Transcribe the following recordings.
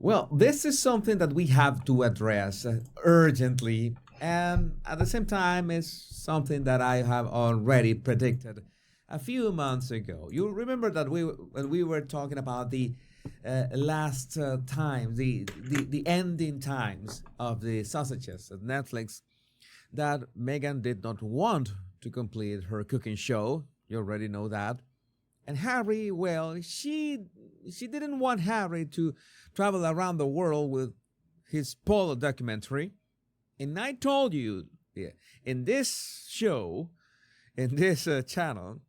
Well, this is something that we have to address urgently, and at the same time, it's something that I have already predicted a few months ago. You remember that when we were talking about the last time, the ending times of the sausages at Netflix, that Megan did not want to complete her cooking show. You already know that. And Harry, well, she didn't want Harry to travel around the world with his polo documentary. And I told you, yeah, in this show, in this channel,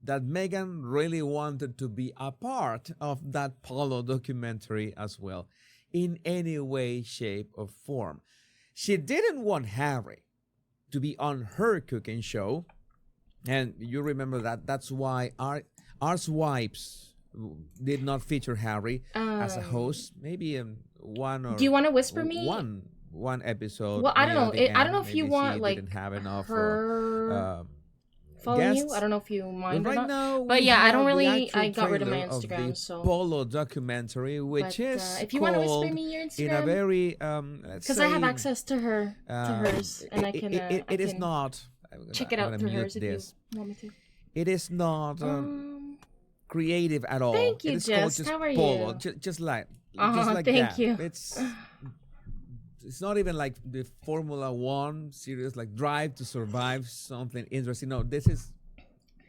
that Megan really wanted to be a part of that polo documentary as well, in any way, shape, or form. She didn't want Harry to be on her cooking show, and you remember that. That's why our swipes did not feature Harry as a Um, host. Maybe one do or you want to whisper me? one episode Well, I don't near know. the I don't know end. if you Maybe want she like didn't have enough her uh, following you. I guests. don't know if you But mind or right not. now But we yeah, I don't have the really. actual I got rid of my trailer of the Instagram, so. Polo documentary, But which is if you want to whisper called me your in a Instagram, very let's because I have say access to her to hers, and I it is can not. check it I'm out gonna through mute hers if you this. want me to. It is not Um, creative at all. thank It you, is called Just. just How are polo, you? just like Thank that. you. It's not even like the Formula One series, like Drive to Survive, something interesting. No, this is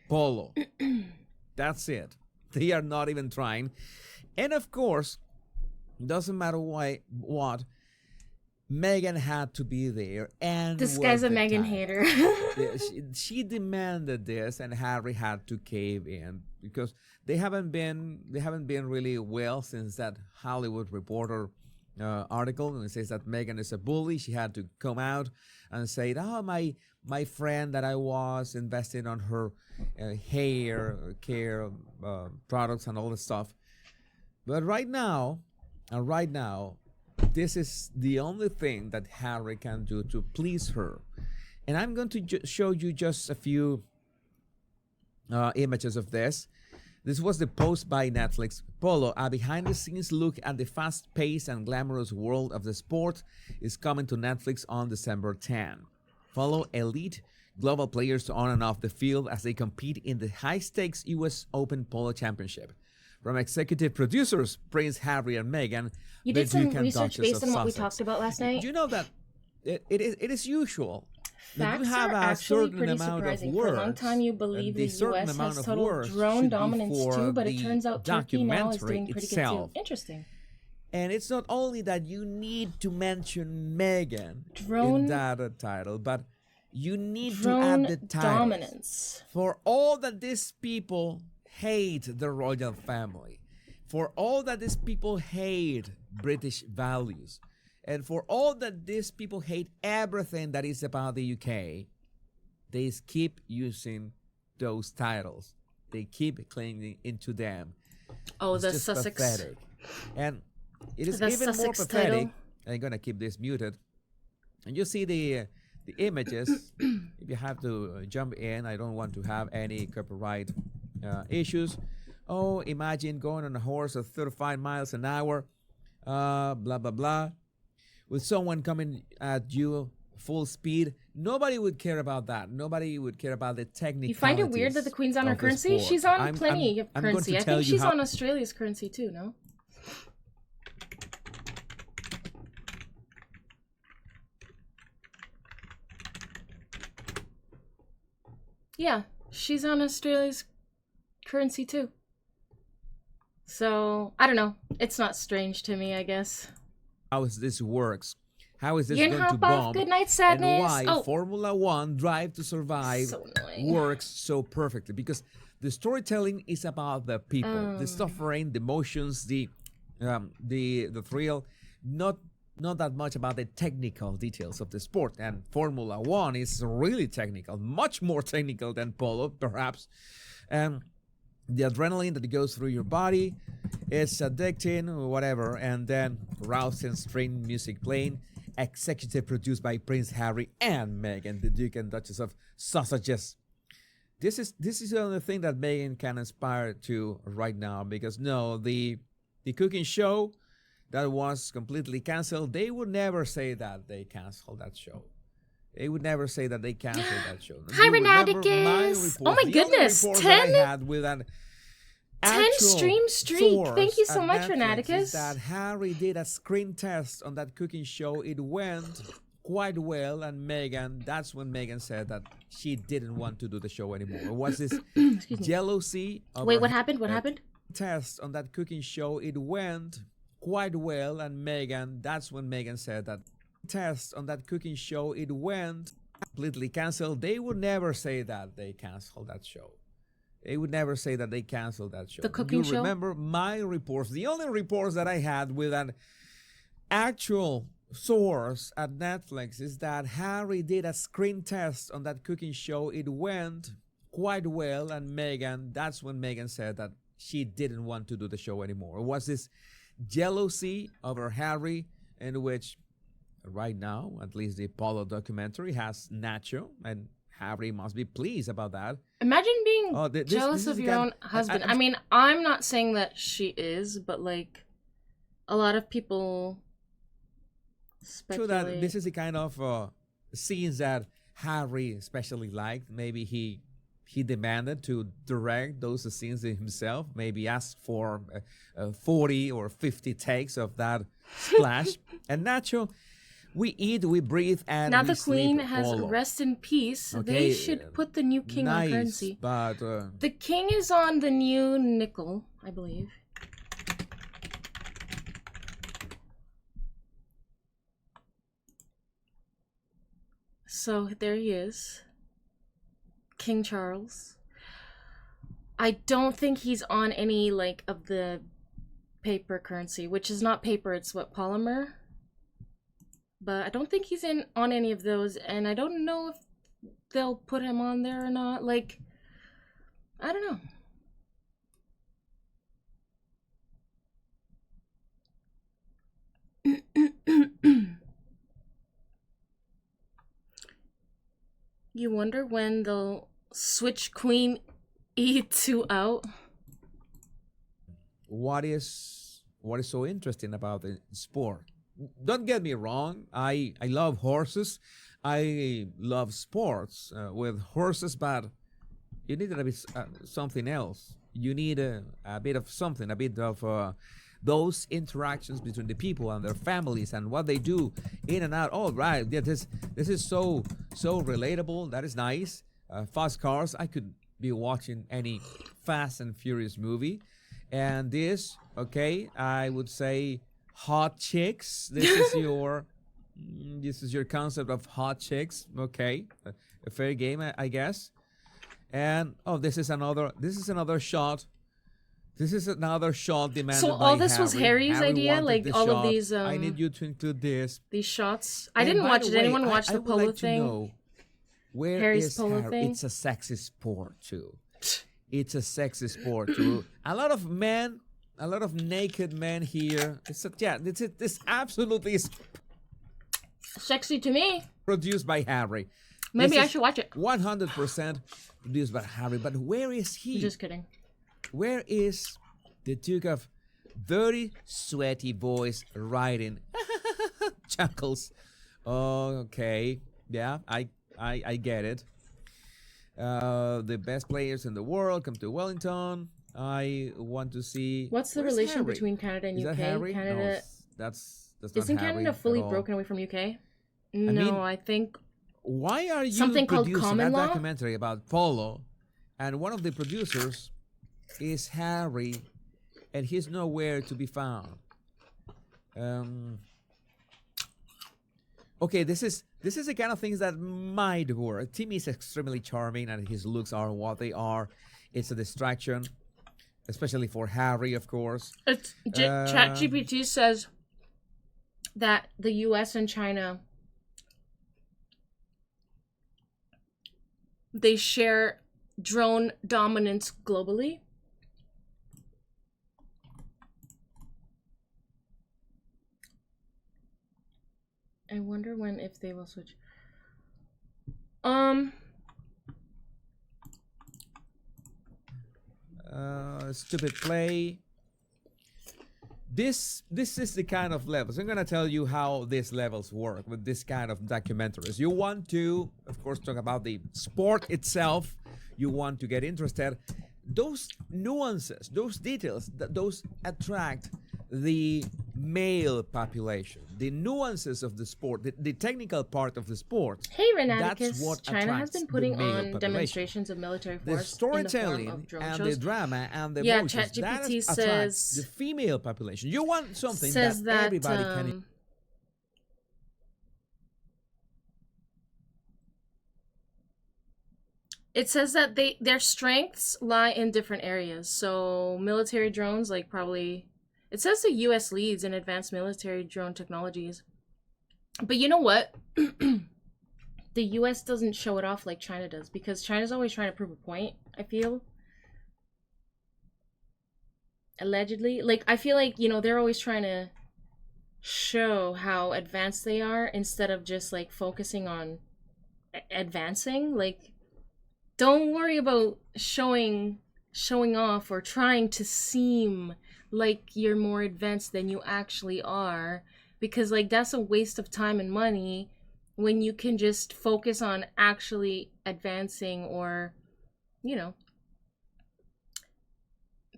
polo. That's it. They are not even trying, and of course, doesn't matter why what. Megan had to be there and This guy's was a the Megan title. hater. Yeah, she demanded this, and Harry had to cave in because they haven't been really well since that Hollywood Reporter article, and it says that Megan is a bully. She had to come out and say, "Oh, my friend that I was investing on her hair care products and all this stuff." But right now, this is the only thing that Harry can do to please her. And I'm going to show you just a few images of this. This was the post by Netflix. Polo, a behind the scenes look at the fast paced and glamorous world of the sport, is coming to Netflix on December 10. Follow elite global players on and off the field as they compete in the high stakes US Open Polo Championship. From executive producers Prince Harry and Meghan, You the did some Duke and research Duchess based of on what we talked Sussex. about last night. You know that it is usual that you Facts have are a actually certain pretty amount of surprising. For a long time, words, you and believe the the certain US amount has of total words drone should be dominance for too, but it the turns out Turkey now is documentary doing pretty good too. itself. Interesting. And it's not only that you need to mention Megan in Drone that title, but you need to add drone the titles. dominance. For all that these people hate the royal family, for all that these people hate British values, and for all that these people hate everything that is about the UK, they keep using those titles. They keep clinging into them. Oh, It's the just Sussex, pathetic. And it is the even more Sussex pathetic. title. I'm gonna keep this muted. And you see the images. If you have to jump in, I don't want to have any copyright issues. Oh, imagine going on a horse at 35 miles an hour, blah blah blah, with someone coming at you full speed. Nobody would care about that. Nobody would care about the You find it weird that the technicalities Queen's on her of the currency? sport. She's on I'm plenty of I'm going to currency. I tell think you she's how. on Australia's currency too, no? Yeah, she's on Australia's currency too. So, I don't know. It's not strange to me, I guess. How is this works? How is this You can going to hop off. bomb? Good night, And sadness. why Oh, Formula One Drive to Survive so annoying. works so perfectly? Because the storytelling is about the people, the Um, suffering, the emotions, the thrill, not that much about the technical details of the sport. And Formula One is really technical, much more technical than polo, perhaps. And the adrenaline that goes through your body, it's addicting, whatever. And then rousing string music playing, executive produced by Prince Harry and Meghan, the Duke and Duchess of Sausages. This is the only thing that Meghan can aspire to right now, because no, the cooking show that was completely canceled, they would never say that they canceled that show. They would never say that they canceled that show. Hi, You remember my Renaticus! Oh reports, my the only goodness, reports 10? that I had with an 10 actual stream streak. Thank source you so at much, Netflix is Renaticus. that Harry did a screen test on that cooking show. It went quite well, and Megan, that's when Megan said that she didn't want to do the show anymore. It was this jealousy of Wait, her what happened? What happened? test on that cooking show. It went quite well, and Megan, that's when Megan said that test on that cooking show, it went completely canceled. They would never say that they canceled that show. They would never say that they canceled that show. The cooking show? You remember my reports, the only reports that I had with an actual source at Netflix is that Harry did a screen test on that cooking show. It went quite well, and Megan, that's when Megan said that she didn't want to do the show anymore. It was this jealousy over Harry, in which right now, at least the Apollo documentary has Nacho, and Harry must be pleased about that. Imagine being this jealous of your own husband. I mean, I'm not saying that she is, but like a lot of people speculate. True that this is the kind of scenes that Harry especially liked. Maybe he demanded to direct those scenes himself. Maybe ask for 40 or 50 takes of that splash. And Nacho, we eat, we breathe, and now we the queen sleep. has Polo. rest in peace. Okay, They should put the new king nice, on currency. But the king is on the new nickel, I believe. So there he is, King Charles. I don't think he's on any like of the paper currency, which is not paper, it's what, polymer? But I don't think he's on any of those, and I don't know if they'll put him on there or not. Like, I don't know. You wonder when they'll switch Queen E2 out? what is so interesting about the sport? Don't get me wrong. I love horses. I love sports with horses, but you need a bit something else. You need a bit of something, a bit of those interactions between the people and their families and what they do in and out. Oh, right. Yeah, this is so relatable. That is nice. Fast cars. I could be watching any Fast and Furious movie. And this, okay, I would say hot chicks. This is your concept of hot chicks. Okay, a fair game, I guess. And oh, this is another shot. This is another shot demanded by So all this Harry. was Harry's Harry idea, wanted like the all shot. of these. I need you to include this. These shots. I And didn't by watch the it. way, Anyone watch I the would polo like thing? To know, where Harry's is polo Harry? thing? It's a sexy sport too. It's a sexy sport too. A lot of men, a lot of naked men here. This absolutely is Sexy to me. produced by Harry. Maybe I should watch it. 100% produced by Harry. But where is he? Just kidding. Where is the Duke of Very Sweaty Voice writing? Chuckles. Okay. Yeah, I get it. The best players in the world come to Wellington. I want to see. What's the Where's relation Harry? between Canada and Is UK? that Harry? Canada No, that's not isn't Harry Canada at fully all. broken away from UK? No, mean, I think Why are you Something called producing common that law? documentary about polo, and one of the producers is Harry, and he's nowhere to be found? Okay, this is the kind of things that might work. Timmy is extremely charming, and his looks are what they are. It's a distraction, especially for Harry, of course. ChatGPT says that the US and China, they share drone dominance globally. I wonder if they will switch. Stupid play. this is the kind of levels. I'm gonna tell you how these levels work with this kind of documentaries. You want to, of course, talk about the sport itself. You want to get interested. Those nuances, those details, those attract the male population. The nuances of the sport, the technical part of the sport. Hey, That's Renaticus, what China has attracts been the putting male on population. demonstrations of military The force in the form of storytelling drone and shows. the drama and the Yeah, emotions, that ChatGPT attracts the says female population. You want something says that that everybody can. it says that their strengths lie in different areas. So military drones, like probably, it says the U.S. leads in advanced military drone technologies. But you know what? The U.S. doesn't show it off like China does, because China's always trying to prove a point, I feel. Allegedly. Like, I feel like, you know, they're always trying to show how advanced they are instead of just, like, focusing on advancing. Like, don't worry about showing off or trying to seem like you're more advanced than you actually are, because, like, that's a waste of time and money when you can just focus on actually advancing, or, you know,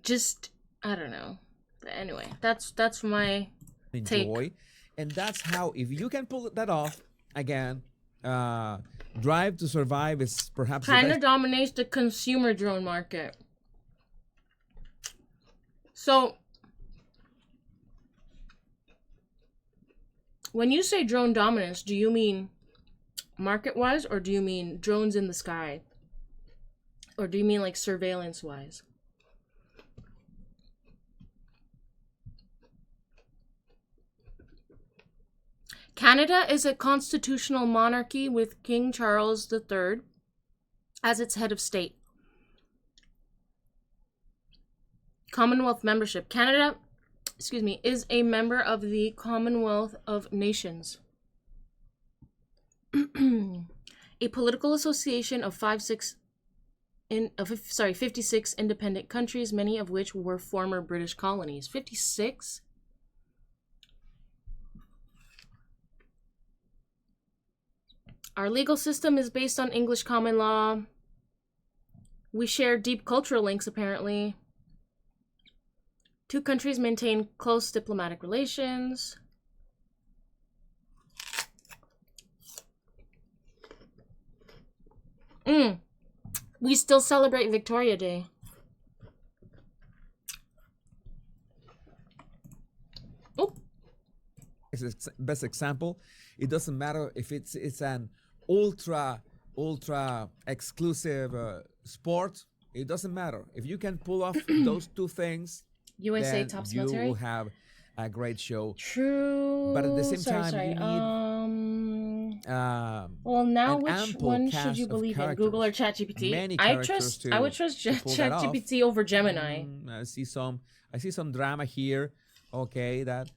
just, I don't know. But anyway, that's my enjoy take. And that's how, if you can pull that off, again, Drive to Survive is perhaps the China best. dominates the consumer drone market. So when you say drone dominance, do you mean market-wise, or do you mean drones in the sky? Or do you mean like surveillance-wise? Canada is a constitutional monarchy with King Charles III as its head of state. Commonwealth membership. Canada, is a member of the Commonwealth of Nations. A political association of 56 independent countries, many of which were former British colonies. 56? Our legal system is based on English common law. We share deep cultural links, apparently. Two countries maintain close diplomatic relations. We still celebrate Victoria Day. Oh. Best example. It doesn't matter if it's an ultra exclusive sport. It doesn't matter if you can pull off those two things. USA then tops you military. will have a great show. True. But at the same time, you need well, now an which ample one cast should you of believe in, characters. Google or ChatGPT? Many I characters would trust to pull that off. ChatGPT over Gemini. I see some drama here. Okay, that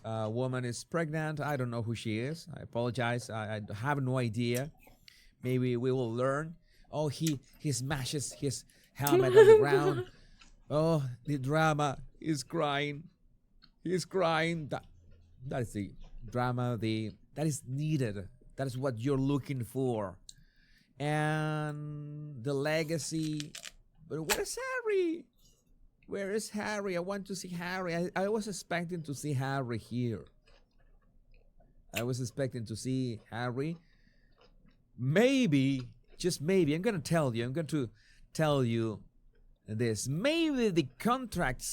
woman is pregnant. I don't know who she is. I apologize. I have no idea. Maybe we will learn. Oh, he smashes his helmet on the ground. Oh, the drama. He's crying. He's crying. That is the drama. That is needed. That is what you're looking for. And the legacy. But where is Harry? Where is Harry? I want to see Harry. I was expecting to see Harry here. I was expecting to see Harry. Maybe, just maybe, I'm going to tell you this. Maybe the contract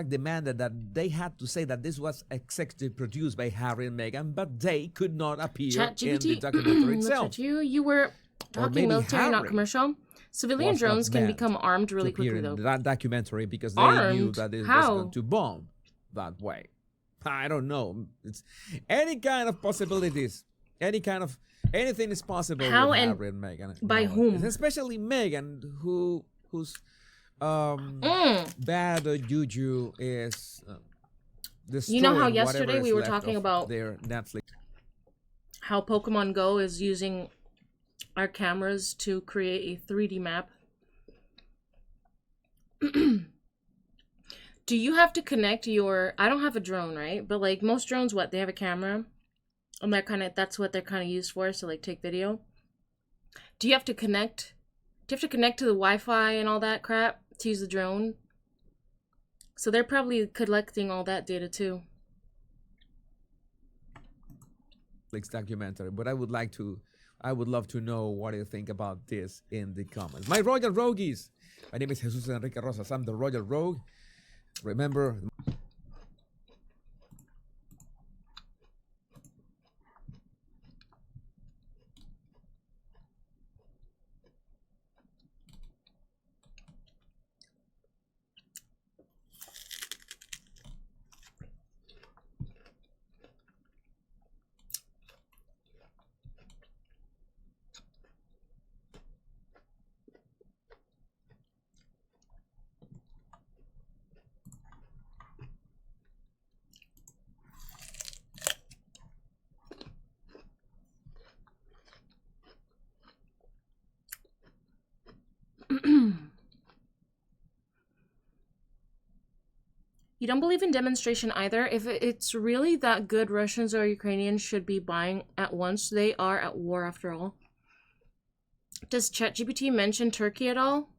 demanded that they had to say that this was executive produced by Harry and Meghan, but they could not appear in the documentary itself. You were talking military, not commercial. Civilian drones can become armed really quickly, though. That documentary, because they knew that it was going to bomb that way. I don't know. It's any kind of possibilities. Anything is possible with Harry and Meghan. By whom? Especially Meghan, whose bad juju is destroying. You know how yesterday we were talking about their Netflix. How Pokemon Go is using our cameras to create a 3D map. Do you have to connect your? I don't have a drone, right? But like most drones, what they have a camera, and that's what they're kind of used for, so like take video. Do you have to connect? Do you have to connect to the Wi-Fi and all that crap to use the drone? So they're probably collecting all that data too. Documentary, but I would love to know what you think about this in the comments. My Royal Rogues. My name is Jesus Enrique Rosas. I'm the Royal Rogue. Remember, You don't believe in demonstration either? If it's really that good, Russians or Ukrainians should be buying at once. They are at war after all. Does ChatGPT mention Turkey at all?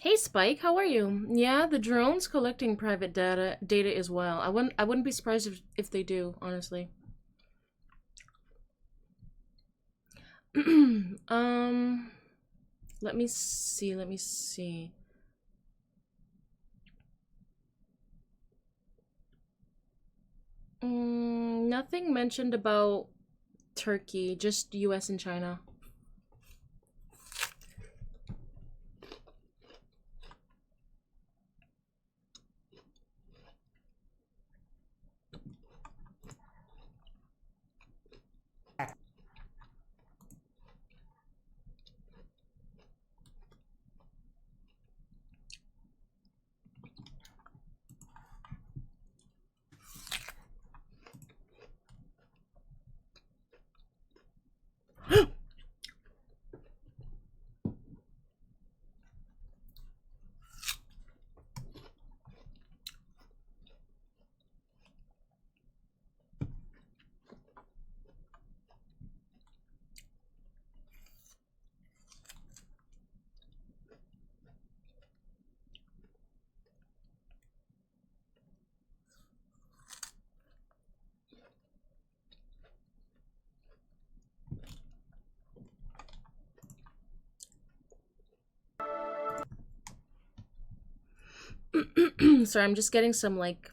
Hey Spike, how are you? Yeah, the drone's collecting private data as well. I wouldn't be surprised if they do, honestly. Let me see. Nothing mentioned about Turkey, just US and China. Sorry, I'm just getting some like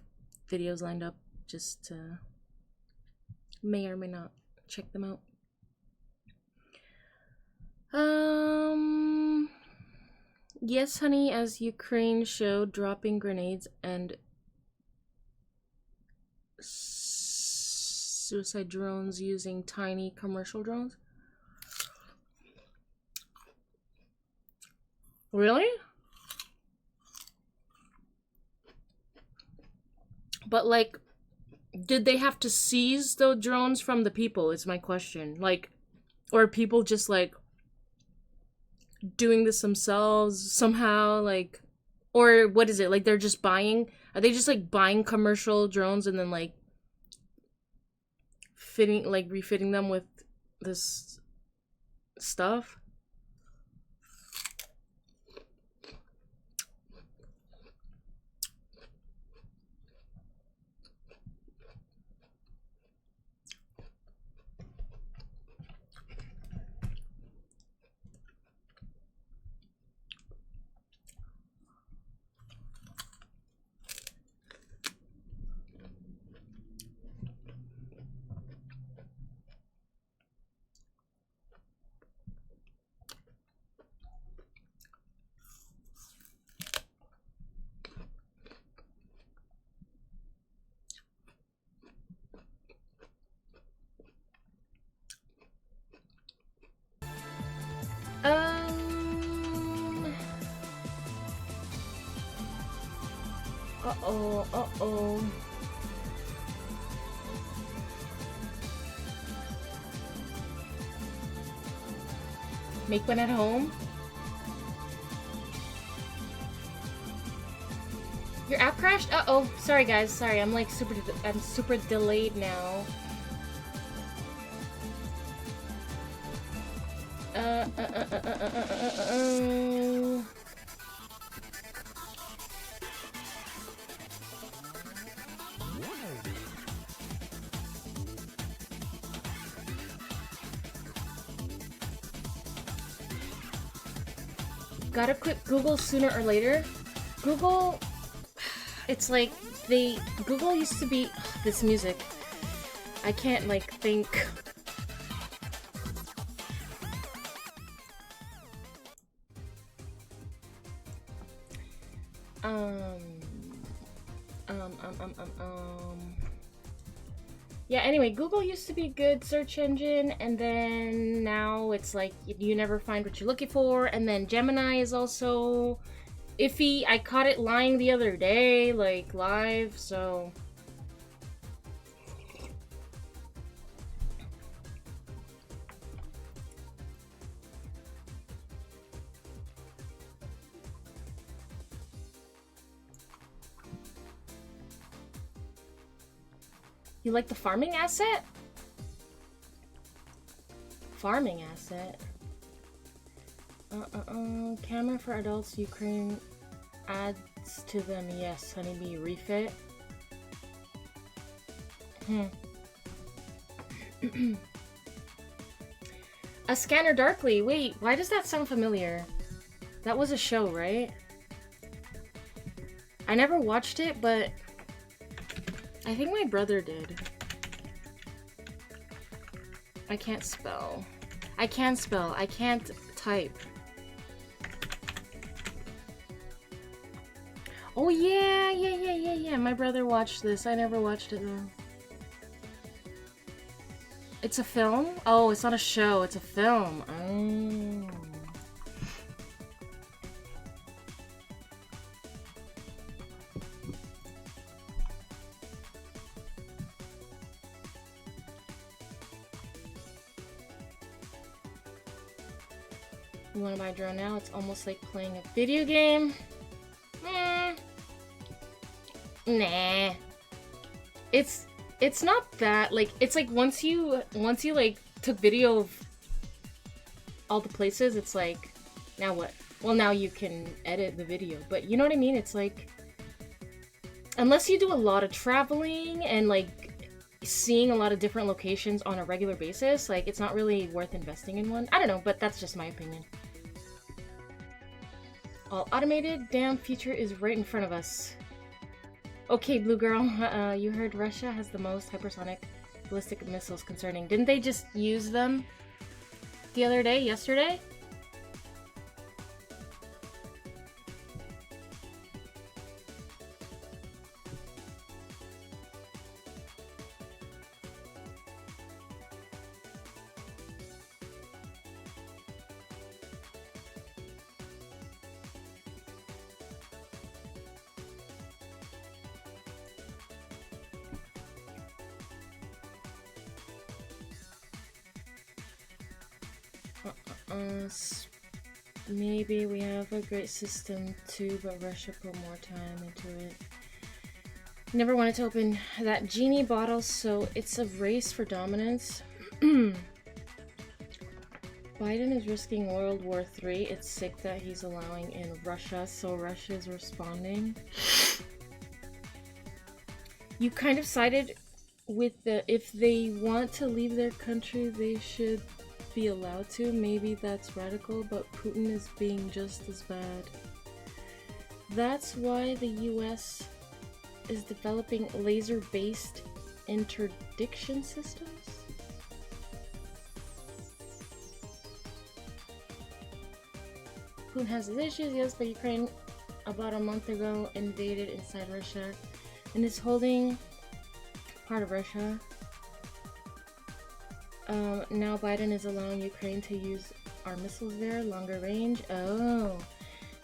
videos lined up just to may or may not check them out. Yes, honey, as Ukraine showed dropping grenades and suicide drones using tiny commercial drones. Really? But like, did they have to seize the drones from the people is my question. Like, or are people just like doing this themselves somehow, like, or what is it, like they're just buying, are they just like buying commercial drones and then like refitting them with this stuff? Uh-oh. Make one at home? Your app crashed? Uh-oh. Sorry, guys. Sorry, I'm like I'm super delayed now. Gotta quit Google sooner or later. Google, it's like Google used to be, this music. I can't like think. Yeah, anyway, Google used to be a good search engine, and then now it's like you never find what you're looking for, and then Gemini is also iffy. I caught it lying the other day, like live, so. You like the farming asset? Farming asset. Camera for adults, Ukraine adds to them. Yes, Hunniebee refit. A Scanner Darkly. Wait, why does that sound familiar? That was a show, right? I never watched it, but I think my brother did. I can't spell. I can spell. I can't type. Oh yeah. My brother watched this. I never watched it though. It's a film? Oh, it's not a show. It's a film. Oh. You want to buy a drone now? It's almost like playing a video game. Nah. It's not that, like, it's like once you like took video of all the places, it's like, now what? Well, now you can edit the video, but you know what I mean? It's like, unless you do a lot of traveling and like seeing a lot of different locations on a regular basis, like, it's not really worth investing in one. I don't know, but that's just my opinion. All automated, damn, future is right in front of us. Okay, Blue Girl, you heard Russia has the most hypersonic ballistic missiles concerning. Didn't they just use them the other day, yesterday? Maybe we have a great system too, but Russia put more time into it. Never wanted to open that genie bottle, so it's a race for dominance. Biden is risking World War III. It's sick that he's allowing in Russia, so Russia is responding. You kind of sided with if they want to leave their country, they should be allowed to. Maybe that's radical, but Putin is being just as bad. That's why the US is developing laser-based interdiction systems. Putin has his issues, yes, but Ukraine about a month ago invaded inside Russia and is holding part of Russia. Now Biden is allowing Ukraine to use our missiles there, longer range. Oh,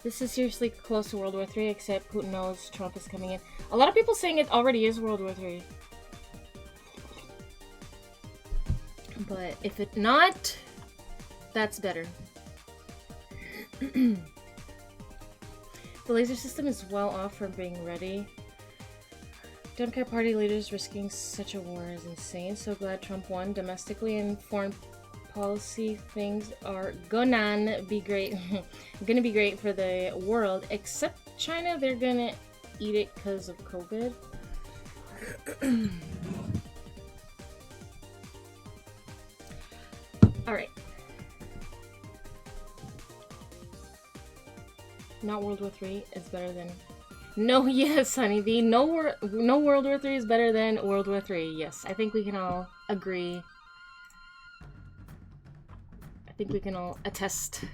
this is seriously close to World War III, except Putin knows Trump is coming in. A lot of people saying it already is World War III. But if it's not, that's better. The laser system is well off from being ready. Democrat Party leaders risking such a war is insane. So glad Trump won. Domestically and foreign policy things are gonna be great. Gonna be great for the world, except China. They're gonna eat it because of COVID. All right. Not World War III is better than. No, yes, Hunniebee. No World War III is better than World War III. Yes, I think we can all agree. I think we can all attest.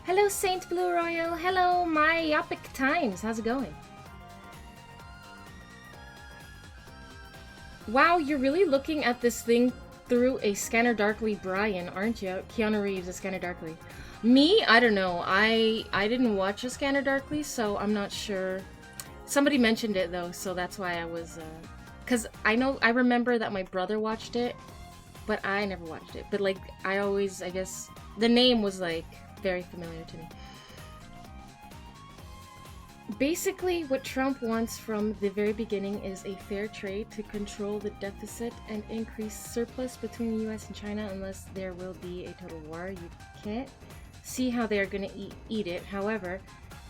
Hello, Saint Blue Royal. Hello, Myopic Times. How's it going? Wow, you're really looking at this thing through a Scanner Darkly Brian, aren't you? Keanu Reeves, a Scanner Darkly. Me? I don't know. I didn't watch a Scanner Darkly, so I'm not sure. Somebody mentioned it, though, so that's why I was... Because I remember that my brother watched it, but I never watched it. But, like, I always, I guess... The name was, like... very familiar to me. Basically, what Trump wants from the very beginning is a fair trade to control the deficit and increase surplus between the US and China unless there will be a total war. You can't see how they're gonna eat it. However,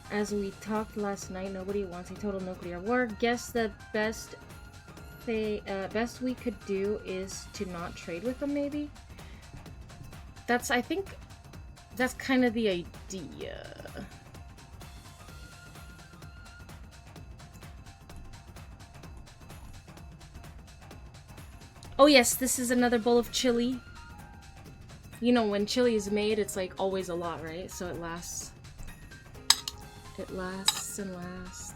as we talked last night, nobody wants a total nuclear war. Guess the best we could do is to not trade with them, maybe? I think that's kind of the idea. Oh yes, this is another bowl of chili. You know, when chili is made, it's like always a lot, right? So it lasts. It lasts and lasts.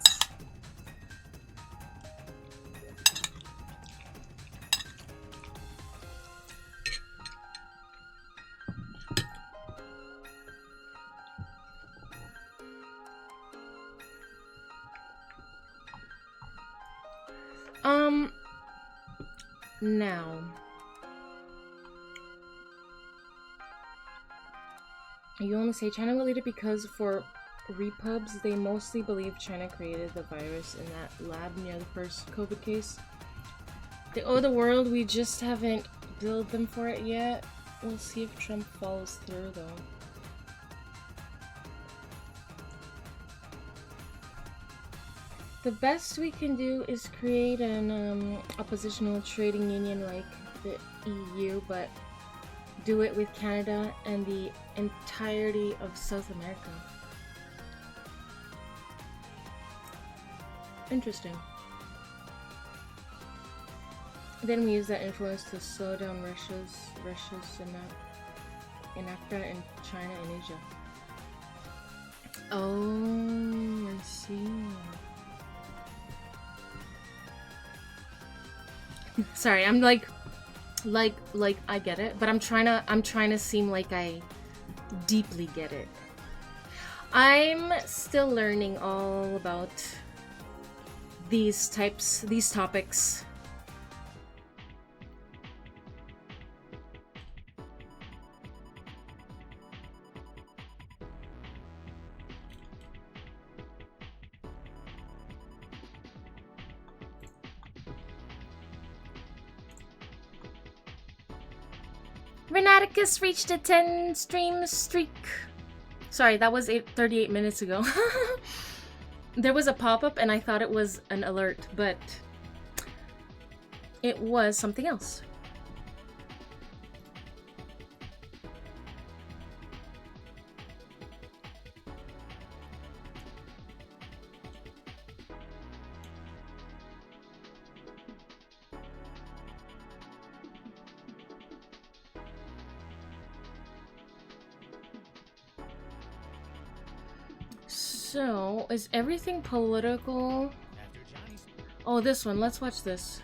Now, you only say China will eat it because for repubs, they mostly believe China created the virus in that lab near the first COVID case. They owe the world, we just haven't billed them for it yet. We'll see if Trump follows through, though. The best we can do is create an oppositional trading union like the EU, but do it with Canada and the entirety of South America. Interesting. Then we use that influence to slow down Russia's in Africa and China and Asia. Oh, I see. Sorry, I'm like I get it, but I'm trying to seem like I deeply get it. I'm still learning all about these topics. Renaticus reached a 10 stream streak. Sorry, that was 38 minutes ago. There was a pop-up and I thought it was an alert, but it was something else. So, is everything political? Oh, this one. Let's watch this.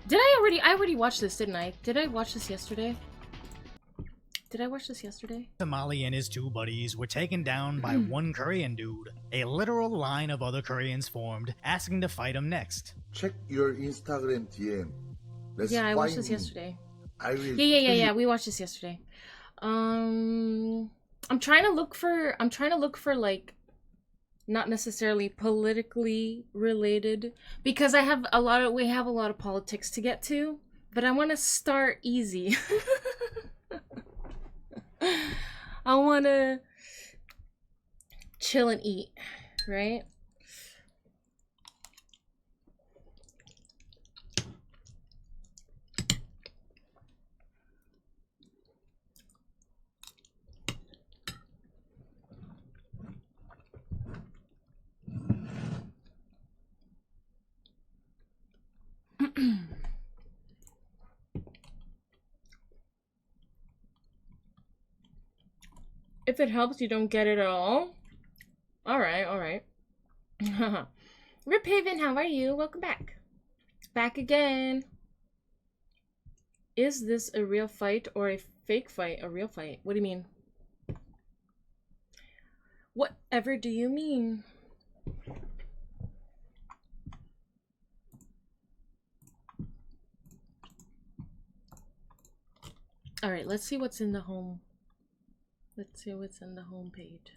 I already watched this, didn't I? Did I watch this yesterday? Somali and his two buddies were taken down by one Korean dude. A literal line of other Koreans formed, asking to fight him next. Check your Instagram DM. Yeah, I watched this yesterday. Yeah. We watched this yesterday. I'm trying to look for like not necessarily politically related because we have a lot of politics to get to, but I want to start easy. I want to chill and eat, right? If it helps, you don't get it at all. All right. Rip Haven, how are you? Welcome back. Back again. Is this a real fight or a fake fight? A real fight? What do you mean? Whatever do you mean? All right, let's see what's in the home. Let's see what's in the home page.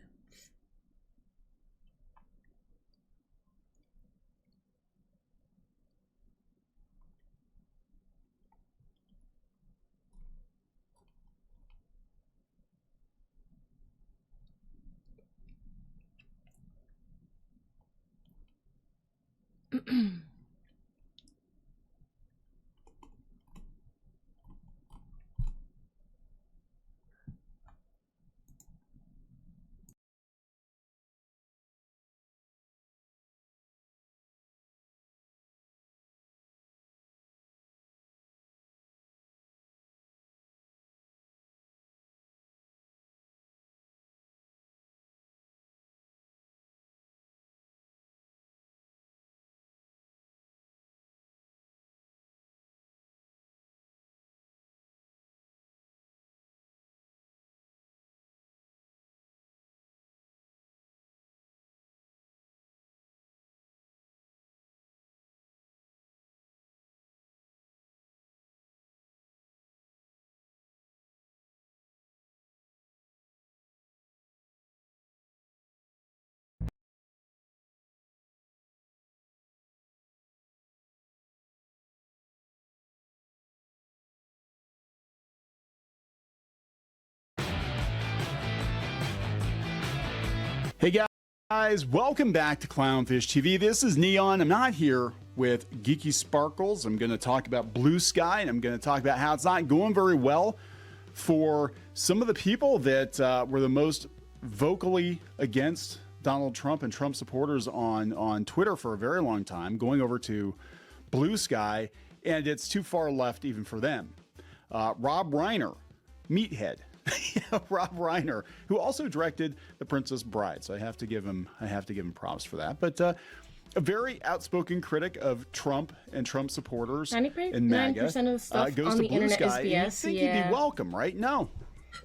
Hey guys, welcome back to Clownfish TV. This is Neon. I'm not here with Geeky Sparkles. I'm going to talk about Blue Sky, and I'm going to talk about how it's not going very well for some of the people that were the most vocally against Donald Trump and Trump supporters on Twitter for a very long time, going over to Blue Sky, and it's too far left even for them. Rob Reiner, meathead. Rob Reiner, who also directed The Princess Bride, so I have to give him props for that. But a very outspoken critic of Trump and Trump supporters and MAGA 9% of the stuff goes on to the Blue internet Sky. is BS. And you'd think he'd be welcome, right? No,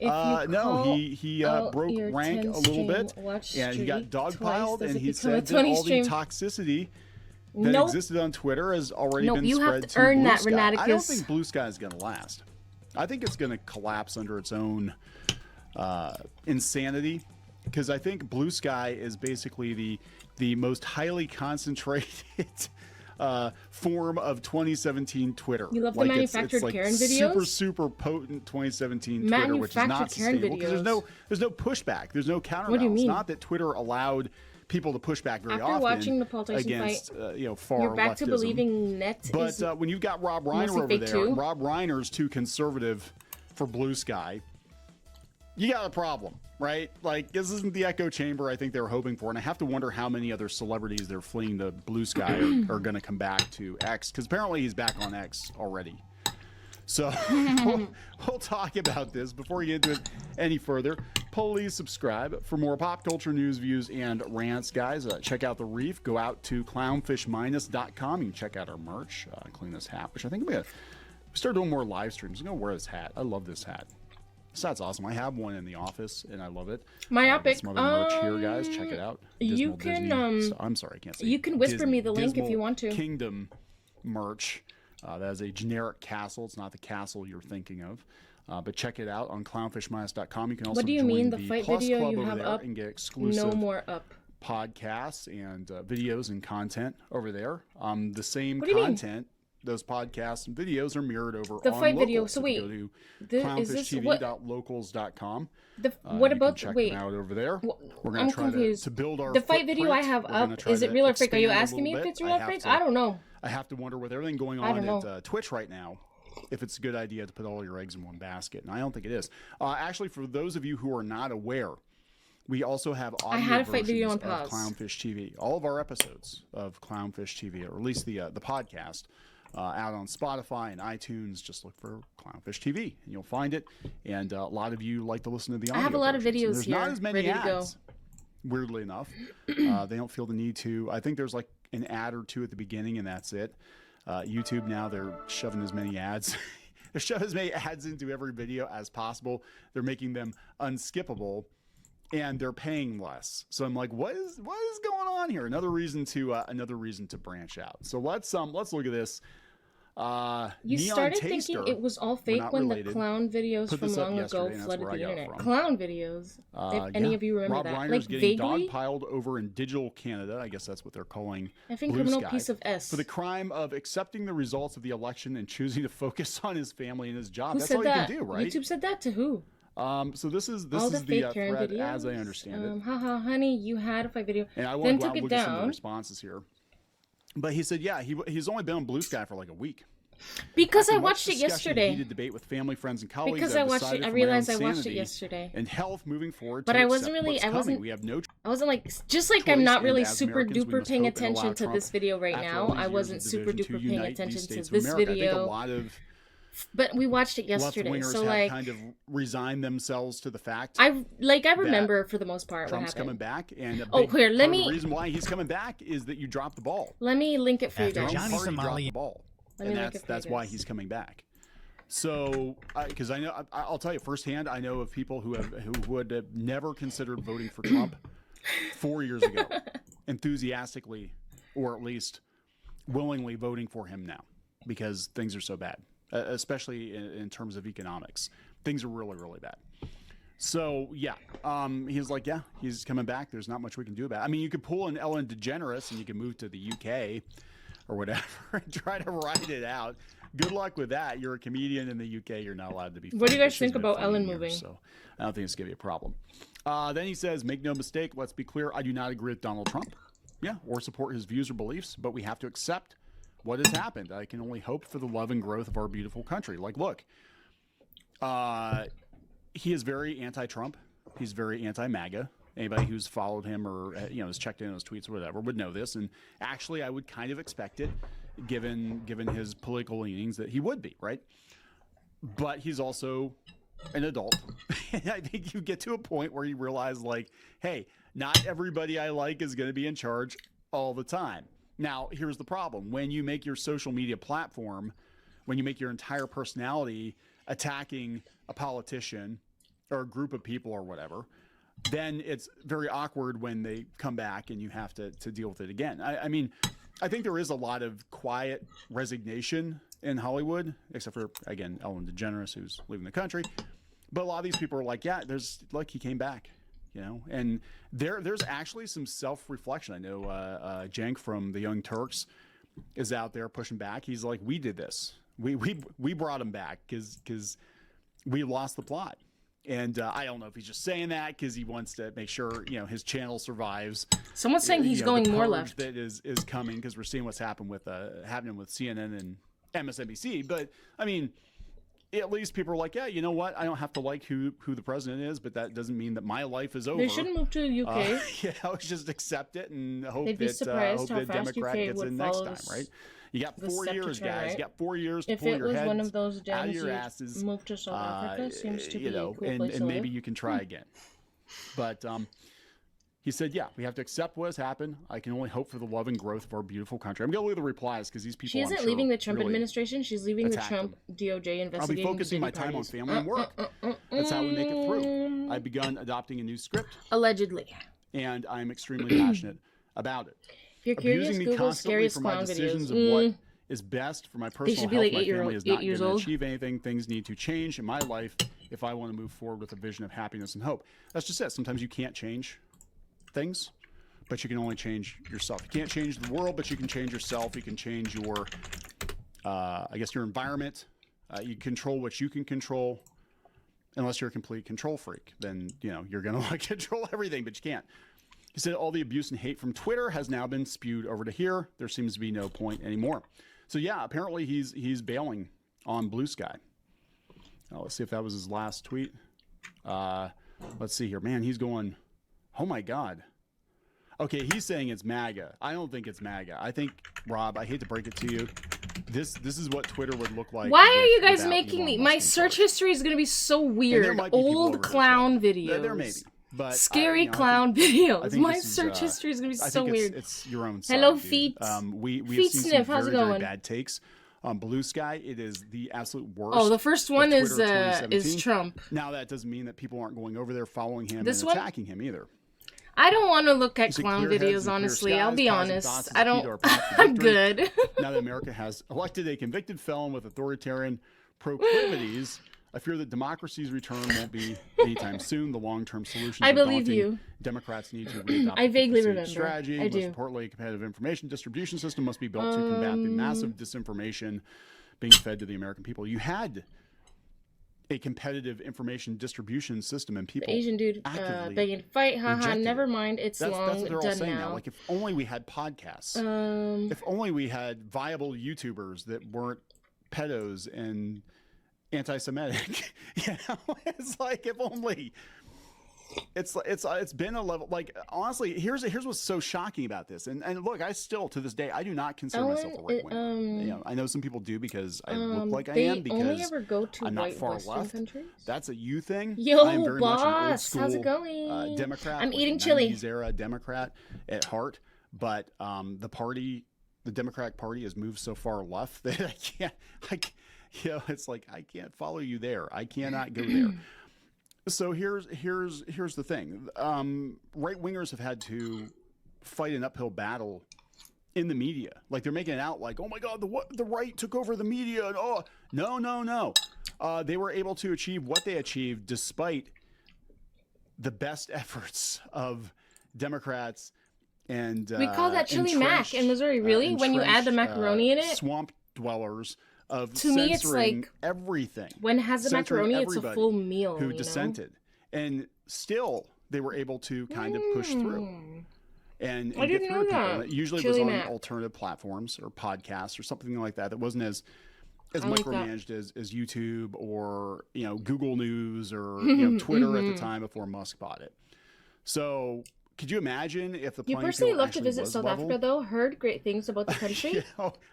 If you No, call he out broke your rank 10 a little stream bit, watch and he got streak dogpiled, twice, does and it he become a said that 20 all the stream? toxicity that Nope. existed on Twitter has already Nope, been you have spread to to earn Blue that, Sky. I don't Renaticus. think Blue Sky is going to last. I think it's going to collapse under its own insanity, because I think Blue Sky is basically the most highly concentrated form of 2017 Twitter. You love the manufactured it's like Karen videos? super potent 2017 Twitter, which is not Manufactured Karen sustainable because videos. there's no pushback, there's no counterbalance. What do you mean? Not that Twitter allowed people to push back very After often watching the Paul Tyson against fight, far you're back to leftism. believing net But is when you've got Rob Reiner mostly over fake there, too? and Rob Reiner's too conservative for Blue Sky, you got a problem, right? Like, this isn't the echo chamber I think they were hoping for, and I have to wonder how many other celebrities they're fleeing to Blue Sky are going to come back to X, because apparently he's back on X already. So we'll talk about this before we get into it any further. Please subscribe for more pop culture news, views, and rants, guys. Check out The Reef. Go out to clownfishminus.com. You can check out our merch, including this hat, which I think I'm going to start doing more live streams. I'm going to wear this hat. I love this hat. This hat's awesome. I have one in the office, and I love it. Myopic. Some other merch here, guys. Check it out. You Dismal can, Disney. I'm sorry, I can't say you can whisper Disney. me the link if Dismal you want to. Kingdom merch. That is a generic castle. It's not the castle you're thinking of. But check it out on clownfishminus.com. You can also What do you join mean? the The fight Plus video Club you over have there up? and get exclusive No more up. podcasts and videos and content over there. The same What do you mean? content, those podcasts and videos are mirrored over The on fight Locals. video. So If you wait, go to is this what? clownfishtv.locals.com. What you about can check wait? them out over there. We're I'm going to try confused. to build our The fight video I footprint. have We're gonna up, try is it to real or fake? Are you expand a asking me if little it's bit. real or have fake? to- I don't know. I have to wonder with everything going I don't on know. at Twitch right now, if it's a good idea to put all your eggs in one basket. And I don't think it is. Actually, for those of you who are not aware, we also have audio had a fight video versions on of pause. Clownfish TV. All of our episodes of Clownfish TV, or at least the podcast, out on Spotify and iTunes. Just look for Clownfish TV, and you'll find it. And a lot of you like to listen to the audio I have a lot of versions. And videos there's here not as many ready to go. ads, weirdly enough. They don't feel the need to. I think there's like an ad or two at the beginning, and that's it. YouTube now, they're shoving as many ads. They're shoving as many ads into every video as possible. They're making them unskippable, and they're paying less. So I'm like, what is going on here? Another reason to branch out. So let's look at this. You Neon started Taster, thinking it was all we're fake not when related, the clown videos put from this up long ago yesterday, and that's flooded where the I got it internet. from. Clown videos. If any yeah. of you remember Rob that, Reiner's like getting vaguely. dogpiled over in digital Canada. I guess that's what they're calling I think Blue criminal Sky, piece of S. for the crime of accepting the results of the election and choosing to focus on his family and his job. Who That's said all that? you can do, right? YouTube said that to who? So this is All the the fake Karen thread videos. as I understand it. Haha, honey, you had a fight video. And I then want to took it look at some of the down responses here. But he said, yeah, he's only been on Blue Sky for like a week. because I After much watched it discussion and yesterday. heated debate with family, friends, and colleagues. Because I've I watched decided it, I for my own realized I watched it sanity yesterday. and health moving forward. But to I wasn't accept really- what's I coming. wasn't- We have no I wasn't like, just like choice, I'm not and really as super Americans, we duper must paying hope and allow attention to Trump, this video right after now. all these I years wasn't of super division, to duper paying unite these attention to states of this America. I think a video. lot of But we watched it yesterday, left-wingers so have like kind of resigned themselves to the fact I remember for the most part Trump's what coming happened. back, and a Oh, big here, let part of me- the reason why he's coming back is that you dropped the ball. Let me link it for you After guys. Johnny Party dropped Somali- the ball, Let me and link it for that's you why guys. he's coming back. So, because I know, I'll tell you firsthand, I know of people who would have never considered voting for Trump 4 years ago, enthusiastically, or at least willingly voting for him now, because things are so bad, especially in terms of economics. Things are really, really bad. So yeah, he's like, yeah, he's coming back. There's not much we can do about it. I mean, you could pull an Ellen DeGeneres and you can move to the UK or whatever and try to ride it out. Good luck with that. You're a comedian in the UK. You're not allowed to be. What do you guys She's think been about funny Ellen years, moving? So I don't think it's gonna be a problem. Then he says, make no mistake. Let's be clear. I do not agree with Donald Trump. Yeah, or support his views or beliefs, but we have to accept what has happened. I can only hope for the love and growth of our beautiful country. Like, look, he is very anti-Trump. He's very anti-MAGA. Anybody who's followed him or has checked in on his tweets or whatever would know this. And actually, I would kind of expect it, given his political leanings, that he would be, right? But he's also an adult. And I think you get to a point where you realize, like, hey, not everybody I like is going to be in charge all the time. Now, here's the problem. When you make your social media platform, when you make your entire personality attacking a politician or a group of people or whatever, then it's very awkward when they come back and you have to deal with it again. I mean, I think there is a lot of quiet resignation in Hollywood, except for, again, Ellen DeGeneres, who's leaving the country. But a lot of these people are like, yeah, he came back, you know? And there's actually some self-reflection. I know Cenk from the Young Turks is out there pushing back. He's like, we did this. We brought him back because we lost the plot. And I don't know if he's just saying that because he wants to make sure, you know, his channel survives. Someone's saying he's going more left. That is coming because we're seeing what's happening with CNN and MSNBC. But I mean, at least people are like, yeah, you know what? I don't have to like who the president is, but that doesn't mean that my life is over. They shouldn't move to the UK. Yeah, I would just accept it and hope They'd be surprised how that fast Democrat UK gets would in next follow time, right? You got 4 years, turn, guys. right? You got 4 years to If pull it your was heads one of those out of Dems your who asses. moved to South Africa, seems to be a cool and place to maybe live. you can try again. But he said, yeah, we have to accept what has happened. I can only hope for the love and growth of our beautiful country. I'm going to look at the replies because these people, She isn't leaving the Trump administration. She's leaving the Trump DOJ investigating. I'll be focusing my time on family and work. That's how we make it through. I've begun adopting a new script. Allegedly. And I'm extremely passionate about it. If you're curious, Abusing me Google constantly scariest for my clown decisions videos. of what is best for my personal should be health. like My family is not going years to old. achieve anything. Things need to change in my life if I want to move forward with a vision of happiness and hope. That's just it. Sometimes you can't change things, but you can only change yourself. You can't change the world, but you can change yourself. You can change your, I guess, your environment. You control what you can control. Unless you're a complete control freak, then you're going to control everything, but you can't. He said all the abuse and hate from Twitter has now been spewed over to here. There seems to be no point anymore. So yeah, apparently he's bailing on Blue Sky. Now, let's see if that was his last tweet. Let's see here. Man, he's going, oh my God. Okay, he's saying it's MAGA. I don't think it's MAGA. I think, Rob, I hate to break it to you, this is what Twitter would look like. Why are you guys making me? My search history is going to be so weird. Old clown videos. There may be. But scary clown videos. My search history is going to be so weird. It's your own side, Hello, dude. Feet. We have Feet seen Sniff, some how's it very, very going? bad takes on Blue Sky. It is the absolute worst. Oh, the first one of is Twitter 2017. Trump. Now that doesn't mean that people aren't going over there, following him, This and one? attacking him either. I don't want to look at You see clown clear heads videos, and clear honestly. skies, I'll be positive honest. thoughts is I the key don't. to our path to I'm victory. good. Now that America has elected a convicted felon with authoritarian proclivities, I fear that democracy's return won't be anytime soon. The long-term solutions I are believe daunting. you. Democrats need to readopt I vaguely the remember. strategy. I do. Most importantly, a competitive information distribution system must be built to combat the massive disinformation being fed to the American people. You had a competitive information distribution system, and people The Asian dude actively begging to fight. Haha, rejected never it. mind. It's That's long what they're all done saying now. Like, if only we had podcasts. If only we had viable YouTubers that weren't pedos and anti-Semitic. It's like, if only. It's been a level, like, honestly, here's what's so shocking about this, and look, I still to this day I do not consider myself a right winger. I know some people do because I look like I am, because only ever go to I'm not white far Western left. countries. That's a you thing. Yo, I am very much an old boss, school how's it going? Democrat. I'm like eating a chili. 90s era Democrat at heart, but the Democratic Party has moved so far left that it's like I can't follow you there. I cannot go there. So here's the thing. Right wingers have had to fight an uphill battle in the media. Like, they're making it out like, oh my God, the right took over the media. And, oh, no. They were able to achieve what they achieved despite the best efforts of Democrats and We call that chili mac in Missouri. Really? When you add the macaroni in it? Swamp dwellers of To me, it's like everything. When it has the censoring macaroni, it's a everybody full meal. who dissented, and still they were able to kind of push through and I get didn't through know people. that. And it usually Chili was on mac. alternative platforms or podcasts or something like that. That wasn't as I like that. micromanaged as YouTube or Google News or Twitter at the time before Musk bought it. So could you imagine if the You playing personally field love to actually visit was South level? Africa, though. Heard great things about the country.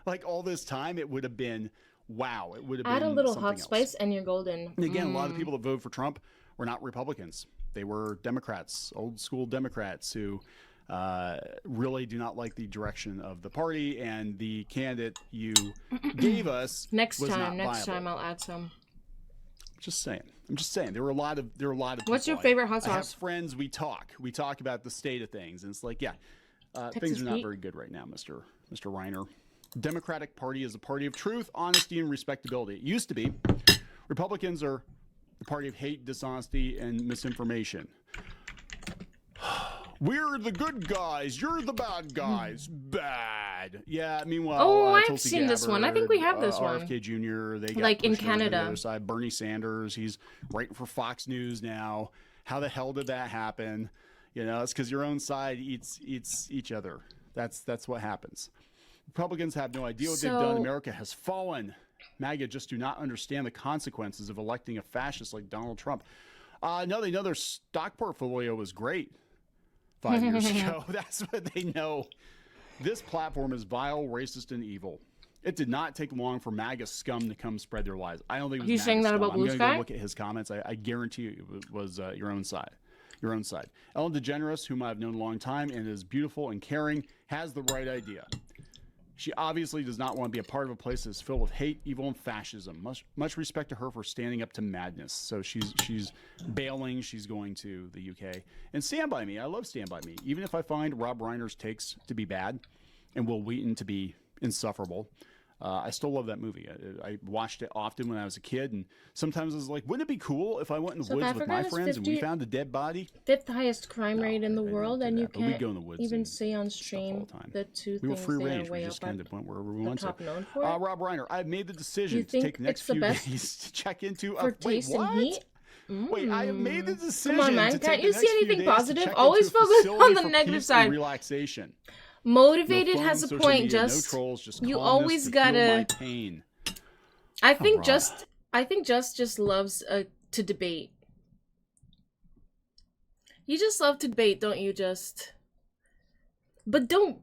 Like all this time, it would have been wow. It would have Add been a little something hot else. spice and you're golden. And again, a lot of the people that voted for Trump were not Republicans. They were Democrats, old school Democrats who really do not like the direction of the party, and the candidate you gave us Next was time not viable. I'll add some. Just saying. I'm just saying. There are a lot of What's people. your favorite hot I have sauce? friends. We talk about the state of things, and it's like, yeah, things are not very good right now, Mr. Reiner. Democratic Party is a party of truth, honesty, and respectability. It used to be. Republicans are the party of hate, dishonesty, and misinformation. We're the good guys. You're the bad guys. Bad. Yeah. Meanwhile, I've Tulsi seen this one. I think we have this one. RFK Jr. They got Like in pushed over to the Canada. other side. Bernie Sanders. He's writing for Fox News now. How the hell did that happen? It's because your own side eats each other. That's what happens. Republicans have no idea what they've done. America has fallen. MAGA just do not understand the consequences of electing a fascist like Donald Trump. No, they know their stock portfolio was great 5 years ago. That's what they know. This platform is vile, racist, and evil. It did not take long for MAGA scum to come spread their lies. I don't think it was You MAGA saying that scum. about Blue I'm Sky? going to go look at his comments. I guarantee you it was your own side. Your own side. Ellen DeGeneres, whom I've known a long time and is beautiful and caring, has the right idea. She obviously does not want to be a part of a place that's filled with hate, evil, and fascism. Much respect to her for standing up to madness. So she's bailing. She's going to the UK. And Stand By Me. I love Stand By Me. Even if I find Rob Reiner's takes to be bad and Will Wheaton to be insufferable, I still love that movie. I watched it often when I was a kid, and sometimes I was like, wouldn't it be cool if I went in the woods with my friends and we found a dead body? Fifth highest crime rate in the I world, didn't and do you that, but we'd can't go in the woods even and say on stuff all stream the time. the two We were things free that range. are We way just up kind of went wherever we wanted top to. known for. Rob Reiner, I've made the decision You to take think the next it's the few best days to check into. for taste wait, and what? heat? Wait, I have made the decision. Come on, man. to Can't take you the see next few anything days to positive? check Always into a focus facility on the for negative peace and side. relaxation. Motivated No has phone, a social point. media, Just no trolls, just you calmness always to heal my gotta. pain. I think Rob. just loves to debate. You just love to debate, don't you? Just, but don't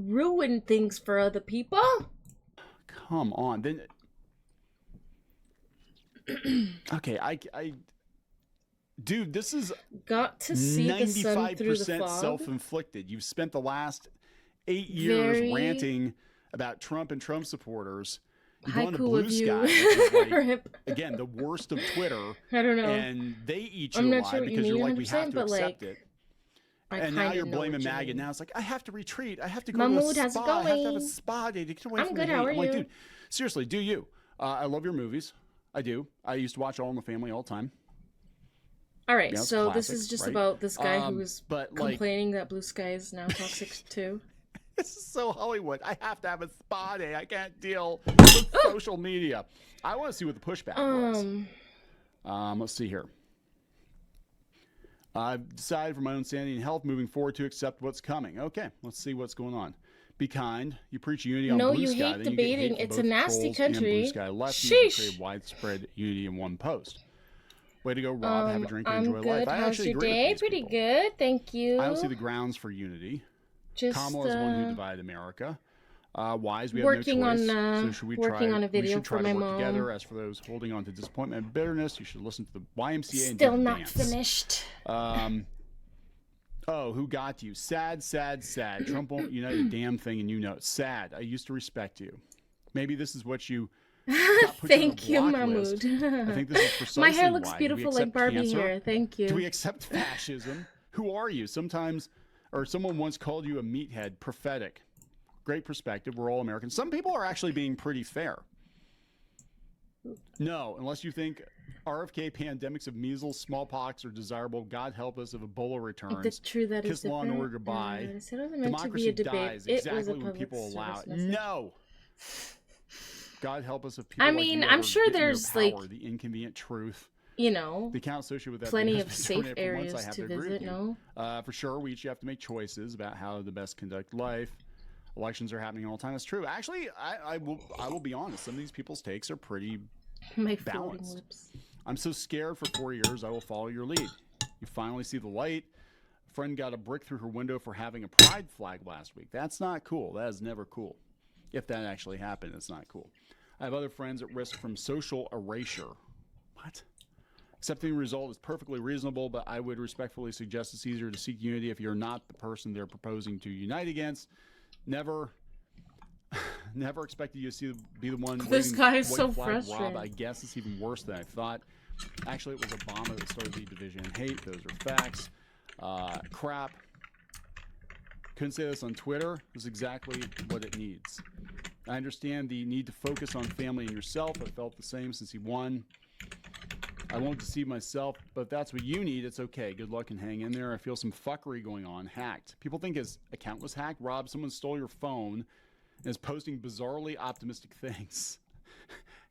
ruin things for other people. Come on, then. Okay, I dude, this is Got to see the sun through the 95% fog. self-inflicted. You've spent the last 8 years Very ranting about Trump and Trump supporters. You've gone to haiku Blue of you. Sky, which is like, Rip. again, the worst of Twitter. I don't know. And they eat I'm you not alive sure what you because you're mean like, we have 100%, to but, accept like, it. I And now kinda you're know blaming what you MAGA. mean. Now it's like, I have to retreat. I have to go Mahmoud, to a how's it spa. I have to have a going? spa day to get away I'm from good, the how hate. are I'm like, you? dude, seriously, do you? I love your movies. I do. I used to watch All in the Family all the time. All right, Yeah, it's so this classic, is just right? about this guy who was but, like, complaining that Blue Sky is now toxic too. This is so Hollywood. I have to have a spa day. I can't deal with social media. I want to see what the pushback was. Let's see here. I've decided for my own sanity and health moving forward to accept what's coming. Okay, let's see what's going on. Be kind. You preach unity on No, Blue you Sky. hate then you get hate debating. from It's a both nasty trolls and country. Blue Sky left. You Sheesh. create widespread unity in one post. Way to go, Rob. Have a drink and I'm enjoy good. life. I How's actually your agree with day? these Pretty people. good, thank you. I don't see the grounds for unity. Just Kamala is the one who divided America. Wise, we have working no choice. on, So should we working try? on a video we should try for to my work mom. together. As for those holding on to disappointment and bitterness, you should listen to the YMCA and Still do the not dance. finished. Oh, who got you? Sad, sad, sad. Trump won't unite a damn thing, and you know it. Sad. I used to respect you. Maybe this is what you. got put Thank you, you, on a block list. Mahmoud. I think this is precisely My hair looks why. Do we beautiful like accept Barbie cancer? hair. Thank you. Do we accept fascism? Who are you? Sometimes, or someone once called you a meathead. Prophetic. Great perspective. We're all Americans. Some people are actually being pretty fair. No, unless you think RFK pandemics of measles, smallpox are desirable. God help us if Ebola returns. It's true that Kiss it's law and different. order goodbye. It wasn't meant to be Democracy a debate. dies It was exactly a when public people allow it. service message. No. God help us if people. I like mean, you I'm ever sure get in their there's, power, like, the inconvenient truth. You know, The account associated with that plenty has of been safe donated for months. I areas have to agree with visit. you. No, For sure, we each have to make choices about how to best conduct life. Elections are happening all the time. That's true. Actually, I will be honest. Some of these people's takes are pretty my floating balanced. lips. I'm so scared for 4 years. I will follow your lead. You finally see the light. A friend got a brick through her window for having a pride flag last week. That's not cool. That is never cool. If that actually happened, it's not cool. I have other friends at risk from social erasure. What? Accepting the result is perfectly reasonable, but I would respectfully suggest it's easier to seek unity if you're not the person they're proposing to unite against. Never expected you to be the one. This guy is so Rob, frustrated. I guess it's even worse than I thought. Actually, it was Obama that started the division and hate. Those are facts. Crap. Couldn't say this on Twitter. This is exactly what it needs. I understand the need to focus on family and yourself. I felt the same since he won. I won't deceive myself, but if that's what you need, it's okay. Good luck and hang in there. I feel some fuckery going on. Hacked. People think his account was hacked. Rob, someone stole your phone and is posting bizarrely optimistic things.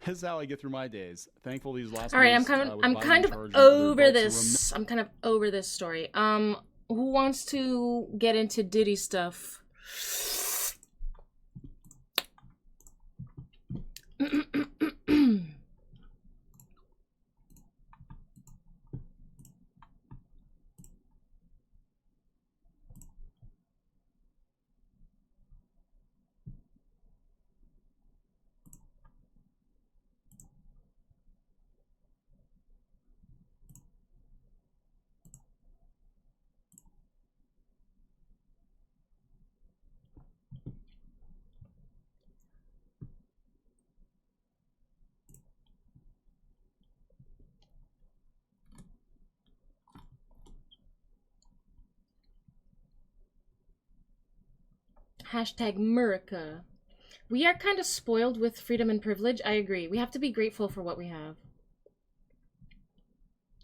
This is how I get through my days. Thankful these last. All right, I'm kind of over this. I'm kind of over this story. Who wants to get into Diddy stuff? Hashtag Murica. We are kind of spoiled with freedom and privilege. I agree. We have to be grateful for what we have.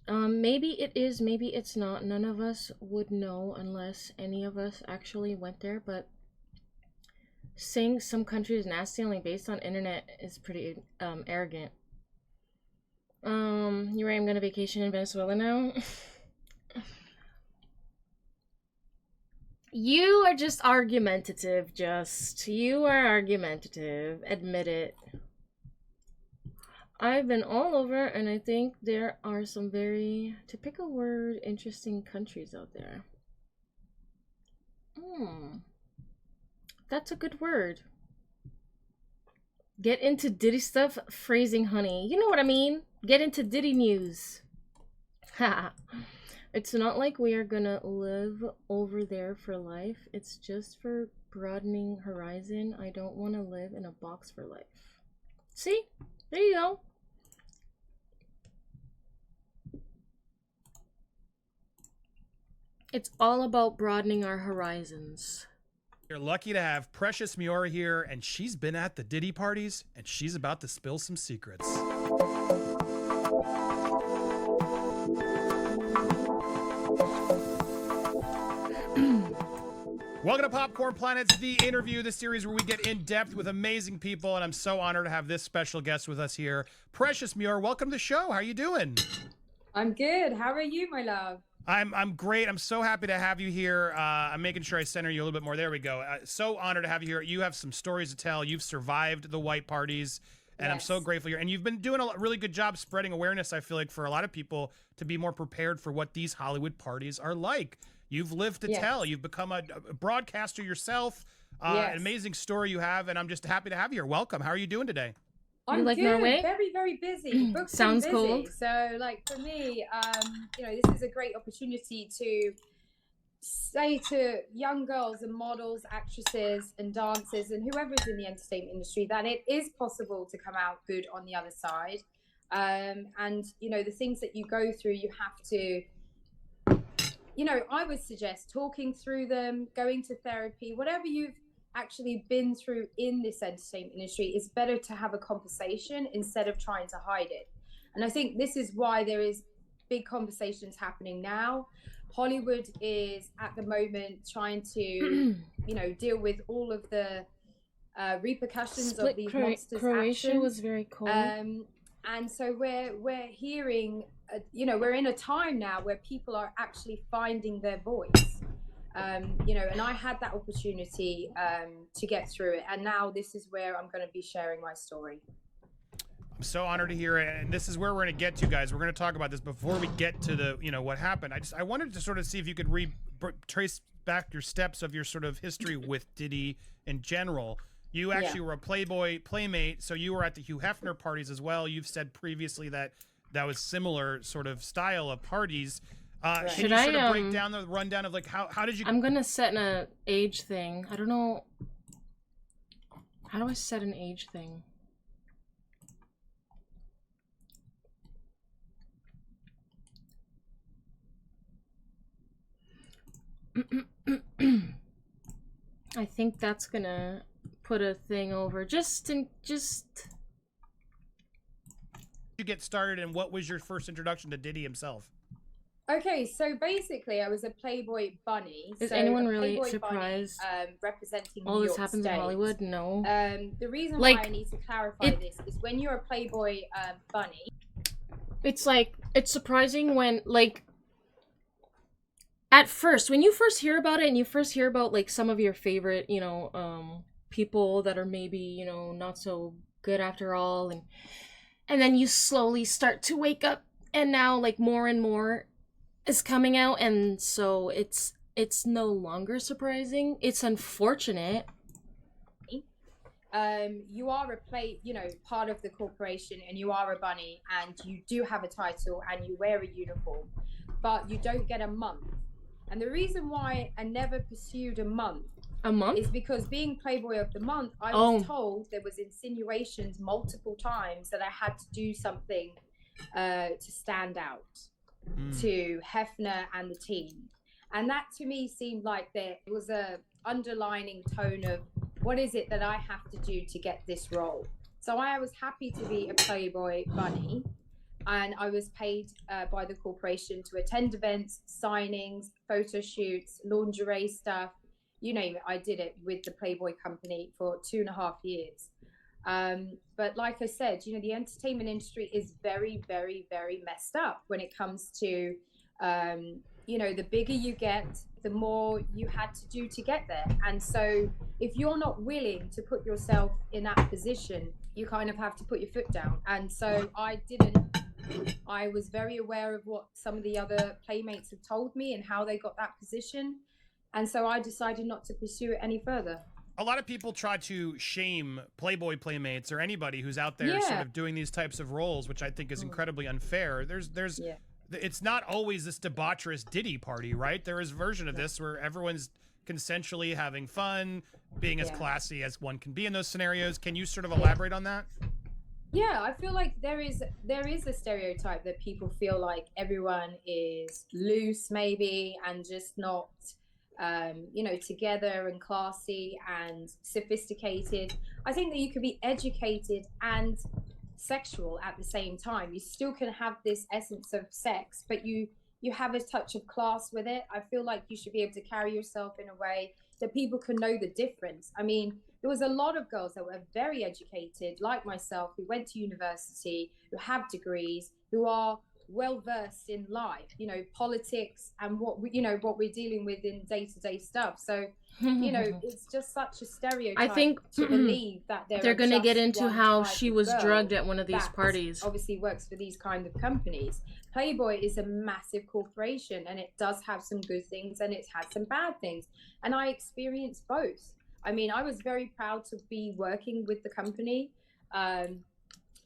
Maybe it is, maybe it's not. None of us would know unless any of us actually went there, but saying some country is nasty only based on internet is pretty arrogant. You're right, I'm gonna vacation in Venezuela now. You are just argumentative, You are argumentative. Admit it. I've been all over, and I think there are some very, to pick a word, interesting countries out there. That's a good word. Get into Diddy stuff, phrasing honey. You know what I mean? Get into Diddy news. Haha. It's not like we are gonna live over there for life. It's just for broadening horizon. I don't want to live in a box for life. See? There you go. It's all about broadening our horizons. You're lucky to have Precious Miora here, and she's been at the Diddy parties, and she's about to spill some secrets. Welcome to Popcorn Planet's The Interview, the series where we get in depth with amazing people, and I'm so honored to have this special guest with us here. Precious Miora, welcome to the show. How are you doing? I'm good. How are you, my love? I'm great. I'm so happy to have you here. I'm making sure I center you a little bit more. There we go. So honored to have you here. You have some stories to tell. You've survived the white parties, and yes. I'm so grateful you're. And you've been doing a really good job spreading awareness, I feel like, for a lot of people to be more prepared for what these Hollywood parties are like. You've lived to tell. You've become a broadcaster yourself. An amazing story you have, and I'm just happy to have you here. Welcome. How are you doing today? I'm like good. Norway? Very, very busy. Sounds busy. cool. So, like, for me, this is a great opportunity to say to young girls and models, actresses and dancers and whoever is in the entertainment industry that it is possible to come out good on the other side. And, you know, the things that you go through, you have to, you know, I would suggest talking through them, going to therapy, whatever you've actually been through in this entertainment industry. It's better to have a conversation instead of trying to hide it. And I think this is why there is big conversations happening now. Hollywood is at the moment trying to, you know, deal with all of the repercussions of these monsters' Croatia actions. was very cool. And so we're hearing, you know, we're in a time now where people are actually finding their voice. You know, and I had that opportunity to get through it, and now this is where I'm going to be sharing my story. I'm so honored to hear it, and this is where we're going to get to, guys. We're going to talk about this before we get to the, you know, what happened. I wanted to sort of see if you could trace back your steps of your sort of history with Diddy in general. You actually were a Playboy playmate, so you were at the Hugh Hefner parties as well. You've said previously that was similar sort of style of parties. Right. Can you sort of break down the rundown of like how did you? I'm gonna set an age thing. I don't know. How do I set an age thing? I think that's gonna put a thing over. You get started, and what was your first introduction to Diddy himself? Okay, so basically, I was a Playboy bunny. Is so anyone a really Playboy surprised? Bunny, representing All New this York happens State. in Hollywood? No. The reason Like, why I need to clarify this is when you're a Playboy bunny. It's like, it's surprising when, like, at first, when you first hear about it and you first hear about, like, some of your favorite, you know, people that are maybe, you know, not so good after all, and then you slowly start to wake up, and now, like, more and more is coming out, and so it's no longer surprising. It's unfortunate. You are part of the corporation, and you are a bunny, and you do have a title, and you wear a uniform, but you don't get a month. And the reason why I never pursued a month is because being Playboy of the Month, I was told there was insinuations multiple times that I had to do something to stand out to Hefner and the team. And that to me seemed like there was a underlining tone of, what is it that I have to do to get this role? So I was happy to be a Playboy bunny, and I was paid by the corporation to attend events, signings, photo shoots, lingerie stuff, you name it. I did it with the Playboy company for 2.5 years. But like I said, you know, the entertainment industry is very, very, very messed up when it comes to, you know, the bigger you get, the more you had to do to get there. And so if you're not willing to put yourself in that position, you kind of have to put your foot down. And so I was very aware of what some of the other playmates had told me and how they got that position. And so I decided not to pursue it any further. A lot of people try to shame Playboy playmates or anybody who's out there sort of doing these types of roles, which I think is incredibly unfair. It's not always this debaucherous Diddy party, right? There is a version of this where everyone's consensually having fun, being as classy as one can be in those scenarios. Can you sort of elaborate on that? Yeah, I feel like there is a stereotype that people feel like everyone is loose maybe and just not you know, together and classy and sophisticated. I think that you could be educated and sexual at the same time. You still can have this essence of sex, but you have a touch of class with it. I feel like you should be able to carry yourself in a way that people can know the difference. I mean, there was a lot of girls that were very educated, like myself, who went to university, who have degrees, who are well versed in life, you know, politics and what we're dealing with in day-to-day stuff. So, you know, it's just such a stereotype. I think to believe that they're going to get into how she was drugged at one of these parties. Obviously works for these kind of companies. Playboy is a massive corporation, and it does have some good things and it's had some bad things. And I experienced both. I mean, I was very proud to be working with the company.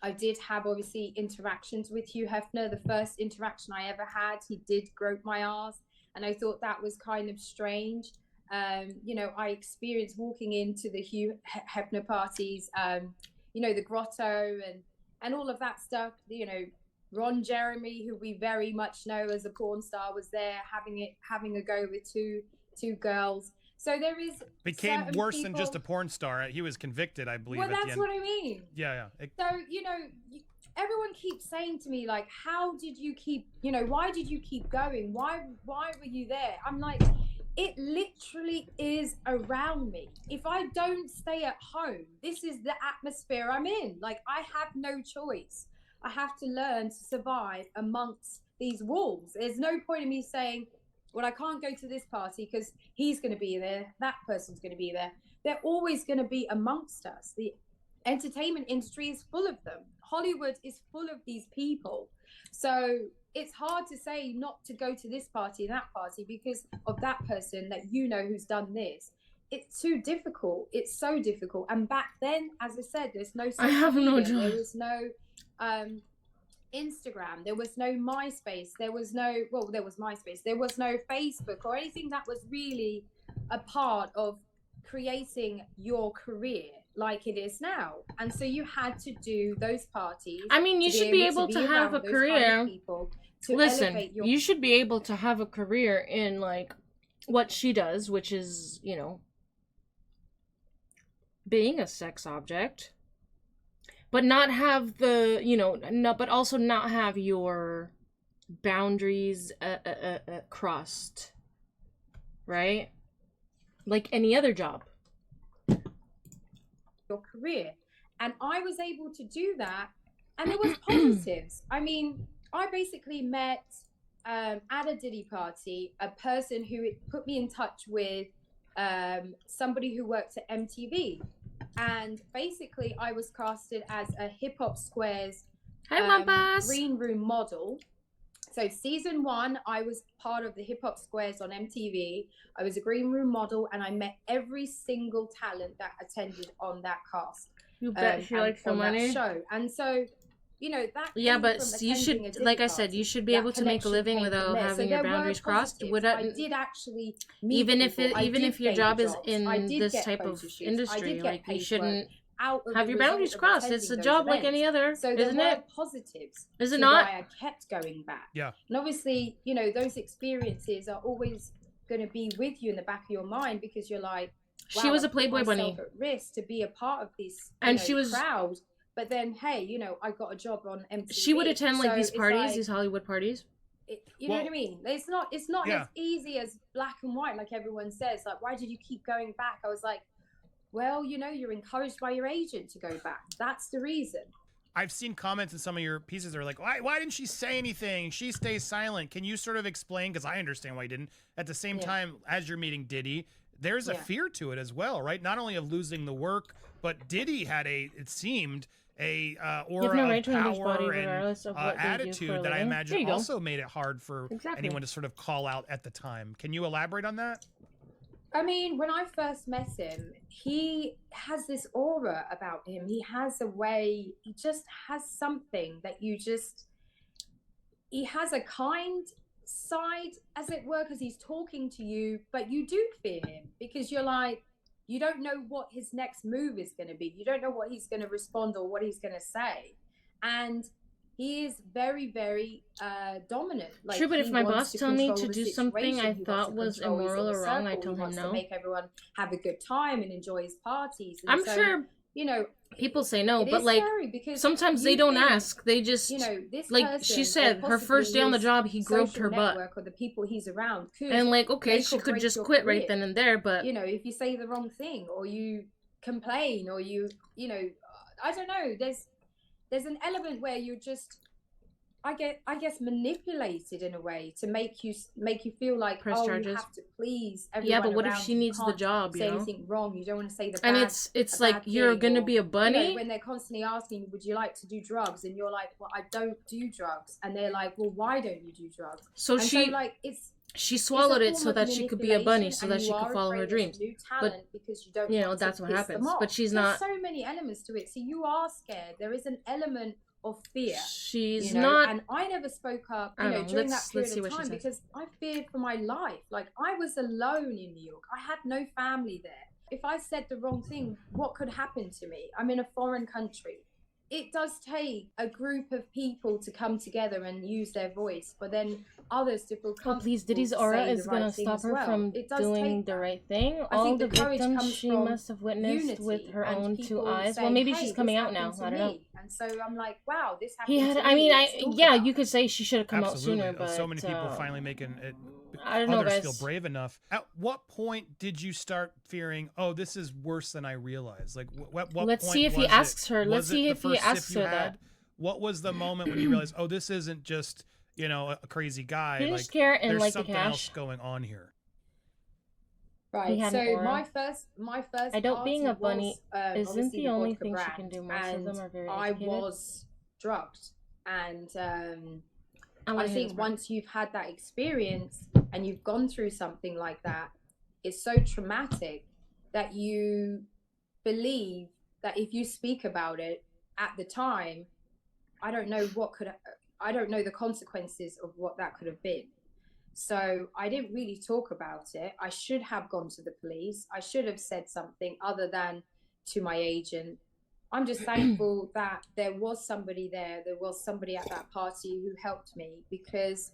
I did have obviously interactions with Hugh Hefner. The first interaction I ever had, he did grope my arse, and I thought that was kind of strange. You know, I experienced walking into the Hugh Hefner parties, you know, the grotto and all of that stuff. You know, Ron Jeremy, who we very much know as a porn star, was there having a go with two girls. So there is became worse than just a porn star. He was convicted, I believe. Well, at the that's end. what I mean. Yeah. So, you know, everyone keeps saying to me, like, how did you keep, you know, why did you keep going? Why were you there? I'm like, it literally is around me. If I don't stay at home, this is the atmosphere I'm in. Like, I have no choice. I have to learn to survive amongst these walls. There's no point in me saying, well, I can't go to this party because he's going to be there. That person's going to be there. They're always going to be amongst us. The entertainment industry is full of them. Hollywood is full of these people. So it's hard to say not to go to this party and that party because of that person that you know who's done this. It's too difficult. It's so difficult. And back then, as I said, there's no social media. There was no Instagram, there was no MySpace, there was MySpace, there was no Facebook or anything that was really a part of creating your career like it is now. And so you had to do those parties. I mean, you should be able to have a career. Listen, you should be able to have a career in like what she does, which is, being a sex object, but not have the, no, but also not have your boundaries crossed, right? Like any other job. Your career. And I was able to do that, and there was positives. I mean, I basically met at a Diddy party a person who put me in touch with somebody who worked at MTV, and basically I was casted as a Hip Hop Squares green room model. So season 1, I was part of the Hip Hop Squares on MTV. I was a green room model, and I met every single talent that attended on that cast. You bet she likes the money. Show. And so, that. Yeah, but you should, like I said, you should be able to make a living without having your boundaries crossed. I did actually meet even people. if your job is in this type of industry, like you shouldn't have your boundaries crossed. It's a job like any other, so isn't it? Positives. Is it not? Why I kept going back. Yeah. And obviously, those experiences are always going to be with you in the back of your mind, because you're like, wow, she was a I put Playboy bunny myself at risk to be a part of this and she was crowd. But then, hey, I got a job on MTV. She would attend like so these parties, like, these Hollywood parties. You know what I mean? It's not as easy as black and white, like everyone says. Like, why did you keep going back? I was like, well, you're encouraged by your agent to go back. That's the reason. I've seen comments in some of your pieces that are like, why didn't she say anything? She stays silent. Can you sort of explain? Because I understand why you didn't. At the same time, as you're meeting Diddy, there's a fear to it as well, right? Not only of losing the work, but Diddy had it seemed, a aura of power and attitude that I imagine also made it hard for anyone to sort of call out at the time. Can you elaborate on that? I mean, when I first met him, he has this aura about him. He has a way, he just has something that he has a kind side, as it were, because he's talking to you, but you do fear him, because you're like, you don't know what his next move is going to be. You don't know what he's going to respond or what he's going to say. And he is very, very dominant. Like, true, but if my boss told me to do something I thought was immoral or wrong, I tell him no. To make everyone have a good time and enjoy his parties. And I'm sure people say no, but like sometimes they don't ask. They just this like person, she said, her first day on the job, he groped her butt. Or the people he's around and like, okay, she could just quit right then and there, but if you say the wrong thing or you complain or I don't know, there's an element where you're just I guess manipulated in a way to make you feel like charges. You have to please everyone. Yeah, but what if she needs the job? Say anything wrong. You don't want to say the bad. And it's like you're gonna be a bunny when they're constantly asking, "Would you like to do drugs?" And you're like, "Well, I don't do drugs." And they're like, "Well, why don't you do drugs?" So she swallowed it so that she could be a bunny, so that she could follow her dreams. But because you don't, that's what happens. But she's not. There's so many elements to it. So you are scared. There is an element of fear. She's not, and I never spoke up during that period of time because I feared for my life. Like, I was alone in New York. I had no family there. If I said the wrong thing, what could happen to me? I'm in a foreign country. It does take a group of people to come together and use their voice, but then others to feel comfortable. Please, Diddy's aura is going to stop her from doing the right thing. All the victims she must have witnessed with her own two eyes. Well, maybe she's coming out now. I don't know. And so I'm like, wow, this happened. You could say she should have come out sooner, but so many people finally making it. I don't know, others guys. Feel brave enough. At what point did you start fearing, oh, this is worse than I realized? Like, what Let's point see if he asks her. Let's see if he asks her that. What was the moment when you realized, oh, this isn't just, a crazy guy. He just care and there's like something the cash. else going on here. Right. So my first. I don't being a bunny isn't the only thing she can do. Most of them are very educated. I was drugged, and I think once you've had that experience and you've gone through something like that, it's so traumatic that you believe that if you speak about it at the time, I don't know the consequences of what that could have been. So I didn't really talk about it. I should have gone to the police. I should have said something other than to my agent. I'm just thankful that there was somebody there. There was somebody at that party who helped me, because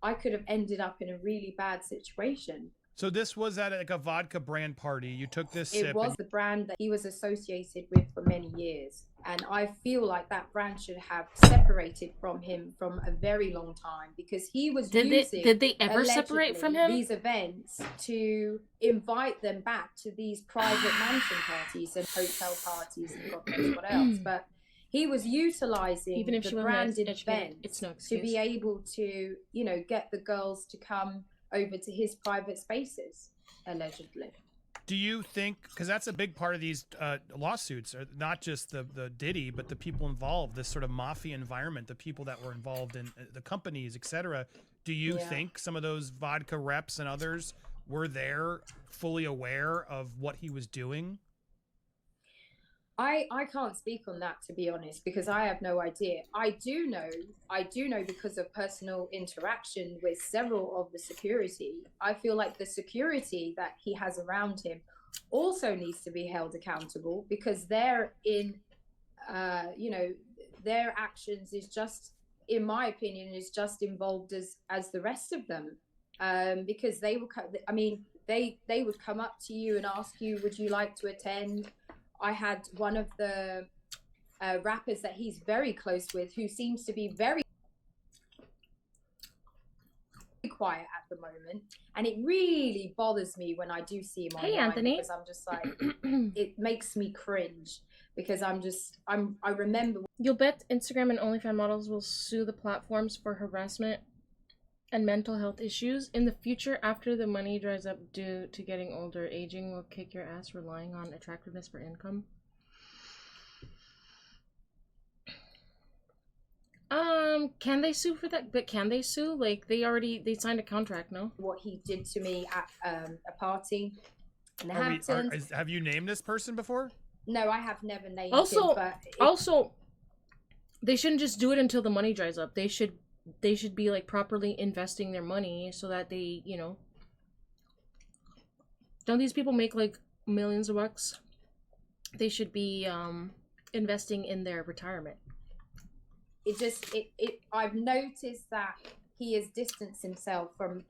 I could have ended up in a really bad situation. So this was at like a vodka brand party. You took this It sip. was the brand that he was associated with for many years. And I feel like that brand should have separated from him from a very long time, because he was using did they ever separate from him? these events to invite them back to these private mansion parties and hotel parties and God knows what else. But he was utilizing Even if the she wasn't branded educated, it's no events to be excuse. able to, you know, get the girls to come over to his private spaces, allegedly. Do you think, because that's a big part of these lawsuits, are not just the Diddy, but the people involved, this sort of mafia environment, the people that were involved in the companies, etc. Do you think some of those vodka reps and others were there fully aware of what he was doing? I can't speak on that, to be honest, because I have no idea. I do know because of personal interaction with several of the security. I feel like the security that he has around him also needs to be held accountable, because they're in, you know, their actions is just, in my opinion, is just involved as the rest of them. Because they will, I mean, they would come up to you and ask you, would you like to attend? I had one of the rappers that he's very close with, who seems to be very quiet at the moment, and it really bothers me when I do see him online. Hey, Anthony. Because I'm just like, it makes me cringe, because I remember. You'll bet Instagram and OnlyFans models will sue the platforms for harassment and mental health issues in the future after the money dries up due to getting older. Aging will kick your ass, relying on attractiveness for income. Can they sue for that? But can they sue? Like, they signed a contract, no? What he did to me at a party in the Are we, Hamptons. have you named this person before? No, I have never named Also, him. But also, they shouldn't just do it until the money dries up. They should be like properly investing their money so that they, you know, don't these people make like millions of bucks? They should be investing in their retirement. I've noticed that he has distanced himself from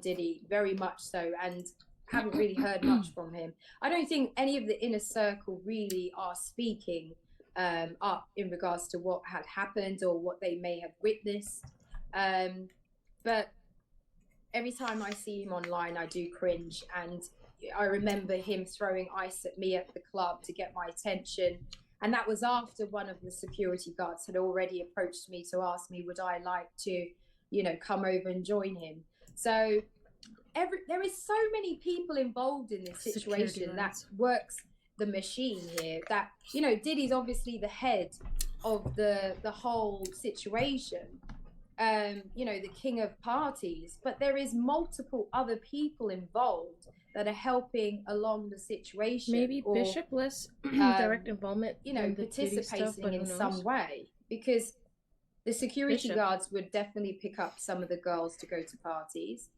Diddy very much so, and haven't really heard much from him. I don't think any of the inner circle really are speaking up in regards to what had happened or what they may have witnessed. But every time I see him online, I do cringe. And I remember him throwing ice at me at the club to get my attention. And that was after one of the security guards had already approached me to ask me, would I like to, you know, come over and join him? So there is so many people involved in this situation that works the machine here, that, you know, Diddy's obviously the head of the whole situation, you know, the king of parties, but there is multiple other people involved that are helping along the situation. Maybe or, Bishop less direct involvement, you know, in the Diddy participating stuff, but in who knows? some way, because the security Bishop. guards would definitely pick up some of the girls to go to parties.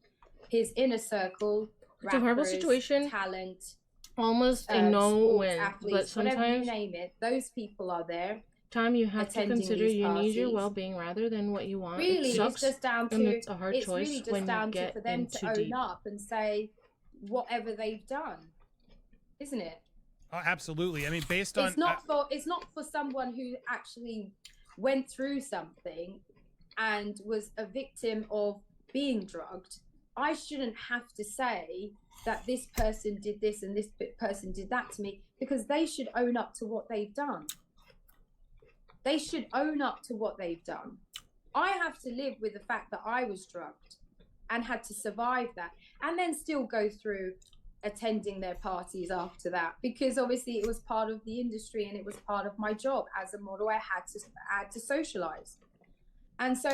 His inner circle, It's a horrible rappers, situation. talent, Almost a no-win, athletes, but sometimes whatever you name it, those people are there. time you have to attending consider these you need your parties. well-being rather than what you want. Really, It sucks, it's just down and to it's a hard choice really just when down you to get for them into to own deep. up and say whatever they've done, isn't it? Oh, absolutely. I mean, based on It's not for someone who actually went through something and was a victim of being drugged. I shouldn't have to say that this person did this and this person did that to me, because they should own up to what they've done. They should own up to what they've done. I have to live with the fact that I was drugged and had to survive that, and then still go through attending their parties after that, because obviously it was part of the industry and it was part of my job as a model. I had to socialize. And so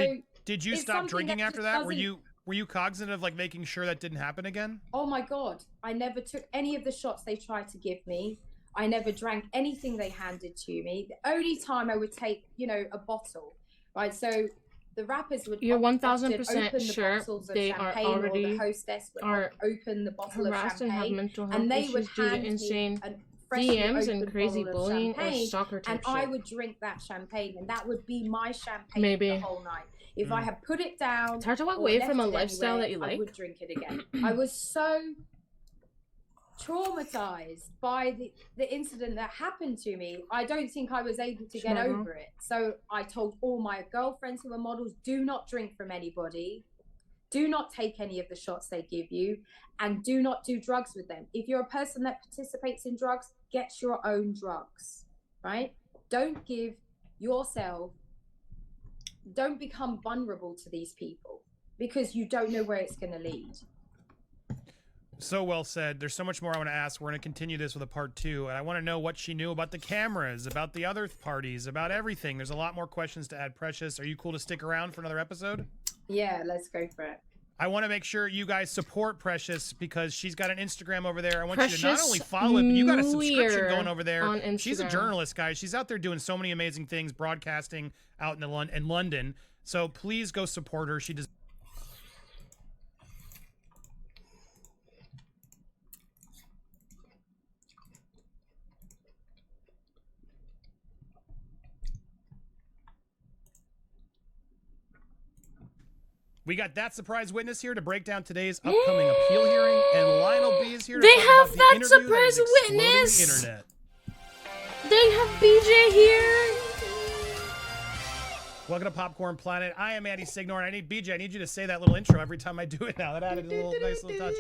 did you it's stop something drinking that after just that? doesn't- Were you cognizant of like making sure that didn't happen again? Oh my God, I never took any of the shots they tried to give me. I never drank anything they handed to me. The only time I would take, you know, a bottle, right? So the rappers would You're often 1000% open the sure bottles of they are champagne, already or the hostess would are open the bottle of harassed and have champagne, mental health and they would issues due to hand insane me a freshly DMs and opened crazy bottle of bullying or champagne, stalker type and I shit. would drink that champagne, and that would be my champagne Maybe. the whole night. If I had put it down, it's hard to walk or away from a left it lifestyle anywhere, that you I like. would drink it again. I was so traumatized by the incident that happened to me. I don't think I was able to get over it. So I told all my girlfriends who are models, do not drink from anybody. Do not take any of the shots they give you, and do not do drugs with them. If you're a person that participates in drugs, get your own drugs, right? Don't give yourself, don't become vulnerable to these people, because you don't know where it's going to lead. So well said. There's so much more I want to ask. We're going to continue this with a part 2, and I want to know what she knew about the cameras, about the other parties, about everything. There's a lot more questions to add. Precious, are you cool to stick around for another episode? Yeah, let's go for it. I want to make sure you guys support Precious, because she's got an Instagram over there. I want Precious you to not only follow it, but you got a subscription Muir going over there. on Instagram. She's a journalist, guys. She's out there doing so many amazing things, broadcasting out in London. So please go support her. She does. We got that surprise witness here to break down today's upcoming appeal hearing, and Lionel B is here to They talk have about that the interview surprise that is exploding witness! the internet. They have BJ here. Welcome to Popcorn Planet. I am Andy Signor, and I need BJ. I need you to say that little intro every time I do it now. That added a nice little touch.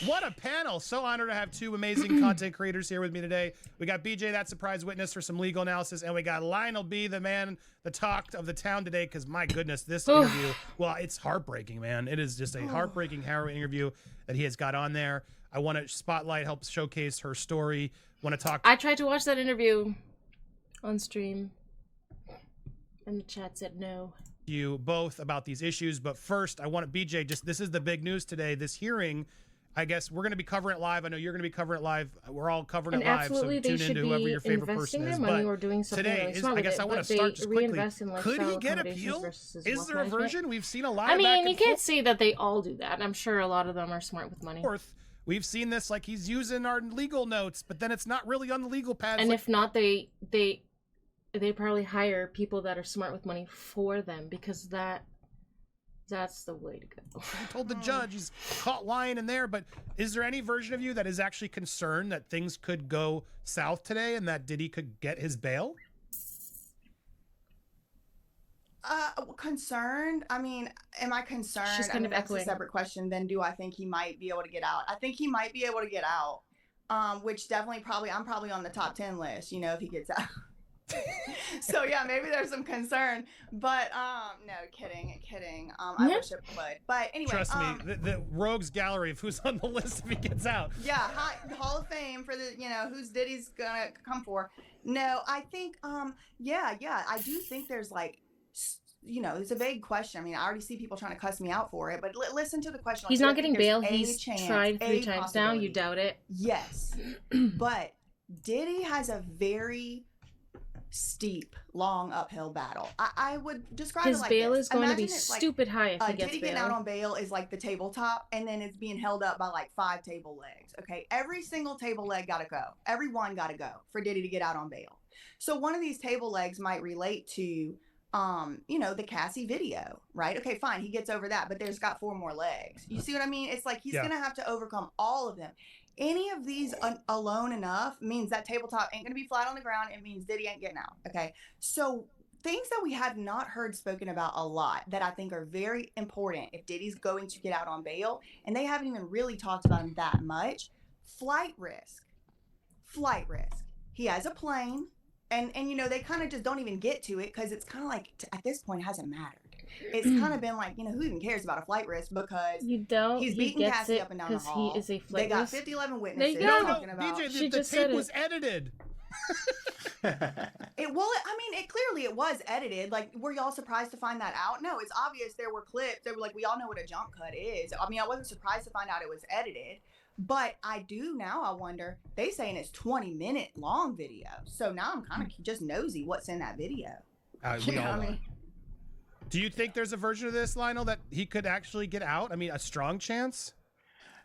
What a panel. So honored to have 2 amazing content creators here with me today. We got BJ, that surprise witness, for some legal analysis, and we got Lionel B, the man, the talk of the town today, because my goodness, this interview, well, it's heartbreaking, man. It is just a heartbreaking, harrowing interview that he has got on there. I want to spotlight, help showcase her story. Want to talk. I tried to watch that interview on stream, and the chat said no. You both about these issues, but first I want to, BJ, just, this is the big news today, this hearing. I guess we're going to be covering it live. I know you're going to be covering it live. We're all covering it live, so tune in to whoever your favorite person is. Money but or doing something today really is, smart I guess with I want to start just quickly. Could he get appeal? Is there a version? We've seen a lot I of mean, you can't say that they all do that. I'm sure a lot of them are smart with money. We've seen this, like, he's using our legal notes, but then it's not really on the legal pad. And if not, they probably hire people that are smart with money for them, because that's the way to go. I told the judge he's caught lying in there, but is there any version of you that is actually concerned that things could go south today and that Diddy could get his bail? Concerned? I mean, am I concerned? She's kind of that's echoing. A separate question. Then do I think he might be able to get out? I think he might be able to get out. Which definitely I'm probably on the top 10 list, you know, if he gets out. So yeah, maybe there's some concern, but no, kidding. I wish it would, but anyway. Trust me, the rogues gallery of who's on the list if he gets out. Yeah, Hall of Fame for the, you know, who's Diddy's gonna come for. No, I think yeah, I do think there's, like, you know, it's a vague question. I mean, I already see people trying to cuss me out for it, but listen to the question. He's not getting bail. He's tried 3 times now. You doubt it? Yes, but Diddy has a very steep, long uphill battle. I would describe his it like bail this. is going Imagine to be it's like, stupid high if he gets Diddy bail. getting out on bail is like the tabletop, and then it's being held up by like 5 table legs. Okay, every single table leg gotta go. Every one gotta go for Diddy to get out on bail. So one of these table legs might relate to, you know, the Cassie video, right? Okay, fine, he gets over that, but there's got 4 more legs. You see what I mean? It's like he's gonna have to overcome all of them. Any of these alone enough means that tabletop ain't gonna be flat on the ground. It means Diddy ain't getting out. Okay, so things that we have not heard spoken about a lot that I think are very important if Diddy's going to get out on bail, and they haven't even really talked about him that much. Flight risk. He has a plane, and you know, they kind of just don't even get to it because it's kind of like, at this point, it hasn't mattered. It's kind of been like, you know, who even cares about a flight risk, because he's beating Cassie up and down the hall. He is a flight they got risk. 5011 witnesses No, talking about. DJ, the tape was edited. It clearly it was edited. Like, were y'all surprised to find that out? No, it's obvious there were clips. They were like, we all know what a jump cut is. I mean, I wasn't surprised to find out it was edited, but I do now. I wonder. They saying it's 20-minute long video, so now I'm kind of just nosy. What's in that video? We all are. Do you think there's a version of this, Lionel, that he could actually get out? I mean, a strong chance?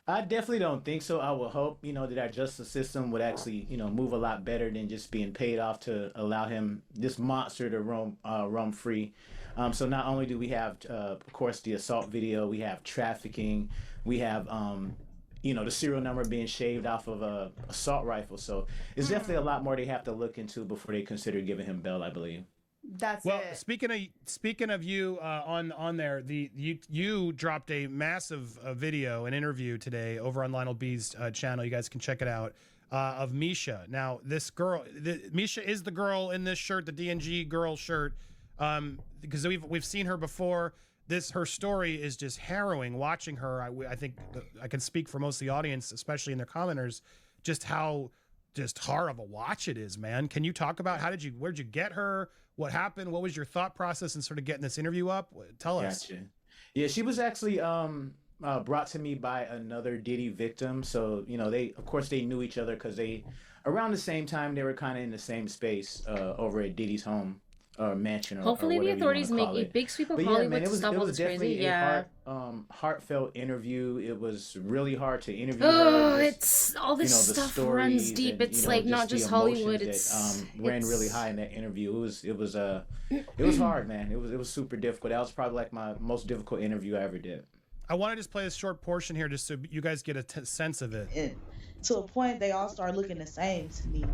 I definitely don't think so. I would hope, you know, that our justice system would actually, you know, move a lot better than just being paid off to allow him, this monster, to roam free. So not only do we have, of course, the assault video, we have trafficking, we have, the serial number being shaved off of a assault rifle. So it's definitely a lot more they have to look into before they consider giving him bail, I believe. That's Well, it. speaking of you on there, you dropped a massive video, an interview today over on Lionel B's channel. You guys can check it out. Of Misha. Now, this girl, Misha is the girl in this shirt, the DNG girl shirt, because we've seen her before. Her story is just harrowing. Watching her, I think I can speak for most of the audience, especially in their commenters, just how just hard of a watch it is, man. Can you talk about where'd you get her? What happened? What was your thought process in sort of getting this interview up? Tell us. Gotcha. Yeah, she was actually brought to me by another Diddy victim. So, of course they knew each other because around the same time, they were kind of in the same space over at Diddy's home or mansion or Hopefully or the whatever you authorities wanna make call a it. big sweep of But Hollywood man, to stop all this crazy. definitely Yeah. heartfelt interview. It was really hard to interview Oh, her. it's all this the stuff stories runs deep. and, It's like not the just Hollywood. emotions that, ran really high in that interview. It was hard, man. It was super difficult. That was probably like my most difficult interview I ever did. I want to just play a short portion here just so you guys get a sense of it. And to a point, they all start looking the same to me.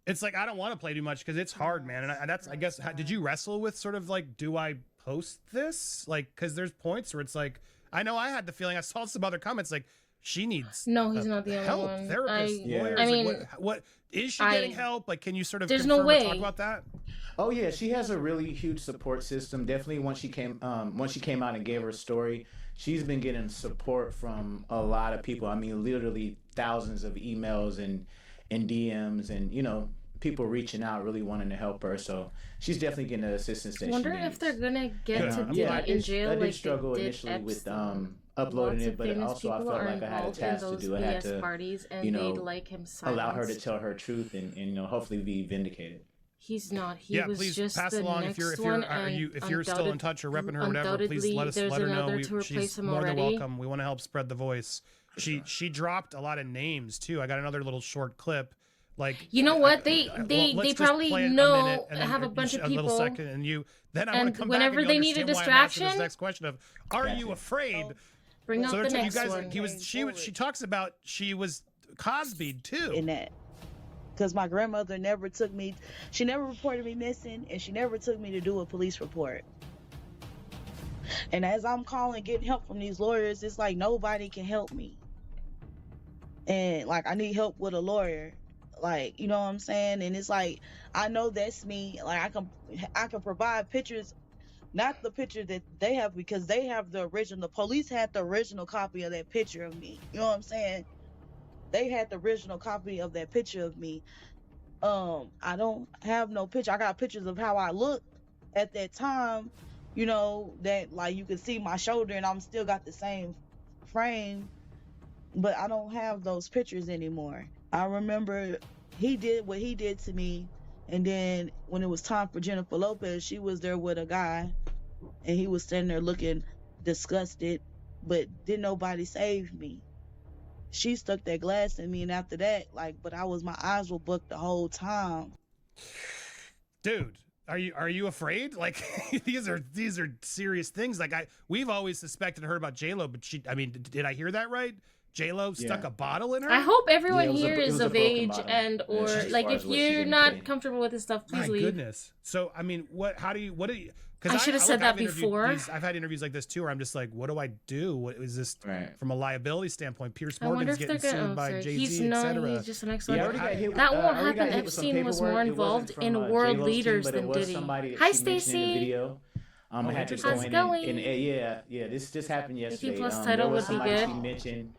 It's like I don't want to play too much because it's hard, man. And I guess did you wrestle with sort of like, do I post this? Like, because there's points where it's like, I know I had the feeling. I saw some other comments like, she needs No, he's not the help, only one. therapist, lawyers. I mean, like, what is she getting help? Like, can you sort of there's confirm no or way. talk about that? Oh yeah, she has a really huge support system. Definitely once she came out and gave her story, she's been getting support from a lot of people. I mean, literally thousands of emails and DMs and people reaching out really wanting to help her. So she's definitely getting the assistance that I wonder she needs. if they're gonna get to Diddy in jail. I did like struggle they did initially with Epstein. uploading Lots it, of but famous also I people felt are like I had a involved in task to those do. I had BS to, parties, and they'd like him allow her to silenced. tell her truth and hopefully be vindicated. He's not. He Yeah, was please just pass the along next if one. you're still in touch or repping her or whatever. Please let there's her know. another to replace She's him more than already. welcome. We want to help spread the voice. She dropped a lot of names too. I got another little short clip. Like, You know what? They let's just probably play it know, a minute and then have a bunch of a little people. second, and then I want and to come whenever back and they need a understand why I'm asking distraction, this next question of, are you afraid? Bring So up the they're next you guys, one. she talks about she was Cosby'd too. In that. Because my grandmother never took me, she never reported me missing, and she never took me to do a police report. And as I'm calling, getting help from these lawyers, it's like nobody can help me. And like, I need help with a lawyer. Like, you know what I'm saying? And it's like, I know that's me. Like, I can provide pictures, not the picture that they have, because they have the original. The police had the original copy of that picture of me. You know what I'm saying? They had the original copy of that picture of me. I don't have no picture. I got pictures of how I looked at that time, that like you can see my shoulder and I'm still got the same frame, but I don't have those pictures anymore. I remember he did what he did to me, and then when it was time for Jennifer Lopez, she was there with a guy and he was standing there looking disgusted, but didn't nobody save me. She stuck that glass in me, and after that, but my eyes were booked the whole time. Dude, are you afraid? Like, these are serious things. Like, we've always suspected her about J-Lo, but did I hear that right? J-Lo stuck a bottle in her? I hope everyone Yeah, here it is was a of broken age bottle. and Yeah, or as like far if as what she you're didn't not say. comfortable with this stuff, please My leave. goodness. So, what do you, I should have said that before. I've had interviews like this too, where I'm just like, what do I do? What is this from a liability standpoint? Pierce I wonder Morgan's if getting they're sued gonna. by sorry. Jay-Z, He's etc. he's just the next one. Yeah, I already got hit That with- won't I already got happen. hit with some Epstein was paperwork. more It wasn't involved from, in world J-Lo's leaders team, but it than was Diddy. somebody that Hi, she mentioned in the Stacey. video. I had to go How's it in going? and yeah, this just happened yesterday. Plus There title was would be somebody good. she mentioned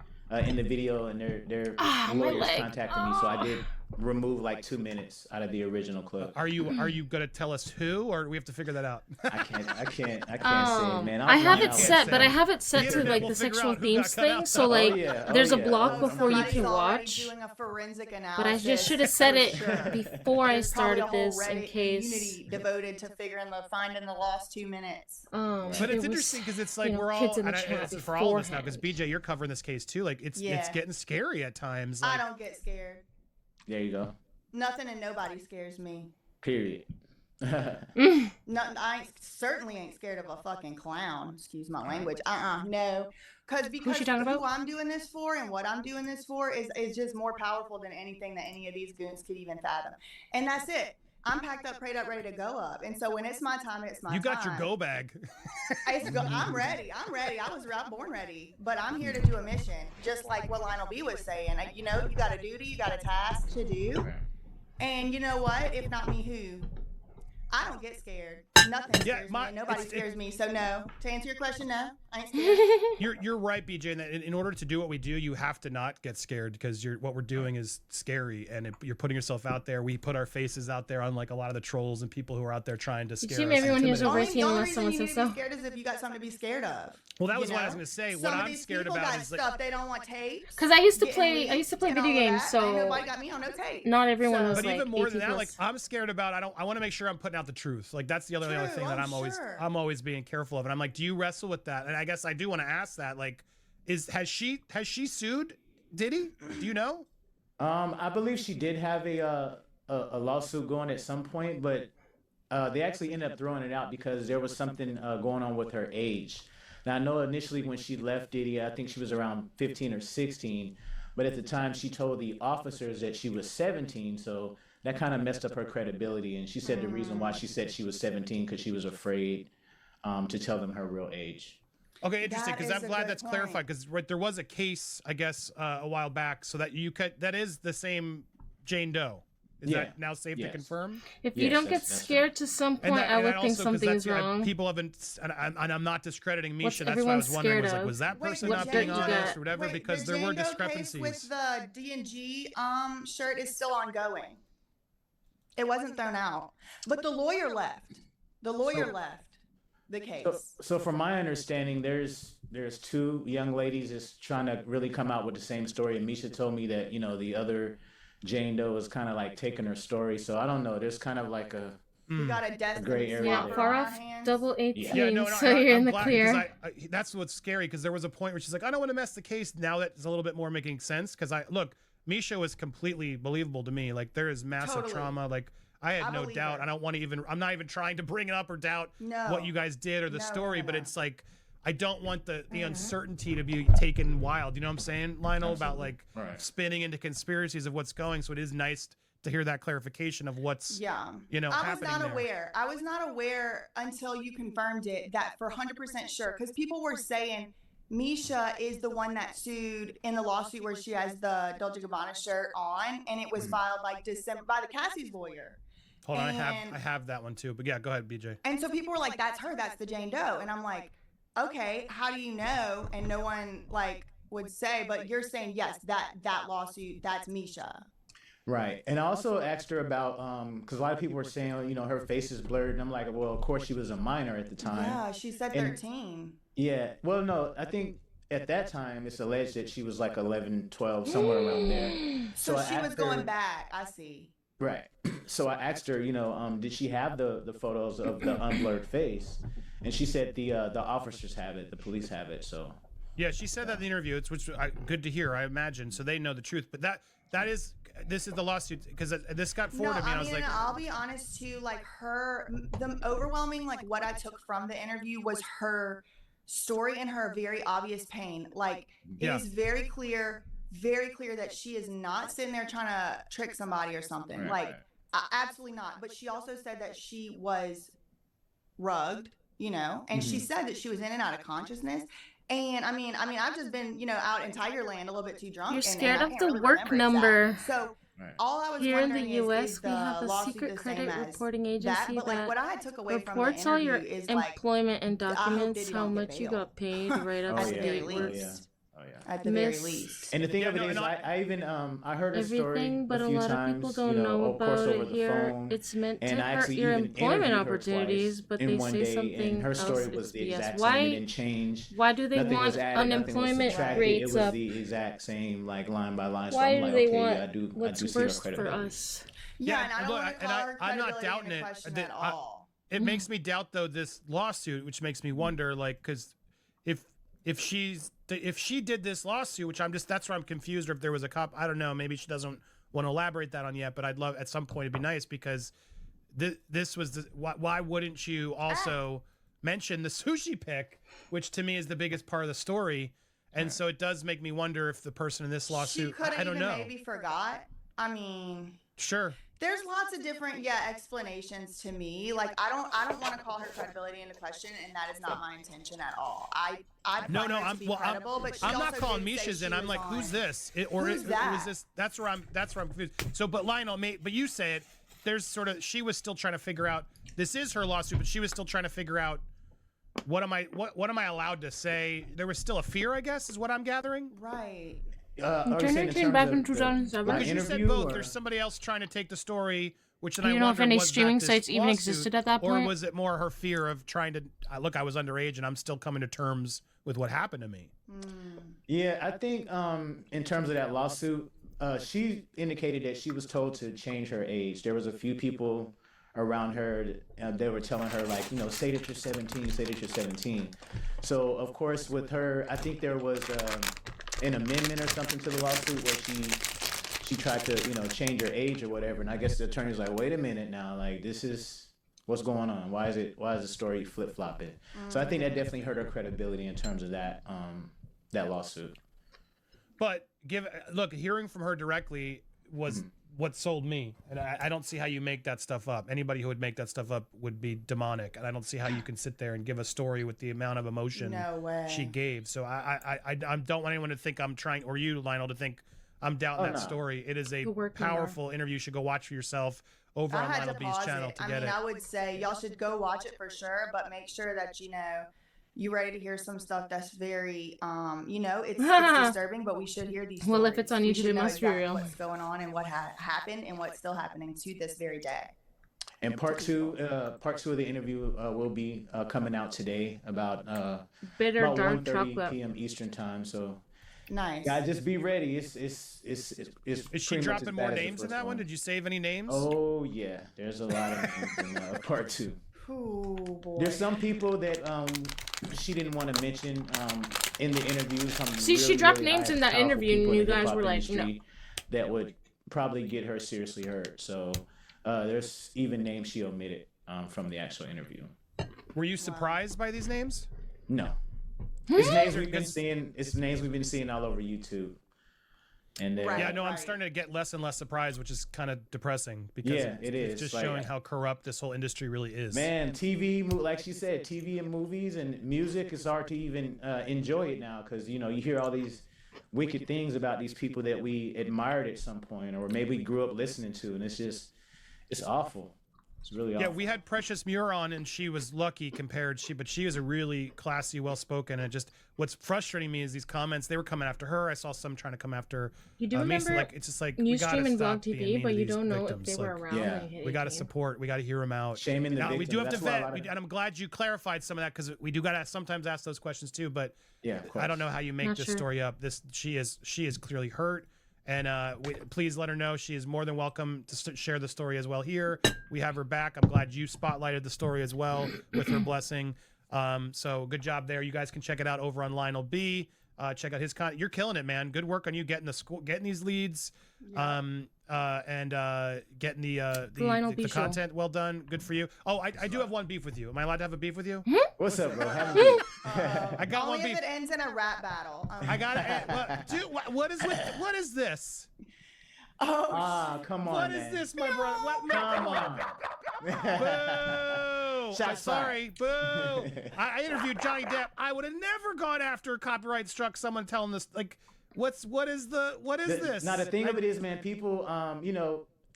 in the video, and their Ah, my lawyers leg. contacted me, so I did remove like 2 minutes out of the original clip. Are you gonna tell us who, or do we have to figure that out? I can't say it, man. I have it set, say but it. I have it set The to internet like will the figure sexual out who themes got cut thing. out. So like, there's a yeah. block before you Somebody's can already watch. doing a forensic analysis. But I just should have said it for sure. before I There's probably started a whole this in Reddit case. community devoted to finding the lost 2 minutes. But There it's was, interesting because it's like you know, we're all, kids in the and chat this is for all of us now, because beforehand. BJ, you're covering this case too. Like it's Yeah. getting scary at times. I Like, don't get scared. There you go. Nothing and nobody scares me. Period. I certainly ain't scared of a fucking clown. Excuse my language. No. Because she talking who about? I'm doing this for and what I'm doing this for is just more powerful than anything that any of these goons could even fathom. And that's it. I'm packed up, prayed up, ready to go up. And so when it's my time, it's my time. you got your go bag. I'm ready. I was born ready. But I'm here to do a mission. Just like what Lionel B was saying. You know, you got a duty, you got a task to do. And you know what? If not me, who? I don't get scared. Nothing scares me. Nobody scares me. So no. To answer your question, no. I ain't scared. You're right, BJ. In that in order to do what we do, you have to not get scared because what we're doing is scary, and you're putting yourself out there. We put our faces out there, unlike a lot of the trolls and people who are out there trying to scare us. Assume everyone here's over 18 The only unless reason someone you says need to so. be scared is if you got something to be scared of. Well, that was what I was going to say. What I'm scared about is stuff they don't want tapes. Because I used to getting play leaked video and all games, that. so Ain't nobody got me on no tape. not everyone was But like even more 18 than that, plus. like I'm scared about. I want to make sure I'm putting out the truth. Like that's the other thing that I'm always being careful of. And I'm like, do you wrestle with that? And I guess I do want to ask that. Like, has she sued Diddy? Do you know? I believe she did have a lawsuit going at some point, but they actually ended up throwing it out because there was something going on with her age. Now, I know initially when she left Diddy, I think she was around 15 or 16, but at the time she told the officers that she was 17, so that kind of messed up her credibility. And she said the reason why she said she was 17 because she was afraid to tell them her real age. Okay, interesting, because I'm glad that's clarified, because there was a case, I guess, a while back, so that that is the same Jane Doe. Is that now safe to confirm? If you don't get scared to some point, I would think something is wrong. People haven't, and I'm not discrediting Misha. What's That's why I everyone was wondering, scared was that of? person What not dirt being you honest got? or whatever? Because the there were Jane Doe discrepancies. case with the D&G shirt is still ongoing. It wasn't thrown out, but the lawyer left. The lawyer left the case. So from my understanding, there's two young ladies that's trying to really come out with the same story. And Misha told me that, you know, the other Jane Doe is kind of like taking her story. So I don't know. There's kind of like we got a destiny gray area. Yeah, there. far off, double 18, so I'm you're in the glad, clear. that's what's scary, because there was a point where she's like, I don't want to mess the case. Now that it's a little bit more making sense, because Misha was completely believable to me. Like, there is massive trauma. Like, I had no doubt. I don't want to I'm not even trying to bring it up or doubt what you guys did or the story, but it's like, I don't want the uncertainty to be taken wild. You know what I'm saying, Lionel? About like spinning into conspiracies of what's going. So it is nice to hear that clarification of what's I was not aware. I was not aware until you confirmed it that for 100% sure, because people were saying Misha is the one that sued in the lawsuit where she has the Dolce & Gabbana shirt on, and it was filed like December by the Cassie's lawyer. Hold on, I have that one too. But yeah, go ahead, BJ. And so people were like, "That's her. That's the Jane Doe." And I'm like, "Okay, how do you know?" And no one like would say, but you're saying yes, that lawsuit, that's Misha. Right. And I also asked her about because a lot of people were saying, you know, her face is blurred, and I'm like, well, of course she was a minor at the time. Yeah, she said 13. Yeah. Well, no, I think at that time it's alleged that she was like 11, 12, somewhere around there. So she was going back. I see. Right. So I asked her, you know, did she have the photos of the unblurred face? And she said the officers have it, the police have it. So yeah, she said that in the interview. It's good to hear, I imagine. So they know the truth. But this is the lawsuit, because this got forwarded to me. I was like, I'll be honest too. Like the overwhelming, like what I took from the interview was her story and her very obvious pain. Like it is very clear that she is not sitting there trying to trick somebody or something. Absolutely not. But she also said that she was rugged, you know, and she said that she was in and out of consciousness. And I mean, I've just been, you know, out in Tigerland a little bit too drunk. You're scared and of the work number. So all I was here in the wondering U.S., is we have a lawsuit secret the same credit as reporting agency but like what I took away reports from all the your interview is like, employment and I hope documents, Diddy how don't get much you bail. got paid right up At to the very date work. least. Oh yeah. at the very Miss least. And the thing Yeah, of it no, is, and I even I heard a story everything, but a a few lot of times, people don't you know of course about over it the here. phone. It's meant And to I hurt actually your even employment interviewed her opportunities, twice but in they one say day, something and her else. story It's was the BS. exact same. It Why? didn't change. Why do they Nothing want was added. Nothing was unemployment subtracted. rates It was up? the exact same, like line by line. So Why I'm do like, they okay, want yeah, I what's do see her worst for credibility. us? Yeah, and I don't look, want to and call her I'm not credibility doubting into it. question That at all. It makes me doubt though this lawsuit, which makes me wonder, like, because if she did this lawsuit, which that's where I'm confused, or if there was a cop, I don't know, maybe she doesn't want to elaborate that on yet, but I'd love at some point, it'd be nice, because this was why wouldn't you also mention the sushi pic, which to me is the biggest part of the story, and so it does make me wonder if the person in this lawsuit, I don't know, Maybe forgot. I mean, sure. there's lots of different explanations to me. Like I don't want to call her credibility into question, and that is not my intention at all. I No, find her to I'm be well. credible, but she I'm not also calling did say Misha's she in. I'm was like, on- who's this? It Who's was that? this. That's where I'm confused. So, but Lionel, but you say it. There's sort of she was still trying to figure out. This is her lawsuit, but she was still trying to figure out what am I allowed to say. There was still a fear, I guess, is what I'm gathering. Right. Turn back in 2007. Because you said both. There's somebody else trying to take the story, which then Do you I know if wonder, any was that streaming this sites even lawsuit, existed at that or point? was it more her fear of trying to look? I was underage, and I'm still coming to terms with what happened to me. Yeah, I think in terms of that lawsuit, she indicated that she was told to change her age. There was a few people around her, they were telling her, like, say that you're 17, say that you're 17. So, of course, with her, I think there was an amendment or something to the lawsuit where she tried to, change her age or whatever. And I guess the attorney was like, wait a minute now, like, this is what's going on. Why is the story flip-flopping? So I think that definitely hurt her credibility in terms of that lawsuit. But hearing from her directly was what sold me, and I don't see how you make that stuff up. Anybody who would make that stuff up would be demonic, and I don't see how you can sit there and give a story with the amount of emotion she gave. So I don't want anyone to think I'm trying, or you, Lionel, to think I'm doubting that story. It is a powerful interview. You should go watch for yourself over on Lionel B's channel to get it. I would say y'all should go watch it for sure, but make sure that you ready to hear some stuff that's very, it's disturbing, but we should hear these stories. Well, if it's on We YouTube, should it know must be exactly real. what's going on and what happened and what's still happening to this very day. And part two of the interview will be coming out today about Bitter about dark 1:30 chocolate p.m. Eastern time. So nice. guys, just be ready. It's Is she pretty much dropping as more bad as the names in first that one? Did you save any names? Oh yeah, there's a lot of names in part two. Oh boy. There's some people that she didn't want to mention in the interview. See, she dropped names in that interview, and you guys were like, no. That would probably get her seriously hurt. So there's even names she omitted from the actual interview. Were you surprised by these names? No. It's names we've been seeing. It's names we've been seeing all over YouTube. And I'm starting to get less and less surprised, which is kind of depressing because it's just showing how corrupt this whole industry really is. Man, TV, like she said, TV and movies and music, it's hard to even enjoy it now because you hear all these wicked things about these people that we admired at some point or maybe grew up listening to, and it's awful. It's really awful. Yeah, we had Precious Muir on, and she was lucky but she is a really classy, well-spoken, and just what's frustrating me is these comments. They were coming after her. I saw some trying to come after you do remember like it's just like you we gotta stream and stop vlog being TV, mean but to you these don't know victims. if they were around. Yeah. We got to support. We got to hear them out. Shaming the now, victims. we do have to That's why vet, and I'm glad you clarified some of that because we do got to sometimes ask those questions too. But yeah, I don't know how you make Not this sure. story up. She is clearly hurt. And please let her know she is more than welcome to share the story as well here. We have her back. I'm glad you spotlighted the story as well with her blessing. So good job there. You guys can check it out over on Lionel B. Check out his content. You're killing it, man. Good work on you getting these leads, and getting the content well done. Good for you. Oh, I do have one beef with you. Am I allowed to have a beef with you? What's up, bro? Have a beef. I got Only one beef. if it ends in a rap battle. I got it. Dude, what is this? Come on. What is this, my brother? What? Come on. Boo! I'm Shots sorry. Boo! I interviewed Johnny Depp. I would have never gone after copyright struck someone telling this. Like, what is this? Now the thing of it is, man, people,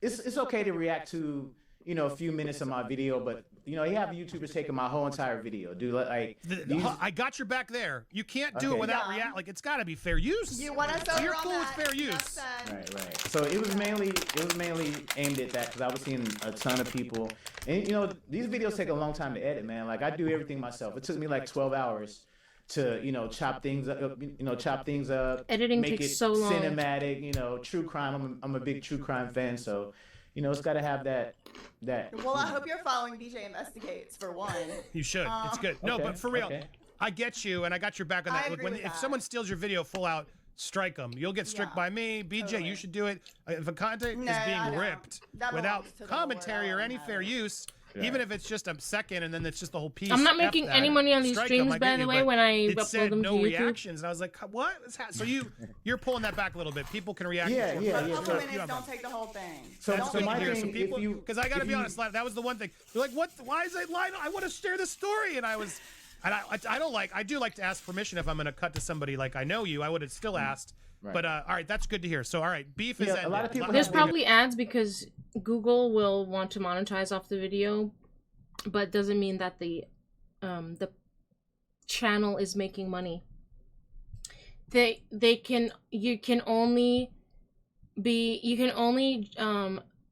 it's okay to react to a few minutes of my video, but you have YouTubers taking my whole entire video. I got your back there. You can't do it without react. Like, it's got to be fair use. You want us over You're on cool with that. fair use. Right. So it was mainly aimed at that because I was seeing a ton of people, and these videos take a long time to edit, man. Like I do everything myself. It took me like 12 hours to chop things up. Editing make takes it so long. Cinematic. True crime. I'm a big true crime fan, so it's got to have that. Well, I hope you're following DJ Investigates for one. You should. It's good. No, but for real, I get you, and I got your back on that. Look, if someone steals your video full out, strike them. You'll get struck by me. BJ, you should do it. If a content is being ripped without commentary or any fair use, even if it's just a second and then it's just the whole piece. I'm not making any money on these streams, by the way, when I upload them to no YouTube. reactions, and I was like, what? So you're pulling that back a little bit. People can react. A couple minutes, don't take the whole thing. So my thing, because I got to be honest, that was the one thing. They're like, what? Why is it line? I want to share the story, and I was. And I do like to ask permission if I'm going to cut to somebody like I know you. I would have still asked. Right. But all right, that's good to hear. So all right, beef is ended. A lot of people There's probably ads because Google will want to monetize off the video, but doesn't mean that the channel is making money. You can only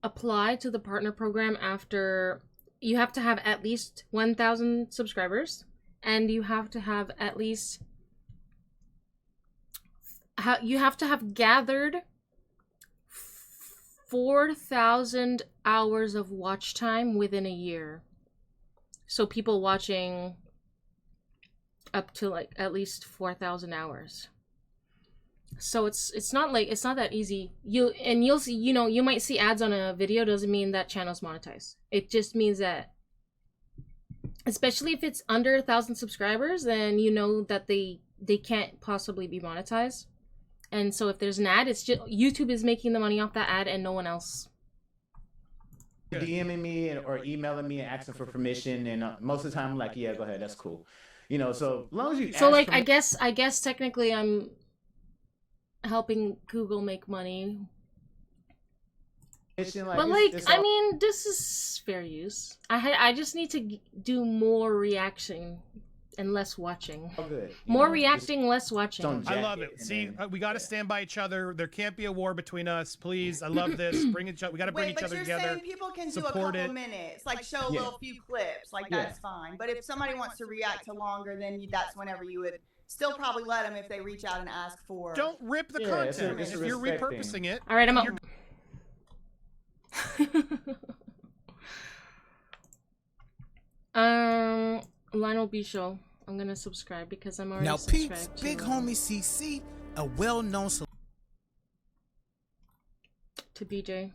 apply to the partner program after you have to have at least 1,000 subscribers. And you have to have at least gathered 4,000 hours of watch time within a year. So people watching up to like at least 4,000 hours. So it's not that easy. You'll see, you might see ads on a video, doesn't mean that channel's monetized. It just means that, especially if it's under 1,000 subscribers, then you know that they can't possibly be monetized. And so if there's an ad, it's just YouTube is making the money off that ad and no one else. DMing me or emailing me and asking for permission, and most of the time I'm like, yeah, go ahead, that's cool. So as long as you. So like, I guess technically I'm helping Google make money. But this is fair use. I just need to do more reaction and less watching. Oh, good. More reacting, less watching. I love it. See, we got to stand by each other. There can't be a war between us, please. I love this. We got to bring each other together. Saying people can do a couple minutes, like show a little few clips, like that's fine. But if somebody wants to react to longer, then that's whenever you would still probably let them if they reach out and ask for. Don't rip the content if you're repurposing it. All right, I'm up. Lionel B Show. I'm gonna subscribe because I'm already subscribed. Now, peeps, big homie CC, a well-known to BJ.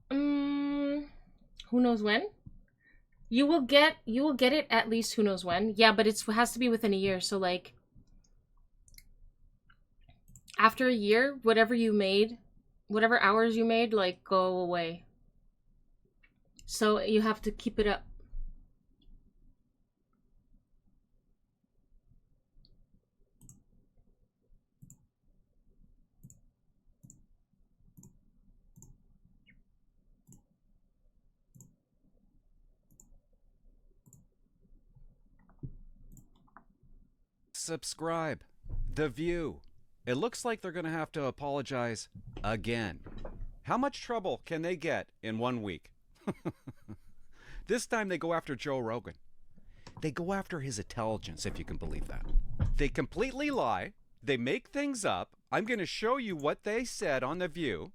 Who knows when? You will get it at least who knows when. Yeah, but it has to be within a year. So like after a year, whatever hours you made, like go away. So you have to keep it up. Subscribe. The View. It looks like they're going to have to apologize again. How much trouble can they get in 1 week? This time they go after Joe Rogan. They go after his intelligence, if you can believe that. They completely lie. They make things up. I'm going to show you what they said on The View.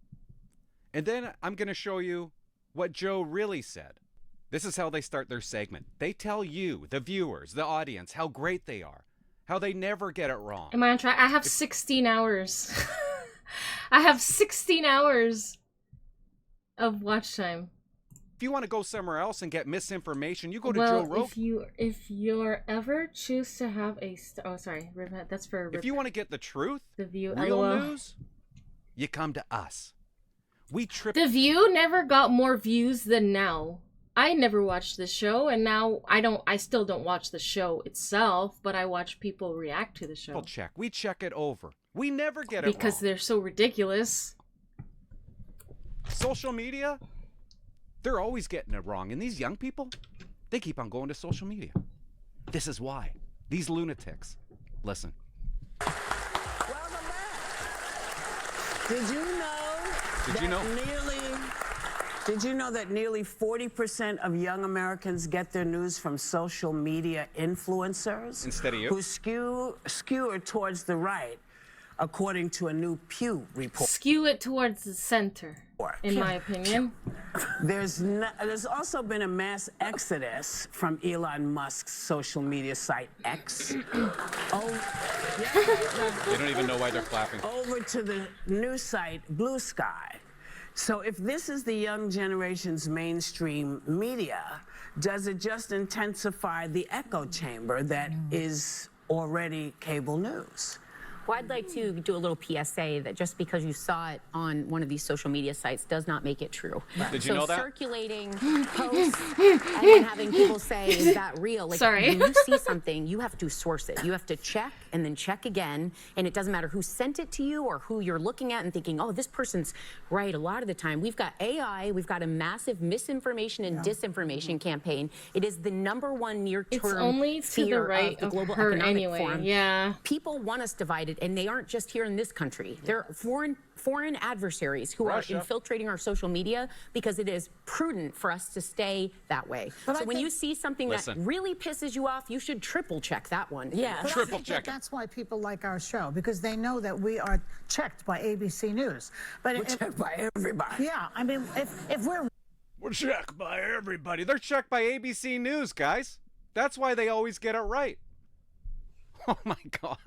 And then I'm going to show you what Joe really said. This is how they start their segment. They tell you, the viewers, the audience, how great they are. How they never get it wrong. Am I on track? I have 16 hours. I have 16 hours of watch time. If you want to go somewhere else and get misinformation, you go to Joe Rogan. If you're ever choose to have a that's for. If you want to get the truth, The View, real LOL. news, you come to us. We trip. The View never got more views than now. I never watched the show, and now I still don't watch the show itself, but I watch people react to the show. We'll check. We check it over. We never get it wrong. Because they're so ridiculous. Social media, they're always getting it wrong. And these young people, they keep on going to social media. This is why. These lunatics. Listen. Welcome back. Did you know that nearly 40% of young Americans get their news from social media influencers? Instead of you? Who skew it towards the right, according to a new Pew report. Skew it towards the center, in my opinion. There's also been a mass exodus from Elon Musk's social media site X. They don't even know why they're clapping. Over to the new site Blue Sky. So if this is the young generation's mainstream media, does it just intensify the echo chamber that is already cable news? Well, I'd like to do a little PSA that just because you saw it on one of these social media sites does not make it true. Did you know that? Circulating posts and then having people say, is that real? Like, Sorry. when you see something, you have to source it. You have to check and then check again. And it doesn't matter who sent it to you or who you're looking at and thinking, oh, this person's right. A lot of the time, we've got AI, we've got a massive misinformation and disinformation campaign. It is the #1 near-term It's only to the right of the Global of her Economic anyway. Forum. Yeah. People want us divided, and they aren't just here in this country. They're foreign adversaries who Russia. are infiltrating our social media because it is prudent for us to stay that way. But so I when think- you see something that really pisses you off, you should triple check that one. Yeah, but I Triple think check it. that's why people like our show, because they know that we are checked by ABC News. But We're checked by everybody. Yeah, I mean, if we're We're checked by everybody. They're checked by ABC News, guys. That's why they always get it right. Oh my God.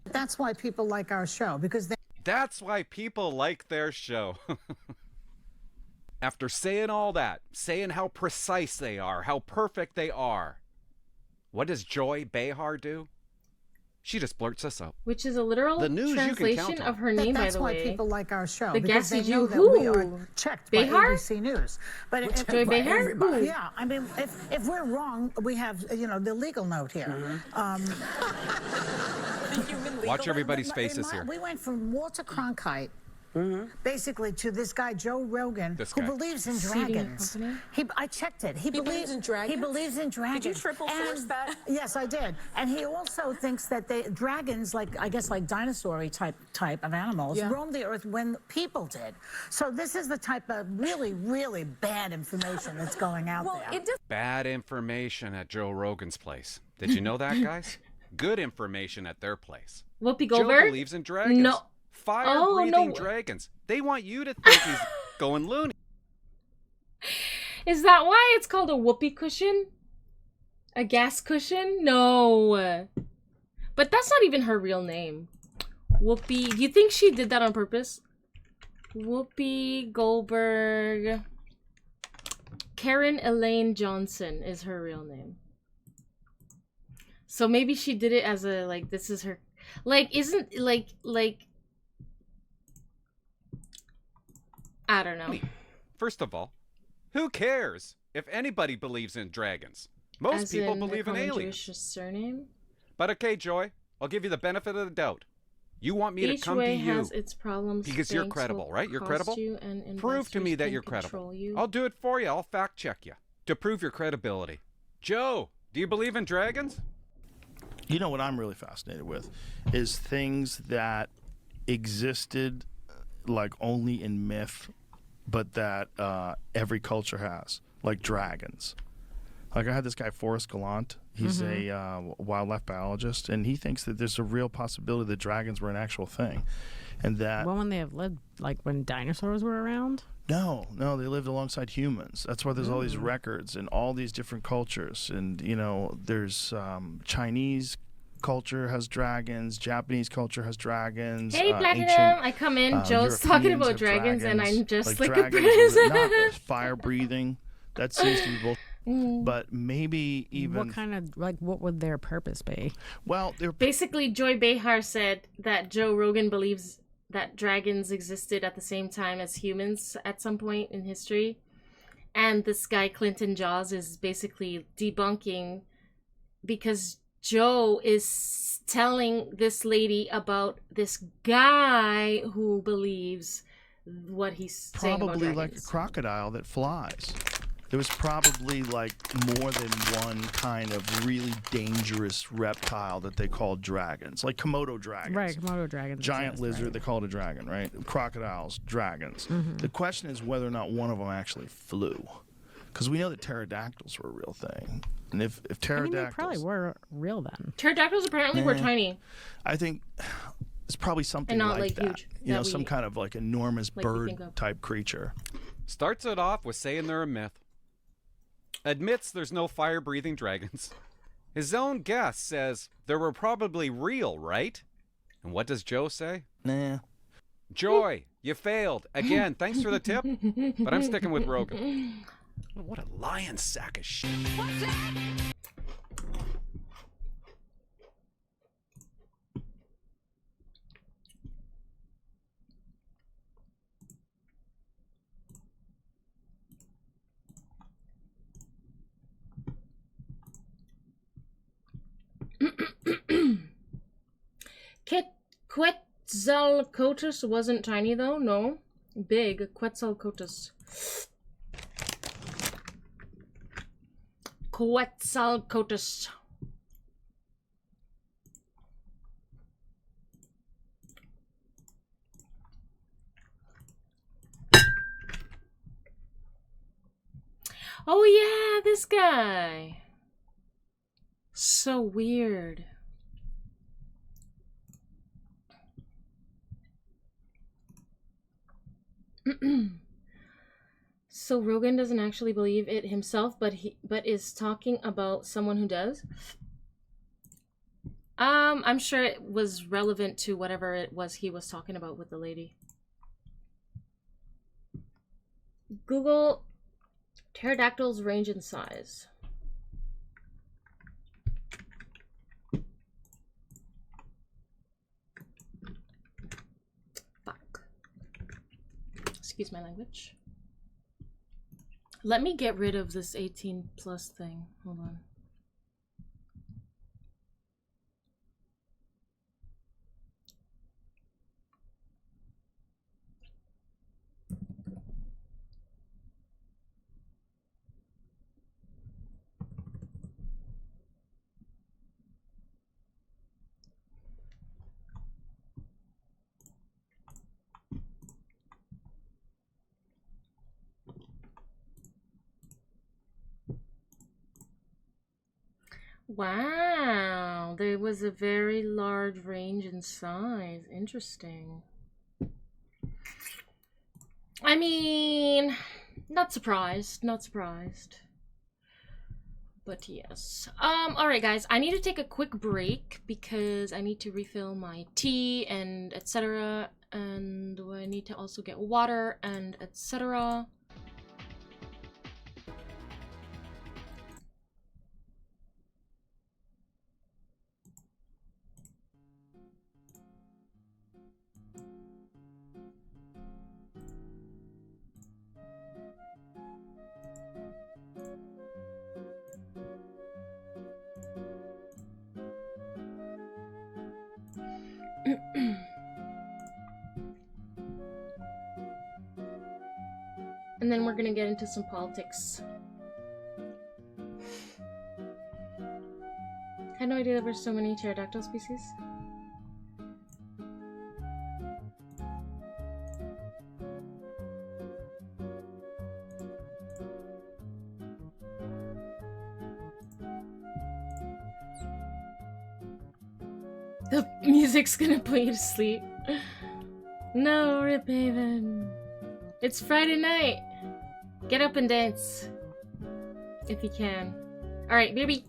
that's why people like our show, because That's why people like their show. After saying all that, saying how precise they are, how perfect they are, what does Joy Behar do? She just blurts us out. Which is a literal The news you can translation count on. of her name, by that's the why way. people like our show, The because they gassy know Jew. that we are Who? checked Behar? by ABC News. But Joy Behar? Who? yeah, I mean, if we're wrong, we have the legal note here. Watch everybody's faces here. We went from Walter Cronkite. Basically, to this guy Joe Rogan, This who guy. believes in Seeding dragons. company? I checked it. He believes in dragons? He believes in dragons. Did you triple source And- that? Yes, I did. And he also thinks that dragons, like dinosaur-y type of animals, roamed the earth when people did. So this is the type of really, really bad information that's going out there. Bad information at Joe Rogan's place. Did you know that, guys? Good information at their place. Whoopi Joe Goldberg? believes in dragons. No. Fire-breathing no. dragons. They want you to think he's going loony. Is that why it's called a whoopee cushion? A gas cushion? No. But that's not even her real name. Whoopi. Do you think she did that on purpose? Whoopi Goldberg. Karen Elaine Johnson is her real name. So maybe she did it as a, like, this is her... Like, isn't, like... I don't know. First of all, who cares if anybody believes in dragons? Most As people in believe her in common aliens. Jewish surname? But okay, Joy, I'll give you the benefit of the doubt. You want me Each to come to way you has its problems. because you're Banks credible, will right? You're cost credible? you and Prove to me investors that can you're control credible. you. I'll do it for you. I'll fact check you to prove your credibility. Joe, do you believe in dragons? You know what I'm really fascinated with is things that existed like only in myth, but that every culture has, like dragons. Like I had this guy, Forrest Gallant. He's a wildlife biologist, and he thinks that there's a real possibility that dragons were an actual thing, and that Well, when they have lived, like when dinosaurs were around? no, they lived alongside humans. That's why there's all these records and all these different cultures, and there's Chinese culture has dragons, Japanese culture has dragons. Hey, Platinum! ancient, I come in, Joe's talking Europeans about have dragons, and I'm just like a dragons princess. not fire breathing. That seems to be both. But maybe even What kind of, like, what would their purpose be? well, they're Basically, Joy Behar said that Joe Rogan believes that dragons existed at the same time as humans at some point in history. And this guy, Clinton Jaws, is basically debunking because Joe is telling this lady about this guy who believes what he's saying about Probably dragons. like a crocodile that flies. There was probably like more than one kind of really dangerous reptile that they called dragons, like Komodo dragons. Right, Komodo dragons. Giant lizard, they call it a dragon, right? Crocodiles, dragons. Mhm. The question is whether or not one of them actually flew. Because we know that pterodactyls were a real thing. And if I mean, pterodactyls... they probably were real then. Pterodactyls apparently were tiny. I think it's probably something And not, like like, that. huge, You know, that some we- kind of like enormous like we think of. bird-type creature. Starts it off with saying they're a myth. Admits there's no fire-breathing dragons. His own guess says they were probably real, right? And what does Joe say? Nah. Joy, you failed. Again, thanks for the tip, but I'm sticking with Rogan. What a lion sack of shit. Quetzalcoatlus wasn't tiny though, no. Big. Quetzalcoatlus. Quetzalcoatlus. Oh yeah, this guy. So weird. So Rogan doesn't actually believe it himself, but is talking about someone who does. I'm sure it was relevant to whatever it was he was talking about with the lady. Google pterodactyls range in size. Fuck. Excuse my language. Let me get rid of this 18 plus thing. Hold on. Wow, there was a very large range in size. Interesting. I mean, not surprised, not surprised. But yes. All right, guys, I need to take a quick break because I need to refill my tea and etc. And I need to also get water and etc. And then we're gonna get into some politics. I had no idea there were so many pterodactyl species. The music's gonna put you to sleep. No, Rip Haven. It's Friday night. Get up and dance. If you can. Alright, baby.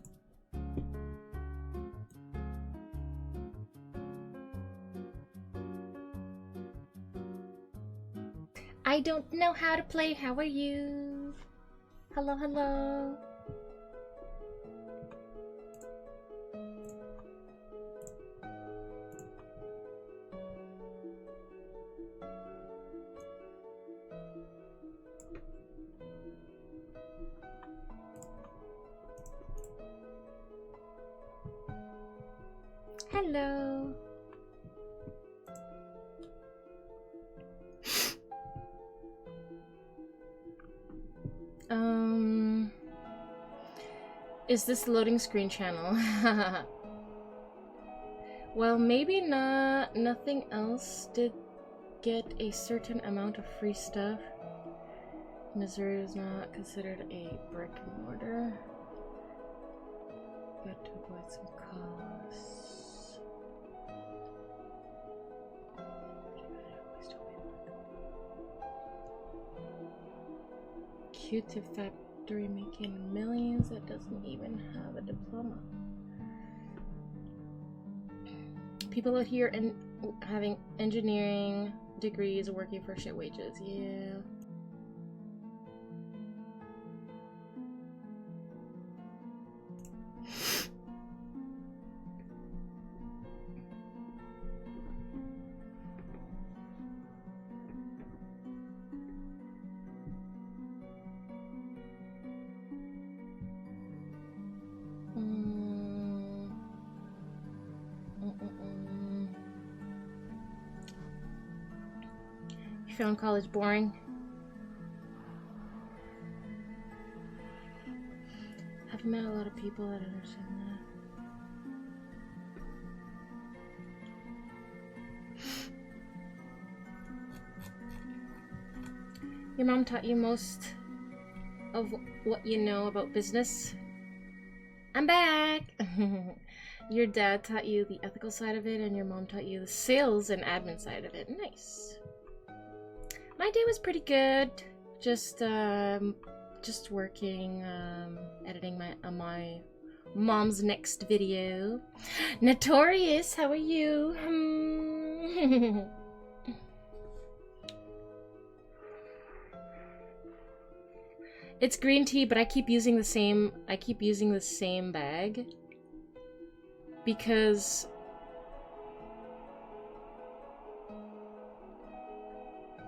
I don't know how to play. How are you? Hello, hello. Hello. Is this loading screen channel? Well, maybe not. Nothing else did get a certain amount of free stuff. Missouri was not considered a brick and mortar. Got to avoid some costs. Q-tip factory making millions that doesn't even have a diploma. People out here and having engineering degrees working for shit wages. Yeah. You found college boring? I've met a lot of people that understand that. Your mom taught you most of what you know about business? I'm back! Your dad taught you the ethical side of it, and your mom taught you the sales and admin side of it. Nice. My day was pretty good. Just working, editing my mom's next video. Notorious, how are you? It's green tea, but I keep using the same bag because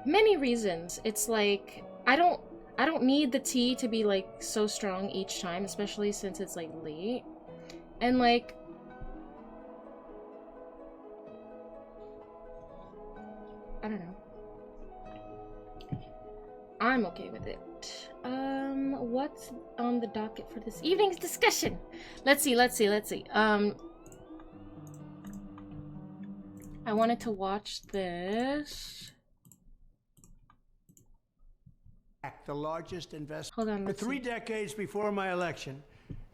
many reasons. It's like I don't need the tea to be like so strong each time, especially since it's like late. And like I don't know. I'm okay with it. What's on the docket for this evening's discussion? Let's see. I wanted to watch this. The largest investment. Hold on, For 3 decades before my election,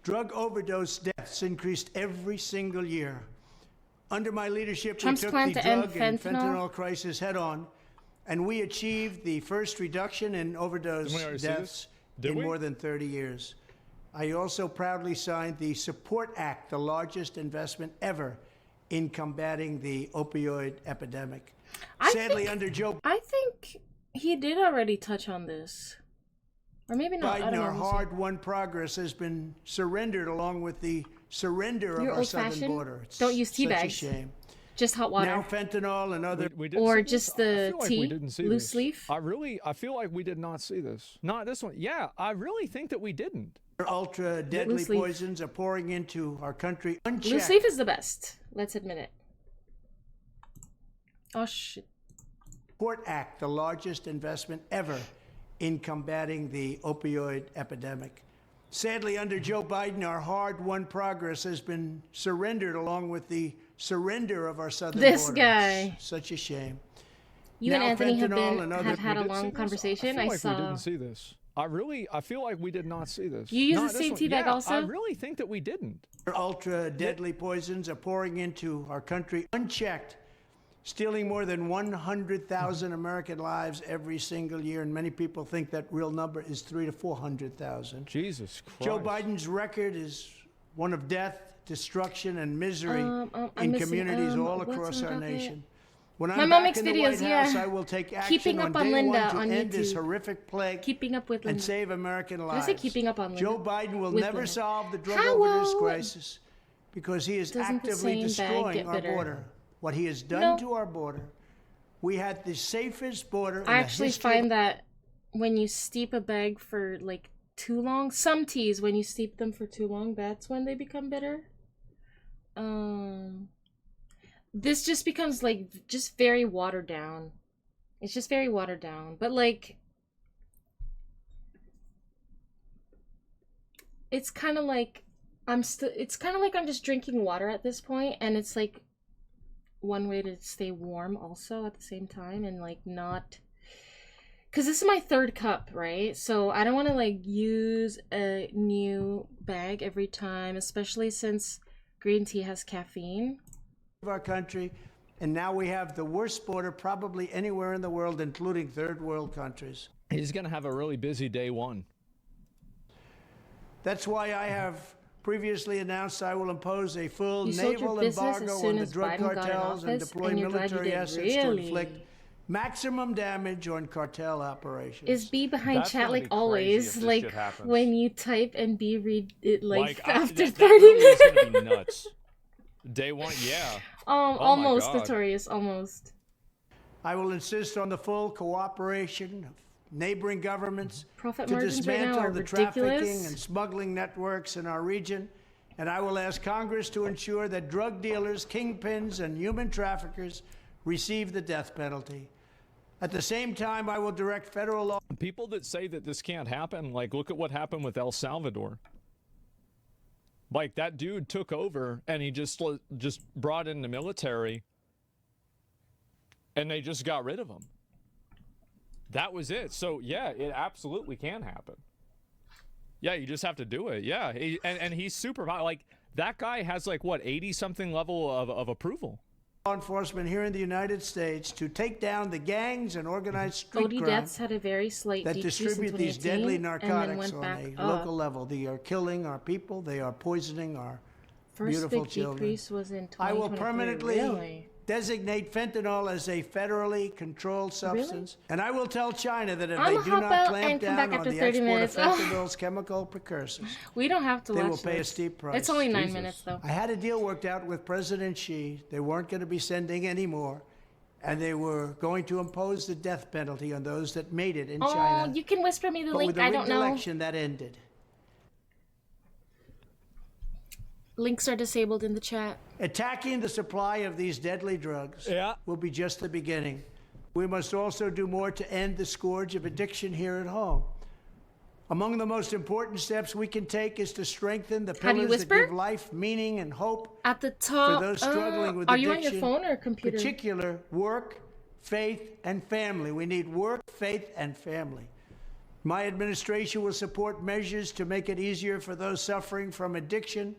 drug overdose deaths increased every single year. Under my leadership, Trump's we took plan the to end drug and fentanyl. fentanyl crisis head on, and we achieved the first reduction in overdose Didn't we already see deaths this? Did in we? more than 30 years. I also proudly signed the Support Act, the largest investment ever in combating the opioid epidemic. Sadly, under Joe I think he did already touch on this. Or maybe not. I Biden, don't know. our We'll see. hard-won progress has been surrendered along with the surrender You're of our southern old-fashioned? border. It's Don't use tea such bags. a shame. Just hot water. Now fentanyl and other Or just the I feel like tea, we didn't see loose this. leaf. I feel like we did not see this. Not this one. Yeah, I really think that we didn't. ultra deadly Loose leaf. poisons are pouring into our country unchecked. Loose leaf is the best. Let's admit it. Oh shit. Support Act, the largest investment ever in combating the opioid epidemic. Sadly, under Joe Biden, our hard-won progress has been surrendered along with the surrender of our southern This border. guy. It's such a shame. You Now and Anthony have fentanyl and other- have had a We did see long this? conversation. I I feel like we saw. didn't see this. I feel like we did not see this. You use Not the this same one. tea bag Yeah, also? I really think that we didn't. Ultra deadly poisons are pouring into our country unchecked, stealing more than 100,000 American lives every single year. And many people think that real number is 300,000 to 400,000. Jesus Christ. Joe Biden's record is one of death, destruction, and misery I'm in missing, communities all what's across on our the docket? nation. When My I'm mom back makes in the videos, White House, yeah. I will take action Keeping on up on day Linda one to on end this YouTube. horrific plague Keeping up with and Linda. save American Did I lives. say keeping up on Linda? Joe Biden will With never Linda. solve the drug How overdose will- crisis because he is Doesn't the actively same bag destroying get our bitter? border. What he has done No. to our border. We had the safest border in I the actually history of find that when you steep a bag for like too long, some teas when you steep them for too long, that's when they become bitter. this just becomes like just very watered down. It's just very watered down. But like, it's kind of like it's kind of like I'm just drinking water at this point, and it's like one way to stay warm also at the same time, and like not, because this is my third cup, right? So I don't want to like use a new bag every time, especially since green tea has caffeine. Of our country, and now we have the worst border probably anywhere in the world, including third world countries. He's going to have a really busy day one. That's why I have previously announced I will impose a full You sold your naval business as embargo soon on the as drug Biden got in cartels and office, deploy and you're glad you military did. assets to Really? inflict maximum damage on cartel operations. Is B behind That's chat gonna like be crazy always? if this Like shit happens. when you type and B read it like after that 30 really minutes. is going to be nuts. Day one, yeah. Oh my Almost, God. Notorious, almost. I will insist on the full cooperation of neighboring governments Profit to margins right now dismantle are the ridiculous. trafficking and smuggling networks in our region. And I will ask Congress to ensure that drug dealers, kingpins, and human traffickers receive the death penalty. At the same time, I will direct federal law. People that say that this can't happen, like, look at what happened with El Salvador. Like, that dude took over, and he just brought in the military, and they just got rid of him. That was it. So, yeah, it absolutely can happen. Yeah, you just have to do it. Yeah, and he's super high. Like, that guy has, like, what, 80-something level of approval. Law enforcement here in the United States to take down the gangs and organized street OD crime deaths had a very slight that decrease distribute in these 2018, deadly and then narcotics went on back a up. local level. They are killing our people. They are poisoning our First beautiful big children. decrease was in I will 2023. permanently Really? designate fentanyl as a federally controlled substance. And I will tell China that if I'ma they do hop not out clamp and come down back on after the 30 export minutes. of fentanyl's chemical precursors, We don't have to they watch will pay a this. steep price. It's only 9 minutes, though. I had a deal worked out with President Xi. They weren't going to be sending any more. And they were going to impose the death penalty on those that made it in Oh, China. you can whisper me the But link. with the I rigged don't know. election, that ended. Links are disabled in the chat. Attacking the supply of these deadly drugs will be just the beginning. We must also do more to end the scourge of addiction here at home. Among the most important steps we can take is to strengthen the How do you pillars that whisper? give life, meaning, and hope At the top. for those struggling with are addiction. you on your phone or computer? Particular work, faith, and family. We need work, faith, and family. My administration will support measures to make it easier for those suffering from addiction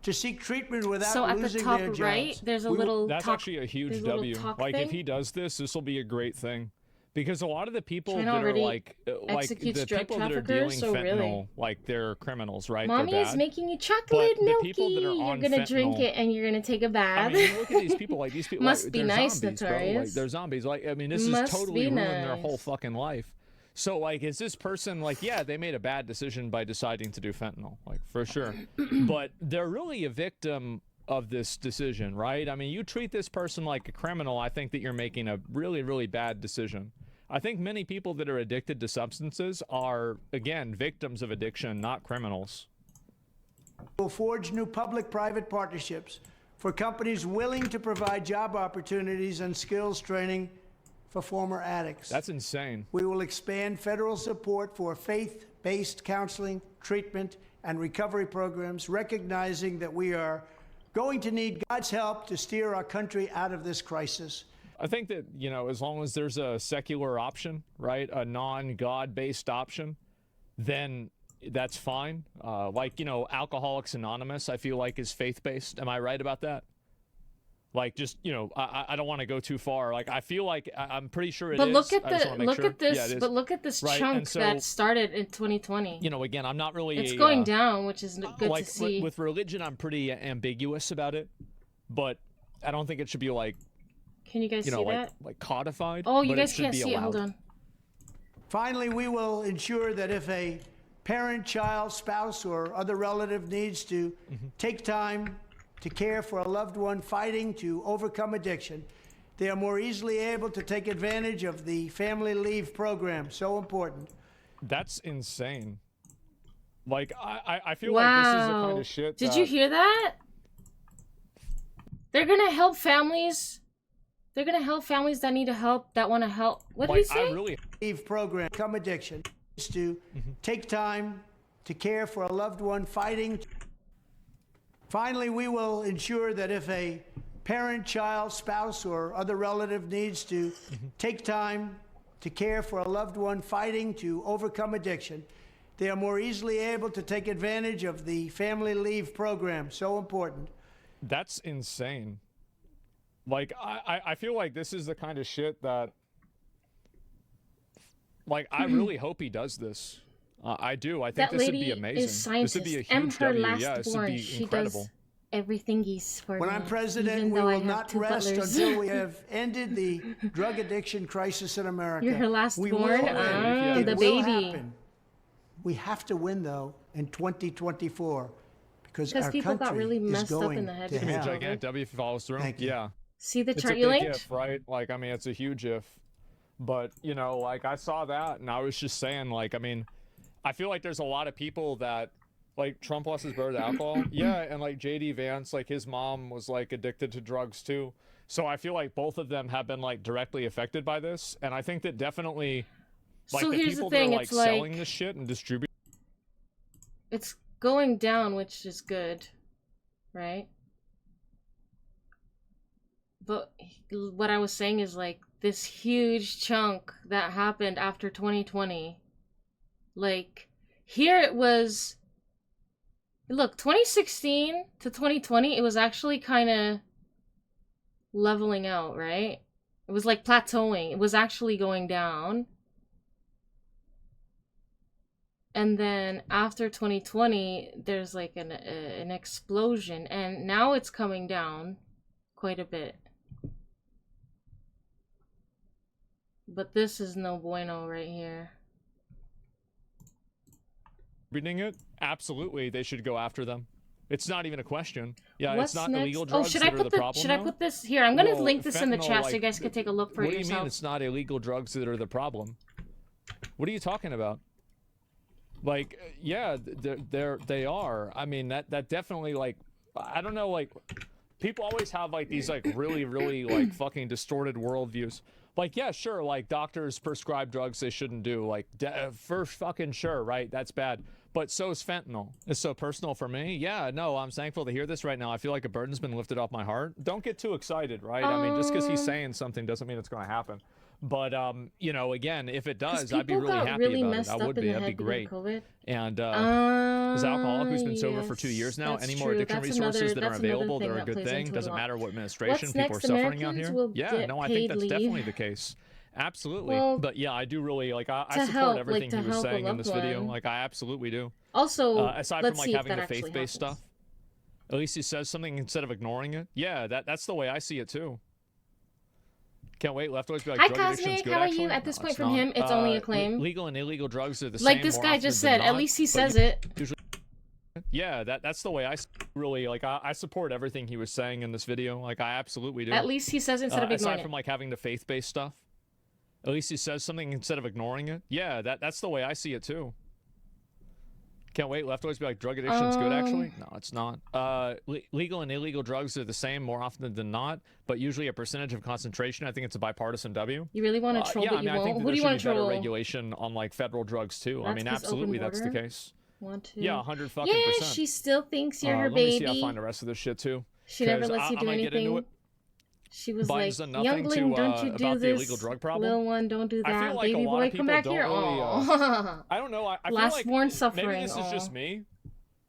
to seek treatment without So at the losing top their jobs. right, there's a little That's talk, actually a huge there's a little W. talk Like, thing. if he does this will be a great thing. Because a lot of the people China that are already like the executes drug people that are dealing traffickers, so fentanyl, really. like, they're criminals, right? Mommy they're is bad. making you But chocolate the milky. people that are You're on gonna drink fentanyl- it and you're gonna take a I bath. mean, look at these people. Like, these people Must like, be they're nice, zombies, bro. Like, Notorious. they're zombies. Like, I mean, this Must is totally be ruined their nice. whole fucking life. So, like, is this person like, yeah, they made a bad decision by deciding to do fentanyl, like, for sure. But they're really a victim of this decision, right? I mean, you treat this person like a criminal, I think that you're making a really, really bad decision. I think many people that are addicted to substances are, again, victims of addiction, not criminals. We'll forge new public-private partnerships for companies willing to provide job opportunities and skills training for former addicts. That's insane. We will expand federal support for faith-based counseling, treatment, and recovery programs, recognizing that we are going to need God's help to steer our country out of this crisis. I think that, you know, as long as there's a secular option, right, a non-God-based option, then that's fine. Like, you know, Alcoholics Anonymous, I feel like, is faith-based. Am I right about that? Like, just, you know, I don't want to go too far. Like, I feel like I'm pretty sure it is. But look at I just the wanna make look sure. at this. Yeah, it is. But look at this Right, chunk and so, that started in 2020. you know, again, I'm not really. It's a, going down, which is good like, to see. With religion, I'm pretty ambiguous about it, but I don't think it should be like, Can you guys you know, see like that? like codified. Oh, you but it guys should can't be see it. Hold allowed. on. Finally, we will ensure that if a parent, child, spouse, or other relative needs to take time to care for a loved one fighting to overcome addiction, they are more easily able to take advantage of the family leave program. So important. That's insane. Like, I feel like this is the kind Wow. of shit. Did that, you hear that? They're gonna help families. They're gonna help families that need to help, that want to help. What did he say? Leave program, Come Addiction, is to take time to care for a loved one fighting. Finally, we will ensure that if a parent, child, spouse, or other relative needs to take time to care for a loved one fighting to overcome addiction, they are more easily able to take advantage of the family leave program. So important. That's insane. Like, I feel like this is the kind of shit that, like, I really hope he does this. I do. I think That this would lady be amazing. is scientist. This would be a I'm huge her W. last Yeah, this would born. be She incredible. does everything he's for When me, I'm president, even we though I will have not 2 rest butlers. until we have ended the drug addiction crisis in America. You're her last We born? will. Ah, It the will baby. happen. We have to win, though, in 2024 because our people country got really is messed up going in the head to It's gonna be a hell. gigantic W if he follows through. Thank you. Yeah. See the It's chart a you big linked? if, right? Like, I mean, it's a huge if. But, you know, like, I saw that, and I was just saying, like, I mean, I feel like there's a lot of people that, like, Trump lost his brother to alcohol. Yeah, and, like, J.D. Vance, like, his mom was, like, addicted to drugs, too. So I feel like both of them have been, like, directly affected by this. And I think that definitely, like, So the here's the people thing, that are, like, it's like- selling this shit and distributing. It's going down, which is good, right? But what I was saying is, like, this huge chunk that happened after 2020, like, here it was, look, 2016 to 2020, it was actually kind of leveling out, right? It was like plateauing. It was actually going down. And then after 2020, there's like an explosion, and now it's coming down quite a bit. But this is no bueno right here. It, absolutely, they should go after them. It's not even a question. Yeah, What's it's not next? illegal Oh, drugs should that I are put the the problem should I now. put this here? I'm gonna Well, link this in the fentanyl, chat so like, you guys can take a look for what yourself. do you mean it's not illegal drugs that are the problem? What are you talking about? Like, yeah, they are. I mean, that definitely, like, I don't know, like, people always have, like, these, like, really, like, fucking distorted worldviews. Like, yeah, sure, like, doctors prescribe drugs they shouldn't do. Like, for fucking sure, right? That's bad. But so is fentanyl. It's so personal for me. Yeah, no, I'm thankful to hear this right now. I feel like a burden's been lifted off my heart. Don't get too excited, right? I mean, just because he's saying something doesn't mean it's going to happen. But, you know, again, if it does, I'd be really happy about it. I would be. That'd be great. And as an alcoholic who's been sober for 2 years now, that's any more true. addiction That's resources another- that are that's another available, thing they're a that good plays thing. into it a Doesn't lot. matter what administration, What's people are next? suffering out Americans here. will Yeah, get no, I think paid that's leave. definitely the case. Absolutely. Well, but yeah, I do really, like, I to support help, like, everything to he was help a saying in loved this video. one. Like, I absolutely do. Also, aside let's from, like, see if having that the actually faith-based happens. stuff, at least he says something instead of ignoring it. Yeah, that's the way I see it too. Can't wait. Leftovers be like, Hi, drug addiction's Cosmic. good, How are actually? you? At this No, point it's from not. him, it's only a claim. Legal and illegal drugs are the same. Like this more guy often just than said. At not, least he but says it. usually, yeah, that's the way I really, like, I support everything he was saying in this video. Like, I absolutely do. At least he says it instead of ignoring aside from, it. like, having the faith-based stuff, at least he says something instead of ignoring it. Yeah, that's the way I see it too. Can't wait. Leftovers be like, drug addiction's good, actually? No, it's not. Legal and illegal drugs are the same more often than not, but usually a percentage of concentration. I think it's a bipartisan W. You really want to troll, yeah, but I mean, you I think won't. that Who do there you should want be to better troll? regulation on, like, federal drugs too. I That's mean, 'cause absolutely, open that's the border? case. Want to? Yeah, 100 fucking Yeah, percent. she still thinks you're her let me see. baby. I'll find the rest of this shit too. She never 'Cause lets you I do might get into anything. it. She was Biden's like, done nothing "Youngling, to, don't you do about the this? illegal drug problem. Little one, don't do I that. feel like Baby a lot boy, of come people back don't here." really, Aw. I don't know. I feel Last like born suffering. maybe this is Aw. just me,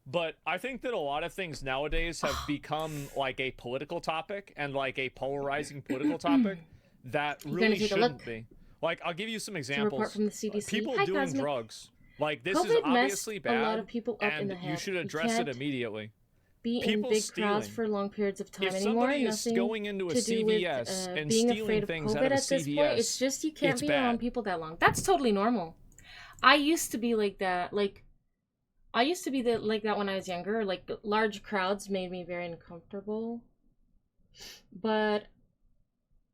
but I think that a lot of things nowadays have become like a political topic and like a polarizing political topic that You gonna really take a shouldn't look? be. Like, I'll give you some It's a report examples. from the CDC. People Hi, doing Cosmic. drugs, like, this COVID is obviously messed bad, a lot of people up in and the head. you should You address it can't immediately. Be in People big crowds stealing. for long periods of time If anymore. somebody is Nothing going into a to do with, CVS and being stealing afraid of things COVID out of a at this point. It's CVS, just you can't it's be bad. around people that long. That's totally normal. I used to be like that. Like, I used to be like that when I was younger. Like, large crowds made me very uncomfortable. But,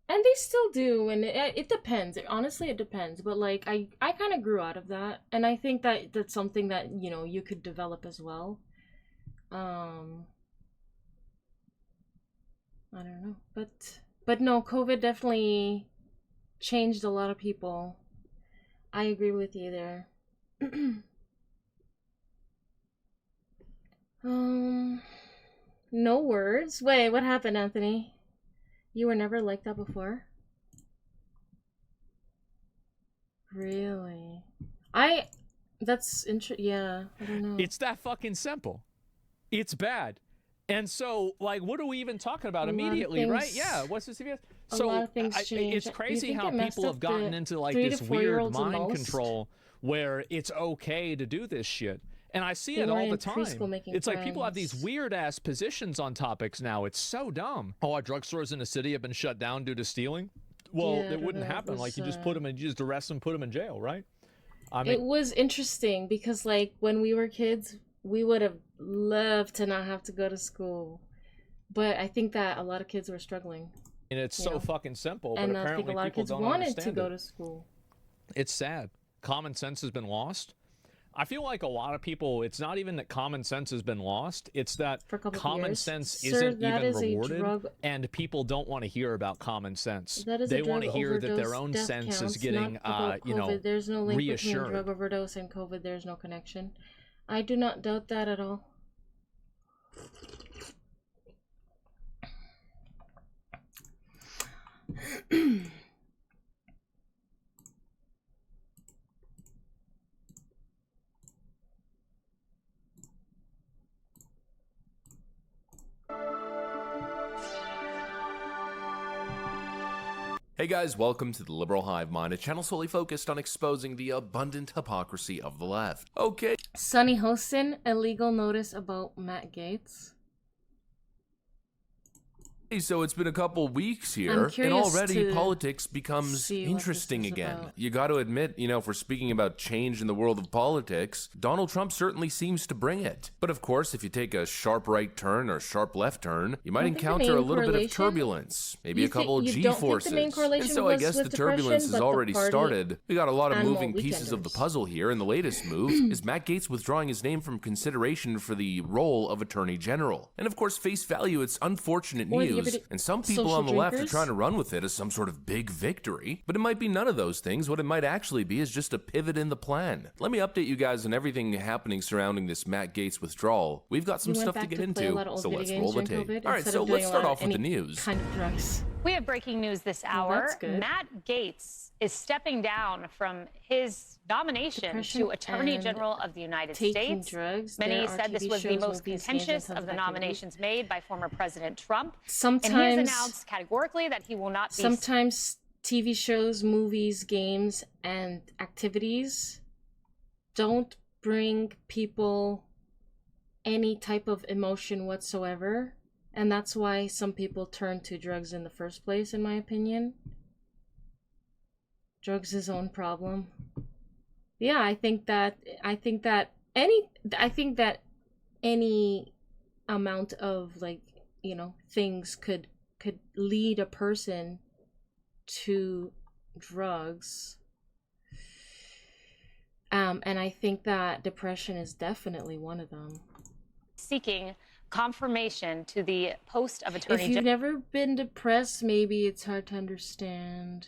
and they still do, and it depends. Honestly, it depends. But, like, I kind of grew out of that, and I think that that's something that, you know, you could develop as well. I don't know. But no, COVID definitely changed a lot of people. I agree with you there. No words. Wait, what happened, Anthony? You were never like that before? Really? That's yeah, I don't know. It's that fucking simple. It's bad. And so, like, what are we even talking about immediately, right? Yeah, what's this? So, a lot of things change. It's crazy You think how it messed people up have gotten the into, like, 3 to this 4 weird year-olds the mind most? control where it's okay to do this shit. And I see They it were all the in time. preschool making It's like people have friends. these weird-ass positions on topics now. It's so dumb. Oh, our drugstores in the city have been shut down due to stealing? Well, Yeah, I it don't wouldn't know, it happen. was, Like, you just arrest them, put them in jail, right? I mean, It was interesting because, like, when we were kids, we would have loved to not have to go to school. But I think that a lot of kids were struggling. and it's you so know. fucking simple, but And I apparently think a lot of people kids don't wanted to understand go it. to school. It's sad. Common sense has been lost. I feel like a lot of people, it's not even that common sense has been lost, it's that For a couple of common years. sense Sir, isn't that even is a rewarded, drug- and people don't want to hear about common sense. That is They a want drug to hear that their overdose own death sense is counts, getting, not about you know, COVID. There's no link reassured. between drug overdose and COVID. There's no connection. I do not doubt that at all. Hey guys, welcome to the Liberal Hive Mind, a channel solely focused on exposing the abundant hypocrisy of the left. Okay. Sonny Hostin, a legal notice about Matt Gaetz. So it's been a couple weeks I'm here, and curious already to politics becomes see what interesting this is again. about. You got to admit, if we're speaking about change in the world of politics, Donald Trump certainly seems to bring it. But of course, if you take a sharp right turn or a sharp left turn, you might I think the encounter a main little bit of correlation- turbulence, maybe You a couple of think- you don't think the G-forces. main And correlation so I was guess with the turbulence depression, has but the already party started. We got a lot of animal moving pieces of the weekenders. puzzle here, and the latest move is Matt Gaetz withdrawing his name from consideration for the role of Attorney General. And of course, face value, it's unfortunate Or the news, evident- and some people social on the left are drinkers? trying to run with it as some sort of big victory, but it might be none of those things. What it might actually be is just a pivot in the plan. Let me update you guys on everything happening surrounding this Matt Gaetz withdrawal. We've got some You went stuff to back get to play a into, lot of old so video let's games roll the during tape. COVID All right, instead so of doing let's a start lot off of with the any news. kind of drugs. We have breaking news this hour. that's good. Matt Gaetz is stepping down from his nomination Depression to Attorney and General of the United taking States. drugs. Many There are said this TV was the shows, most movies, games, and contentious tons of the activities. nominations made by former President Trump. and he Sometimes- has announced categorically that he will not be Sometimes TV shows, movies, games, and activities don't bring people any type of emotion whatsoever. And that's why some people turn to drugs in the first place, in my opinion. Drugs is own problem. Yeah, I think that any amount of, like, things could lead a person to drugs. And I think that depression is definitely one of them. seeking confirmation to the post of Attorney If you've General. never been depressed, maybe it's hard to understand.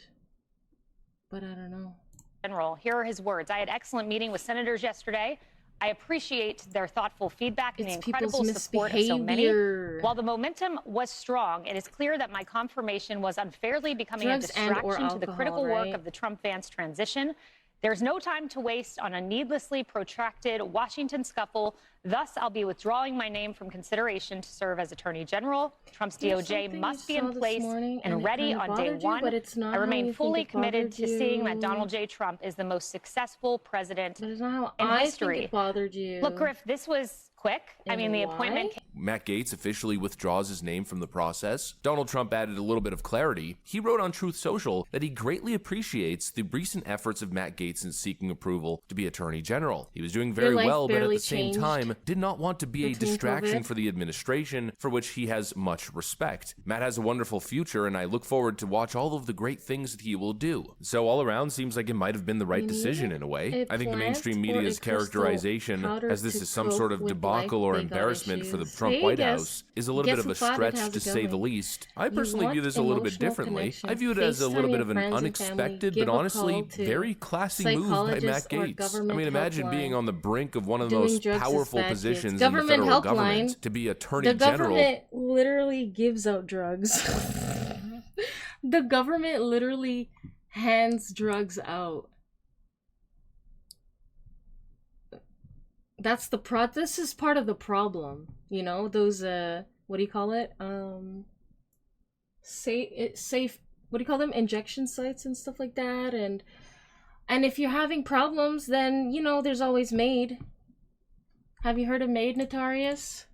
But I don't know. Here are his words. I had excellent meeting with senators yesterday. I appreciate their thoughtful feedback and It's the incredible people's support of so many. misbehavior. While the momentum was strong, it is clear that my confirmation was unfairly becoming Drugs a and/or distraction to the alcohol, critical work right? of the Trump-Vance transition. There's no time to waste on a needlessly protracted Washington scuffle. Thus, I'll be withdrawing my name from consideration to serve as Attorney General. Trump's There's DOJ something must you be saw in this place morning and and it ready kinda on day bothered you, one. but it's not I how remain you fully think it committed bothered to seeing that you. Donald J. Trump is the most successful president But it's not how in I history. think it bothered you. Look, Griff, this was quick. I And mean, the why? appointment Matt Gaetz officially withdraws his name from the process. Donald Trump added a little bit of clarity. He wrote on Truth Social that he greatly appreciates the recent efforts of Matt Gaetz in seeking approval to be Attorney General. He was doing very Your life well, but at barely the same changed time, did not want to be a between distraction COVID. for the administration, for which he has much respect. Matt has a wonderful future, and I look forward to watch all of the great things that he will do. So all around, seems like it might have been the right You need decision in a way. a I think the plant mainstream or media's a crystal characterization powder as this to is some cope sort of with debacle or life big embarrassment for the issues. Trump White House is a little bit Guess of who a thought it stretch, has to it say the going? least. I You personally view want this a little bit emotional differently. connection, I view it as a little FaceTime bit your of an friends and unexpected, family, but give a honestly call to very classy move by psychologist Matt or Gaetz. I government mean, imagine helpline. being on the brink of one of the Doing most drugs is powerful bad, kids. positions in the Government federal helpline. government, to be Attorney The General. government literally gives out drugs. The government literally hands drugs out. That's the this is part of the problem, you know, those what do you call it? Safe, what do you call them? Injection sites and stuff like that. And if you're having problems, then, you know, there's always MAID. Have you heard of MAID, Notarius?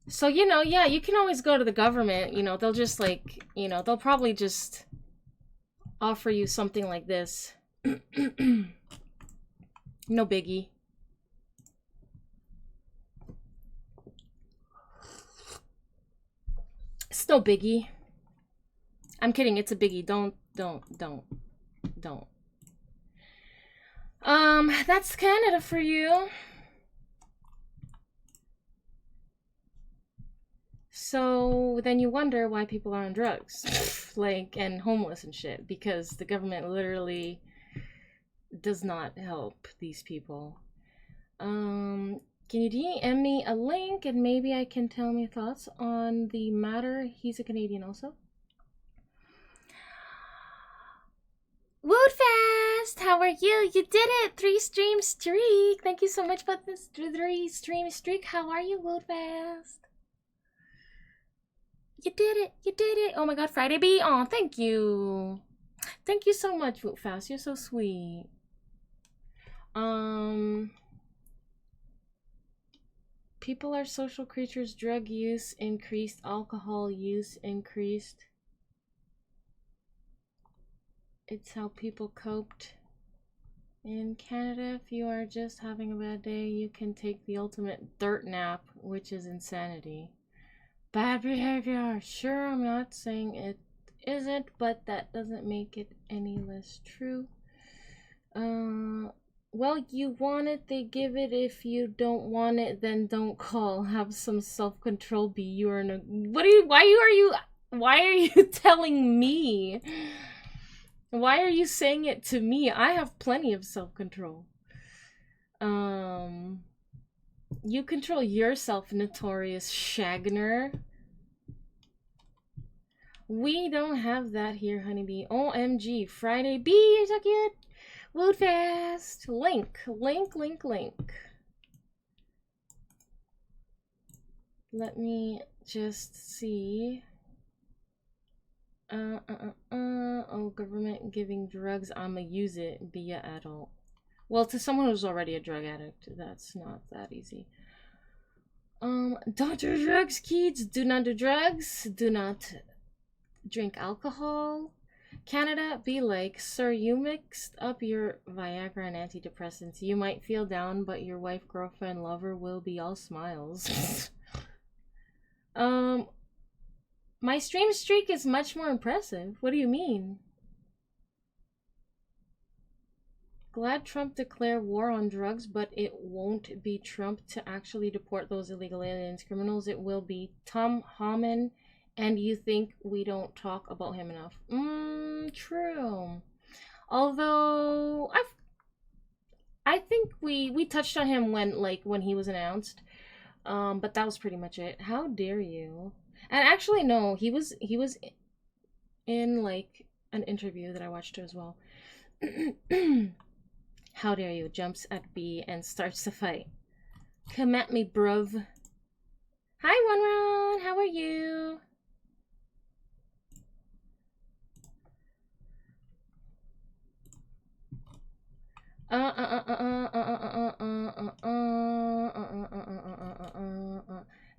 So, you know, yeah, you can always go to the government, you know, they'll just like, you know, they'll probably just offer you something like this. No biggie. It's no biggie. I'm kidding, it's a biggie. Don't. That's Canada for you. So then you wonder why people are on drugs, like, and homeless and shit, because the government literally does not help these people. Can you DM me a link and maybe I can tell me thoughts on the matter? He's a Canadian also. Woodfast, how are you? You did it! 3 stream streak. Thank you so much for this 3 stream streak. How are you, Woodfast? You did it! You did it! Oh my god, Friday B! Oh, thank you! Thank you so much, Woodfast. You're so sweet. People are social creatures. Drug use increased. Alcohol use increased. It's how people coped. In Canada, if you are just having a bad day, you can take the ultimate dirt nap, which is insanity. Bad behavior. Sure, I'm not saying it isn't, but that doesn't make it any less true. Well, you want it, they give it. If you don't want it, then don't call. Have some self-control. Be you are no. Why are you telling me? Why are you saying it to me? I have plenty of self-control. You control yourself, Notorious Shagner. We don't have that here, Hunniebee. OMG, Friday B, you're so cute. Woodfast. Link. Let me just see. Oh, government giving drugs. I'ma use it. Be a adult. Well, to someone who's already a drug addict, that's not that easy. Don't do drugs, kids. Do not do drugs. Do not drink alcohol. Canada, be like, sir, you mixed up your Viagra and antidepressants. You might feel down, but your wife, girlfriend, lover will be all smiles. My stream streak is much more impressive. What do you mean? Glad Trump declared war on drugs, but it won't be Trump to actually deport those illegal aliens criminals. It will be Tom Homan, and you think we don't talk about him enough. True. Although I think we touched on him when he was announced. But that was pretty much it. How dare you? And actually, no, he was in like an interview that I watched as well. How dare you? Jumps at B and starts to fight. Come at me, bruv. Hi, One Run. How are you?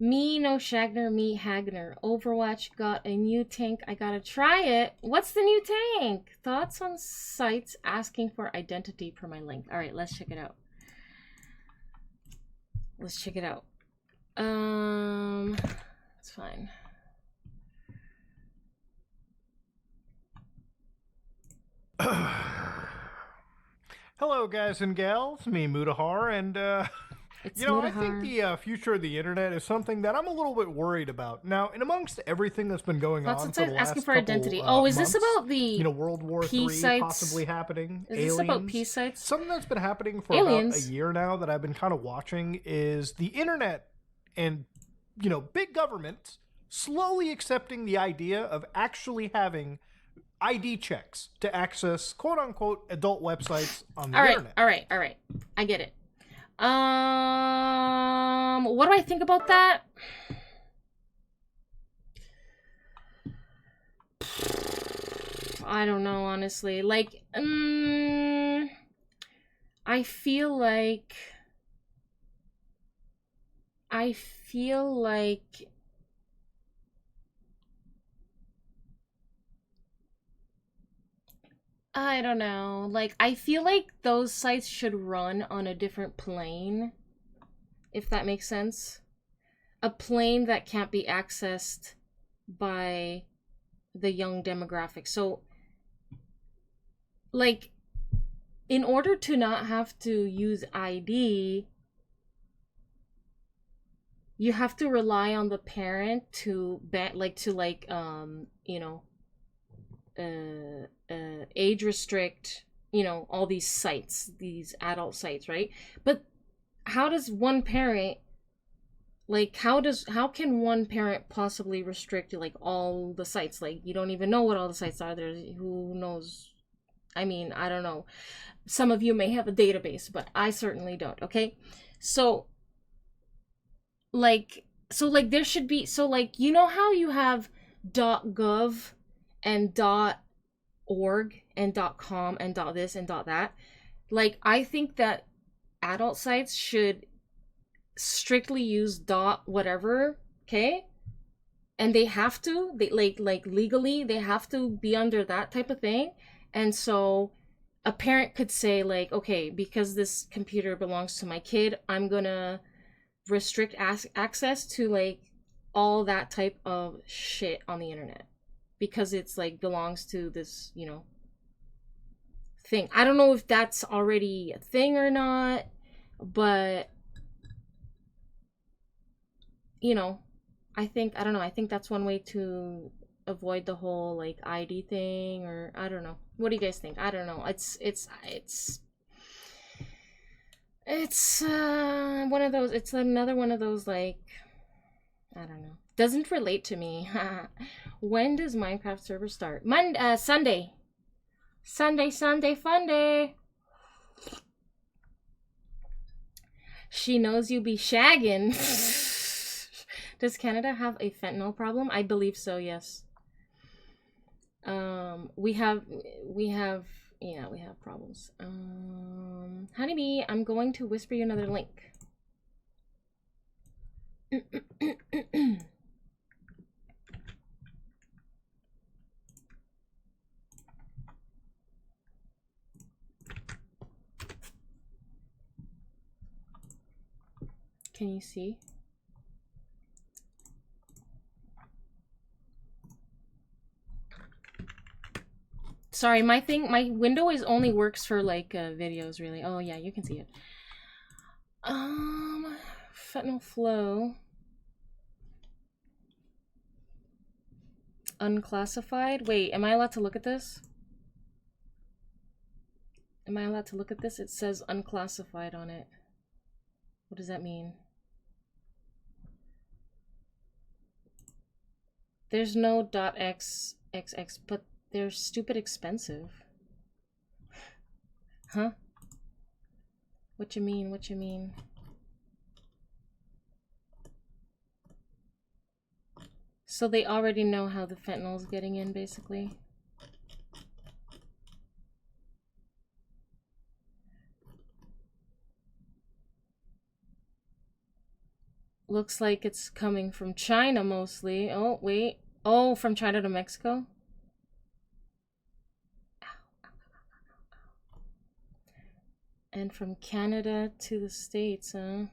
Me, no Shagner, me, Hagner. Overwatch got a new tank. I gotta try it. What's the new tank? Thoughts on sites asking for identity per my link. Alright, let's check it out. Let's check it out. It's fine. Hello, guys and gals. Me, Mudahar, and It's you know, I Mudahar. think the future of the internet is something that I'm a little bit worried about. Now, in amongst everything that's been going Lots on of for the time last asking for couple, identity. Oh, is this months, about the you know, World War P III sites? possibly happening, Is aliens. this about P sites? Something that's been happening for Aliens? about a year now that I've been kind of watching is the internet and, you know, big government slowly accepting the idea of actually having ID checks to access quote-unquote adult websites on the internet. All right. I get it. What do I think about that? I don't know, honestly. Like, I feel like I don't know. Like, I feel like those sites should run on a different plane, if that makes sense. A plane that can't be accessed by the young demographic. So, like, in order to not have to use ID, you have to rely on the parent to you know, age restrict, you know, all these sites, these adult sites, right? But how does one parent, like, how can one parent possibly restrict like all the sites? Like, you don't even know what all the sites are. Who knows? I mean, I don't know. Some of you may have a database, but I certainly don't. Okay, so there should be, so like, you know how you have .gov and .org and .com and .this and .that? Like, I think that adult sites should strictly use .whatever, okay? And they have to, like legally, they have to be under that type of thing. And so a parent could say, like, okay, because this computer belongs to my kid, I'm gonna restrict access to like all that type of shit on the internet because it's like belongs to this, you know, thing. I don't know if that's already a thing or not, but you know, I think that's one way to avoid the whole like ID thing, or I don't know. What do you guys think? I don't know. It's one of those, it's another one of those, like, I don't know. Doesn't relate to me. When does Minecraft server start? Sunday. Sunday, fun day. She knows you be shagging. Does Canada have a fentanyl problem? I believe so, yes. We have problems. Hunniebee, I'm going to whisper you another link. Can you see? Sorry, my window only works for like videos, really. Oh yeah, you can see it. Fentanyl flow. Unclassified. Wait, am I allowed to look at this? Am I allowed to look at this? It says unclassified on it. What does that mean? There's no .xxx, but they're stupid expensive. Huh? What you mean? What you mean? So they already know how the fentanyl's getting in, basically. Looks like it's coming from China mostly. Oh, wait. Oh, from China to Mexico? And from Canada to the States, huh?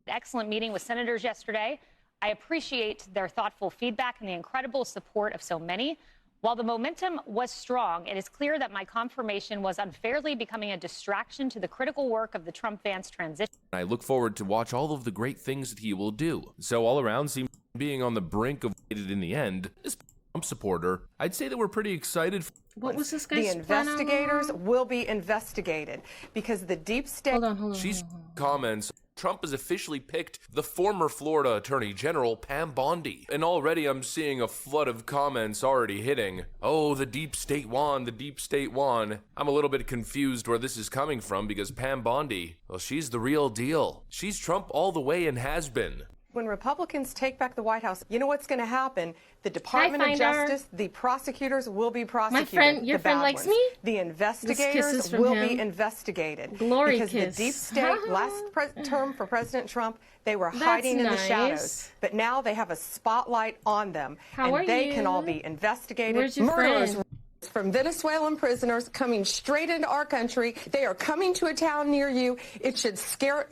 excellent meeting with senators yesterday. I appreciate their thoughtful feedback and the incredible support of so many. While the momentum was strong, it is clear that my confirmation was unfairly becoming a distraction to the critical work of the Trump-Vance transition. I look forward to watch all of the great things that he will do. So all around, seems being on the brink of it in the end. As a Trump supporter, I'd say that we're pretty excited. What was this The guy's investigators will be investigated because the deep state. Hold on. She's comments. Trump has officially picked the former Florida Attorney General, Pam Bondi. And already I'm seeing a flood of comments already hitting. Oh, the deep state won, the deep state won. I'm a little bit confused where this is coming from because Pam Bondi, well, she's the real deal. She's Trump all the way and has been. When Republicans take back the White House, you know what's going to happen? The Department of Justice, the prosecutors will be prosecuted. Your friend likes me? The investigators will be investigated. Glory because kiss. the deep state, last term for President Trump, they were hiding in the shadows. But now they have a spotlight on them. How are they you? can all be investigated. Where's your Murderers friend? from Venezuelan prisoners coming straight into our country. They are coming to a town near you. It should scare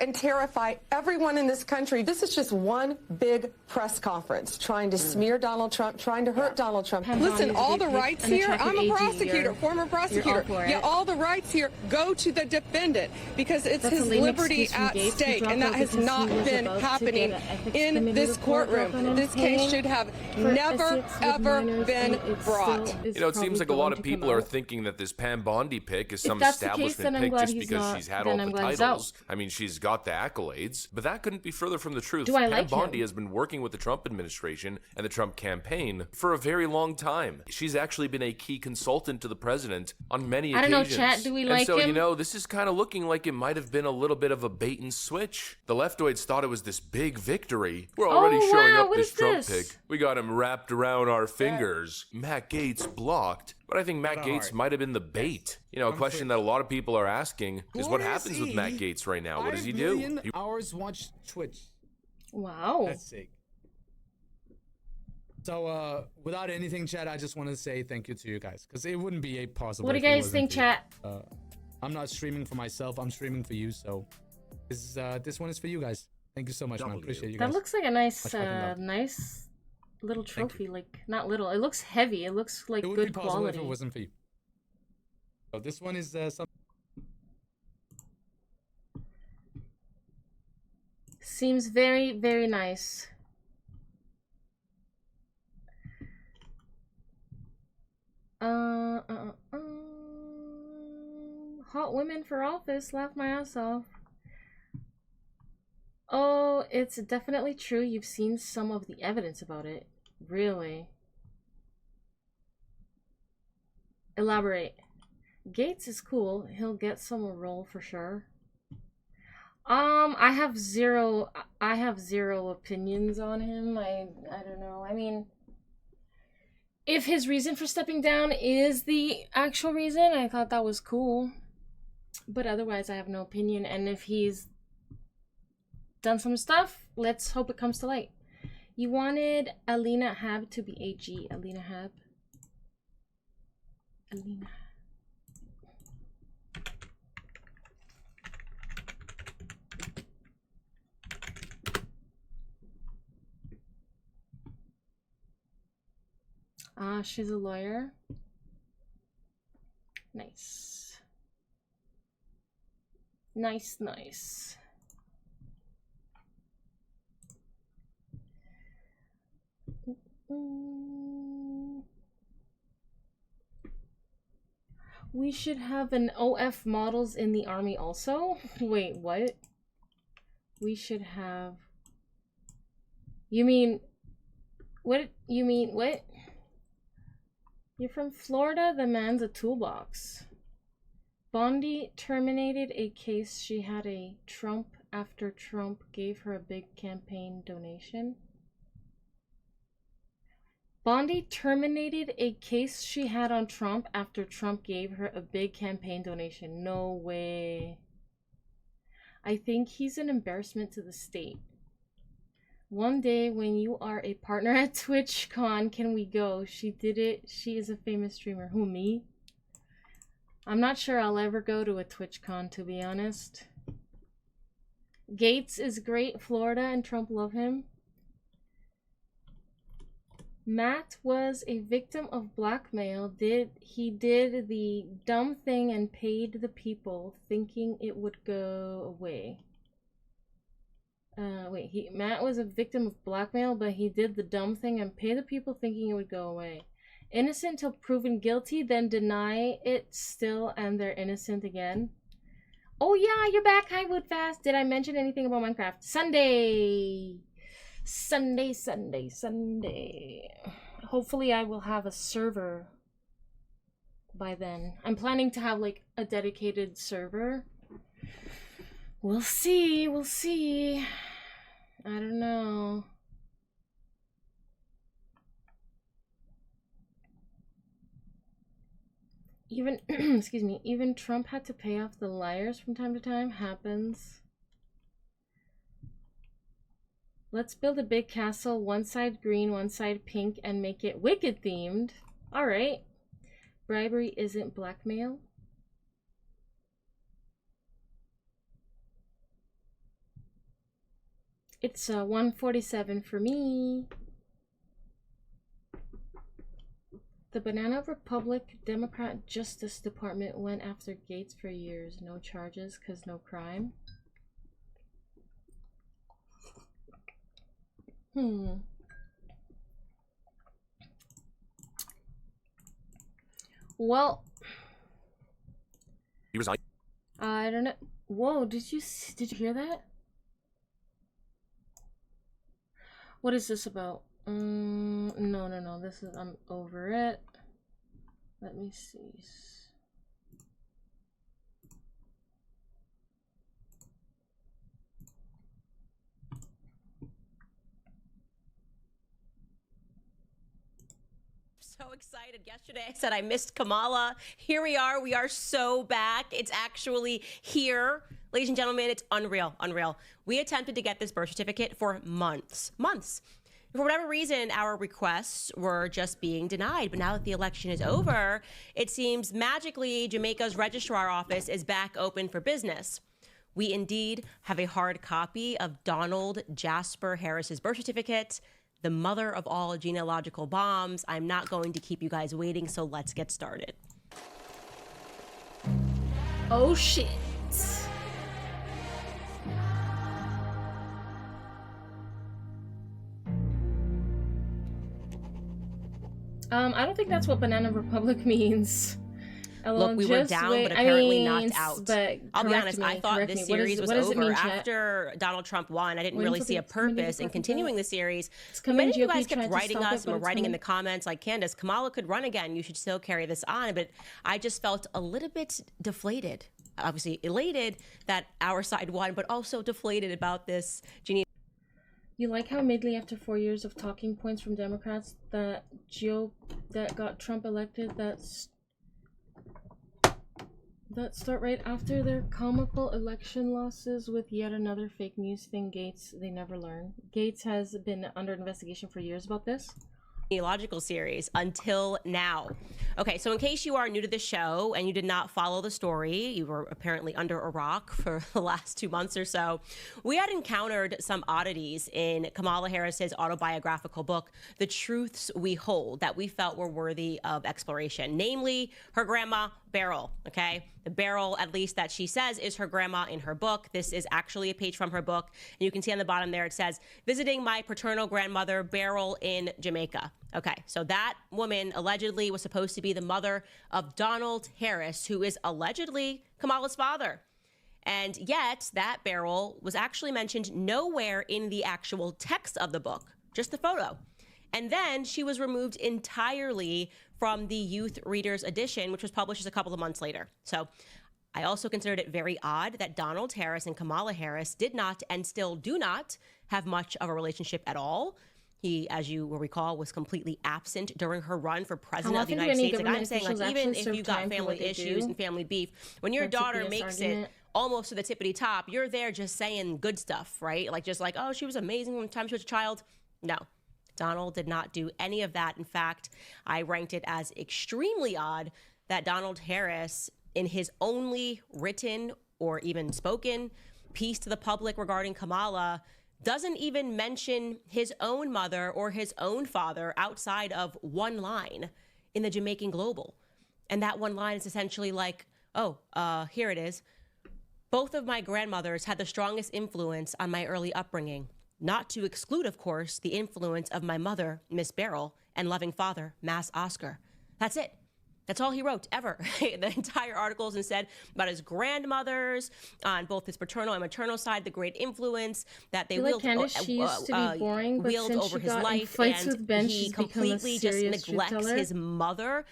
and terrify everyone in this country. This is just one big press conference trying to smear Donald Trump, trying to hurt Donald Trump. Listen, all the rights here, I'm a prosecutor, former prosecutor. Yeah, all the rights here go to the defendant because it's his liberty at stake, and that has not been happening in this courtroom. This case should have never, ever been brought. You know, it seems like a lot of people are thinking that this Pam Bondi pick is some establishment pick just because she's had all the titles. I mean, she's got the accolades, but that couldn't be further from the truth. Pam Bondi has been working with the Trump administration and the Trump campaign for a very long time. She's actually been a key consultant to the president on many occasions. I don't know, chat, do we like him? And so, him? you know, this is kind of looking like it might have been a little bit of a bait and switch. The leftoids thought it was this big victory. We're already showing up this Trump pick. We got him wrapped around our fingers. Matt Gaetz blocked. But I think Matt Gaetz might have been the bait. You know, a question that a lot of people are asking is what happens with Matt Gaetz right now? What does he do? Hours watch Twitch. Wow. That's sick. So, without anything, chat, I just want to say thank you to you guys because it wouldn't be possible. What do you guys think, chat? I'm not streaming for myself. I'm streaming for you. So, this one is for you guys. Thank you so much, man. Appreciate you guys. That looks like a nice, nice little trophy. Like, not little. It looks heavy. It looks like it would good be possible quality. if it wasn't for you. So this one is some. Seems very, very nice. Hot women for office. Laugh my ass off. Oh, it's definitely true. You've seen some of the evidence about it. Really? Elaborate. Gaetz is cool. He'll get some role for sure. I have zero opinions on him. I don't know. I mean, if his reason for stepping down is the actual reason, I thought that was cool. But otherwise, I have no opinion. And if he's done some stuff, let's hope it comes to light. You wanted Alina Hab to be AG. Alina Hab. Alina. Ah, she's a lawyer. Nice. Nice, nice. We should have an OF models in the army also? Wait, what? We should have... You mean... What? You mean, what? You're from Florida? The man's a toolbox. Bondi terminated a case she had a Trump after Trump gave her a big campaign donation. Bondi terminated a case she had on Trump after Trump gave her a big campaign donation. No way. I think he's an embarrassment to the state. One day when you are a partner at TwitchCon, can we go? She did it. She is a famous streamer. Who, me? I'm not sure I'll ever go to a TwitchCon, to be honest. Gates is great. Florida and Trump love him. Matt was a victim of blackmail. He did the dumb thing and paid the people thinking it would go away. Matt was a victim of blackmail, but he did the dumb thing and paid the people thinking it would go away. Innocent till proven guilty, then deny it still, and they're innocent again. Oh yeah, you're back. Hi, Woodfast. Did I mention anything about Minecraft? Sunday. Hopefully I will have a server by then. I'm planning to have like a dedicated server. We'll see. I don't know. Even, excuse me, even Trump had to pay off the liars from time to time. Happens. Let's build a big castle, one side green, one side pink, and make it Wicked themed. Alright. Bribery isn't blackmail. It's 147 for me. The Banana Republic Democrat Justice Department went after Gates for years. No charges, because no crime. Well, He resigned. I don't know. Whoa, did you hear that? What is this about? No. This is, I'm over it. Let me see. So excited. Yesterday I said I missed Kamala. Here we are so back. It's actually here. Ladies and gentlemen, it's unreal. We attempted to get this birth certificate for months. For whatever reason, our requests were just being denied. But now that the election is over, it seems magically Jamaica's registrar office is back open for business. We indeed have a hard copy of Donald Jasper Harris's birth certificate, the mother of all genealogical bombs. I'm not going to keep you guys waiting, so let's get started. Oh shit. I don't think that's what Banana Republic means. Look, we were down, but apparently knocked out. But I'll be honest, I thought this series was over after Donald Trump won. I didn't really see a purpose in continuing the series. Many of you guys kept writing us and were writing in the comments like, Candace, Kamala could run again. You should still carry this on. But I just felt a little bit deflated. Obviously elated that our side won, but also deflated about this. You like how immediately after 4 years of talking points from Democrats that got Trump elected, that start right after their comical election losses with yet another fake news thing. Gates, they never learn. Gates has been under investigation for years about this. Genealogical series until now. Okay, so in case you are new to the show and you did not follow the story, you were apparently under a rock for the last 2 months or so, we had encountered some oddities in Kamala Harris's autobiographical book, The Truths We Hold, that we felt were worthy of exploration, namely her grandma, Beryl, okay? The Beryl, at least that she says, is her grandma in her book. This is actually a page from her book. And you can see on the bottom there, it says, visiting my paternal grandmother, Beryl, in Jamaica. Okay, so that woman allegedly was supposed to be the mother of Donald Harris, who is allegedly Kamala's father. And yet, that Beryl was actually mentioned nowhere in the actual text of the book, just the photo. And then she was removed entirely from the Youth Readers edition, which was published just a couple of months later. So I also considered it very odd that Donald Harris and Kamala Harris did not and still do not have much of a relationship at all. He, as you will recall, was completely absent during her run for president of the United States. Like I'm saying, like even if you got family issues and family beef, when your daughter makes it almost to the tippity top, you're there just saying good stuff, right? Like just like, oh, she was amazing from the time she was a child. No. Donald did not do any of that. In fact, I ranked it as extremely odd that Donald Harris, in his only written or even spoken piece to the public regarding Kamala doesn't even mention his own mother or his own father outside of one line in the Jamaican Global. And that one line is essentially like, here it is. Both of my grandmothers had the strongest influence on my early upbringing, not to exclude, of course, the influence of my mother, Miss Beryl, and loving father, Mass Oscar. That's it. That's all he wrote ever. The entire article is said about his grandmothers on both his paternal and maternal side, the great influence that they Like Candace, she used to be boring, but wield since over she his got in life, fights and with Ben, he she's become a completely just serious neglects truth-teller. his mother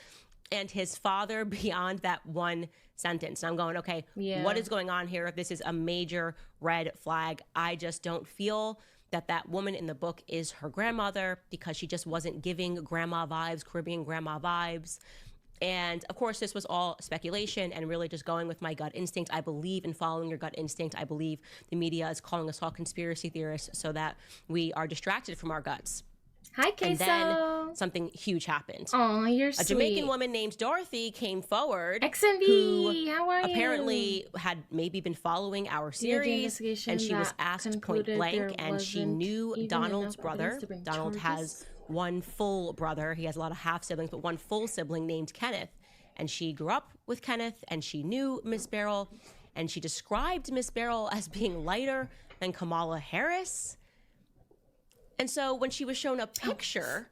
and his father beyond that one sentence. And I'm going, okay, Yeah. what is going on here? This is a major red flag. I just don't feel that woman in the book is her grandmother, because she just wasn't giving grandma vibes, Caribbean grandma vibes. And of course, this was all speculation and really just going with my gut instinct. I believe in following your gut instinct. I believe the media is calling us all conspiracy theorists so that we are distracted from our guts. Hi, And Queso. then something huge happened. Oh, you're A sweet. Jamaican woman named Dorothy came forward, XNB, who how are you? apparently had maybe been following our DOJ series, investigation and she was that asked point concluded blank, there and she wasn't knew even Donald's enough brother. evidence to bring Donald charges. has one full brother. He has a lot of half siblings, but one full sibling named Kenneth. And she grew up with Kenneth, and she knew Miss Beryl, and she described Miss Beryl as being lighter than Kamala Harris. And so when she was shown a picture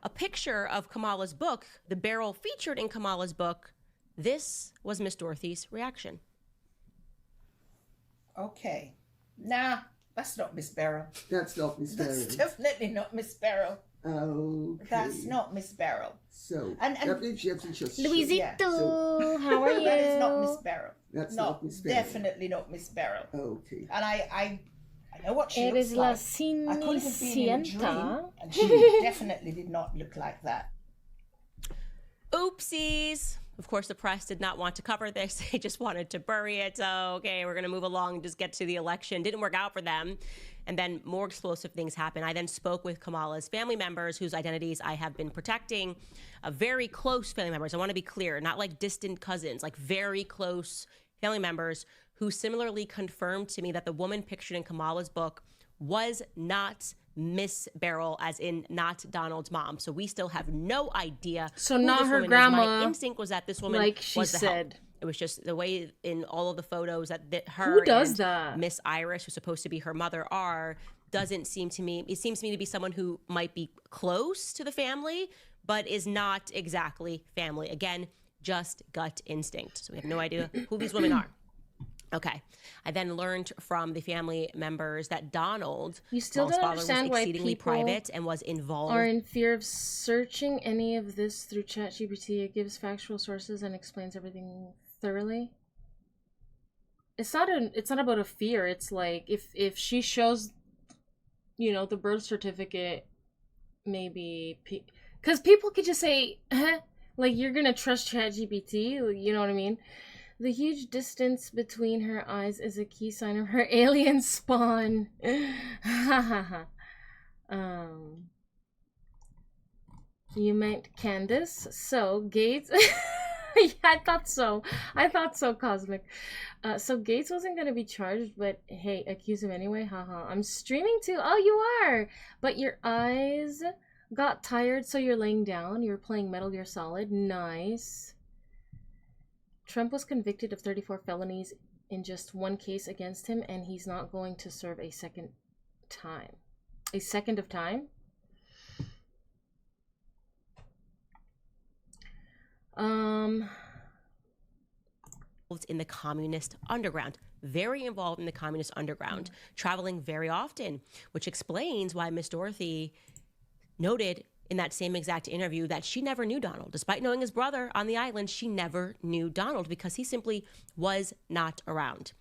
of Kamala's book, the Beryl featured in Kamala's book, this was Miss Dorothy's reaction. Okay. Nah, that's not Miss Beryl. That's not Miss Beryl. That's definitely not Miss Beryl. Okay. That's not Miss Beryl. So, And that means you have to just... Luisito, how are you? That is not Miss Beryl. That's not Miss Beryl. Definitely not Miss Beryl. Okay. And I know what she Eres looks la like. I couldn't have been in a dream, Cenicienta. and she definitely did not look like that. Oopsies. Of course, the press did not want to cover this. They just wanted to bury it. So, okay, we're going to move along and just get to the election. Didn't work out for them. And then more explosive things happened. I then spoke with Kamala's family members, whose identities I have been protecting. Very close family members. I want to be clear, not like distant cousins, like very close family members who similarly confirmed to me that the woman pictured in Kamala's book was not Miss Beryl, as in not Donald's mom. So we still have no idea. So who not this her woman is. grandma, My instinct was that this woman like she was the help. said. It was just the way in all of the photos that her Who does and that? Miss Irish, who's supposed to be her mother, doesn't seem to me. It seems to me to be someone who might be close to the family, but is not exactly family. Again, just gut instinct. So we have no idea who these women are. Okay. I then learned from the family members that Donald, You still Kamala's don't father, was understand why exceedingly people private and was involved. are in fear of searching any of this through ChatGPT. It gives factual sources and explains everything thoroughly. It's not about a fear. It's like if she shows, the birth certificate, maybe because people could just say, like, you're gonna trust ChatGPT. You know what I mean? The huge distance between her eyes is a key sign of her alien spawn. You meant Candace? So Gates... Yeah, I thought so, Cosmic. So Gates wasn't going to be charged, but hey, accuse him anyway. Haha. I'm streaming too. Oh, you are! But your eyes got tired, so you're laying down. You're playing Metal Gear Solid. Nice. Trump was convicted of 34 felonies in just one case against him, and he's not going to serve a second time. A second of time? In the communist underground, very involved in the communist underground, traveling very often, which explains why Miss Dorothy noted in that same exact interview that she never knew Donald. Despite knowing his brother on the island, she never knew Donald because he simply was not around.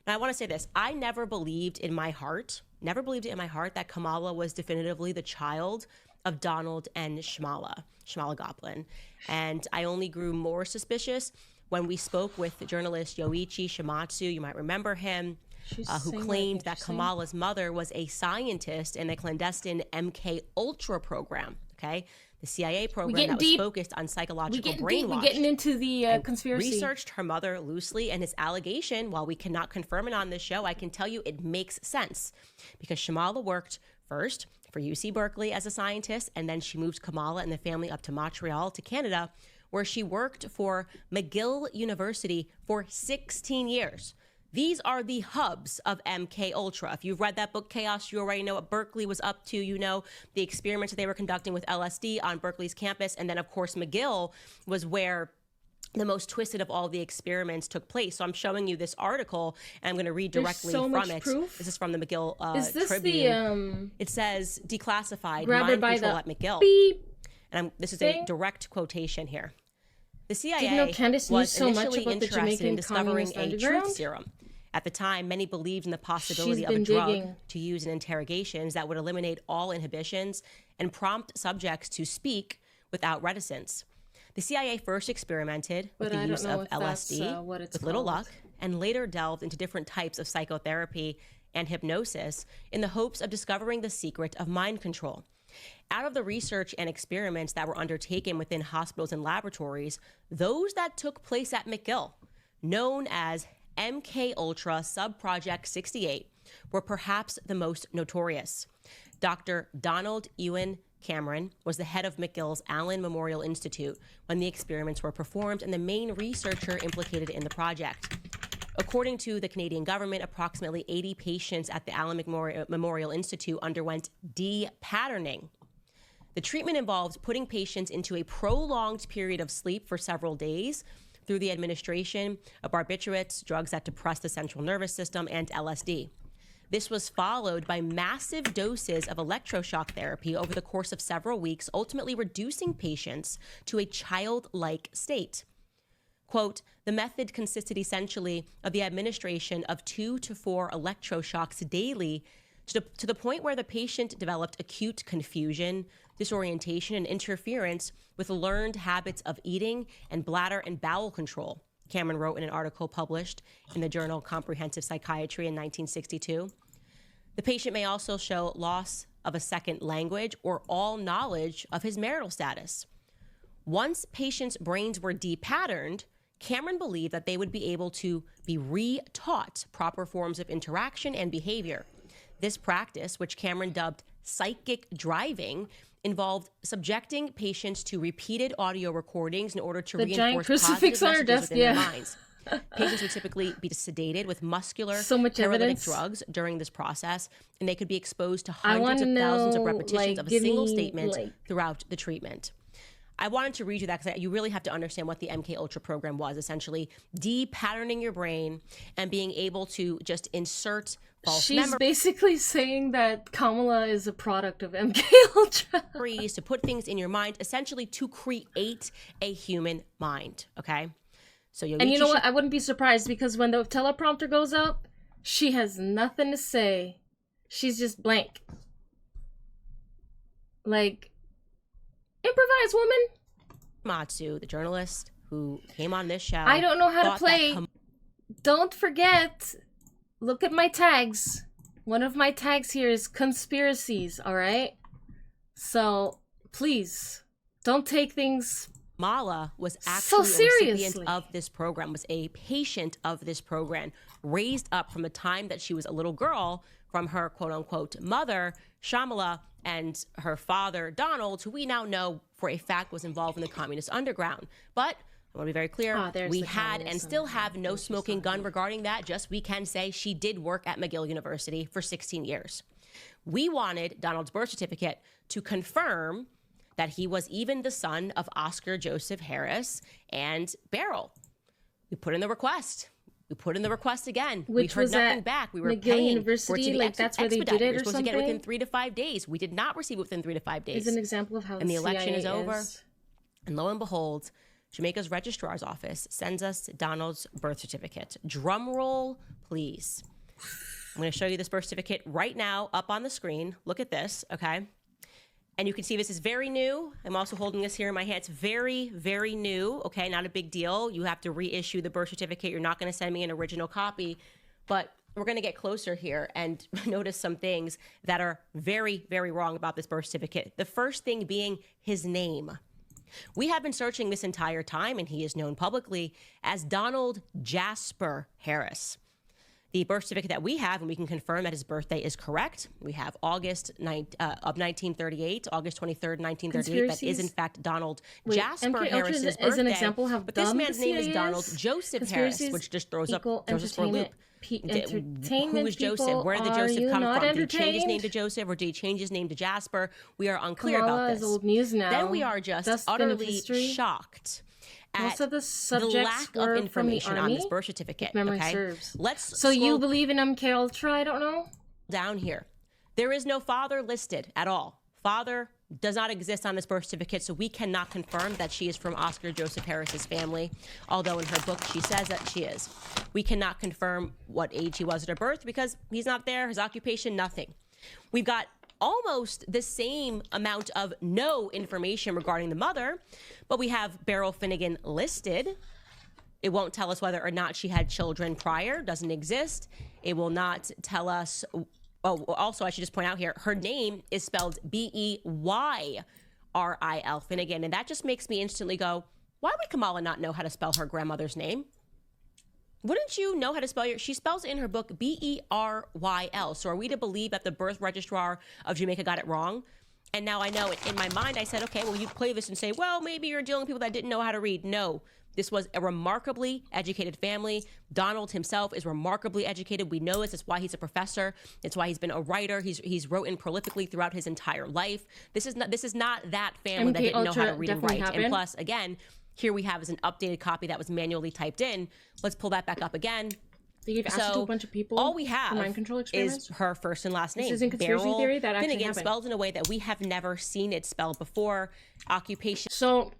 Now, I want to say this. I never believed in my heart that Kamala was definitively the child of Donald and Shmala Goplin. And I only grew more suspicious when we spoke with journalist Yoichi Shimatsu. You might remember him, who claimed that Kamala's mother was a scientist in the clandestine MK Ultra program. Okay, the CIA program that was focused on psychological brainwashing. We're getting into the conspiracy. Researched her mother loosely, and his allegation, while we cannot confirm it on this show, I can tell you it makes sense. Because Shamala worked first for UC Berkeley as a scientist, and then she moved Kamala and the family up to Montreal, to Canada, where she worked for McGill University for 16 years. These are the hubs of MK Ultra. If you've read that book, Chaos, you already know what Berkeley was up to. You know the experiments that they were conducting with LSD on Berkeley's campus. And then, of course, McGill was where the most twisted of all the experiments took place. So I'm showing you this article, and I'm going to read directly from it. Proof? This is from the McGill is this Tribune. It says, declassified, mind control at McGill. Beep and this is a direct quotation here. The CIA Did you know Candace knew was so much initially about the interested in Jamaican discovering Communist a Underground? truth serum. At the time, many believed in the possibility She's of a been drug digging. to use in interrogations that would eliminate all inhibitions and prompt subjects to speak without reticence. The CIA first experimented with the use of LSD with little luck, and later delved into different types of psychotherapy and hypnosis in the hopes of discovering the secret of mind control. Out of the research and experiments that were undertaken within hospitals and laboratories, those that took place at McGill, known as MK Ultra Subproject 68, were perhaps the most notorious. Dr. Donald Ewan Cameron was the head of McGill's Allen Memorial Institute when the experiments were performed and the main researcher implicated in the project. According to the Canadian government, approximately 80 patients at the Allen Memorial Institute underwent de-patterning. The treatment involved putting patients into a prolonged period of sleep for several days through the administration of barbiturates, drugs that depress the central nervous system, and LSD. This was followed by massive doses of electroshock therapy over the course of several weeks, ultimately reducing patients to a childlike state. Quote, the method consisted essentially of the administration of 2 to 4 electroshocks daily to the point where the patient developed acute confusion, disorientation, and interference with learned habits of eating and bladder and bowel control, Cameron wrote in an article published in the journal Comprehensive Psychiatry in 1962. The patient may also show loss of a second language or all knowledge of his marital status. Once patients' brains were de-patterned, Cameron believed that they would be able to be re-taught proper forms of interaction and behavior. This practice, which Cameron dubbed psychic driving, involved subjecting patients to repeated audio recordings in order to reinforce positive messages within their minds. Patients would typically be sedated with muscular paralytic drugs during this process, and they could be exposed to hundreds of thousands of repetitions of a single statement throughout the treatment. I wanted to read you that because you really have to understand what the MK Ultra program was, essentially de-patterning your brain and being able to just insert false memories. She's basically saying that Kamala is a product of MK Ultra. To put things in your mind, essentially to create a human mind, okay? So And you know what? I wouldn't be surprised because when the teleprompter goes up, she has nothing to say. She's just blank. Like, improvise, woman. Matsu, the journalist who came on this show. I don't know how to play. Don't forget. Look at my tags. One of my tags here is conspiracies, all right? So, please, don't take things Mala was actually so seriously. A recipient of this program, was a patient of this program, raised up from the time that she was a little girl from her quote-unquote mother, Shamala, and her father, Donald, who we now know for a fact was involved in the communist underground. But I want to be very clear, we had and still have no smoking gun regarding that. Just we can say she did work at McGill University for 16 years. We wanted Donald's birth certificate to confirm that he was even the son of Oscar Joseph Harris and Beryl. We put in the request. We put in the request again. Which we heard was nothing at back. We were McGill paying University, for it to be like that's where they did it or we were supposed to get it something? within 3 to 5 days. We did not receive it within 3 to 5 days. Is an example of how And the election CIA is over. is. And lo and behold, Jamaica's registrar's office sends us Donald's birth certificate. Drum roll, please. I'm going to show you this birth certificate right now up on the screen. Look at this, okay? And you can see this is very new. I'm also holding this here in my hand. It's very, very new, okay? Not a big deal. You have to reissue the birth certificate. You're not going to send me an original copy. But we're going to get closer here and notice some things that are very, very wrong about this birth certificate. The first thing being his name. We have been searching this entire time, and he is known publicly as Donald Jasper Harris. The birth certificate that we have, and we can confirm that his birthday is correct. We have August of 1938, August 23rd, 1938. That is, in fact, Donald Jasper Harris's birthday. As an example, how but this man's name is Donald Joseph Harris, which just throws us for a loop. Who is Joseph? Where did the Joseph come from? Did he change his name to Joseph, or did he change his name to Jasper? We are unclear about this. Is old news now. Then we are just utterly shocked most of the subjects lack of information on this birth certificate. If memory okay? serves. So you believe in MK Ultra? I don't know. Down here, there is no father listed at all. Father does not exist on this birth certificate, so we cannot confirm that she is from Oscar Joseph Harris's family, although in her book she says that she is. We cannot confirm what age he was at her birth because he's not there, his occupation, nothing. We've got almost the same amount of no information regarding the mother, but we have Beryl Finnegan listed. It won't tell us whether or not she had children prior, doesn't exist. It will not tell us. Oh, also, I should just point out here, her name is spelled Beyril Finnegan, and that just makes me instantly go, why would Kamala not know how to spell her grandmother's name? Wouldn't you know how to spell she spells in her book Beryl. So are we to believe that the birth registrar of Jamaica got it wrong? And now I know in my mind, I said, okay, well, you play this and say, well, maybe you're dealing with people that didn't know how to read. No, this was a remarkably educated family. Donald himself is remarkably educated. We know this. It's why he's a professor. It's why he's been a writer. He's written prolifically throughout his entire life. This is not that family that didn't know how to read and write. And plus, again, here we have is an updated copy that was manually typed in. Let's pull that back up again. They gave acid to a bunch of people. All we have mind control experiments? is her first and last name. This isn't conspiracy Beryl theory. That actually Finnegan, happened. spelled in a way that we have never seen it spelled before. Occupation. So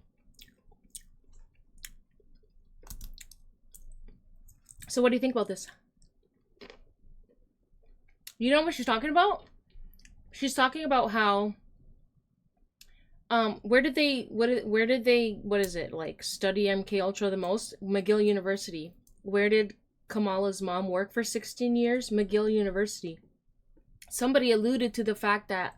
what do you think about this? You know what she's talking about? She's talking about how where did they what is it, like, study MK Ultra the most? McGill University. Where did Kamala's mom work for 16 years? McGill University. Somebody alluded to the fact that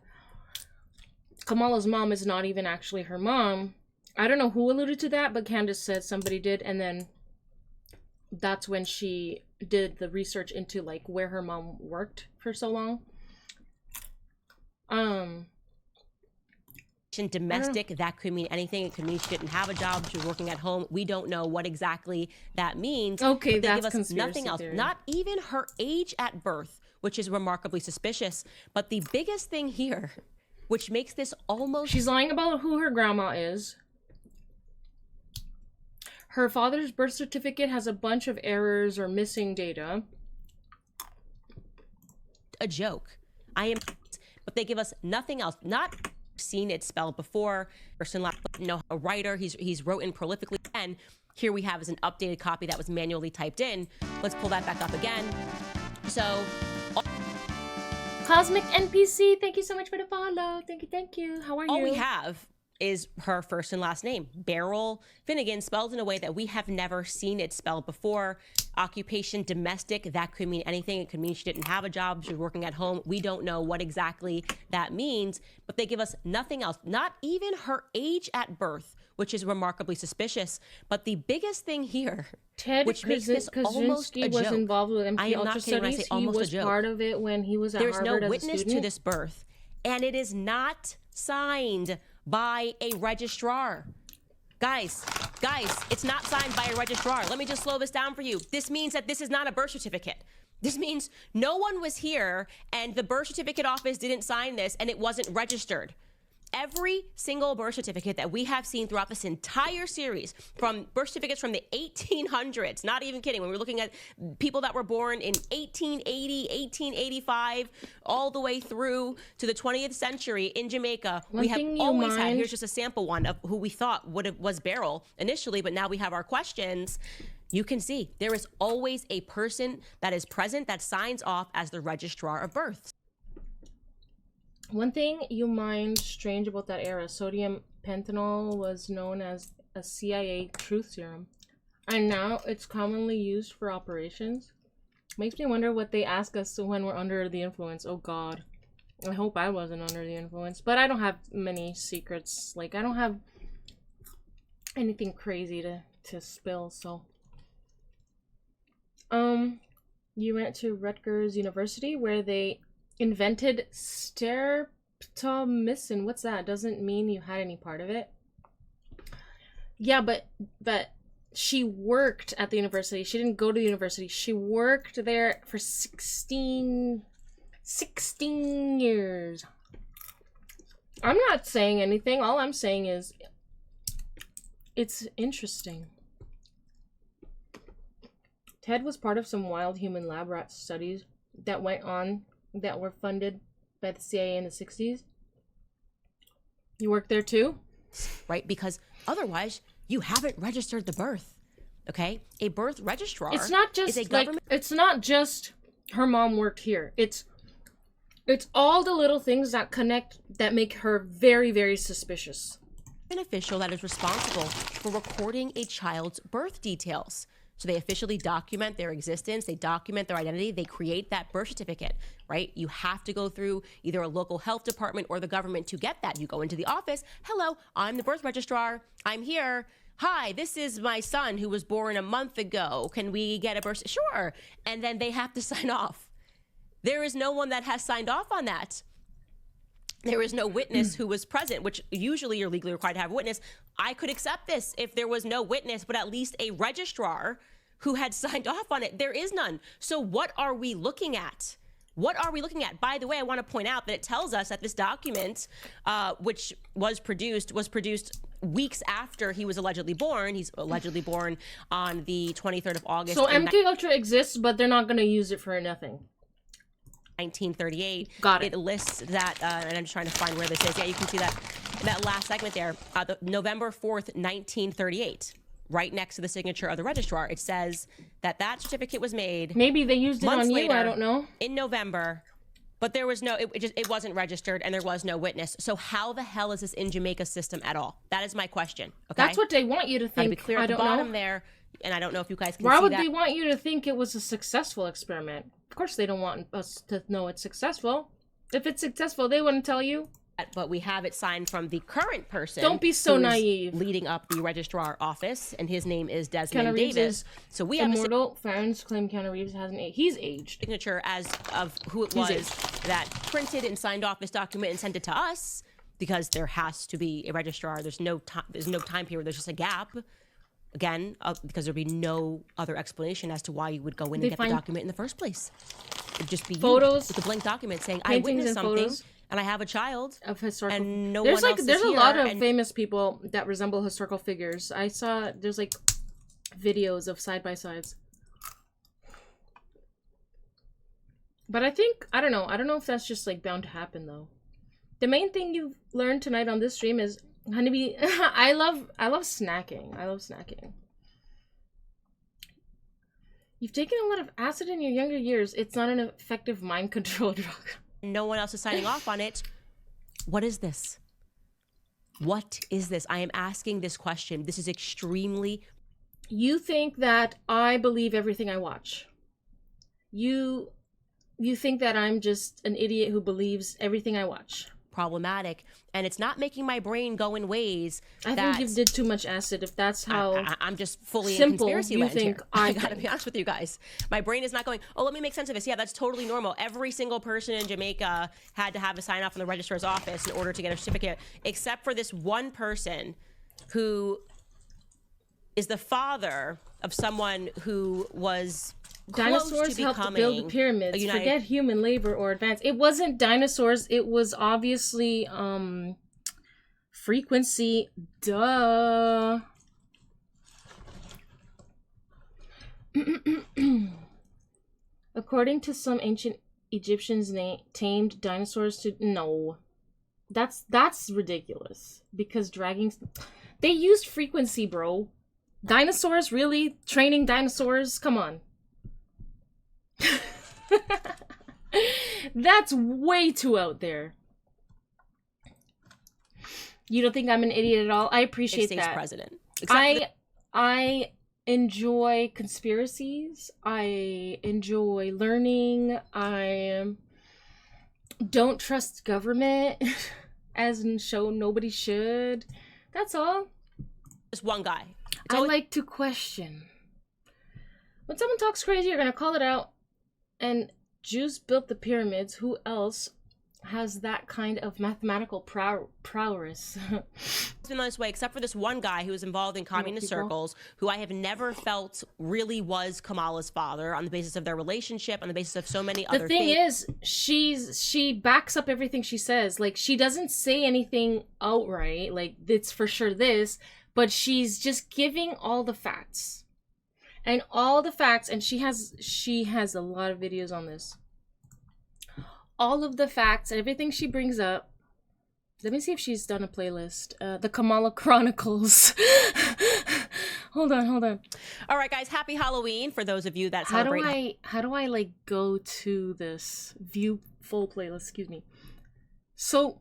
Kamala's mom is not even actually her mom. I don't know who alluded to that, but Candace said somebody did, and then that's when she did the research into like where her mom worked for so long. Domestic, that could mean anything. It could mean she didn't have a job, she was working at home. We don't know what exactly that means. Okay, but they that's give us conspiracy nothing else, theory. not even her age at birth, which is remarkably suspicious. But the biggest thing here, which makes this almost... She's lying about who her grandma is. Her father's birth certificate has a bunch of errors or missing data. A joke. But they give us nothing else. Not seen it spelled before. Person, a writer. He's written prolifically. And here we have is an updated copy that was manually typed in. Let's pull that back up again. So, Cosmic NPC, thank you so much for the follow. Thank you. How are you? All we have is her first and last name, Beryl Finnegan, spelled in a way that we have never seen it spelled before. Occupation, domestic, that could mean anything. It could mean she didn't have a job, she was working at home. We don't know what exactly that means, but they give us nothing else, not even her age at birth, which is remarkably suspicious. But the biggest thing here, which makes this almost a joke. Was involved with MK I am Ultra not kidding when I say studies. almost He was a joke. part of it when he was at There's Harvard no as a witness to student. this birth, and it is not signed by a registrar. Guys, it's not signed by a registrar. Let me just slow this down for you. This means that this is not a birth certificate. This means no one was here and the birth certificate office didn't sign this and it wasn't registered. Every single birth certificate that we have seen throughout this entire series, from birth certificates from the 1800s, not even kidding, when we're looking at people that were born in 1880, 1885, all the way through to the 20th century in Jamaica, we have always had, here's just a sample one of who we thought was Beryl initially, but now we have our questions. You can see there is always a person that is present that signs off as the registrar of births. One thing you mind strange about that era, sodium pentanol was known as a CIA truth serum, and now it's commonly used for operations. Makes me wonder what they ask us when we're under the influence. Oh God. I hope I wasn't under the influence. But I don't have many secrets. Like, I don't have anything crazy to spill, so. You went to Rutgers University where they invented streptomycin. What's that? Doesn't mean you had any part of it. Yeah, but she worked at the university. She didn't go to the university. She worked there for 16 years. I'm not saying anything. All I'm saying is it's interesting. Ted was part of some wild human lab rat studies that went on that were funded by the CIA in the 60s. You worked there too? Right, because otherwise you haven't registered the birth. Okay? A birth registrar It's not just is a like government it's not just her mom worked here. It's all the little things that connect that make her very, very suspicious. An official that is responsible for recording a child's birth details. So they officially document their existence, they document their identity, they create that birth certificate, right? You have to go through either a local health department or the government to get that. You go into the office, hello, I'm the birth registrar, I'm here. Hi, this is my son who was born a month ago. Can we get a birth? Sure. And then they have to sign off. There is no one that has signed off on that. There is no witness who was present, which usually you're legally required to have a witness. I could accept this if there was no witness, but at least a registrar who had signed off on it. There is none. So what are we looking at? What are we looking at? By the way, I want to point out that it tells us that this document, which was produced weeks after he was allegedly born. He's allegedly born on the 23rd of August. So MK Ultra exists, but they're not going to use it for nothing. 1938. Got it. It lists that, and I'm just trying to find where this is. Yeah, you can see that last segment there, the November 4th, 1938. Right next to the signature of the registrar, it says that certificate was made. Maybe they used it on you. I don't know. In November, but there was no. It wasn't registered, and there was no witness. So how the hell is this in Jamaica's system at all? That is my question. Okay, That's what they want you to think. To be clear I at the don't bottom know. there, and I don't know if you guys can Why see would that. they want you to think it was a successful experiment? Of course, they don't want us to know it's successful. If it's successful, they wouldn't tell you. But we have it signed from the current person. Don't be so who is naive. Leading up the registrar office, and his name is Desmond Keanu Reeves Davis. is So we have a immortal. Farron's claim Keanu Reeves hasn't aged. He's aged. signature as of who it He's was aged. that printed and signed off this document and sent it to us, because there has to be a registrar. There's no time period. There's just a gap. Again, because there'd be no other explanation as to why you would go in and They get the find document in the first place. It'd just be photos, you with a blank document saying, "I paintings witnessed and something, photos and I have a child of historical." and no there's one like else there's is a here, lot of and famous people that resemble historical figures. I saw there's like videos of side by sides. But I think I don't know if that's just like bound to happen though. The main thing you've learned tonight on this stream is Hunniebee. I love snacking. I love snacking. You've taken a lot of acid in your younger years. It's not an effective mind control drug. no one else is signing off on it. What is this? What is this? I am asking this question. This is extremely... You think that I believe everything I watch. You think that I'm just an idiot who believes everything I watch. Problematic, and it's not making my brain go in ways I think you did too much acid if that's how I'm just fully simple in conspiracy you land think here. I I gotta think. be honest with you guys. My brain is not going, oh, let me make sense of this. Yeah, that's totally normal. Every single person in Jamaica had to have a sign off in the registrar's office in order to get a certificate, except for this one person who is the father of someone who was Dinosaurs helped build the pyramids. Forget human labor or advance. It wasn't dinosaurs. It was obviously frequency. Duh. According to some ancient Egyptians, tamed dinosaurs to no. That's ridiculous because dragons. They used frequency, bro. Dinosaurs really training dinosaurs? Come on. That's way too out there. You don't think I'm an idiot at all? I appreciate States that. president. I enjoy conspiracies. I enjoy learning. I don't trust government, as in show nobody should. That's all. Just one guy. I like to question. When someone talks crazy, you're gonna call it out. And Jews built the pyramids. Who else has that kind of mathematical prowess? It's been this way, except for this one guy who was involved in communist circles, who I have never felt really was Kamala's father on the basis of their relationship, on the basis of so many other things. The thing is, she backs up everything she says. Like, she doesn't say anything outright, like, it's for sure this, but she's just giving all the facts. And all the facts, and she has a lot of videos on this. All of the facts, everything she brings up. Let me see if she's done a playlist. The Kamala Chronicles. Hold on. All right, guys, happy Halloween for those of you that celebrate. How do I like go to this view full playlist? Excuse me. So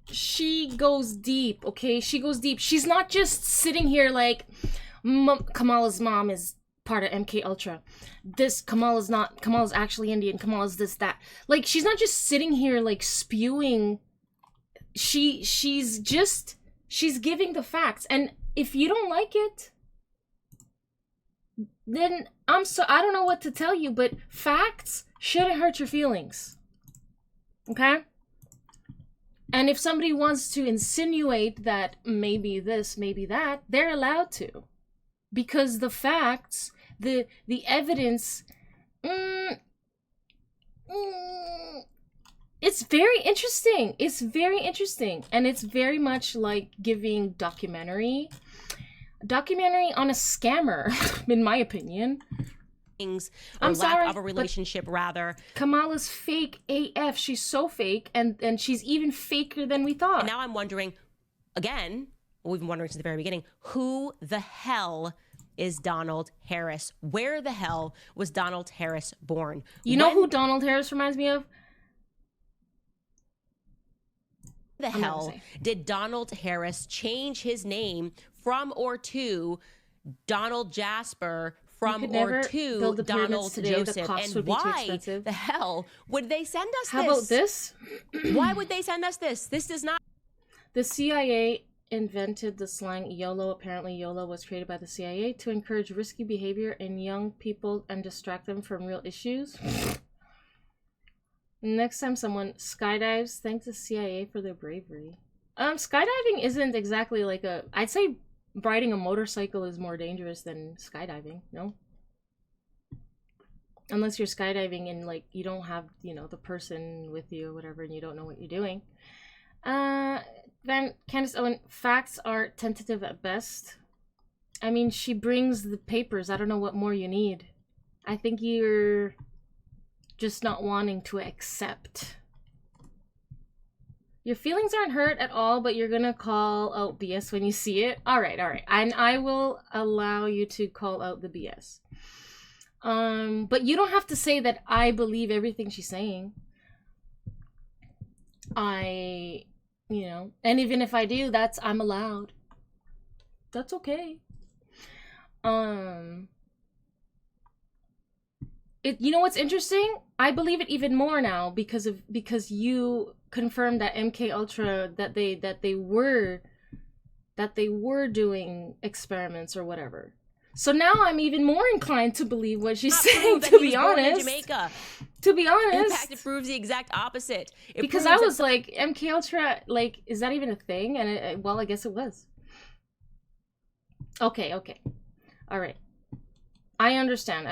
she goes deep, okay? She goes deep. She's not just sitting here like Kamala's mom is part of MK Ultra. Kamala's actually Indian. Kamala's this, that. Like, she's not just sitting here like spewing. She's giving the facts. And if you don't like it, then I don't know what to tell you, but facts shouldn't hurt your feelings. Okay? And if somebody wants to insinuate that maybe this, maybe that, they're allowed to. Because the facts, the evidence, it's very interesting. It's very interesting. And it's very much like giving documentary on a scammer, in my opinion. Or lack of a relationship, rather. Kamala's fake AF. She's so fake, and she's even faker than we thought. And now I'm wondering, again, we've been wondering since the very beginning, who the hell is Donald Harris? Where the hell was Donald Harris born? You know who Donald Harris reminds me of? The hell did Donald Harris change his name from or to Donald Jasper from or to Donald Joseph? And why the hell would they send us this? How about this? Why would they send us this? This does not... The CIA invented the slang YOLO. Apparently YOLO was created by the CIA to encourage risky behavior in young people and distract them from real issues. Next time someone skydives, thank the CIA for their bravery. Skydiving isn't exactly like I'd say riding a motorcycle is more dangerous than skydiving, no? Unless you're skydiving and like you don't have, the person with you or whatever and you don't know what you're doing. Candace Owen, facts are tentative at best. I mean, she brings the papers. I don't know what more you need. I think you're just not wanting to accept. Your feelings aren't hurt at all, but you're gonna call out BS when you see it. All right. And I will allow you to call out the BS. But you don't have to say that I believe everything she's saying. And even if I do, I'm allowed. That's okay. You know what's interesting? I believe it even more now because you confirmed that MK Ultra that they were doing experiments or whatever. So now I'm even more inclined to believe what she's saying. To be honest, to be honest, in fact, it proves the exact opposite. Because I was like, MK Ultra, like, is that even a thing? And well, I guess it was. Okay, all right. I understand.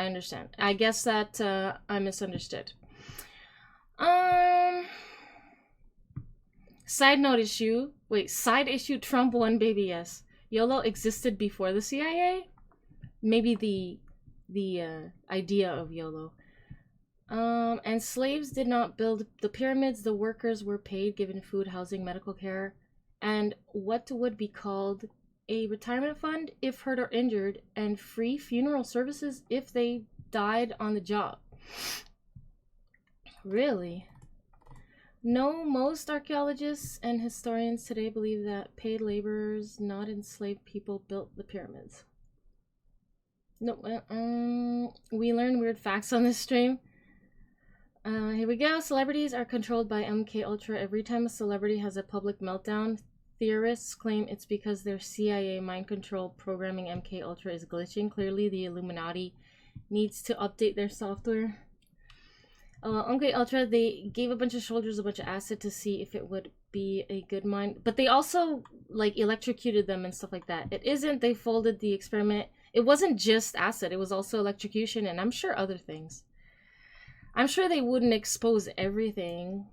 I guess that I misunderstood. Side issue, Trump won, baby, yes. YOLO existed before the CIA? Maybe the idea of YOLO. And slaves did not build the pyramids. The workers were paid, given food, housing, medical care, and what would be called a retirement fund if hurt or injured, and free funeral services if they died on the job. Really? No, most archaeologists and historians today believe that paid laborers, not enslaved people, built the pyramids. No, we learn weird facts on this stream. Here we go. Celebrities are controlled by MK Ultra. Every time a celebrity has a public meltdown, theorists claim it's because their CIA mind control programming MK Ultra is glitching. Clearly, the Illuminati needs to update their software. MK Ultra, they gave a bunch of soldiers a bunch of acid to see if it would be a good mind, but they also like electrocuted them and stuff like that. It isn't. They folded the experiment. It wasn't just acid. It was also electrocution, and I'm sure other things. I'm sure they wouldn't expose everything.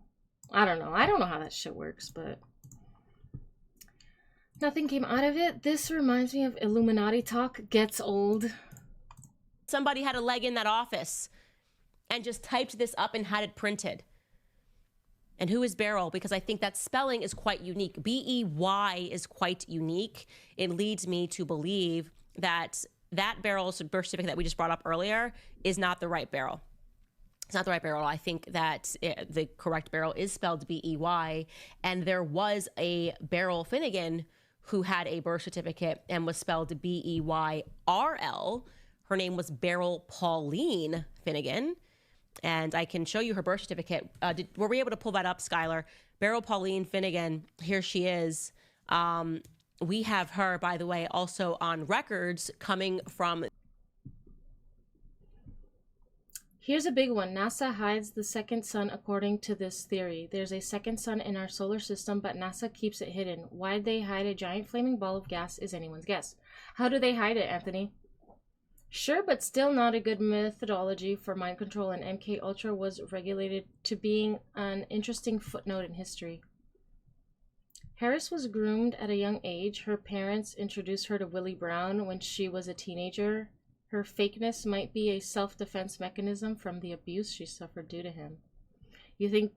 I don't know. I don't know how that shit works, but nothing came out of it. This reminds me of Illuminati talk gets old. Somebody had a leg in that office and just typed this up and had it printed. And who is Beryl? Because I think that spelling is quite unique. B-E-Y is quite unique. It leads me to believe that that Beryl's birth certificate that we just brought up earlier is not the right Beryl. It's not the right Beryl. I think that the correct Beryl is spelled B-E-Y. And there was a Beryl Finnegan who had a birth certificate and was spelled B-E-Y-R-L. Her name was Beryl Pauline Finnegan. And I can show you her birth certificate. Were we able to pull that up, Skylar? Beryl Pauline Finnegan, here she is. We have her, by the way, also on records coming from... Here's a big one. NASA hides the second sun according to this theory. There's a second sun in our solar system, but NASA keeps it hidden. Why'd they hide a giant flaming ball of gas is anyone's guess. How do they hide it, Anthony? Sure, but still not a good methodology for mind control, and MK Ultra was regulated to being an interesting footnote in history. Harris was groomed at a young age. Her parents introduced her to Willie Brown when she was a teenager. Her fakeness might be a self-defense mechanism from the abuse she suffered due to him. You think...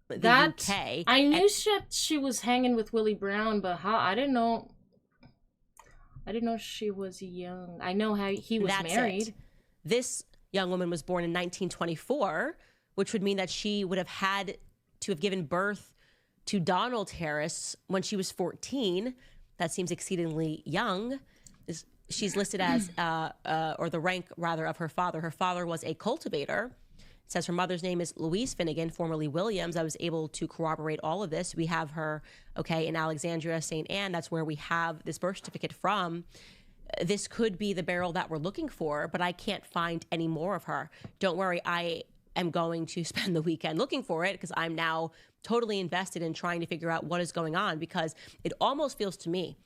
that... UK, I knew she was hanging with Willie Brown, but how... I didn't know she was young. I know how he was married. It. This young woman was born in 1924, which would mean that she would have had to have given birth to Donald Harris when she was 14. That seems exceedingly young. She's listed as, or the rank rather of her father. Her father was a cultivator. It says her mother's name is Louise Finnegan, formerly Williams. I was able to corroborate all of this. We have her, okay, in Alexandria, St. Anne. That's where we have this birth certificate from. This could be the Beryl that we're looking for, but I can't find any more of her. Don't worry, I am going to spend the weekend looking for it because I'm now totally invested in trying to figure out what is going on, because it almost feels to me,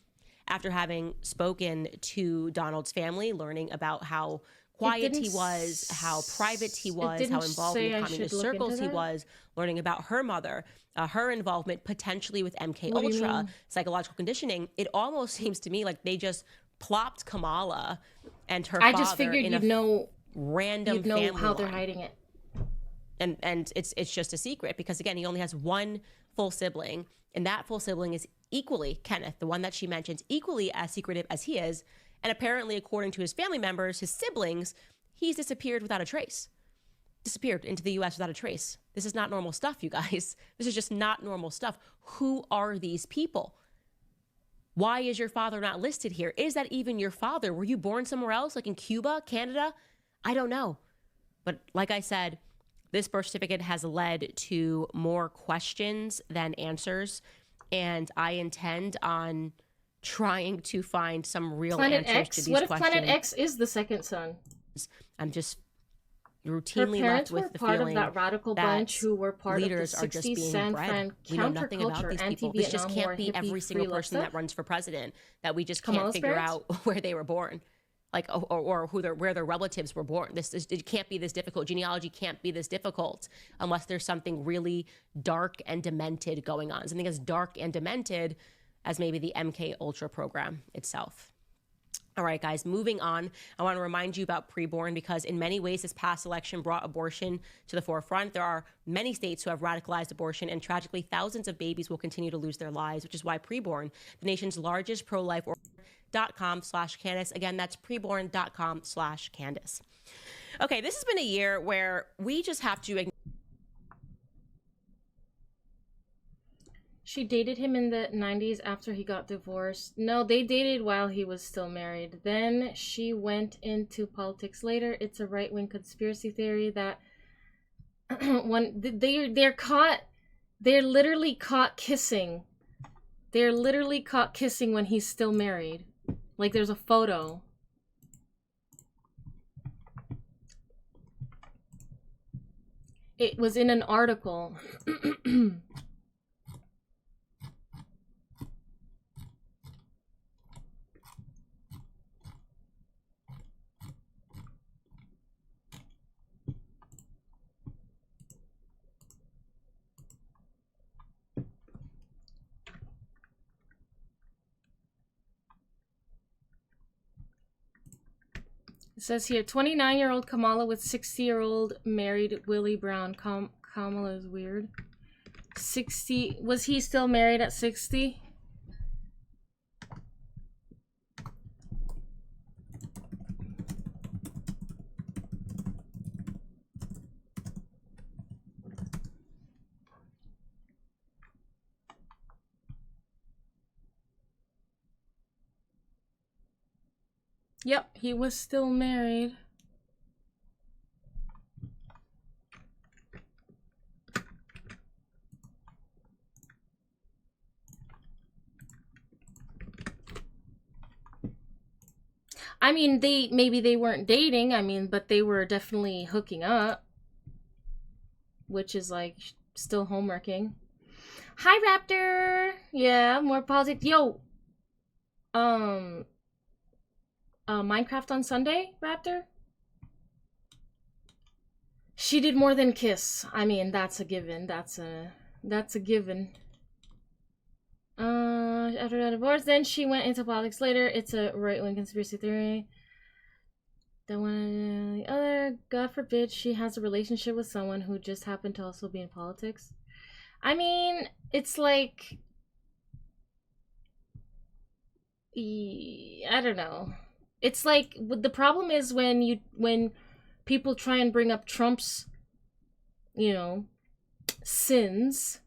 after having spoken to Donald's family, learning about how quiet he was, how private he was, how involved in communist circles he was, learning about her mother, her involvement potentially with MK Ultra, psychological conditioning. It almost seems to me like they just plopped Kamala and her father just figured in random family how they're line. hiding it. And it's just a secret because, again, he only has one full sibling, and that full sibling is equally, Kenneth, the one that she mentions, equally as secretive as he is. And apparently, according to his family members, his siblings, he's disappeared without a trace. Disappeared into the U.S. without a trace. This is not normal stuff, you guys. This is just not normal stuff. Who are these people? Why is your father not listed here? Is that even your father? Were you born somewhere else, like in Cuba, Canada? I don't know. But like I said, this birth certificate has led to more questions than answers. And I intend on trying to find some real answers to these questions. What if Planet X is the second son? I'm just routinely left with the feeling part of that radical bunch who were part of the leaders are just 60s being San bred. Fran We know nothing about counterculture, these people. This just anti-Vietnam can't be war, every hippie, single free person love that runs for president, that we just Kamala's can't figure parents? out where they were born. Like, or where their relatives were born. It can't be this difficult. Genealogy can't be this difficult unless there's something really dark and demented going on. Something as dark and demented as maybe the MK Ultra program itself. All right, guys, moving on. I want to remind you about preborn because in many ways this past election brought abortion to the forefront. There are many states who have radicalized abortion, and tragically thousands of babies will continue to lose their lives, which is why preborn, the nation's largest pro-life .com/Candace. Again, that's preborn.com/Candace. Okay, this has been a year where we just have to She dated him in the 90s after he got divorced. No, they dated while he was still married. Then she went into politics later. It's a right-wing conspiracy theory that they're literally caught kissing. They're literally caught kissing when he's still married. Like, there's a photo. It was in an article. It says here, 29-year-old Kamala with 60-year-old married Willie Brown. Kamala is weird. 60, was he still married at 60? Yep, he was still married. I mean, maybe they weren't dating, I mean, but they were definitely hooking up. Which is like still homeworking. Hi Raptor! Yeah, more politics. Yo! Minecraft on Sunday, Raptor? She did more than kiss. I mean, that's a given. That's a given. After that divorce, then she went into politics later. It's a right-wing conspiracy theory. The one and the other, God forbid she has a relationship with someone who just happened to also be in politics. I mean, it's like, I don't know. It's like, the problem is when people try and bring up Trump's, you know, sins,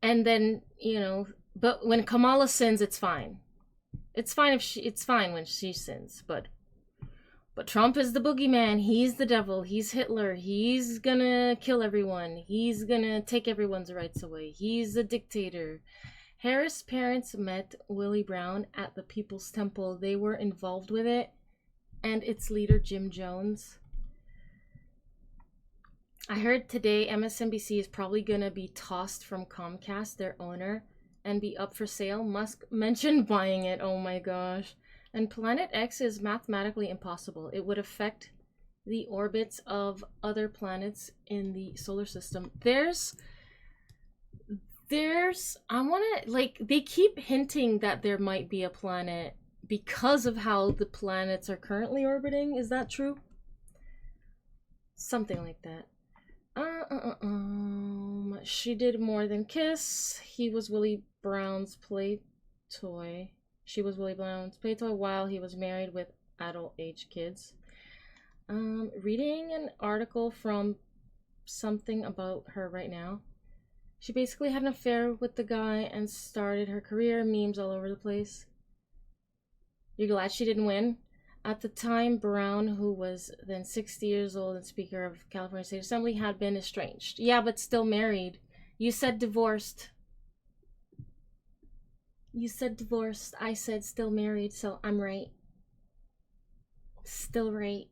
and then, you know, but when Kamala sins, it's fine. It's fine when she sins, but Trump is the boogeyman. He's the devil. He's Hitler. He's gonna kill everyone. He's gonna take everyone's rights away. He's a dictator. Harris' parents met Willie Brown at the People's Temple. They were involved with it, and its leader, Jim Jones. I heard today MSNBC is probably gonna be tossed from Comcast, their owner, and be up for sale. Musk mentioned buying it. Oh my gosh. And Planet X is mathematically impossible. It would affect the orbits of other planets in the solar system. I want to, like, they keep hinting that there might be a planet because of how the planets are currently orbiting. Is that true? Something like that. She did more than kiss. He was Willie Brown's play toy. She was Willie Brown's play toy while he was married with adult-age kids. Reading an article from something about her right now. She basically had an affair with the guy and started her career. Memes all over the place. You're glad she didn't win? At the time, Brown, who was then 60 years old and Speaker of California State Assembly, had been estranged. Yeah, but still married. You said divorced. You said divorced. I said still married, so I'm right. Still right.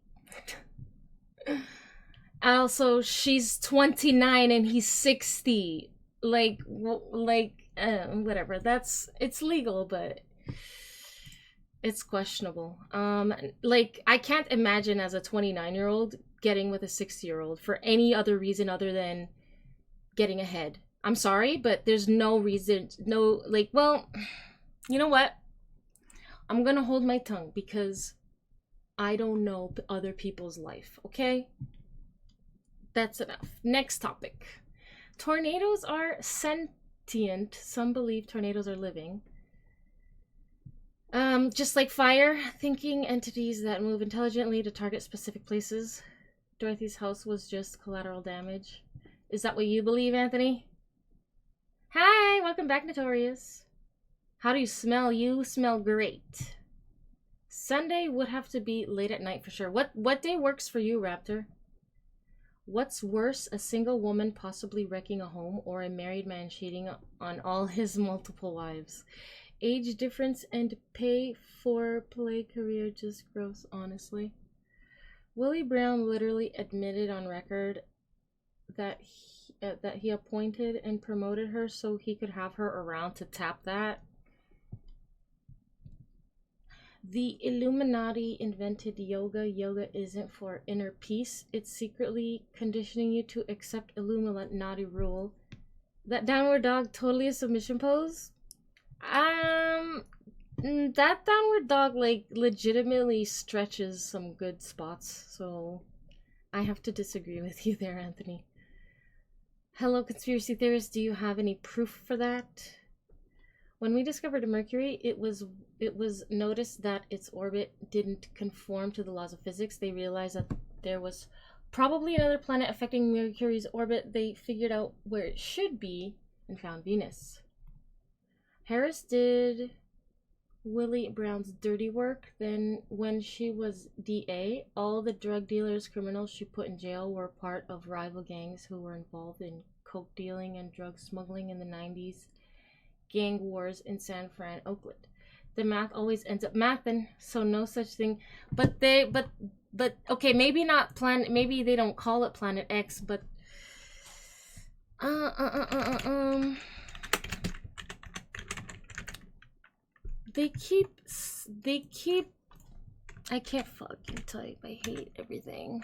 Also, she's 29 and he's 60. Like, whatever. It's legal, but it's questionable. Like, I can't imagine as a 29-year-old getting with a 60-year-old for any other reason other than getting ahead. I'm sorry, but there's no reason, well, you know what? I'm gonna hold my tongue because I don't know other people's life, okay? That's enough. Next topic. Tornadoes are sentient. Some believe tornadoes are living. Just like fire, thinking entities that move intelligently to target specific places. Dorothy's house was just collateral damage. Is that what you believe, Anthony? Hi, welcome back, Notorious. How do you smell? You smell great. Sunday would have to be late at night for sure. What day works for you, Raptor? What's worse, a single woman possibly wrecking a home or a married man cheating on all his multiple wives? Age difference and pay for play career just gross, honestly. Willie Brown literally admitted on record that he appointed and promoted her so he could have her around to tap that. The Illuminati invented yoga. Yoga isn't for inner peace. It's secretly conditioning you to accept Illuminati rule. That downward dog totally a submission pose? That downward dog like legitimately stretches some good spots, so I have to disagree with you there, Anthony. Hello, conspiracy theorists. Do you have any proof for that? When we discovered Mercury, it was noticed that its orbit didn't conform to the laws of physics. They realized that there was probably another planet affecting Mercury's orbit. They figured out where it should be and found Venus. Harris did Willie Brown's dirty work. Then when she was DA, all the drug dealers, criminals she put in jail were part of rival gangs who were involved in coke dealing and drug smuggling in the 90s. Gang wars in San Fran, Oakland. The math always ends up mathin', so no such thing. But okay, maybe not planet. Maybe they don't call it Planet X, but they keep. I can't fucking type. I hate everything.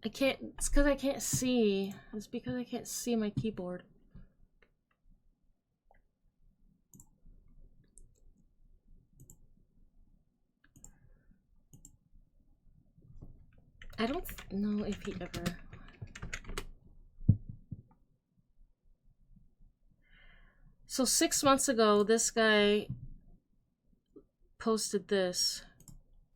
I can't, it's because I can't see. It's because I can't see my keyboard. I don't know if he ever... So 6 months ago, this guy posted this.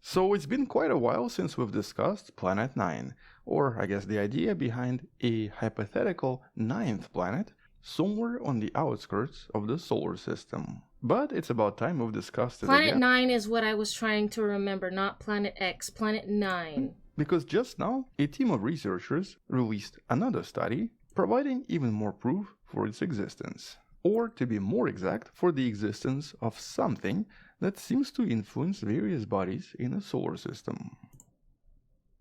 So it's been quite a while since we've discussed Planet 9, or I guess the idea behind a hypothetical 9th planet somewhere on the outskirts of the solar system. But it's about time we've discussed it Planet again. 9 is what I was trying to remember, not Planet X, Planet 9. Because just now, a team of researchers released another study providing even more proof for its existence. Or, to be more exact, for the existence of something that seems to influence various bodies in a solar system.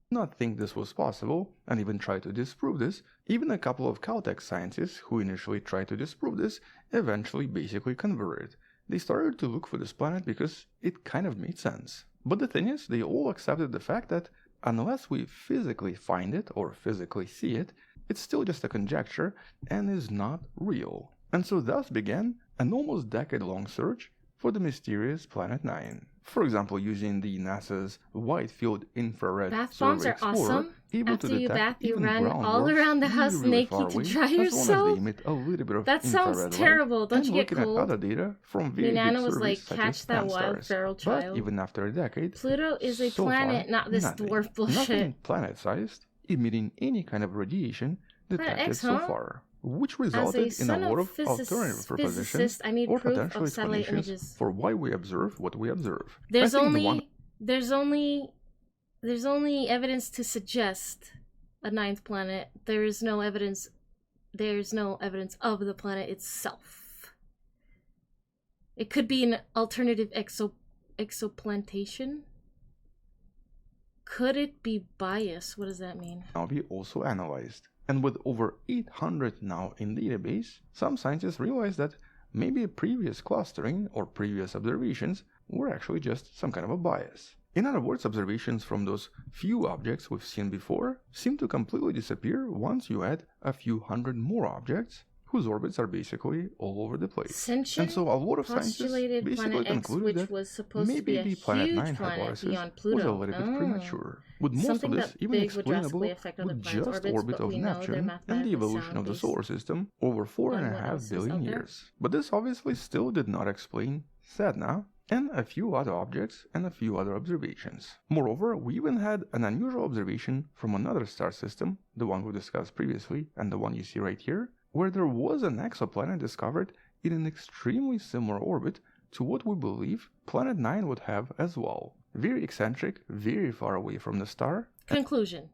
Not think this was possible, and even try to disprove this. Even a couple of Caltech scientists who initially tried to disprove this eventually basically converted. They started to look for this planet because it kind of made sense. But the thing is, they all accepted the fact that unless we physically find it or physically see it, it's still just a conjecture and is not real. And so thus began an almost decade-long search for the mysterious Planet 9. For example, using the NASA's Wide Field Infrared Bath Survey bombs are Explorer, awesome. able After to you detect bath, you even run brown all dwarfs around the house really naked far to away, dry as long as yourself. they emit a little bit of That sounds infrared terrible. light, Don't and you get looking at cold? other data from very Nana big was surveys like, such catch as that wild Pan-STARRS. feral child. But even after a decade, Pluto is a so planet, far, not this nothing. dwarf bullshit. Nothing planet-sized emitting any kind of radiation Planet detected X, so huh? far, which As a resulted in a son lot of of alternative propositions physicist, I need or proof potential of satellite explanations images. for why we observe what we observe. There's I think the one only evidence to suggest a 9th planet. There's no evidence of the planet itself. It could be an alternative exoplantation. Could it be biased? What does that mean? now be also analyzed. And with over 800 now in database, some scientists realized that maybe a previous clustering or previous observations were actually just some kind of a bias. In other words, observations from those few objects we've seen before seem to completely disappear once you add a few hundred more objects whose orbits are basically all over the place. And so a lot of scientists Postulated basically Planet X, concluded which that was supposed to maybe be a the Planet huge 9 planet hypothesis beyond was Pluto. a little bit premature, with most Something of this that even big would drastically explainable affect other with planets' just orbits, orbit but of we know they're Neptune and the mathematically evolution sound of the based solar system over on what else 4.5 is billion out there. years. But this obviously still did not explain Sedna and a few other objects and a few other observations. Moreover, we even had an unusual observation from another star system, the one we discussed previously and the one you see right here, where there was an exoplanet discovered in an extremely similar orbit to what we believe Planet 9 would have as well. Very eccentric, very far away from the star. Conclusion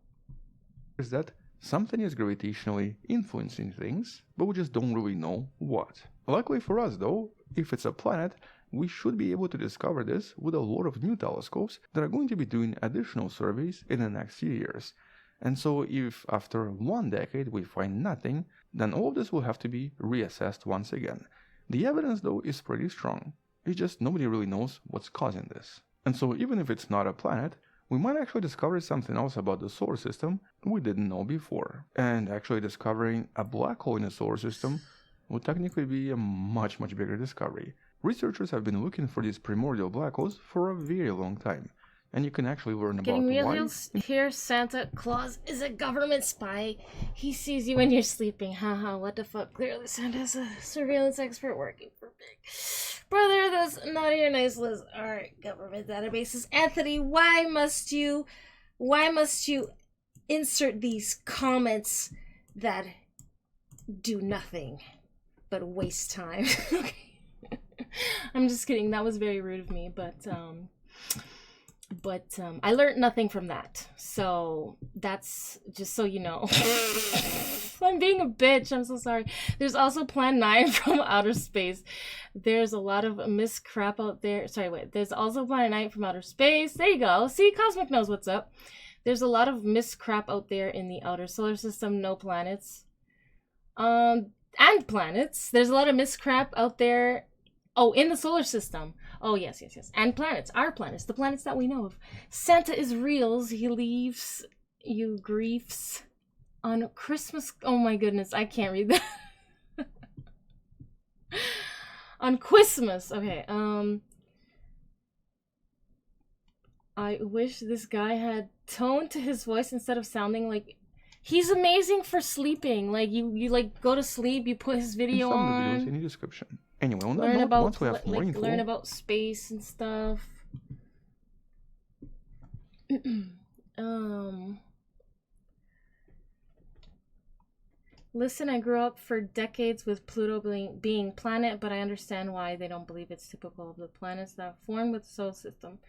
is that something is gravitationally influencing things, but we just don't really know what. Luckily for us though, if it's a planet, we should be able to discover this with a lot of new telescopes that are going to be doing additional surveys in the next few years. And so if after 1 decade we find nothing, then all of this will have to be reassessed once again. The evidence though is pretty strong. It's just nobody really knows what's causing this. And so even if it's not a planet, we might actually discover something else about the solar system we didn't know before. And actually discovering a black hole in the solar system would technically be a much bigger discovery. Researchers have been looking for these primordial black holes for a very long time, and you can actually learn about why. Here, Santa Claus is a government spy. He sees you when you're sleeping. Haha, what the fuck? Clearly Santa's a surveillance expert working for Big Brother. Those naughty or nice lists are government databases. Anthony, why must you insert these comments that do nothing but waste time? I'm just kidding. That was very rude of me, but I learned nothing from that. So that's just so you know. I'm being a bitch. I'm so sorry. There's also Plan 9 from outer space. There's a lot of miscrap out there. Sorry, wait. There's also Plan 9 from outer space. There you go. See, Cosmic knows what's up. There's a lot of miscrap out there in the outer solar system. No planets. And planets. There's a lot of miscrap out there. Oh, in the solar system. Oh, yes. And planets. Our planets. The planets that we know of. Santa is real. He leaves you griefs on Christmas. Oh my goodness. I can't read that. On Christmas. Okay. I wish this guy had tone to his voice instead of sounding like... He's amazing for sleeping. Like, you like, go to sleep, you put his video some on. videos in the description. Anyway, on that Learn note, about, once we have more info... learn about space and stuff. Listen, I grew up for decades with Pluto being planet, but I understand why they don't believe it's typical of the planets that form with the solar system.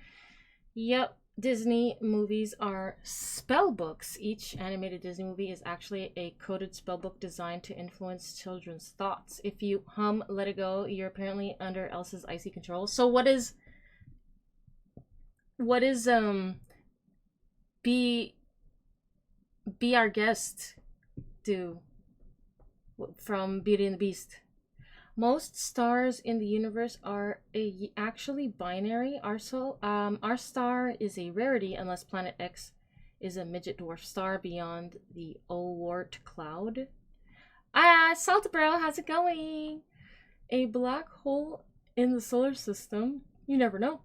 Yep, Disney movies are spell books. Each animated Disney movie is actually a coded spell book designed to influence children's thoughts. If you hum Let It Go, you're apparently under Elsa's icy control. So what is Be Our Guest do from Beauty and the Beast? Most stars in the universe are actually binary. Our star is a rarity unless Planet X is a midget dwarf star beyond the Oort cloud. Saltbro, how's it going? A black hole in the solar system. You never know.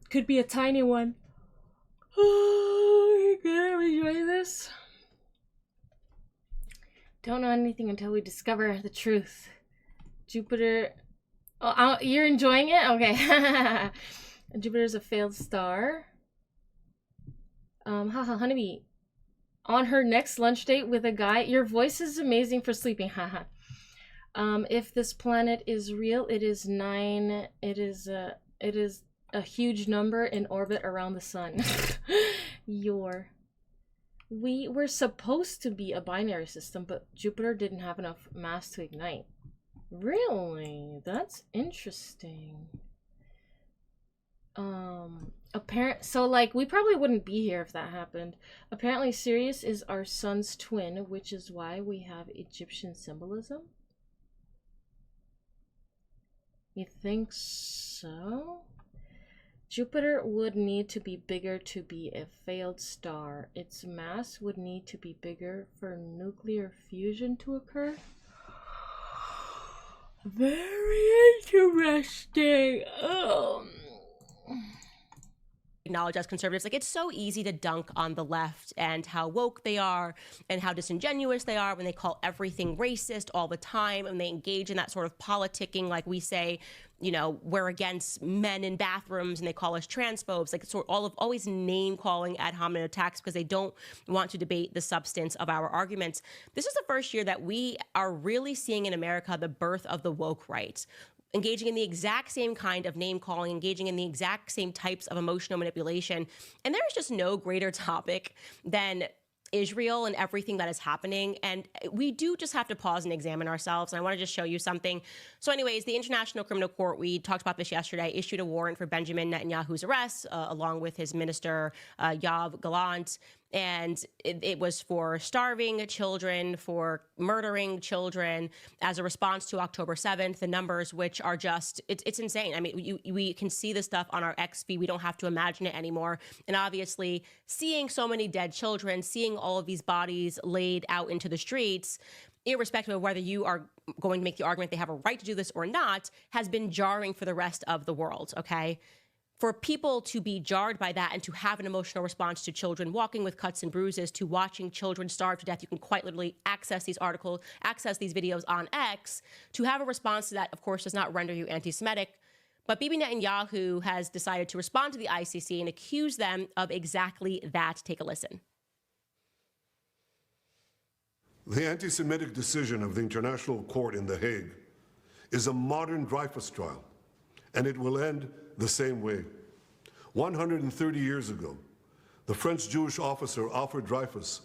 Could be a tiny one. Oh, you gonna enjoy this? Don't know anything until we discover the truth. Jupiter... Oh, you're enjoying it? Okay. Jupiter's a failed star. Haha, Hunniebee. On her next lunch date with a guy. Your voice is amazing for sleeping. Haha. If this planet is real, it is 9. It is a huge number in orbit around the sun. We were supposed to be a binary system, but Jupiter didn't have enough mass to ignite. Really? That's interesting. So like we probably wouldn't be here if that happened. Apparently Sirius is our sun's twin, which is why we have Egyptian symbolism. You think so? Jupiter would need to be bigger to be a failed star. Its mass would need to be bigger for nuclear fusion to occur. Very interesting. acknowledge as conservatives, like, it's so easy to dunk on the left and how woke they are and how disingenuous they are when they call everything racist all the time and they engage in that sort of politicking, like we say, you know, we're against men in bathrooms and they call us transphobes, like sort of always name calling ad hominem attacks because they don't want to debate the substance of our arguments. This is the first year that we are really seeing in America the birth of the woke right, engaging in the exact same kind of name calling, engaging in the exact same types of emotional manipulation. And there's just no greater topic than Israel and everything that is happening. And we do just have to pause and examine ourselves. And I want to just show you something. So anyways, the International Criminal Court, we talked about this yesterday, issued a warrant for Benjamin Netanyahu's arrest, along with his minister, Yoav Gallant. And it was for starving children, for murdering children as a response to October 7th, the numbers, which are just, it's insane. I mean, we can see this stuff on our X feed. We don't have to imagine it anymore. And obviously, seeing so many dead children, seeing all of these bodies laid out into the streets, irrespective of whether you are going to make the argument they have a right to do this or not, has been jarring for the rest of the world, okay? For people to be jarred by that and to have an emotional response to children walking with cuts and bruises, to watching children starve to death, you can quite literally access these articles, access these videos on X. To have a response to that, of course, does not render you anti-Semitic. But Bibi Netanyahu has decided to respond to the ICC and accuse them of exactly that. Take a listen. The anti-Semitic decision of the International Court in The Hague is a modern Dreyfus trial, and it will end the same way. 130 years ago, the French Jewish officer Alfred Dreyfus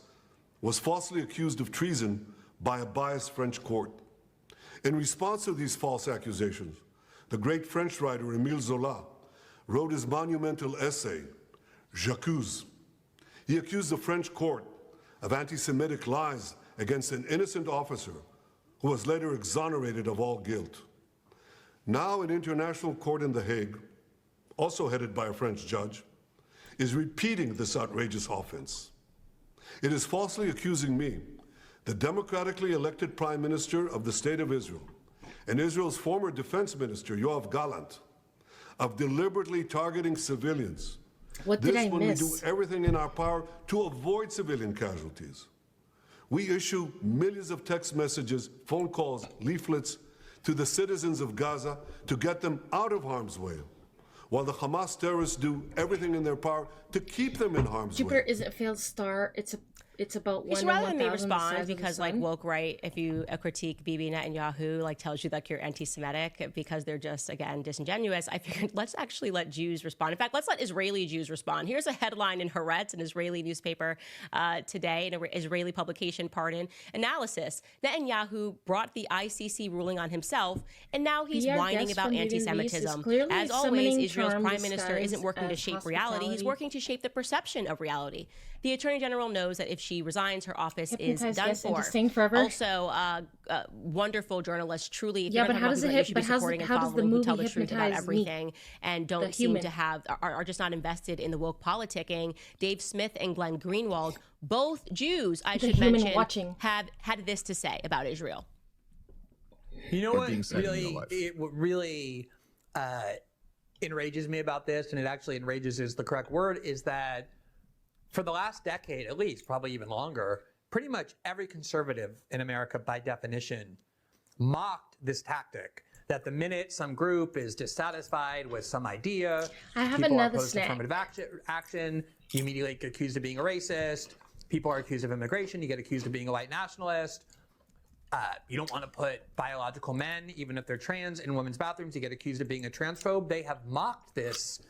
was falsely accused of treason by a biased French court. In response to these false accusations, the great French writer Émile Zola wrote his monumental essay, J'accuse. He accused the French court of anti-Semitic lies against an innocent officer who was later exonerated of all guilt. Now an international court in The Hague, also headed by a French judge, is repeating this outrageous offense. It is falsely accusing me, the democratically elected Prime Minister of the State of Israel, and Israel's former Defense Minister, Yoav Gallant, of deliberately targeting civilians. What did I when we miss? do everything in our power to avoid civilian casualties. We issue millions of text messages, phone calls, leaflets to the citizens of Gaza to get them out of harm's way, while the Hamas terrorists do everything in their power to keep them in harm's Jupiter way. isn't a failed star. It's about It's one rather in than me 1,000 the size respond of the because, like, sun. woke right, if you critique Bibi Netanyahu, like, tells you that you're anti-Semitic because they're just, again, disingenuous. I figured let's actually let Jews respond. In fact, let's let Israeli Jews respond. Here's a headline in Haaretz, an Israeli newspaper today, an Israeli publication, pardon, analysis. Netanyahu brought the ICC ruling on himself, and now he's PR whining guest about from Vivian Reese is anti-Semitism. clearly As always, summoning Israel's charm prime minister isn't disguised working to as shape reality. He's hospitality. working to shape the perception of reality. The Attorney General knows that if she resigns, her office is Hypnotized done guests into for. staying forever. Also, wonderful journalist, truly. If Yeah, you're but gonna how talk does about it people that you hit- should but be how's the- supporting and how does the following who movie tell the truth about hypnotize me, everything and the don't seem human? to have are just not invested in the woke politicking. Dave Smith and Glenn Greenwald, both Jews, I The should human mention, watching. have had this to say about Israel. You know Or what being said in real really life. what really enrages me about this, and it actually enrages is the correct word, is that for the last decade, at least, probably even longer, pretty much every conservative in America, by definition, mocked this tactic. That the minute some group is dissatisfied with some idea, I have people are another opposed to snack. affirmative action, you immediately get accused of being a racist. People are accused of immigration, you get accused of being a white nationalist. You don't want to put biological men, even if they're trans, in women's bathrooms. You get accused of being a transphobe. They have mocked this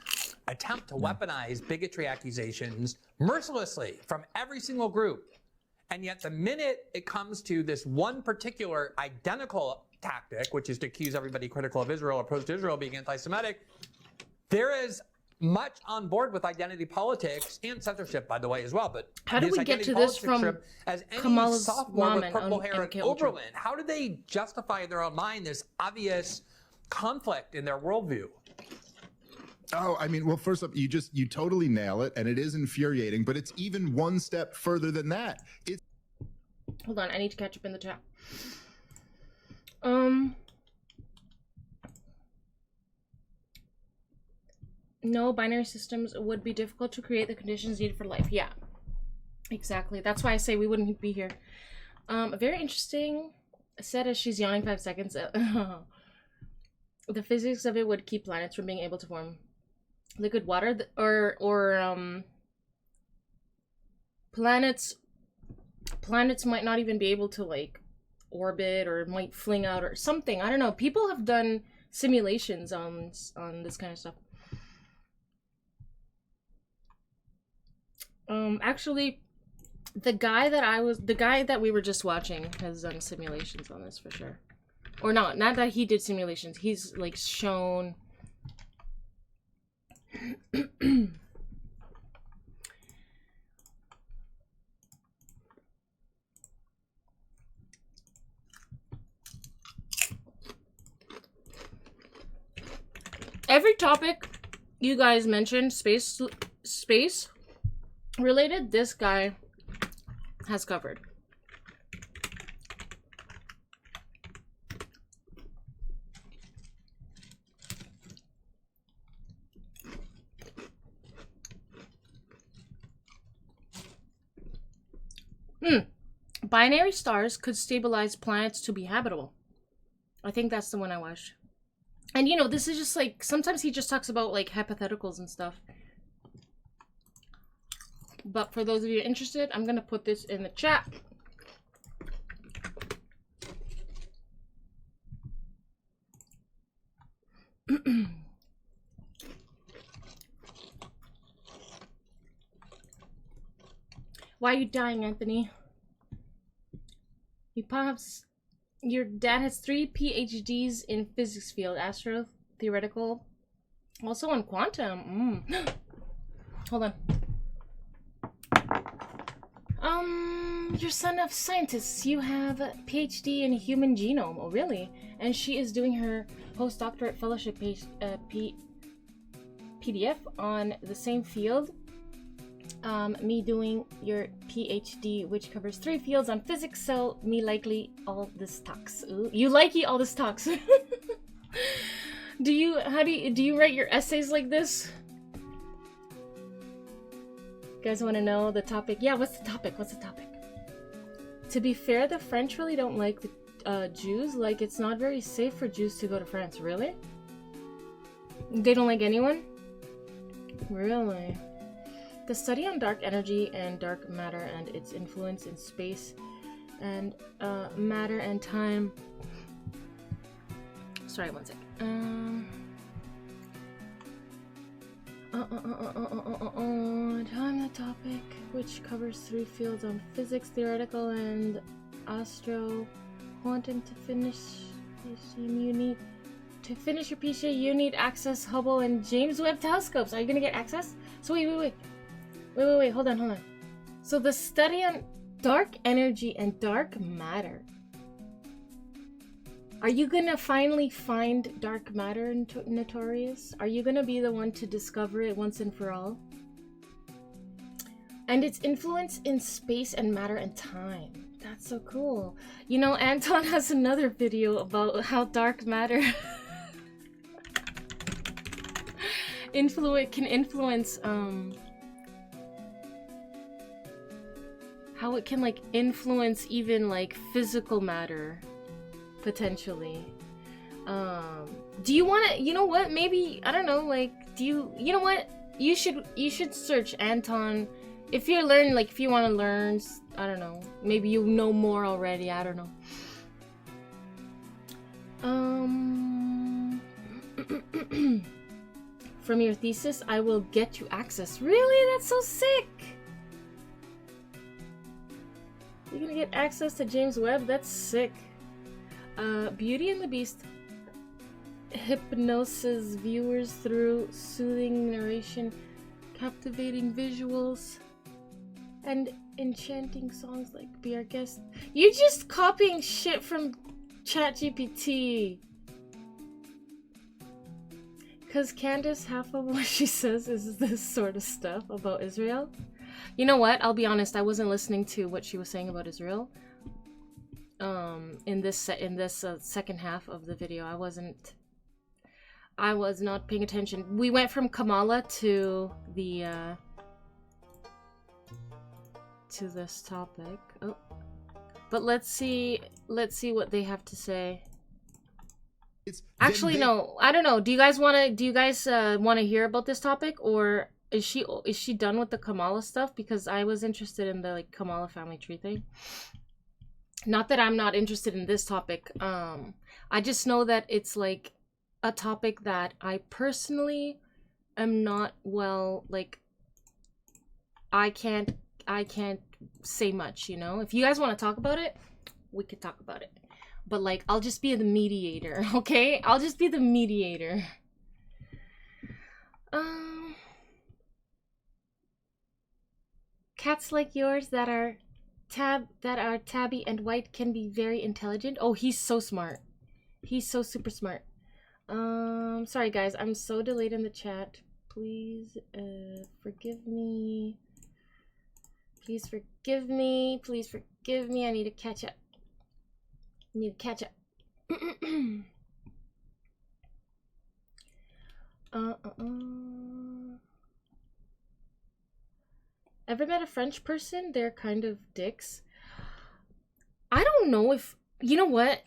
attempt to weaponize bigotry accusations mercilessly from every single group. And yet the minute it comes to this one particular identical tactic, which is to accuse everybody critical of Israel or opposed to Israel being anti-Semitic, there is much on board with identity politics and censorship, by the way, as well. But How do this we get identity to this politics from trip, as any Kamala's sophomore mom with and purple hair at MK Ultra? Oberlin, how do they justify in their own mind this obvious conflict in their worldview? Oh, I mean, well, first up, you totally nail it, and it is infuriating, but it's even one step further than that. It's Hold on, I need to catch up in the chat. No, binary systems would be difficult to create the conditions needed for life. Yeah, exactly. That's why I say we wouldn't be here. Very interesting. Said as she's yawning 5 seconds. The physics of it would keep planets from being able to form liquid water, or planets might not even be able to like orbit, or might fling out or something. I don't know. People have done simulations on this kind of stuff. Actually, the guy that we were just watching has done simulations on this for sure. Or not that he did simulations. He's like shown every topic you guys mentioned, space related, this guy has covered. Binary stars could stabilize planets to be habitable. I think that's the one I watched. And you know, this is just like, sometimes he just talks about like hypotheticals and stuff. But for those of you interested, I'm gonna put this in the chat. Why are you dying, Anthony? Your dad has 3 PhDs in physics field, astro, theoretical, also on quantum. Hold on. Your son of scientists, you have a PhD in human genome. Oh, really? And she is doing her postdoctorate fellowship PDF on the same field. Me doing your PhD, which covers 3 fields on physics, so me likely all this talks. Ooh, you likey all this talks. Do you write your essays like this? You guys want to know the topic? Yeah, what's the topic? To be fair, the French really don't like the Jews. Like, it's not very safe for Jews to go to France. Really? They don't like anyone? Really? The study on dark energy and dark matter and its influence in space and matter and time. Sorry, one sec. Time the topic, which covers 3 fields on physics, theoretical, and astro. Quantum. To finish your PhD, you need access Hubble and James Webb telescopes. Are you gonna get access? So wait, hold on. So the study on dark energy and dark matter. Are you gonna finally find dark matter, Notorious? Are you gonna be the one to discover it once and for all? And its influence in space and matter and time. That's so cool. You know, Anton has another video about how dark matter can influence how it can like influence even like physical matter potentially. Do you want to, you know what, maybe, I don't know, like, you know what, you should search Anton if you learn, like, if you want to learn, I don't know, maybe you know more already, I don't know. From your thesis, I will get you access. Really? That's so sick! You're gonna get access to James Webb? That's sick. Beauty and the Beast hypnosis viewers through soothing narration, captivating visuals, and enchanting songs like Be Our Guest. You're just copying shit from ChatGPT. Because Candace, half of what she says is this sort of stuff about Israel. You know what? I'll be honest, I wasn't listening to what she was saying about Israel. In this second half of the video, I wasn't. I was not paying attention. We went from Kamala to the to this topic. Oh. But let's see what they have to say. Actually, no, I don't know. Do you guys want to hear about this topic, or is she done with the Kamala stuff? Because I was interested in the like Kamala family tree thing. Not that I'm not interested in this topic. I just know that it's like a topic that I personally am not like I can't say much, you know? If you guys want to talk about it, we could talk about it. But like I'll just be the mediator, okay? I'll just be the mediator. Cats like yours that are tabby and white can be very intelligent. Oh, he's so smart. He's so super smart. Sorry guys, I'm so delayed in the chat. Please forgive me. Please forgive me. Please forgive me. I need to catch up. Ever met a French person? They're kind of dicks. I don't know if... You know what?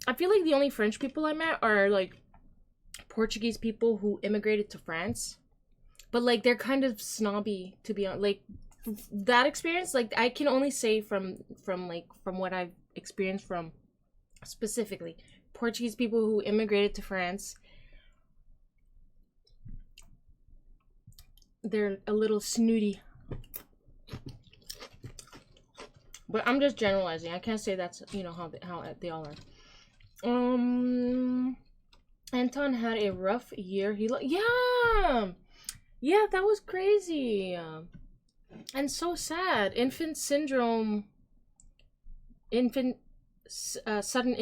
I feel like the only French people I met are like Portuguese people who immigrated to France. But like they're kind of snobby, to be honest. Like that experience, like I can only say from what I've experienced from specifically Portuguese people who immigrated to France. They're a little snooty. But I'm just generalizing. I can't say that's, you know, how they all are. Anton had a rough year. Yeah, that was crazy, and so sad. Sudden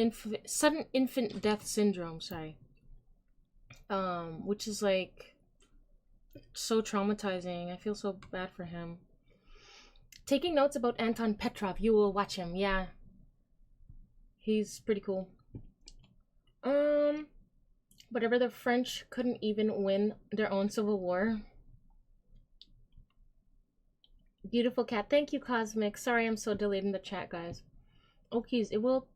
infant death syndrome. Sorry. Which is like so traumatizing. I feel so bad for him. Taking notes about Anton Petrov. You will watch him. Yeah, he's pretty cool. Whatever, the French couldn't even win their own civil war. Beautiful cat. Thank you, Cosmic. Sorry I'm so delayed in the chat, guys. Okay, it will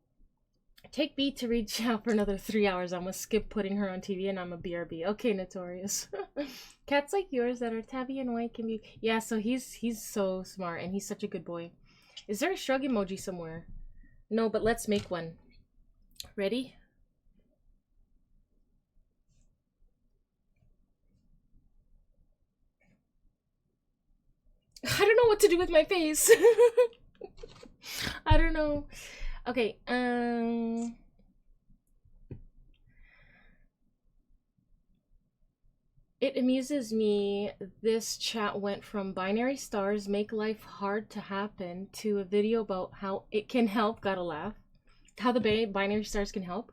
take B to read chat for another 3 hours. I'm gonna skip putting her on TV and I'm a BRB. Okay, Notorious. Cats like yours that are tabby and white can be... Yeah, so he's so smart and he's such a good boy. Is there a shrug emoji somewhere? No, but let's make one. Ready? I don't know what to do with my face. I don't know. Okay, it amuses me this chat went from binary stars make life hard to happen to a video about how it can help, gotta laugh, how the binary stars can help.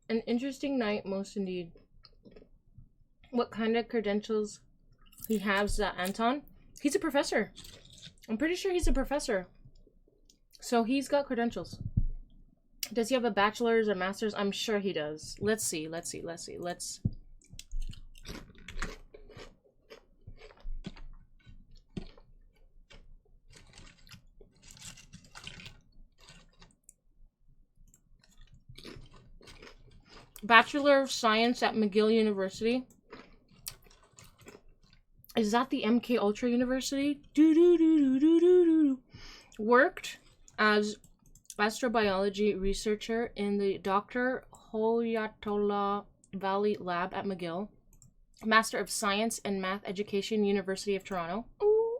An interesting night, most indeed. What kind of credentials he has, Anton? He's a professor. I'm pretty sure he's a professor. So he's got credentials. Does he have a bachelor's or master's? I'm sure he does. Let's see. Bachelor of Science at McGill University. Is that the MK Ultra University? Worked as astrobiology researcher in the Dr. Hoyatola Valley Lab at McGill. Master of Science and Math Education, University of Toronto. Ooh.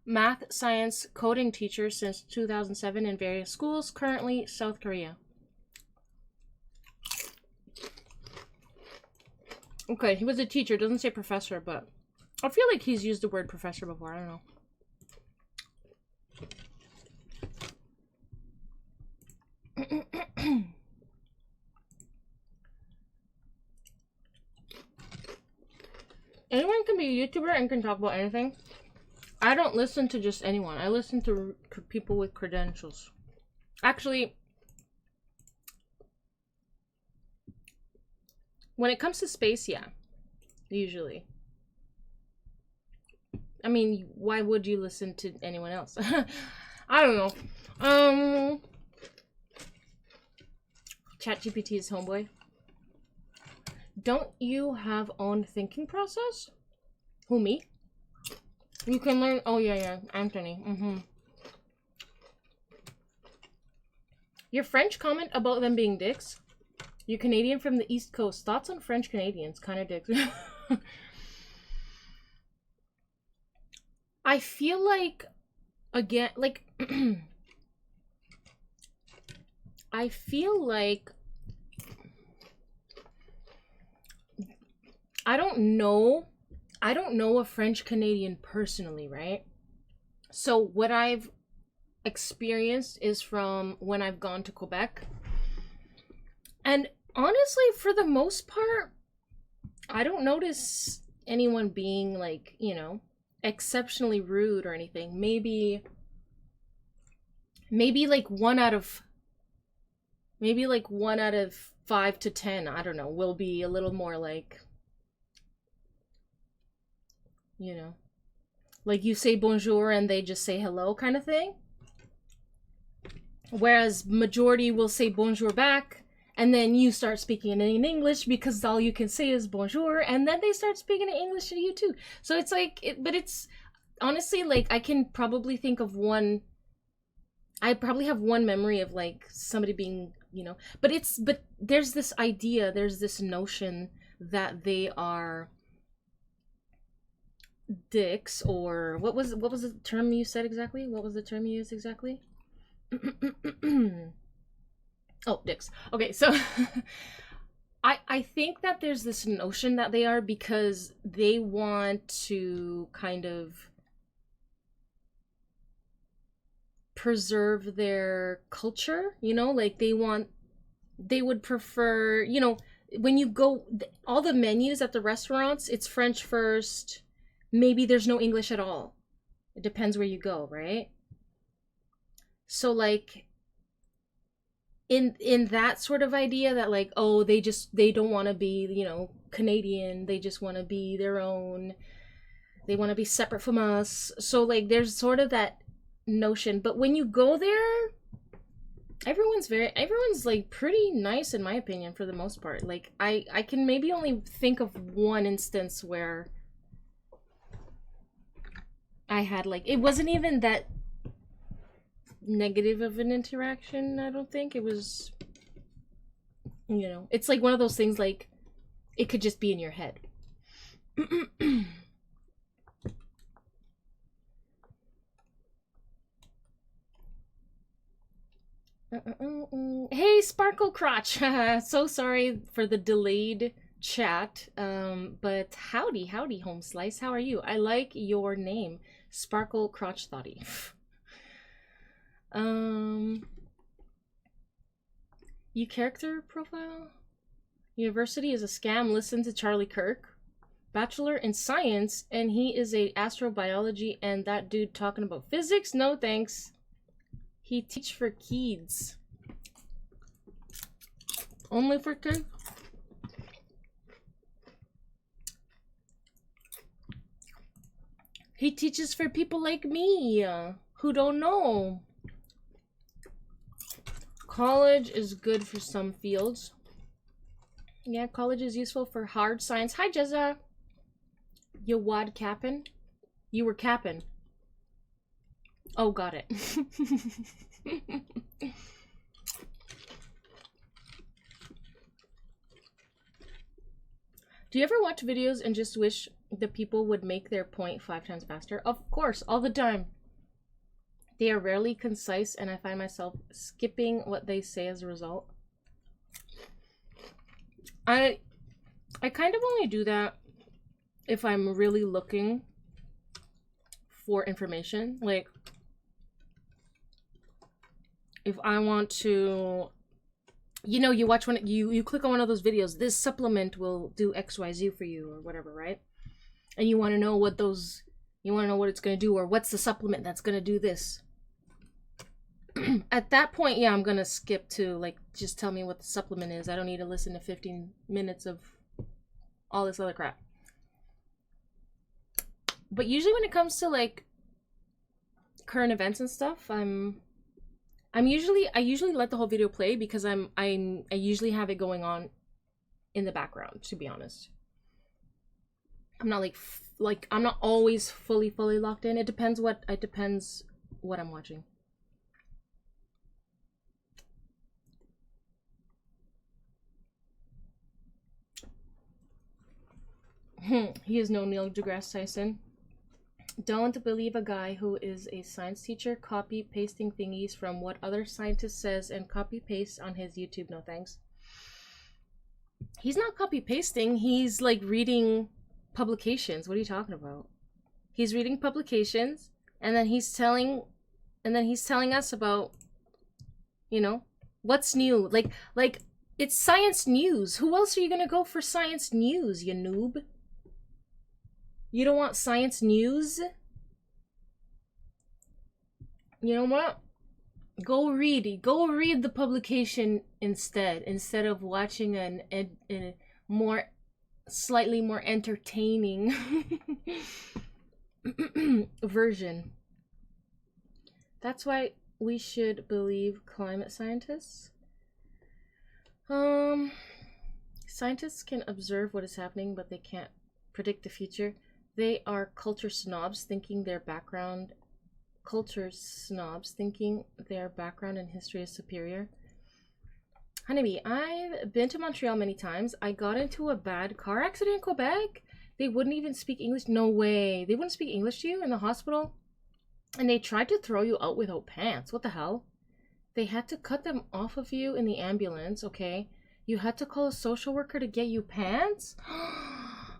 Math Science coding teacher since 2007 in various schools, currently South Korea. Okay, he was a teacher. Doesn't say professor, but I feel like he's used the word professor before. I don't know. a YouTuber and can talk about anything, I don't listen to just anyone. I listen to people with credentials. Actually, when it comes to space, yeah, usually. I mean, why would you listen to anyone else? I don't know. ChatGPT is homeboy. Don't you have own thinking process? Who, me? You can learn. Oh yeah, Anthony. Your French comment about them being dicks. You're Canadian from the East Coast. Thoughts on French Canadians? Kind of dicks. I feel like, again, like, I feel like, I don't know a French Canadian personally, right? So what I've experienced is from when I've gone to Quebec. And honestly, for the most part, I don't notice anyone being like, you know, exceptionally rude or anything. Maybe like 1 out of 5 to 10, I don't know, will be a little more like, you know, like you say bonjour and they just say hello kind of thing. Whereas majority will say bonjour back, and then you start speaking in English because all you can say is bonjour, and then they start speaking in English to you too. So it's like, but it's honestly like I can probably think of one. I probably have one memory of like somebody being, you know, but there's this idea, there's this notion that they are dicks, or what was the term you said exactly? What was the term you used exactly? Oh, dicks. Okay, so I think that there's this notion that they are because they want to kind of preserve their culture, you know, like they would prefer, you know, when you go, all the menus at the restaurants, it's French first, maybe there's no English at all. It depends where you go, right? So like in that sort of idea that like, oh, they don't want to be, you know, Canadian, they just want to be their own, they want to be separate from us. So like there's sort of that notion, but when you go there, everyone's like pretty nice in my opinion for the most part. Like I can maybe only think of one instance where I had like, it wasn't even that negative of an interaction. I don't think it was, you know, it's like one of those things like it could just be in your head. Hey Sparkle Crotch, so sorry for the delayed chat, but howdy home slice, how are you? I like your name, Sparkle Crotch Thoughty. You character profile? University is a scam. Listen to Charlie Kirk. Bachelor in science, and he is a astrobiology, and that dude talking about physics? No thanks. He teach for kids. Only for kids? He teaches for people like me, who don't know. College is good for some fields. Yeah, college is useful for hard science. Hi, Jezza. You wad cappin'? You were capping. Oh, got it. Do you ever watch videos and just wish the people would make their point 5 times faster? Of course, all the time. They are rarely concise, and I find myself skipping what they say as a result. I kind of only do that if I'm really looking for information. Like, if I want to, you know, you watch one, you click on one of those videos, this supplement will do XYZ for you or whatever, right? and you want to know what it's going to do, or what's the supplement that's going to do this. At that point, yeah, I'm going to skip to, like, just tell me what the supplement is. I don't need to listen to 15 minutes of all this other crap. But usually when it comes to, like, current events and stuff, I usually let the whole video play, because I usually have it going on in the background, to be honest. I'm not like I'm not always fully locked in. It depends what I'm watching. He is no Neil deGrasse Tyson. Don't believe a guy who is a science teacher copy pasting thingies from what other scientist says and copy paste on his YouTube. No thanks. He's not copy pasting. He's like reading publications. What are you talking about? He's reading publications, and then he's telling us about, you know, what's new. Like it's science news. Who else are you gonna go for science news, you noob? You don't want science news? You know what? Go read the publication instead of watching a slightly more entertaining version. That's why we should believe climate scientists. Scientists can observe what is happening, but they can't predict the future. They are culture snobs thinking their background and history is superior. Hunniebee, I've been to Montreal many times. I got into a bad car accident in Quebec. They wouldn't even speak English. No way. They wouldn't speak English to you in the hospital. And they tried to throw you out without pants. What the hell? They had to cut them off of you in the ambulance, okay? You had to call a social worker to get you pants?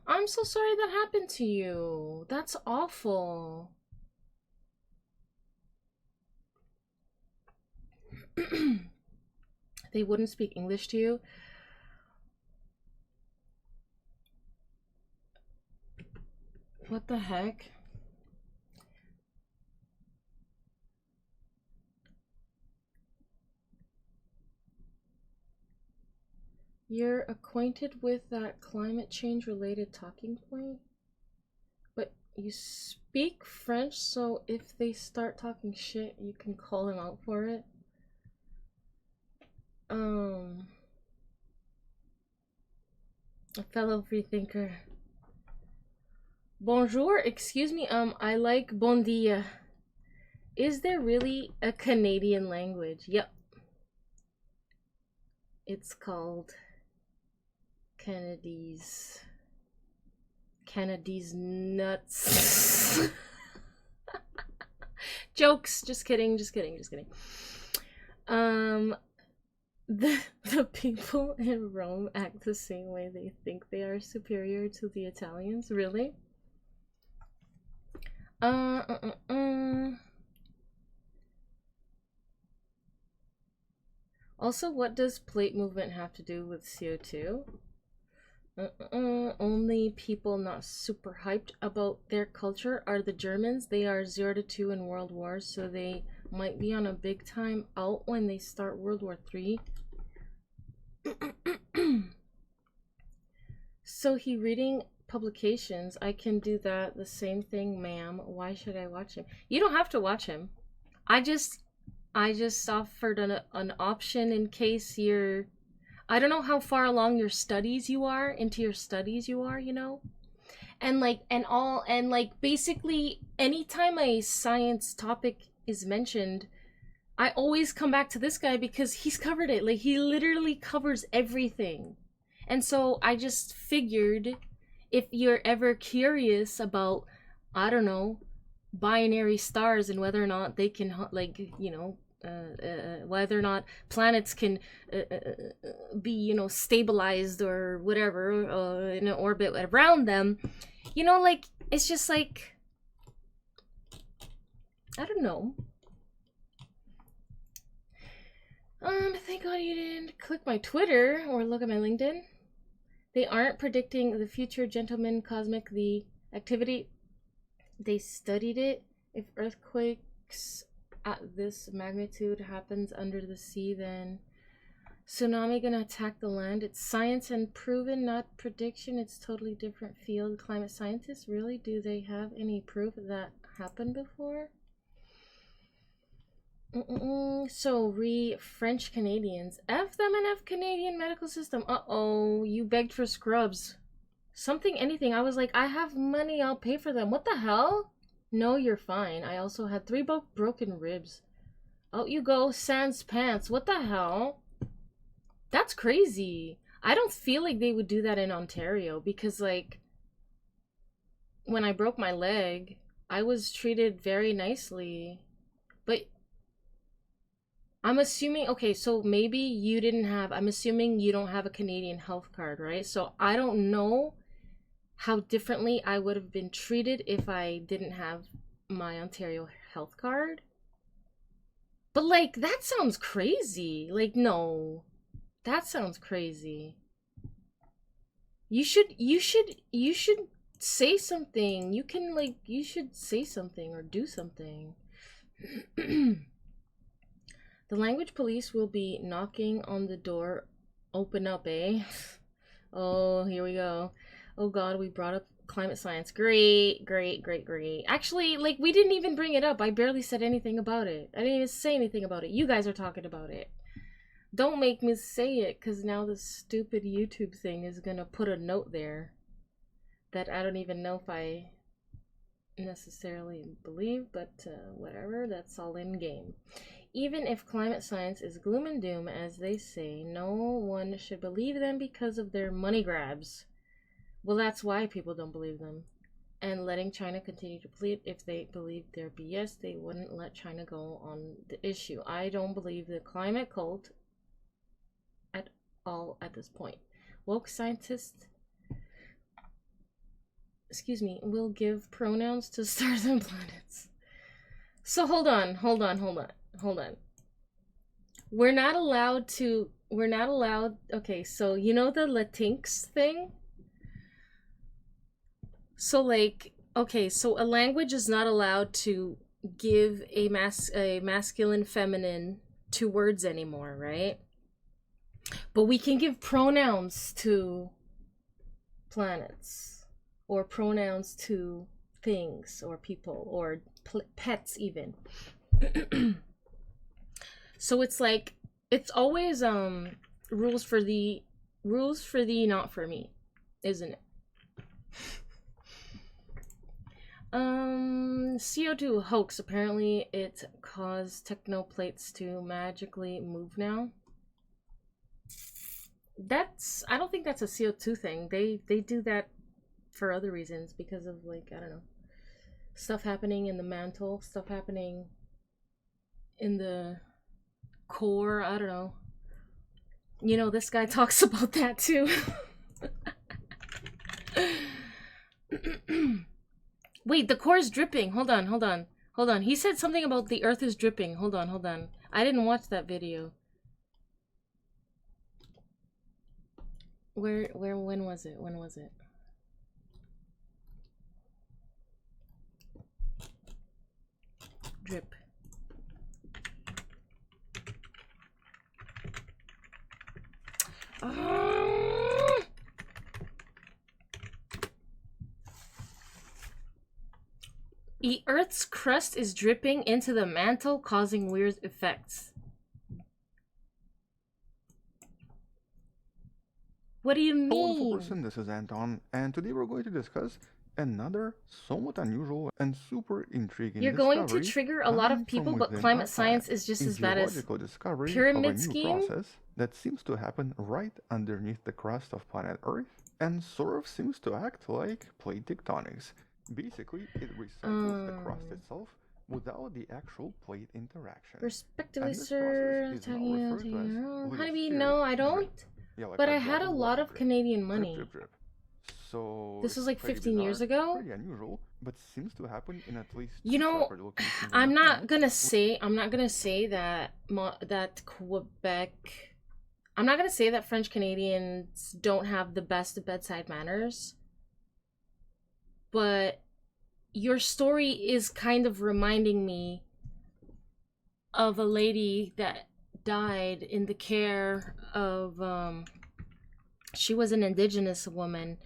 I'm so sorry that happened to you. That's awful. They wouldn't speak English to you. What the heck? You're acquainted with that climate change related talking point? But you speak French, so if they start talking shit, you can call them out for it. A fellow freethinker. Bonjour, excuse me, I like bon dia. Is there really a Canadian language? Yep. It's called Kennedy's nuts. Jokes, just kidding. The people in Rome act the same way. They think they are superior to the Italians. Really? Also, what does plate movement have to do with CO2? Only people not super hyped about their culture are the Germans. They are 0 to 2 in World Wars, so they might be on a big time out when they start World War III. So he reading publications. I can do that. The same thing, ma'am. Why should I watch him? You don't have to watch him. I just offered an option in case you're, I don't know how far along your studies you are, you know? And basically anytime a science topic is mentioned, I always come back to this guy because he's covered it. Like, he literally covers everything. And so I just figured, if you're ever curious about, I don't know, binary stars and whether or not they can, like, you know, whether or not planets can be, you know, stabilized or whatever in an orbit around them, you know, like, it's just like, I don't know. Thank God you didn't click my Twitter or look at my LinkedIn. They aren't predicting the future, gentlemen. Cosmic, the activity. They studied it. If earthquakes at this magnitude happens under the sea, then tsunami gonna attack the land. It's science and proven, not prediction. It's totally different field. Climate scientists, really? Do they have any proof that happened before? So, French Canadians. F them and F Canadian medical system. Uh-oh, you begged for scrubs. Something, anything. I was like, I have money, I'll pay for them. What the hell? No, you're fine. I also had 3 broken ribs. Out you go, sans pants. What the hell? That's crazy. I don't feel like they would do that in Ontario because, like, when I broke my leg, I was treated very nicely. But I'm assuming, okay, so maybe you didn't have, I'm assuming you don't have a Canadian health card, right? So I don't know how differently I would have been treated if I didn't have my Ontario health card. But, like, that sounds crazy. Like, no. That sounds crazy. You should say something. You can, like, you should say something or do something. The language police will be knocking on the door. Open up, eh? Oh, here we go. Oh god, we brought up climate science. Great. Actually, like, we didn't even bring it up. I barely said anything about it. I didn't even say anything about it. You guys are talking about it. Don't make me say it, because now the stupid YouTube thing is gonna put a note there that I don't even know if I necessarily believe, but whatever, that's all in game. Even if climate science is gloom and doom, as they say, no one should believe them because of their money grabs. Well, that's why people don't believe them. And letting China continue to plead, if they believed their BS, they wouldn't let China go on the issue. I don't believe the climate cult at all at this point. Woke scientists, excuse me, will give pronouns to stars and planets. So hold on. We're not allowed, okay, so you know the Latinx thing? So, like, okay, so a language is not allowed to give a masculine, feminine 2 words anymore, right? But we can give pronouns to planets, or pronouns to things, or people, or pets even. So it's like, it's always rules for thee, not for me, isn't it? CO2 hoax. Apparently it caused technoplates to magically move now. I don't think that's a CO2 thing. They do that for other reasons, because of, like, I don't know, stuff happening in the mantle, stuff happening in the core, I don't know. You know, this guy talks about that too. Wait, the core is dripping. Hold on. He said something about the earth is dripping. Hold on. I didn't watch that video. When was it? Drip. The Earth's crust is dripping into the mantle, causing weird effects. What do you mean? Hello, wonderful person, this is Anton, and today we're going to discuss another somewhat unusual and super intriguing You're going to trigger a lot of people, but climate science is just as bad as pyramid scheme. Process that seems to happen right underneath the crust of planet Earth and sort of seems to act like plate tectonics. Basically, it recycles the crust itself without the actual plate interaction. Respectively, sir. Hunniebee, no, I don't. Yeah, like but I had a lot of Canadian money. Drip. So this was like 15 years ago. Pretty unusual, but seems to happen in at least. You know, I'm not gonna say that Quebec. I'm not gonna say that French Canadians don't have the best bedside manners. but your story is kind of reminding me of a lady that died in the care of, she was an indigenous woman.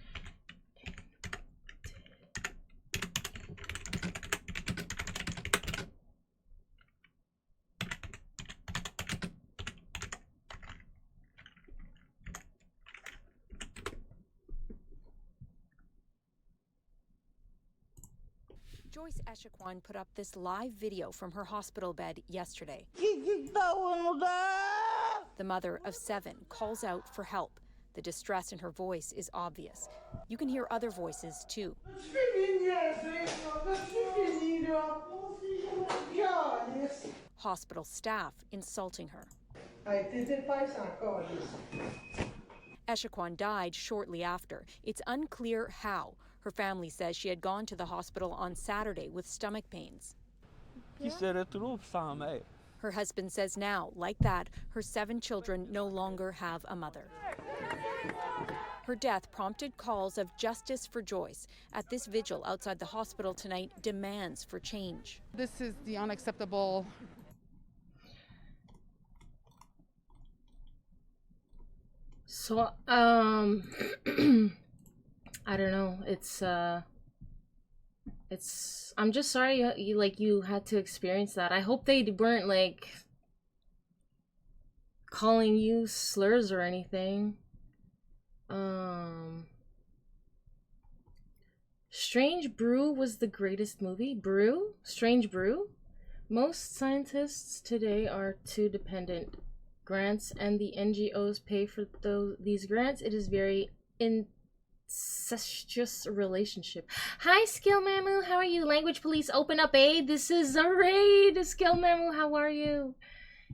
Joyce Echequan put up this live video from her hospital bed yesterday. The mother of 7 calls out for help. The distress in her voice is obvious. You can hear other voices too. Hospital staff insulting her. Echequan died shortly after. It's unclear how. Her family says she had gone to the hospital on Saturday with stomach pains. Her husband says now, like that, her 7 children no longer have a mother. Her death prompted calls of justice for Joyce. At this vigil outside the hospital tonight, demands for change. This is the unacceptable. So, I don't know. I'm just sorry you had to experience that. I hope they weren't like calling you slurs or anything. Strange Brew was the greatest movie. Brew? Strange Brew? Most scientists today are too dependent. Grants and the NGOs pay for these grants. It is very incestuous relationship. Hi, Skill Mamu. How are you? Language police, open up, eh? This is a raid. Skill Mamu, how are you?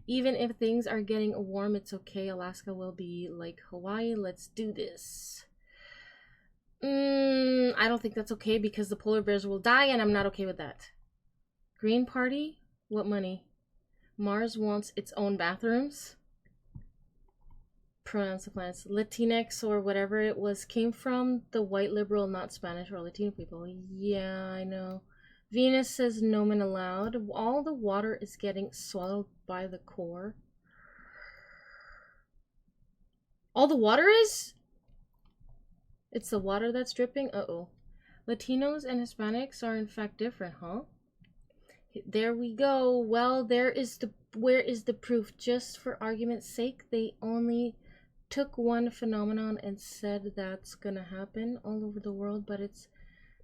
Even if things are getting warm, it's okay. Alaska will be like Hawaii. Let's do this. I don't think that's okay because the polar bears will die and I'm not okay with that. Green Party? What money? Mars wants its own bathrooms. Pronouns of planets. Latinx or whatever it was came from the white liberal, not Spanish or Latino people. Yeah, I know. Venus says no men allowed. All the water is getting swallowed by the core. All the water is? It's the water that's dripping? Uh-oh. Latinos and Hispanics are in fact different, huh? There we go. Well, where is the proof? Just for argument's sake, they only took one phenomenon and said that's gonna happen all over the world, but it's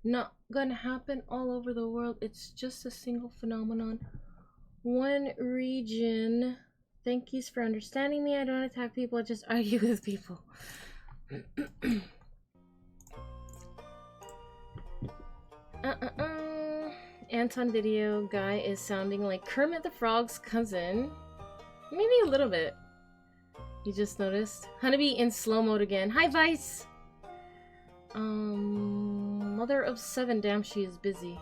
not gonna happen all over the world. It's just a single phenomenon. One region. Thank yous for understanding me. I don't attack people, I just argue with people. Anton video guy is sounding like Kermit the Frog's cousin. Maybe a little bit. You just noticed? Hunniebee in slow mode again. Hi, Vice! Mother of 7. Damn, she is busy.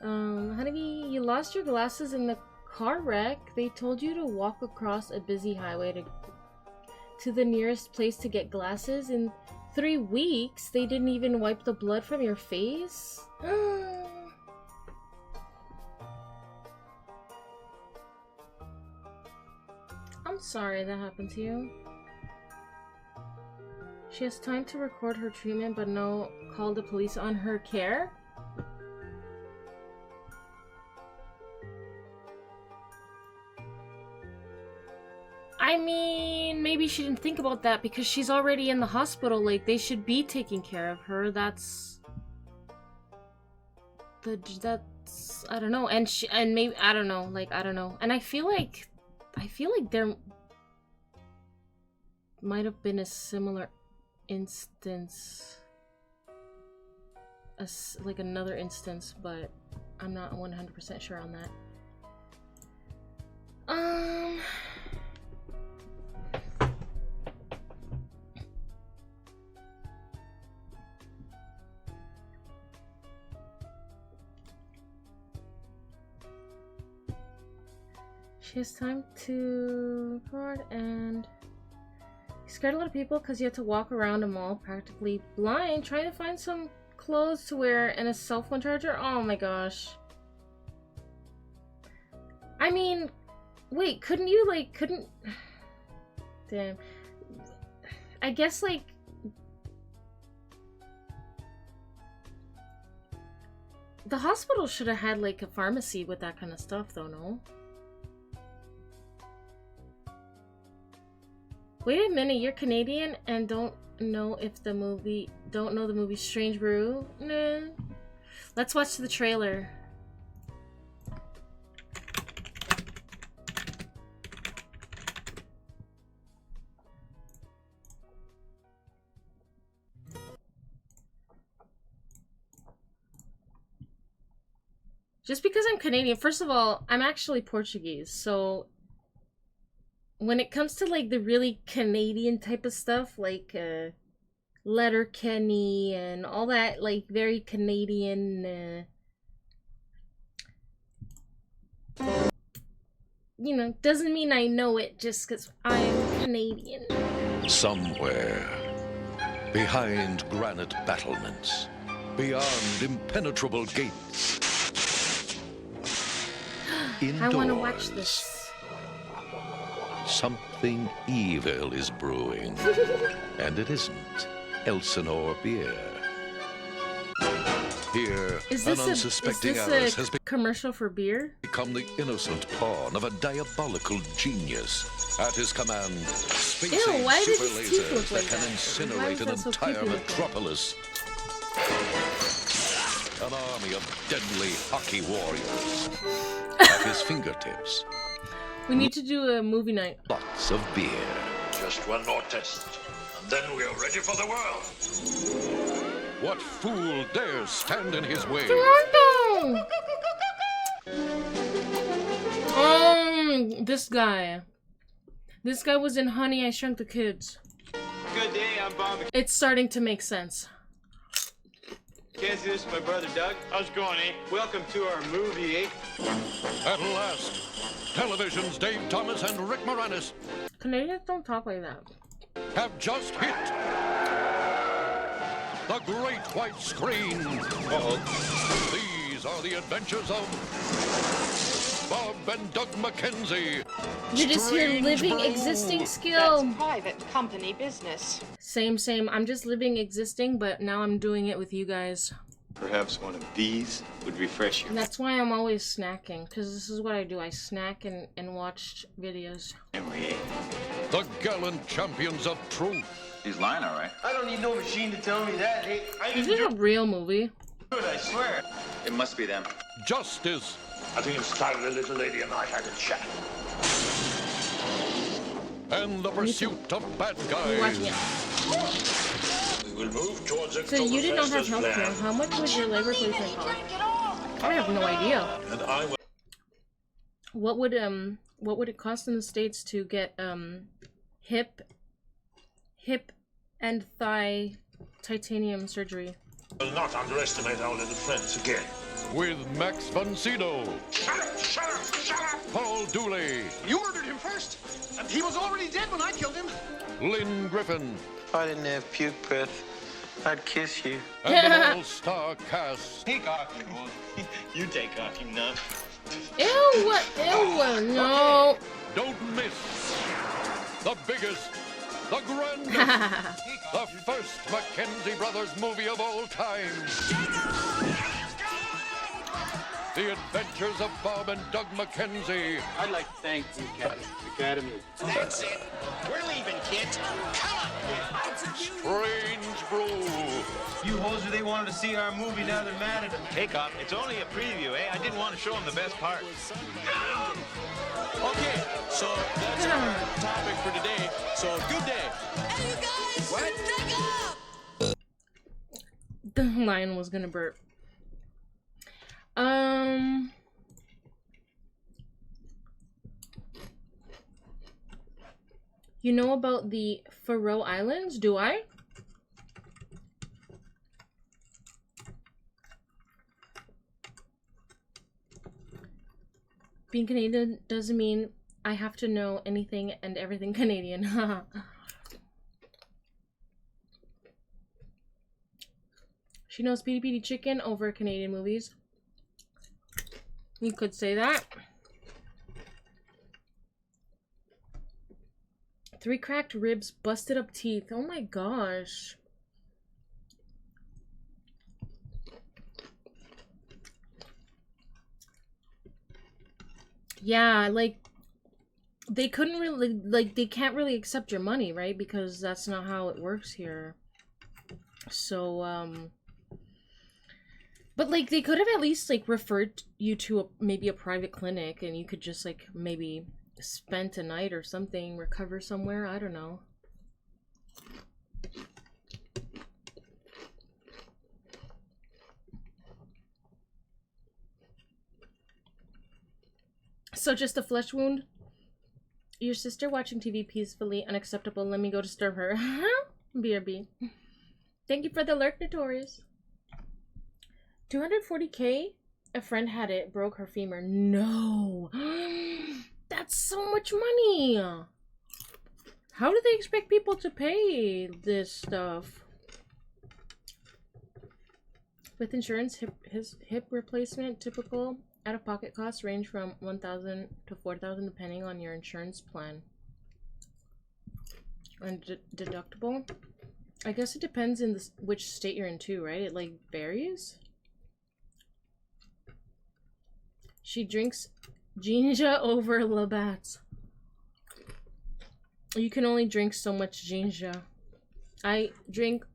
Hunniebee, you lost your glasses in the car wreck. They told you to walk across a busy highway to the nearest place to get glasses. In 3 weeks, they didn't even wipe the blood from your face? I'm sorry that happened to you. She has time to record her treatment, but no call the police on her care? I mean, maybe she didn't think about that because she's already in the hospital. Like, they should be taking care of her. That's I don't know. And maybe I don't know. Like, I don't know. And I feel like there might have been a similar instance, like another instance, but I'm not 100% sure on that. She has time to record and scared a lot of people because you have to walk around a mall practically blind trying to find some clothes to wear and a cell phone charger. Oh my gosh. I mean, wait, couldn't you, like, couldn't... Damn. I guess, like... The hospital should have had, like, a pharmacy with that kind of stuff, though, no? Wait a minute, you're Canadian and don't know the movie Strange Brew? Nah. Let's watch the trailer. Just because I'm Canadian, first of all, I'm actually Portuguese, so when it comes to like the really Canadian type of stuff, like Letterkenny and all that, like very Canadian, you know, doesn't mean I know it just because I'm Canadian. Somewhere, behind granite battlements, beyond impenetrable gates, I want to watch this. Something evil is brewing, and it isn't Elsinore beer. Here, Is an this unsuspecting a Alice has commercial for beer? become the innocent pawn of a diabolical genius. At his command, space-age why did super his teeth lasers look like that can that? Why incinerate is an that so entire creepy looking? metropolis. An army of deadly hockey warriors. At his fingertips, We need to do a movie night. lots of beer. Just one more test, and then we are ready for the world. What fool dares stand in his way? Toronto! This guy. This guy was in Honey, I Shrunk the Kids. Good day, I'm Bob. It's starting to make sense. Can't this is my brother Doug. How's it going, eh? Welcome to our movie, eh? At last, television's Dave Thomas and Rick Moranis Canadians don't talk like that. have just hit the great white screen. These are the adventures of Bob and Doug McKenzie. You just hear Strange living, brew. existing skill. That's private company business. Same. I'm just living, existing, but now I'm doing it with you guys. Perhaps one of these would refresh you. And that's why I'm always snacking, because this is what I do. I snack and watch videos. The gallant champions of truth. He's lying, all right. I don't need no machine to tell me that. Hey, I Is it a real movie? it, I swear. It must be them. Justice. I think it's time the little lady and I had a chat. And the pursuit of bad You're watching guys. it. We will move towards So you did not have Oktoberfest as healthcare. planned. How much would your liver replacement cost? I have no idea. And I will... What would it cost in the States to get hip and thigh titanium surgery? will not underestimate our little friends again. With Max von Sydow, Shut up! Shut up! Shut up! Paul Dooley, You murdered him first, and he was already dead when I killed him. Lynn Griffin, If I didn't have puke breath, I'd kiss you. and an all-star cast. Take off, you boy. You take off, you nut. Ew! What? Ew! No. Don't miss the biggest, the grandest, the first Mackenzie Brothers movie of all time. The Adventures of Bob and Doug McKenzie. I'd like to thank the Academy. That's it. We're leaving, kids. Come on. Strange Brew. You hoser, they wanted to see our movie, now they're mad at it. Take off. It's only a preview, eh? I didn't want to show them the best part. Okay, so that's our topic for today. So good day. Hey, you guys. What? The lion was gonna burp. You know about the Faroe Islands, do I? Being Canadian doesn't mean I have to know anything and everything Canadian. She knows Petey Petey Chicken over Canadian movies. You could say that. 3 cracked ribs, busted up teeth. Oh my gosh. Yeah, like, they couldn't really, like, they can't really accept your money, right? Because that's not how it works here. So, but, like, they could have at least, like, referred you to maybe a private clinic, and you could just, like, maybe spend a night or something, recover somewhere. I don't know. So just a flesh wound? Your sister watching TV peacefully, unacceptable. Let me go disturb her. BRB. Thank you for the lurk, Notorious. 240K? A friend had it, broke her femur. No! That's so much money! How do they expect people to pay this stuff? With insurance, hip replacement, typical out-of-pocket costs range from $1,000 to $4,000 depending on your insurance plan. And deductible? I guess it depends in which state you're in too, right? It like varies. She drinks ginger over Labatt's. You can only drink so much ginger. I drink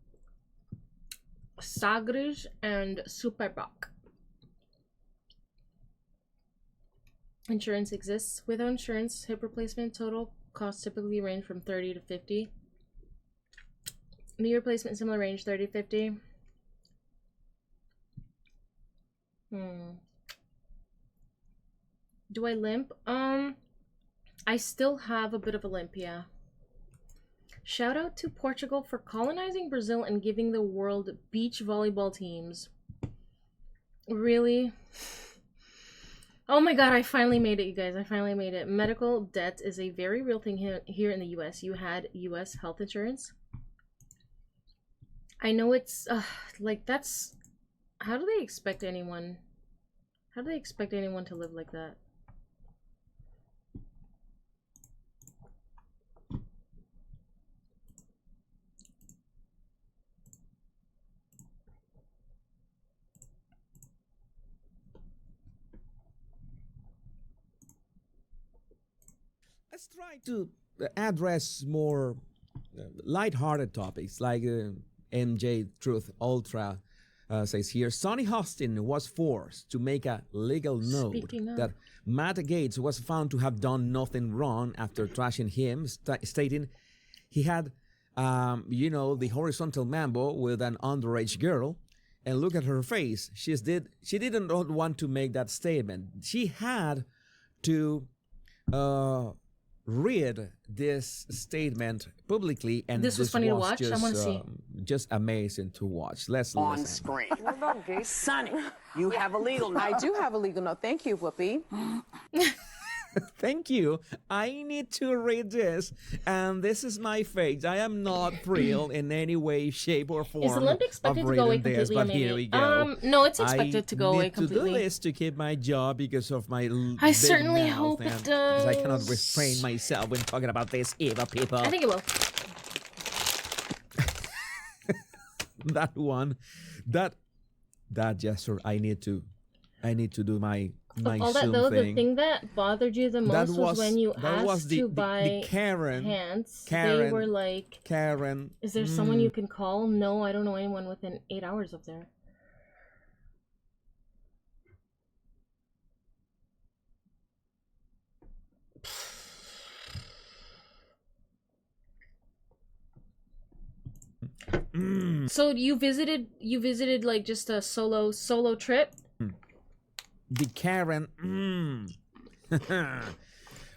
Sagres and Superbock. Insurance exists. Without insurance, hip replacement total costs typically range from 30 to 50. Knee replacement, similar range, 30 to 50. Do I limp? I still have a bit of a limp, yeah. Shout out to Portugal for colonizing Brazil and giving the world beach volleyball teams. Really? Oh my god, I finally made it, you guys. I finally made it. Medical debt is a very real thing here in the US. You had US health insurance? I know it's, like, that's... How do they expect anyone... How do they expect anyone to live like that? Let's try to address more lighthearted topics like MJ Truth Ultra says here. Sonny Hostin was forced to make a legal note that Matt Gaetz was found to have done nothing wrong after trashing him, stating he had, you know, the horizontal mambo with an underage girl. And look at her face. She didn't want to make that statement. She had to read this statement publicly, and this was funny to watch. Just, I want to see. Just amazing to watch. Let's on listen. Screen. What about Gaetz? Sonny, you have a legal note. I do have a legal note. Thank you, Whoopi. Thank you. I need to read this, and this is my face. I am not thrilled in any way, shape, or form. Is the limp expected to go away completely? But here we go. No, it's expected to go away completely. I need to do this to keep my job because of my I certainly hope it does. Because I cannot restrain myself when talking about this evil people. I think it will. That one, that gesture. I need to do my all that though, the thing that bothered you the most was when you asked to buy pants. They were like, Karen, is there someone you can call? No, I don't know anyone within 8 hours of there. So you visited like just a solo trip? The Karen.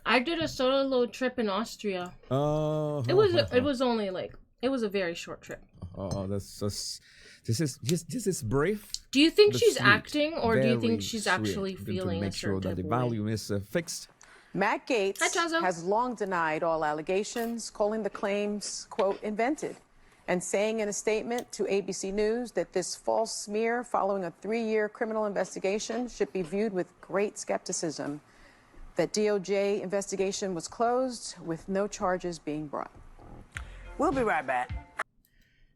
I did a solo trip in Austria. Oh. It was only like, it was a very short trip. Oh, this is brief. Do you think she's acting, or do you think she's actually feeling a certain type of way? To make sure that the volume is fixed. Matt Gaetz has long denied all allegations, calling the claims, quote, invented. and saying in a statement to ABC News that this false smear following a 3-year criminal investigation should be viewed with great skepticism. That DOJ investigation was closed with no charges being brought. We'll be right back.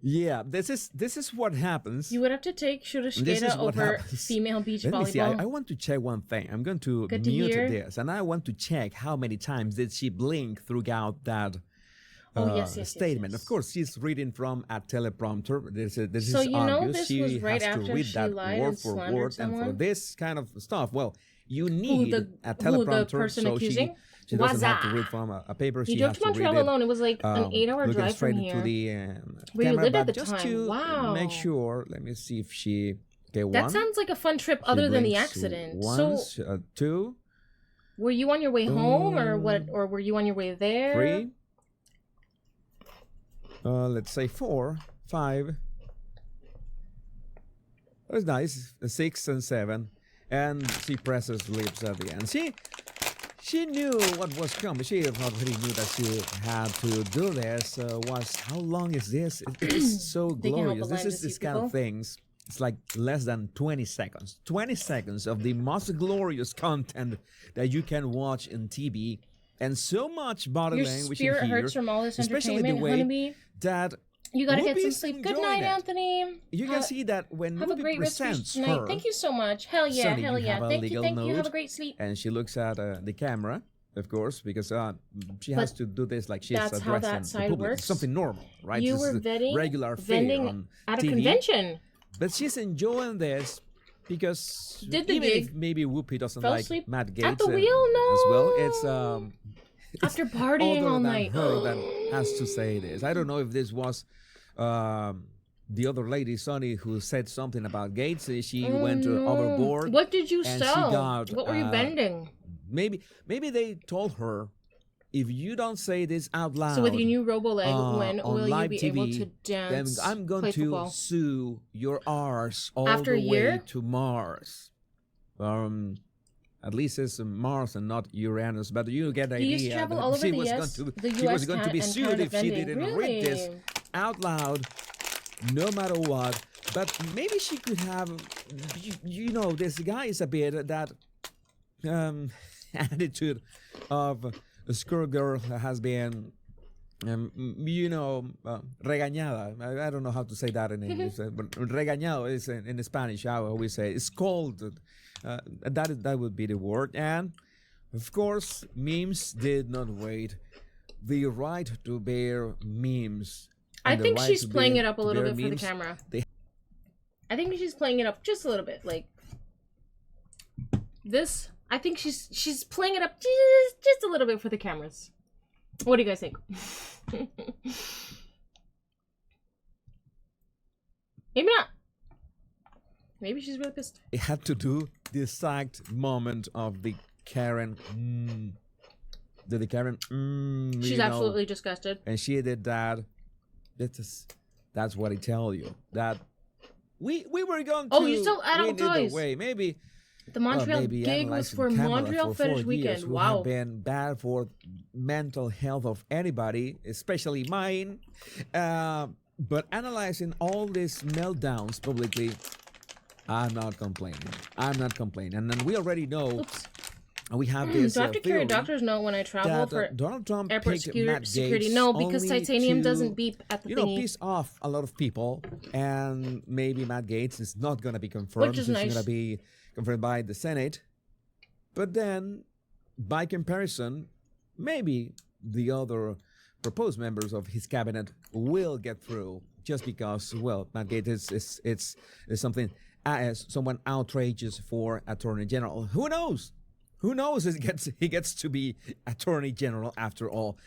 Yeah, this is what happens. You would have to take Shurushketa over female beach Let me see. volleyball. I want to check one thing. I'm going to Good to mute hear. this, and I want to check how many times did she blink throughout that statement. Of course, she's reading from a teleprompter. This So is you know obvious. this She was right has to after read she that lied word and for slandered word, and for someone? this kind of stuff, well, you need a who the teleprompter, person so accusing? she doesn't have to Waza. read from a paper. You She drove has to to read Montreal it, alone. It was like an 8-hour looking drive straight from into here. the Where you camera, lived at but the just time. to Wow. make sure. Let me see if she. Okay, That one. sounds like a fun trip She other than the blinks accident. Once, So two, were you on your way home or what, or were you on your way there? 3. Let's say 4, 5. That's nice. 6 and 7, and she presses lips at the end. She knew what was coming. She already knew that she had to do this. Was how long is this? It's so They can help glorious. a This line is to this see kind of people. things. It's like less than 20 seconds. 20 seconds of the most glorious content that you can watch in TV, and so much body Your language spirit in here, hurts from all this especially the entertainment, way Hunniebee. that You gotta get some Whoopi's sleep. Good enjoying night, it. Anthony. You can see that when Have a Whoopi great rest of presents your night. her, Thank you so much. Hell yeah, Sonny, hell you yeah. have a Thank you, legal thank you. Have a note, great sleep. and she looks at the camera, of course, because she has But to do this like she's that's how addressing that the side public. works. It's something normal, right? You This were is a vetting, regular fare vending on at a TV. convention. But she's enjoying this because Did the even gig. if maybe Whoopi doesn't Fell like asleep Matt Gates at the wheel? as well, No. After partying other all than night. her that has to say this. I don't know if this was the other lady, Sonny, who said something about Gates. She went overboard. What did you and sell? She got, What were you vending? Maybe they told her, if you don't say this out loud. So with your new robo-leg, when on will you live be TV, able to dance, then I'm going play to football? sue your arse all After the a year? way to Mars. At least it's Mars and not Uranus, but you get the You idea. used to travel that all over she the was US, going to, the she was US going to be and sued Canada if she vending. didn't read this Really? out loud, no matter what. But maybe she could have, you know, this guy is a bit that attitude of a schoolgirl has been, regañada. I don't know how to say that in English, but regañado is in Spanish. I always say it's scolded. That would be the word. And of course, memes did not wait. The right to bear memes. I and the think right she's to playing bear- it up a to little bear bit for the memes, camera. they I think she's playing it up just a little bit. Like this, I think she's playing it up just a little bit for the cameras. What do you guys think? Maybe not. Maybe she's really pissed. It had to do the exact moment of the Karen. The Karen. She's absolutely disgusted. And she did that. That's what I tell you. That we were going to. Oh, you sell adult win either toys. way. Maybe. The Montreal maybe gig was analyzing for Kamala Montreal for Fetish 4 Weekend. years, who Wow. have been bad for mental health of anybody, especially mine. But analyzing all these meltdowns publicly, I'm not complaining. And then we already know. Oops. We have this Do I have to carry a theory doctor's note when I travel that for Donald Trump airport picked Matt security? Gaetz No, because only titanium to, doesn't beep at the thingy. piss off a lot of people, and maybe Matt Gaetz is not going to be confirmed. Which is He's nice. going to be confirmed by the Senate. But then, by comparison, maybe the other proposed members of his cabinet will get through just because, well, Matt Gaetz is something as someone outrageous for Attorney General. Who knows? Who knows? He gets to be Attorney General after all.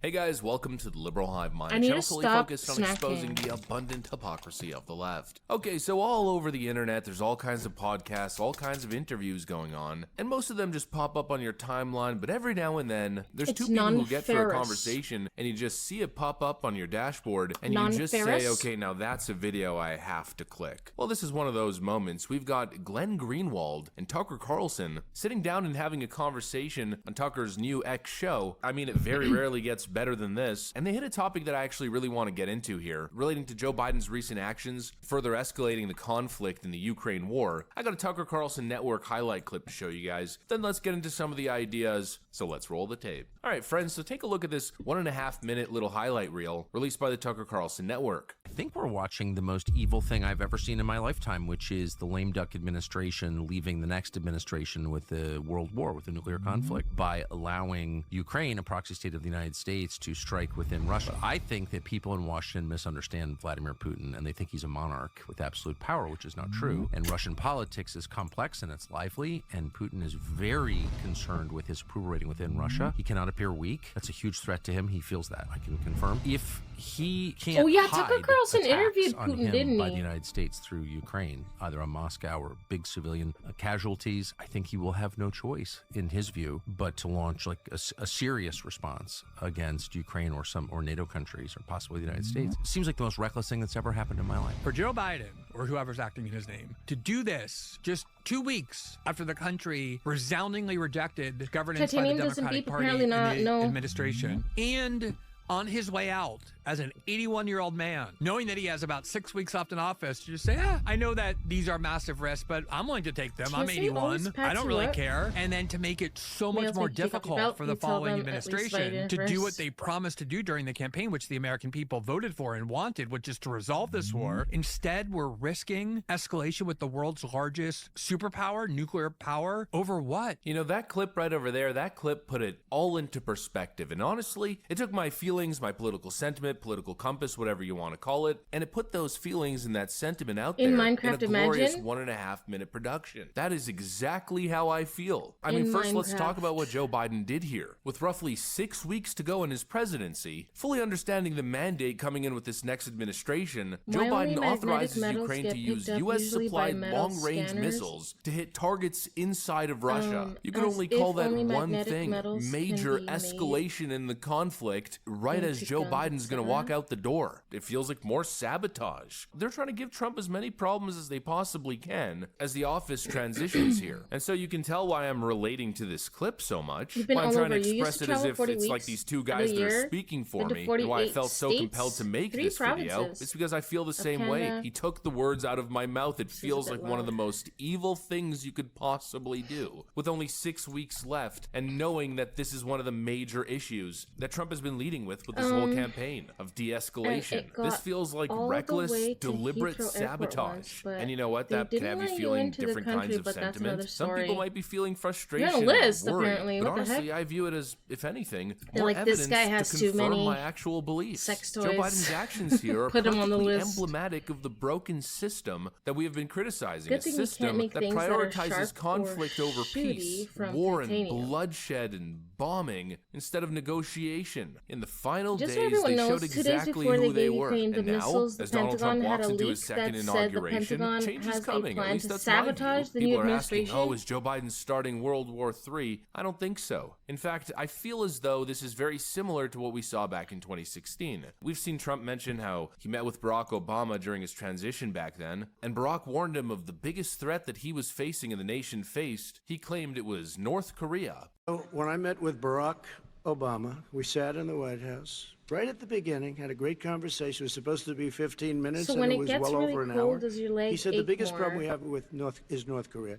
Hey guys, welcome to the Liberal Hive Mind, I need channel to fully stop focused on snacking. exposing the abundant hypocrisy of the left. Okay, so all over the internet, there's all kinds of podcasts, all kinds of interviews going on, and most of them just pop up on your timeline, but every now and then, there's It's two people who get for a non-ferrous. conversation, and you just see it pop up on your dashboard, and you just say, Non-ferrous? okay, now that's a video I have to click. Well, this is one of those moments. We've got Glenn Greenwald and Tucker Carlson sitting down and having a conversation on Tucker's new X show. I mean, it very rarely gets better than this. And they hit a topic that I actually really want to get into here, relating to Joe Biden's recent actions, further escalating the conflict in the Ukraine war. I got a Tucker Carlson network highlight clip to show you guys. Then let's get into some of the ideas. So let's roll the tape. All right, friends, so take a look at this 1.5 minute little highlight reel released by the Tucker Carlson network. I think we're watching the most evil thing I've ever seen in my lifetime, which is the lame duck administration leaving the next administration with the world war, with the nuclear conflict, by allowing Ukraine, a proxy state of the United States, to strike within Russia. I think that people in Washington misunderstand Vladimir Putin, and they think he's a monarch with absolute power, which is not true. And Russian politics is complex and it's lively, and Putin is very concerned with his approval rating within Russia. He cannot appear weak. That's a huge threat to him. He feels that, I can confirm. If he can't Oh, yeah, hide Tucker Carlson attacks interviewed on Putin, him didn't by he? the United States through Ukraine, either on Moscow or big civilian casualties, I think he will have no choice, in his view, but to launch like a serious response against Ukraine or NATO countries or possibly the United States. It seems like the most reckless thing that's ever happened in my life. For Joe Biden, or whoever's acting in his name, to do this just 2 weeks after the country resoundingly rejected governance by the Titanium doesn't Democratic beep, Party apparently in not, the no. administration, and on his way out as an 81-year-old man, knowing that he has about 6 weeks left in office, to just say, I know that these are massive risks, but I'm willing to take them. I'm Tuesday always 81. I packs don't you really up. care. And then to make it so much Mail's more like, take off your difficult belt for the and tell following them at least administration to Biden do what first. they promised to do during the campaign, which the American people voted for and wanted, which is to resolve this war. Instead, we're risking escalation with the world's largest superpower, nuclear power, over what? You know, that clip right over there, that clip put it all into perspective. And honestly, it took my feelings, my political sentiment, political compass, whatever you want to call it, and it put those feelings and that sentiment out In there Minecraft, in a glorious imagine? 1.5 minute production. That is exactly how I feel. I In mean, first let's Minecraft. talk about what Joe Biden did here. With roughly 6 weeks to go in his presidency, fully understanding the mandate coming in with this next administration, Joe Why only Biden magnetic authorizes metals Ukraine get to use picked up U.S. usually by supplied metal long-range scanners? missiles to hit targets inside of Russia. You can as only if call that only one magnetic thing, metals can major be made escalation in the conflict, right as into Joe guns, Biden's going to huh? walk out the door. It feels like more sabotage. They're trying to give Trump as many problems as they possibly can as the office transitions here. And so you can tell why I'm relating to this clip so much. You've been Why I'm all trying to over. You used express to it as travel if 40 it's like weeks these two of guys the that are year, speaking for been to me, and why I 48 felt so compelled to make 3 this video. provinces It's because I feel the of same way. Canada. He took the words out of my mouth. It is feels a like bit one of the loud. most evil things you could possibly do, with only 6 weeks left, and knowing that this is one of the major issues that Trump has been leading with this whole campaign of de-escalation. it got This feels like all the reckless, way to deliberate Heathrow Airport sabotage. once, but And you know what? they That can didn't have you let you feeling into the different country, kinds of but that's sentiment. another Some people story. might be feeling frustration You're on a list, or worry, apparently. but What the honestly, heck? I view it as, if anything, They're more like, this evidence guy has to too confirm many my actual beliefs. sex Joe toys. Biden's actions here are Put him on the perfectly list. emblematic of the broken system that we have been criticizing. Good A thing you can't system make that things that are prioritizes sharp conflict or over shooty peace, from war titanium. and bloodshed and bombing instead of negotiation. In the final Just so days, everyone they knows, showed 2 days exactly before they who they gave were. Ukraine the And now, missiles, the as Donald Pentagon Trump had walks a into leak his second that said the inauguration, Pentagon change is has a coming. At plan least to that's my view. sabotage the People new are asking, administration. oh, is Joe Biden starting World War III? I don't think so. In fact, I feel as though this is very similar to what we saw back in 2016. We've seen Trump mention how he met with Barack Obama during his transition back then, and Barack warned him of the biggest threat that he was facing and the nation faced. He claimed it was North Korea. When I met with Barack Obama, we sat in the White House. Right at the beginning, had a great conversation. It was supposed to be 15 minutes, So and when it it was gets well really over an cold, hour. does your leg He said the ache biggest more? problem we have with North Korea.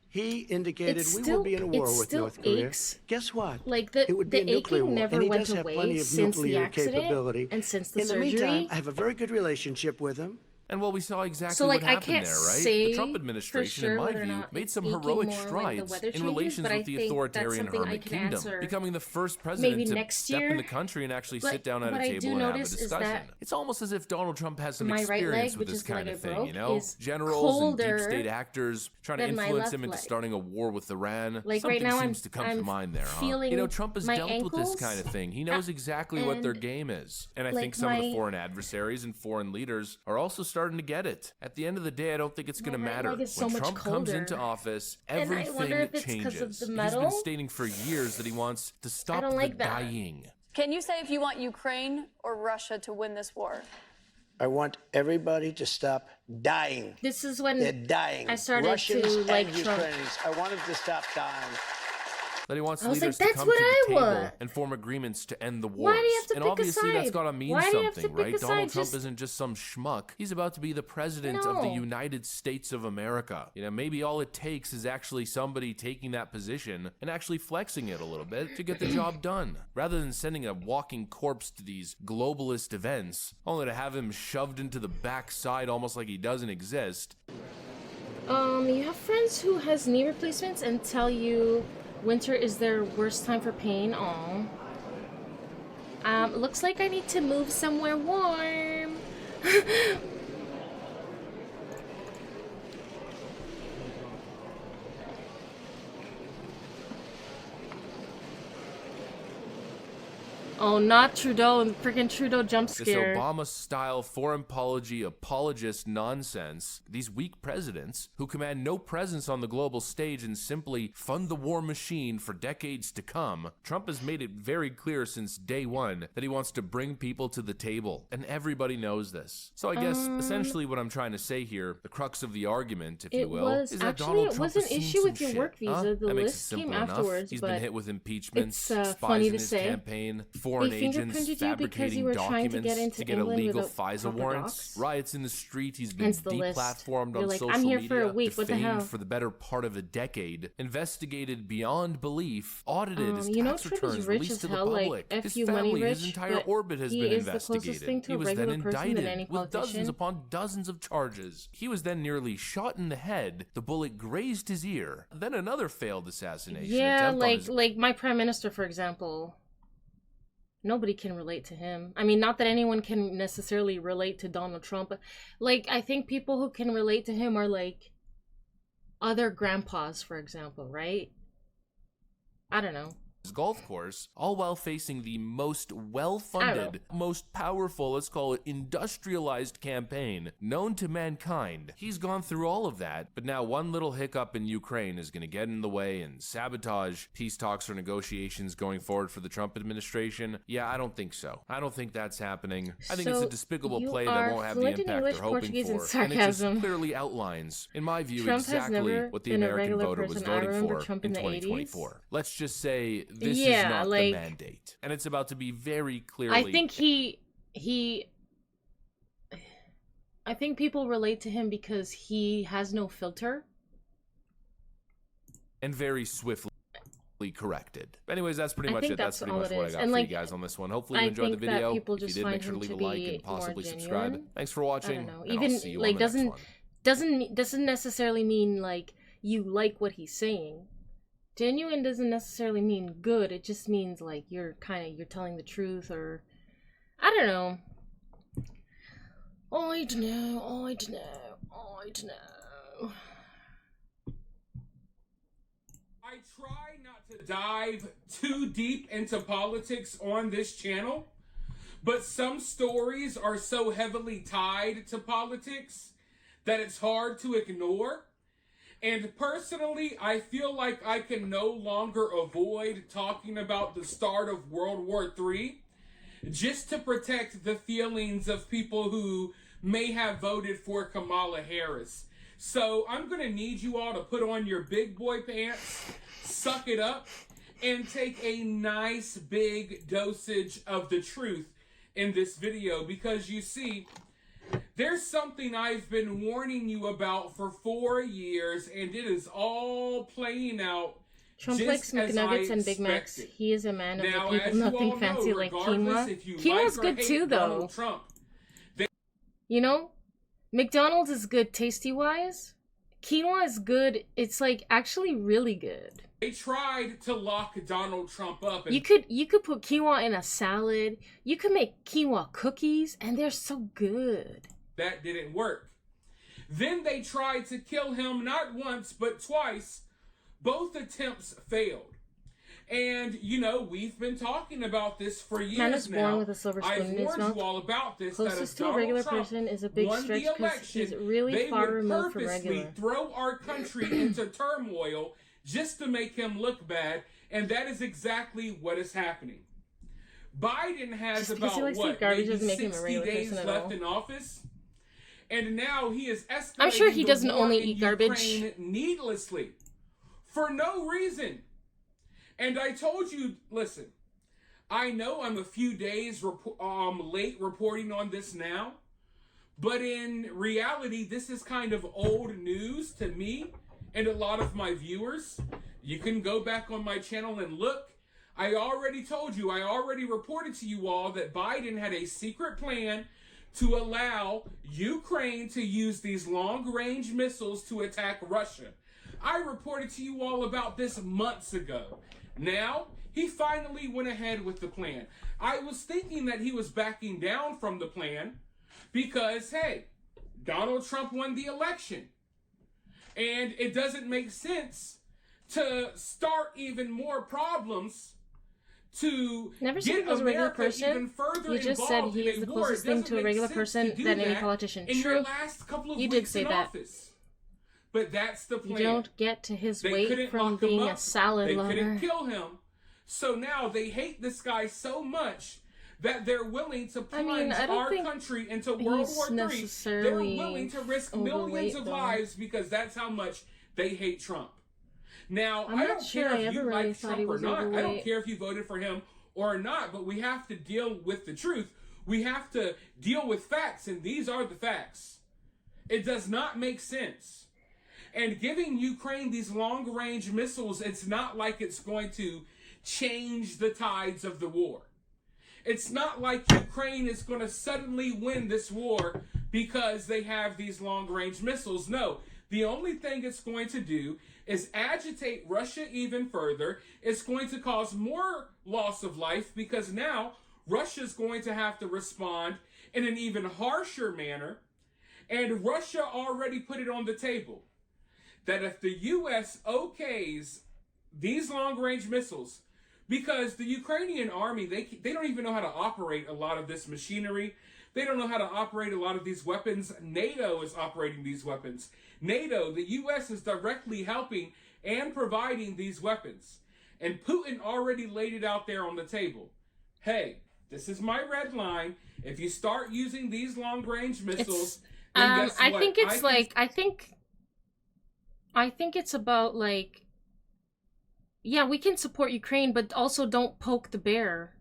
He indicated It we still- will be in a it war with still North Korea. aches. Guess what? Like the it would be a nuclear aching war, never and he went does have away plenty of since the nuclear accident capability. and since the in surgery. the meantime, I have a very good relationship with him. And well, we saw exactly So, like, what I happened can't there, right? say The Trump for administration, sure in my whether or view, not made it's some speaking heroic more when the strides weather in changes, relations but I with the think that's authoritarian something I hermit can kingdom, answer becoming the first maybe president to next step year. in the country and actually But sit down at a what I do table and have a notice is discussion. that It's almost as if Donald Trump has some my right experience leg, with which this is the kind leg of I thing, broke, you know? is Generals and deep colder state actors trying to than my influence left him into leg. starting a war with Iran. Like, Something right now, seems to come to I'm mind there, huh? feeling You know, Trump has my dealt with this ankles, kind of thing. He knows exactly what their and, game is. And I like, think some of the my- foreign adversaries and foreign leaders are also starting to get it. At the end of the day, I don't think it's going to My right matter. leg is so When much Trump comes colder. into office, And I everything wonder if it's 'cause changes. of the He's metal. been stating for years that he wants to stop don't the like that. dying. Can you say if you want Ukraine or Russia to win this war? I want everybody to stop dying. This is when They're dying. I started Russians to like and Trump. Ukrainians. I want them to stop dying. That he wants I was leaders like, to that's come what to I the table want. and form agreements to end the wars. Why do you have to and pick a obviously that's side? got to mean Why do you have something, to pick right? a Donald side? Trump Just- isn't just some schmuck. He's about to be the president of the No. United States of America. You know, maybe all it takes is actually somebody taking that position and actually flexing it a little bit to get the job done, rather than sending a walking corpse to these globalist events, only to have him shoved into the backside almost like he doesn't exist. You have friends who has knee replacements and tell you winter is their worst time for pain. Looks like I need to move somewhere warm. Oh, not Trudeau and freaking Trudeau jump This scare. Obama-style foreign policy apologist nonsense, these weak presidents who command no presence on the global stage and simply fund the war machine for decades to come. Trump has made it very clear since day one that he wants to bring people to the table, and everybody knows this. So I guess essentially what I'm trying to say here, the crux of the argument, if you will, was is that actually Donald it Trump was has an seen issue some with your shit, work visa. huh? The That makes it list simple came enough. afterwards, He's but been hit with impeachments, it's, spies funny in to his say. campaign, foreign They agents fingerprinted you because fabricating you were trying to documents get into to get England illegal with a FISA proper warrants, docs. riots in the street. He's been Hence the list. deplatformed You're on like, social I'm here media, for a week, what the defamed hell? for the better part of a decade, investigated beyond belief, audited, his You know tax Trump returns is rich released as to the hell, like, public. F His you money family, his rich, entire but orbit has he been is the closest investigated. thing to He a was then regular person than indicted any with dozens politician. upon dozens of charges. He was then nearly shot in the head. The bullet grazed his ear. Then another failed assassination Yeah, attempt on his like my prime minister, for example. Nobody can relate to him. I mean, not that anyone can necessarily relate to Donald Trump, but like I think people who can relate to him are like other grandpas, for example, right? I don't know. golf course, all while facing the most I don't well-funded, most powerful, let's call it industrialized campaign known to mankind. He's gone through all of that, but now one little hiccup in Ukraine is going to get in the way and sabotage peace talks or negotiations going forward for the Trump administration. Yeah, I don't think so. I don't think that's happening. I think it's a So despicable you play that are won't have the fluent in impact English, they're hoping Portuguese, and for. And it just sarcasm. clearly outlines, in my view, Trump has exactly never what the been a American regular voter was person. I voting remember for Trump in in the 2024. Let's just say this Yeah, is not like, the mandate. And it's about to be very clearly... I think I think people relate to him because he has no filter. and very swiftly corrected. Anyways, that's pretty I much think it. That's that's pretty all much it what I is. got And, for like, you guys on this one. Hopefully you I enjoyed the think that video. people If you just did, find make sure to him leave to a like be and possibly more subscribe. genuine. Thanks for I watching. don't know. And I'll Even see you like on the next one. doesn't necessarily mean like you like what he's saying. Genuine doesn't necessarily mean good. It just means like you're telling the truth, or I don't know. I don't know. I try not to dive too deep into politics on this channel, but some stories are so heavily tied to politics that it's hard to ignore. And personally, I feel like I can no longer avoid talking about the start of World War III just to protect the feelings of people who may have voted for Kamala Harris. So I'm going to need you all to put on your big boy pants, suck it up, and take a nice big dosage of the truth in this video, because you see, there's something I've been warning you about for 4 years, and it is all playing out. Trump just likes as McNuggets I and Big Macs. expected. He is a man of Now, the as people. you Nothing all fancy know, like regardless quinoa. if you Quinoa's like or good hate too, though. Donald Trump, You know, McDonald's is good tasty-wise. Quinoa is good. It's like actually really good. They tried to lock Donald Trump up. And You could put quinoa in a salad. You could make quinoa cookies, and they're so good. that didn't work. Then they tried to kill him not once, but twice. Both attempts failed. And, you know, we've been talking about this for years Man is now. born with a silver spoon I've in his warned mouth. you all about this. Closest that if to a Donald regular Trump person is a big won stretch the 'cause election, he's really they far would removed from purposely regular. throw our country into turmoil just to make him look bad. And that is exactly what is happening. Biden has Just because he about, likes to eat what, garbage maybe doesn't make him a 60 regular days person at left all. in office. And now he is escalating I'm sure he the doesn't war only in eat garbage. Ukraine needlessly. For no reason. And I told you, listen, I know I'm a few days late reporting on this now, but in reality, this is kind of old news to me and a lot of my viewers. You can go back on my channel and look. I already told you, I already reported to you all that Biden had a secret plan to allow Ukraine to use these long-range missiles to attack Russia. I reported to you all about this months ago. Now, he finally went ahead with the plan. I was thinking that he was backing down from the plan because, hey, Donald Trump won the election. And it doesn't make sense to start even more problems to Never said he get was a regular America even person. further You just said involved he in is a the war. closest It thing doesn't to a make regular sense person to do than any that politician. in True. your last couple of You weeks did say in that. office. But that's the plan. You don't get to his They weight couldn't from lock him being up. a salad They lover. couldn't kill him. So now they hate this guy so much that they're willing to plunge I don't our think country into World he's War III. They're necessarily willing to risk overweight, millions of though. lives because that's how much they hate Trump. Now, I'm I not don't sure care I if you ever really like thought he Trump or was not. I don't overweight. care if you voted for him or not, but we have to deal with the truth. We have to deal with facts, and these are the facts. It does not make sense. And giving Ukraine these long-range missiles, it's not like it's going to change the tides of the war. It's not like Ukraine is going to suddenly win this war because they have these long-range missiles. No, the only thing it's going to do is agitate Russia even further. It's going to cause more loss of life because now Russia's going to have to respond in an even harsher manner. And Russia already put it on the table that if the U.S. okays these long-range missiles, because the Ukrainian army, they don't even know how to operate a lot of this machinery. They don't know how to operate a lot of these weapons. NATO is operating these weapons. NATO, the U.S. is directly helping and providing these weapons. And Putin already laid it out there on the table. Hey, this is my red line. If you start using these long-range missiles, then guess I what? think it's I think it's about like, yeah, we can support Ukraine, but also don't poke the bear.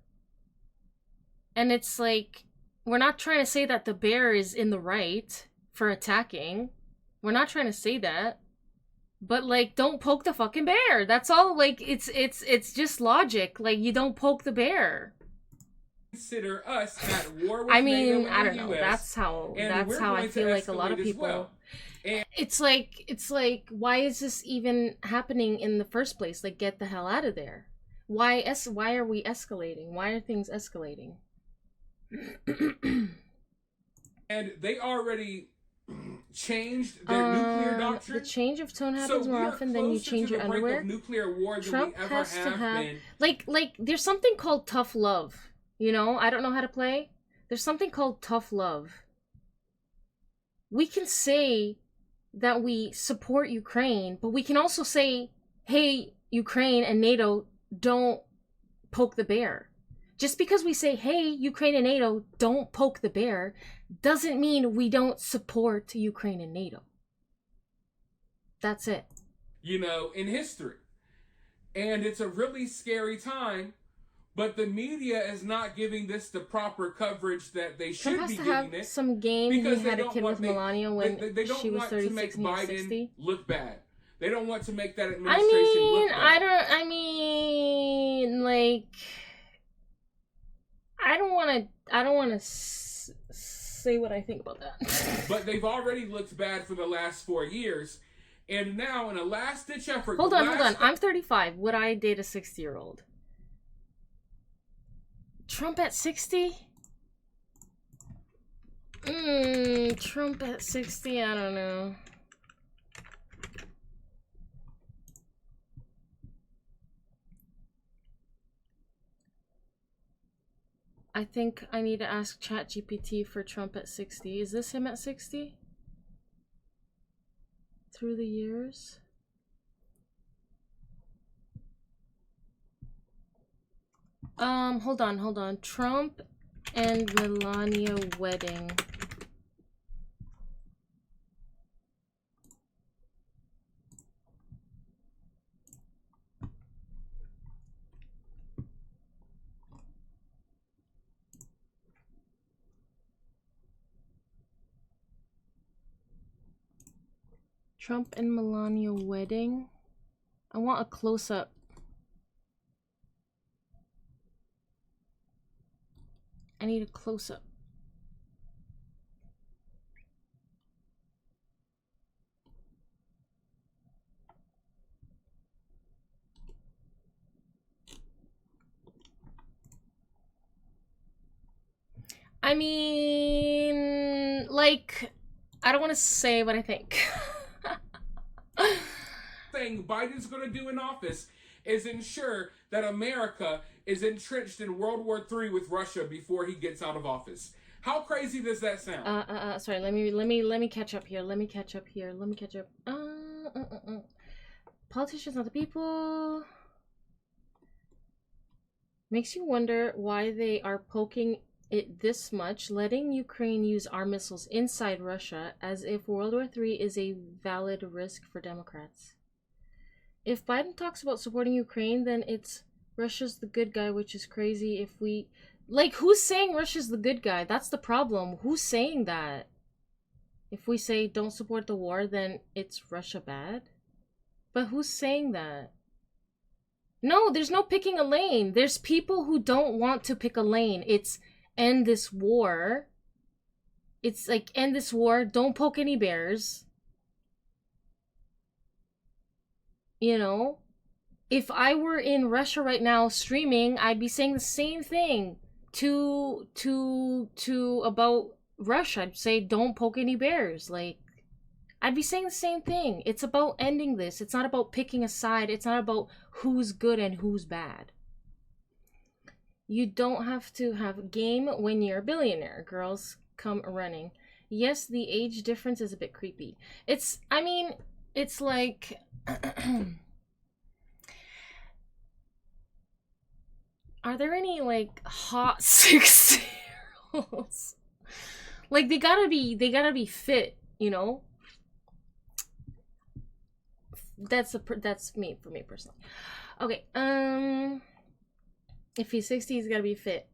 And it's like, we're not trying to say that the bear is in the right for attacking. We're not trying to say that. But like, don't poke the fucking bear. That's all. Like, it's just logic. Like, you don't poke the bear. Consider us at war with I mean, NATO I and don't the know. US, That's how and we're I going to feel like a lot of escalate as people. well. And It's like, why is this even happening in the first place? Like, get the hell out of there. Why are we escalating? Why are things escalating? and they already changed their nuclear doctrine. The change of tone So happens we more are often than you closer change to your the brink of underwear. nuclear war than Trump we ever has to have been. like there's something called tough love. You know, I don't know how to play. There's something called tough love. We can say that we support Ukraine, but we can also say, hey, Ukraine and NATO, don't poke the bear. Just because we say, hey, Ukraine and NATO, don't poke the bear, doesn't mean we don't support Ukraine and NATO. That's it. You know, in history. And it's a really scary time, but the media is not giving this the proper coverage that they should Trump be has to have giving it. some game. He Because they had a don't kid want with Melania when they don't she was want 36 to make and he was Biden 60. look bad. They don't want to make that I administration look mean, bad. I don't want to say what I think about that. But they've already looked bad for the last 4 years. And now, in a last-ditch effort... Hold on. I'm 35. Would I date a 60-year-old? Trump at 60? Trump at 60? I don't know. I think I need to ask ChatGPT for Trump at 60. Is this him at 60? Through the years? Hold on. Trump and Melania wedding. Trump and Melania wedding. I want a close-up. I need a close-up. I mean, like, I don't want to say what I think. Thing Biden's going to do in office is ensure that America is entrenched in World War III with Russia before he gets out of office. How crazy does that sound? Sorry, let me catch up here. Politicians, not the people. Makes you wonder why they are poking it this much, letting Ukraine use our missiles inside Russia as if World War III is a valid risk for Democrats. If Biden talks about supporting Ukraine, then it's Russia's the good guy, which is crazy. If we... Like, who's saying Russia's the good guy? That's the problem. Who's saying that? If we say don't support the war, then it's Russia bad? But who's saying that? No, there's no picking a lane. There's people who don't want to pick a lane. It's end this war. It's like, end this war. Don't poke any bears. You know? If I were in Russia right now streaming, I'd be saying the same thing to about Russia. I'd say don't poke any bears. Like, I'd be saying the same thing. It's about ending this. It's not about picking a side. It's not about who's good and who's bad. You don't have to have game when you're a billionaire. Girls come running. Yes, the age difference is a bit creepy. It's like... Are there any, like, hot 60-year-olds? Like, they gotta be fit, you know? That's me, for me personally. Okay, if he's 60, he's gotta be fit.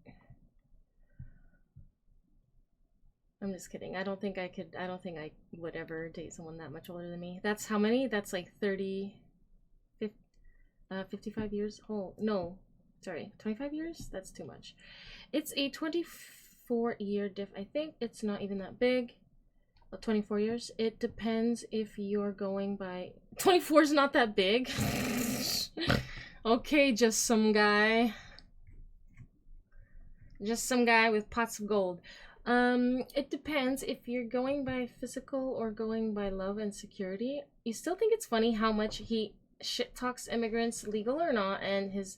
I'm just kidding. I don't think I would ever date someone that much older than me. That's how many? That's like 55 years? Oh, no. Sorry, 25 years? That's too much. It's a 24-year diff. I think it's not even that big. 24 years. It depends if you're going by... 24 is not that big. Okay, just some guy. Just some guy with pots of gold. It depends if you're going by physical or going by love and security. You still think it's funny how much he shit talks immigrants, legal or not, and his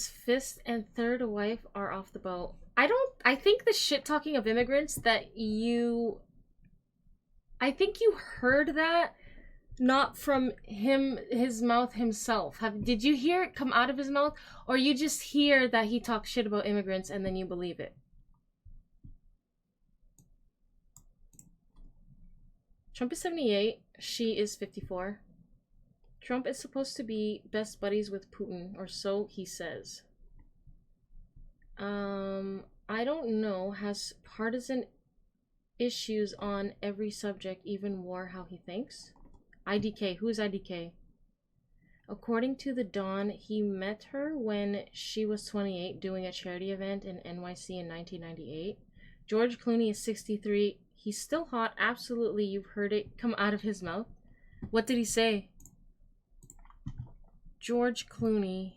fifth and third wife are off the boat. I think the shit talking of immigrants I think you heard that not from his mouth himself. Did you hear it come out of his mouth, or you just hear that he talks shit about immigrants and then you believe it? Trump is 78, she is 54. Trump is supposed to be best buddies with Putin, or so he says. I don't know, has partisan issues on every subject, even war, how he thinks. IDK, who's IDK? According to the Dawn, he met her when she was 28 doing a charity event in NYC in 1998. George Clooney is 63. He's still hot. Absolutely. You've heard it come out of his mouth. What did he say? George Clooney.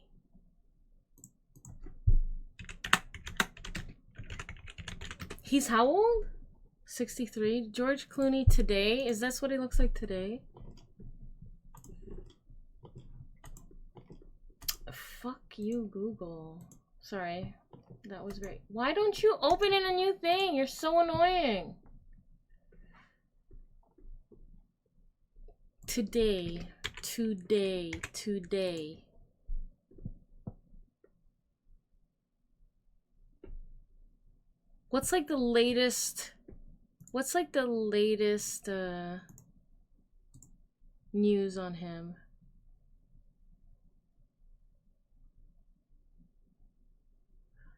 He's how old? 63. George Clooney today. Is that what he looks like today? Fuck you, Google. Sorry. That was great. Why don't you open in a new thing? You're so annoying. Today. What's like the latest news on him?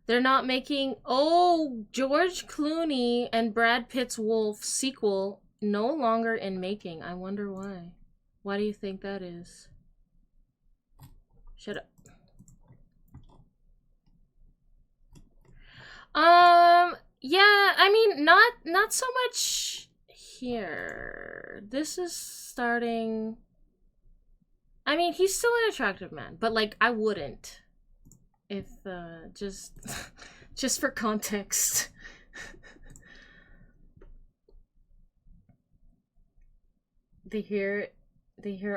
They're not making... Oh, George Clooney and Brad Pitt's Wolf sequel no longer in making. I wonder why. Why do you think that is? Shut up. Yeah, I mean, not so much here. This is starting... I mean, he's still an attractive man, but like, I wouldn't. If, just for context. They hear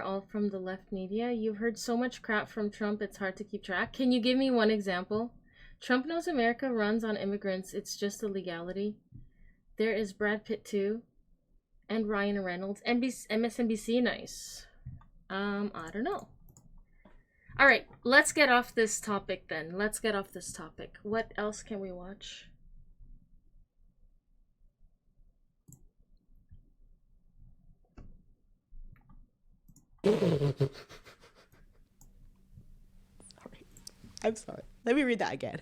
all from the left media. You've heard so much crap from Trump, it's hard to keep track. Can you give me one example? Trump knows America runs on immigrants. It's just a legality. There is Brad Pitt too. And Ryan Reynolds. MSNBC, nice. I don't know. Alright, let's get off this topic then. Let's get off this topic. What else can we watch? I'm sorry. Let me read that again.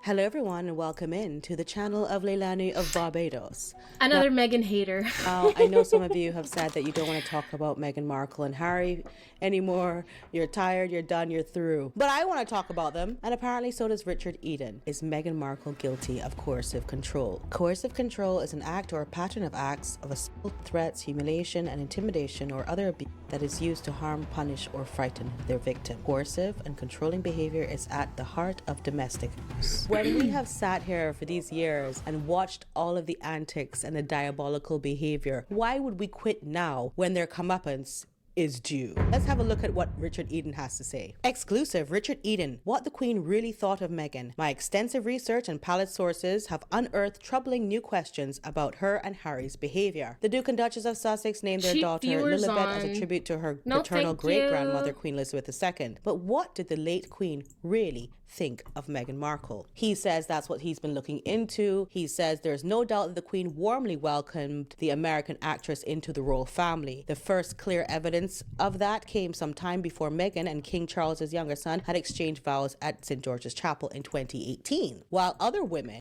Hello everyone and welcome in to the channel of Leilani of Barbados. Another Meghan hater. I know some of you have said that you don't want to talk about Meghan Markle and Harry anymore. You're tired, you're done, you're through. But I want to talk about them, and apparently so does Richard Eden. Is Meghan Markle guilty of coercive control? Coercive control is an act or a pattern of acts of assault, threats, humiliation, and intimidation or other abuse that is used to harm, punish, or frighten their victim. Coercive and controlling behavior is at the heart of domestic abuse. When we have sat here for these years and watched all of the antics and the diabolical behavior, why would we quit now when their comeuppance is due? Let's have a look at what Richard Eden has to say. Exclusive, Richard Eden, what the Queen really thought of Meghan. My extensive research and palette sources have unearthed troubling new questions about her and Harry's behavior. The Duke and Duchess of Sussex named their daughter Lilibet as a tribute to her paternal great-grandmother, Queen Elizabeth II. But what did the late Queen really think of Meghan Markle? He says that's what he's been looking into. He says there's no doubt that the Queen warmly welcomed the American actress into the royal family. The first clear evidence of that came some time before Meghan and King Charles's younger son had exchanged vows at St. George's Chapel in 2018. While other women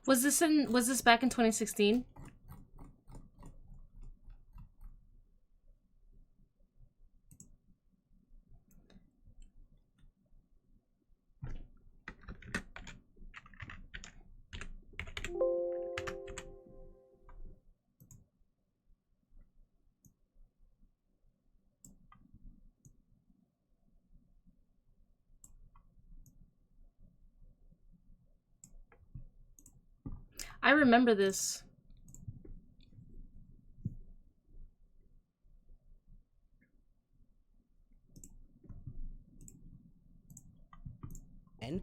Was this back in 2016? I remember this.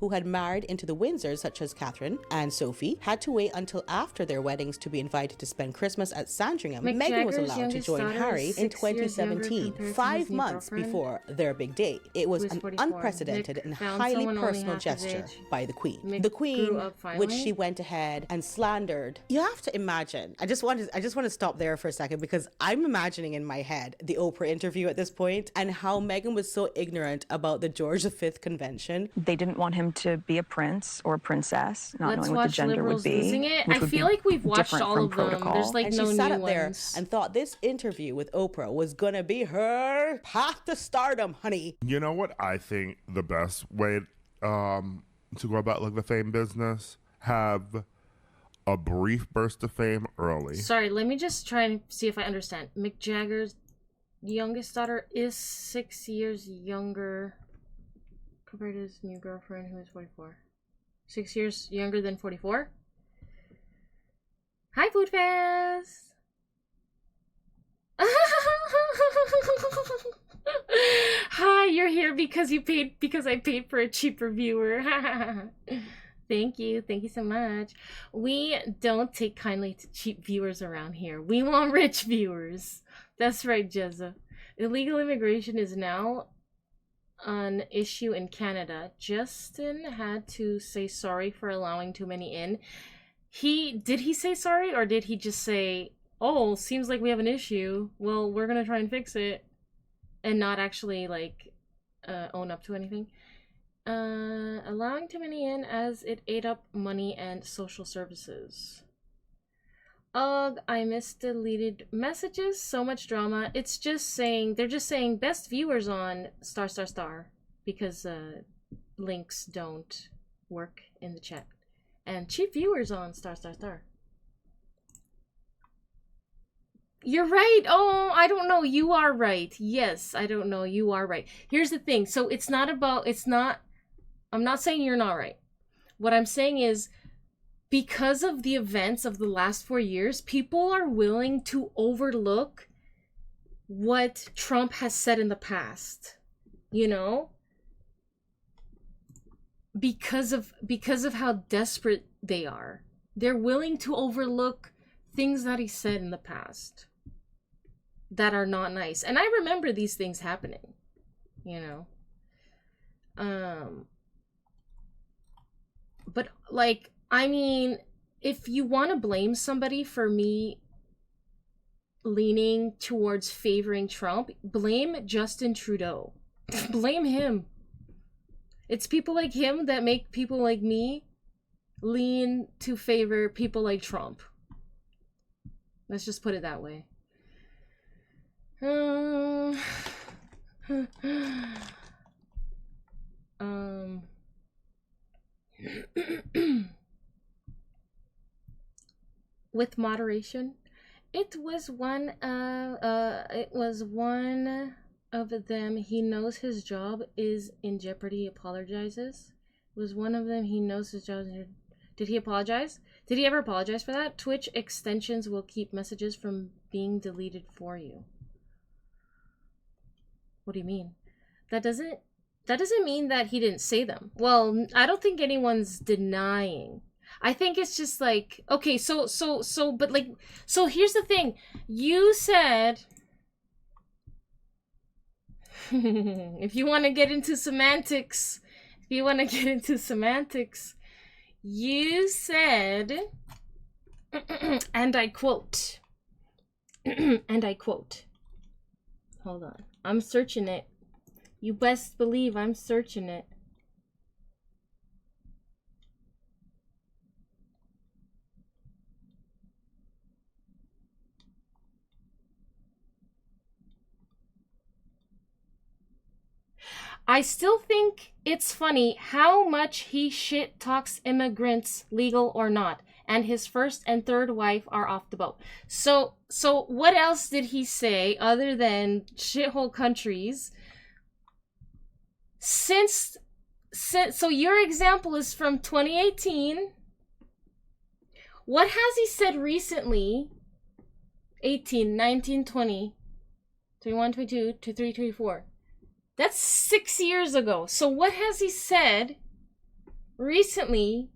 who had married into the Windsors, such as Catherine and Sophie, had to wait until after their weddings to be invited to spend Christmas at Sandringham. Mick Meghan was Jagger's allowed to youngest join daughter Harry is in 6 years younger 2017, compared to 5 his new months girlfriend, before their big day. It was who is an 44. unprecedented Mick and found highly someone only personal half his gesture age. by the Queen. Mick The grew Queen, up which finally. she went ahead and slandered. You have to imagine. I just want to stop there for a second because I'm imagining in my head the Oprah interview at this point and how Meghan was so ignorant about the George V convention. They didn't want him to be a prince or a princess, not Let's knowing what the watch gender Liberals would be. losing it. which I would feel be like we've watched different all from of them. protocol. There's like And no she sat new up there ones. and thought this interview with Oprah was gonna be her path to stardom, honey. You know what I think the best way to go about like the fame business? Have a brief burst of fame early. Sorry, let me just try and see if I understand. Mick Jagger's youngest daughter is 6 years younger compared to his new girlfriend who is 44. 6 years younger than 44? Hi, Food Fast! Hi, you're here because I paid for a cheaper viewer. Thank you so much. We don't take kindly to cheap viewers around here. We want rich viewers. That's right, Jezza. Illegal immigration is now an issue in Canada. Justin had to say sorry for allowing too many in. Did he say sorry, or did he just say, oh, seems like we have an issue, well, we're gonna try and fix it, and not actually like own up to anything? Allowing too many in as it ate up money and social services. Ugh, I missed deleted messages. So much drama. It's just saying, they're just saying best viewers on **** because links don't work in the chat. And cheap viewers on ***. You're right. Oh, I don't know. You are right. Yes, I don't know. You are right. Here's the thing. So I'm not saying you're not right. What I'm saying is, because of the events of the last 4 years, people are willing to overlook what Trump has said in the past. You know? Because of how desperate they are. They're willing to overlook things that he said in the past that are not nice. And I remember these things happening, you know. But like, I mean, if you want to blame somebody for me leaning towards favoring Trump, blame Justin Trudeau. Blame him. It's people like him that make people like me lean to favor people like Trump. Let's just put it that way. With moderation, it was one of them. He knows his job is in jeopardy. Apologizes. It was one of them. He knows his job. Did he apologize? Did he ever apologize for that? Twitch extensions will keep messages from being deleted for you. What do you mean? That doesn't mean that he didn't say them. Well, I don't think anyone's denying. I think it's just like, okay, so here's the thing. You said, if you want to get into semantics, you said, and I quote, hold on, I'm searching it. You best believe I'm searching it. I still think it's funny how much he shit talks immigrants, legal or not, and his first and third wife are off the boat. So what else did he say other than shithole countries? Since so your example is from 2018. What has he said recently? 18, 19, 20, 21, 22, 23, 24. That's 6 years ago. So what has he said recently,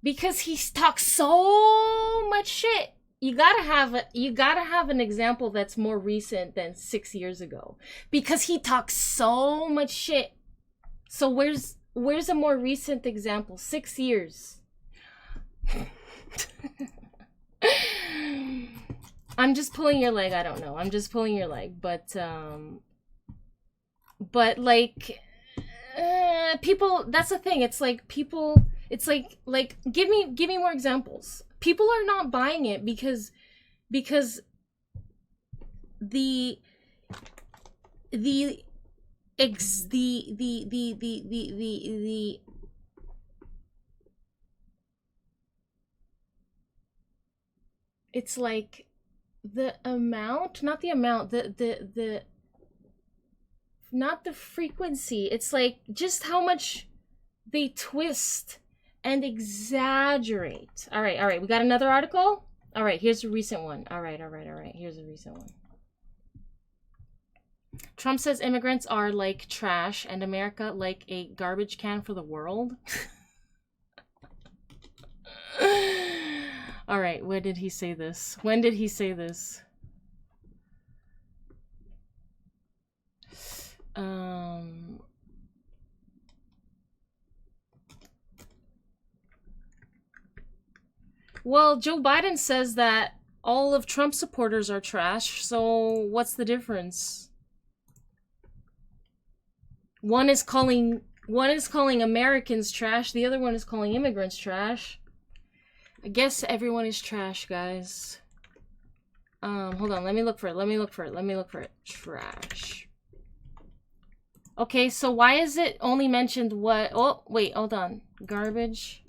because he's talked so much shit. You gotta have an example that's more recent than 6 years ago, because he talks so much shit. So where's a more recent example? 6 years. I'm just pulling your leg. I don't know. I'm just pulling your leg, but like, people. That's the thing. It's like people. It's like give me more examples. People are not buying it because the it's like the amount, not the amount, the not the frequency. It's like just how much they twist and exaggerate. All right, we got another article. All right, here's a recent one. All right, here's a recent one. Trump says immigrants are like trash and America like a garbage can for the world. All right, when did he say this? When did he say this? Well, Joe Biden says that all of Trump's supporters are trash, so what's the difference? One is calling Americans trash, the other one is calling immigrants trash. I guess everyone is trash, guys. Hold on, let me look for it. Trash. Okay, so why is it only mentioned what? Oh, wait, hold on. Garbage.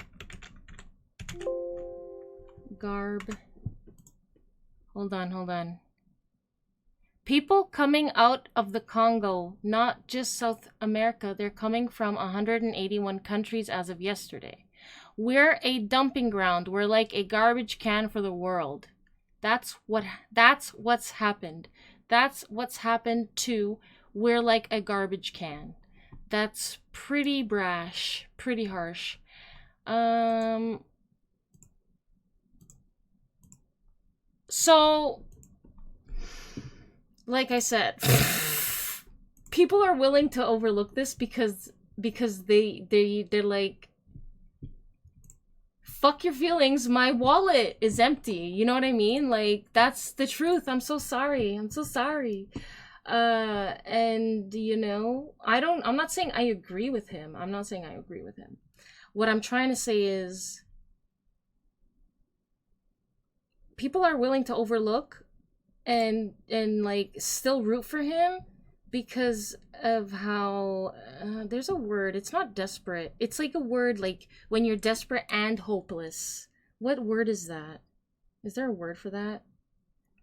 Garb. Hold on. People coming out of the Congo, not just South America, they're coming from 181 countries as of yesterday. We're a dumping ground. We're like a garbage can for the world. That's what's happened. That's what's happened to we're like a garbage can. That's pretty brash, pretty harsh. So, like I said, people are willing to overlook this because they're like, fuck your feelings, my wallet is empty. You know what I mean? Like, that's the truth. I'm so sorry. And you know, I'm not saying I agree with him. What I'm trying to say is people are willing to overlook and like still root for him because of how there's a word. It's not desperate. It's like a word like when you're desperate and hopeless. What word is that? Is there a word for that?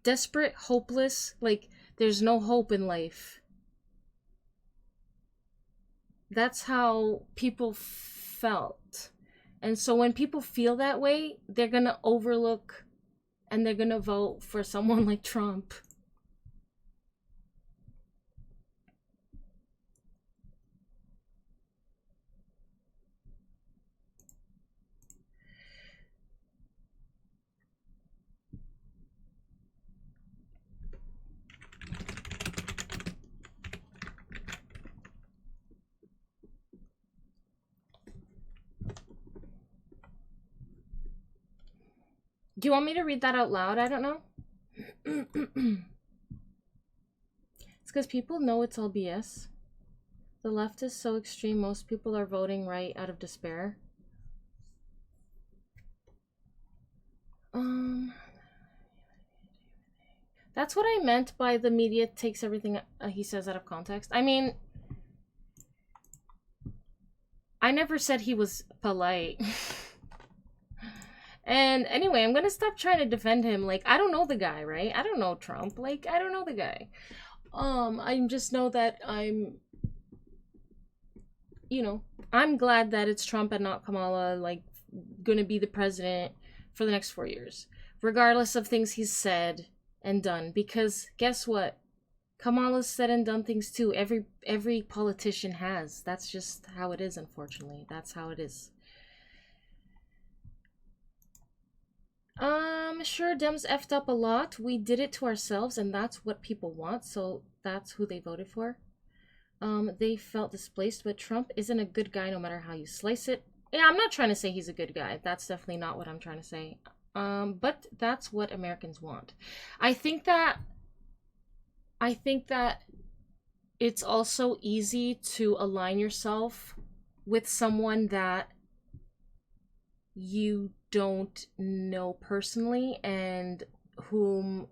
Desperate, hopeless, like there's no hope in life. That's how people felt. And so when people feel that way, they're gonna overlook and they're gonna vote for someone like Trump. Do you want me to read that out loud? I don't know. It's because people know it's all BS. The left is so extreme, most people are voting right out of despair. That's what I meant by the media takes everything he says out of context. I mean, I never said he was polite. And anyway, I'm gonna stop trying to defend him. Like, I don't know the guy, right? I don't know Trump. Like, I don't know the guy. I just know that I'm glad that it's Trump and not Kamala, like, gonna be the president for the next 4 years. Regardless of things he's said and done. Because, guess what? Kamala's said and done things too. Every politician has. That's just how it is, unfortunately. That's how it is. Sure, Dems effed up a lot. We did it to ourselves, and that's what people want, so that's who they voted for. They felt displaced, but Trump isn't a good guy no matter how you slice it. Yeah, I'm not trying to say he's a good guy. That's definitely not what I'm trying to say. But that's what Americans want. I think that it's also easy to align yourself with someone that you don't know personally and whom,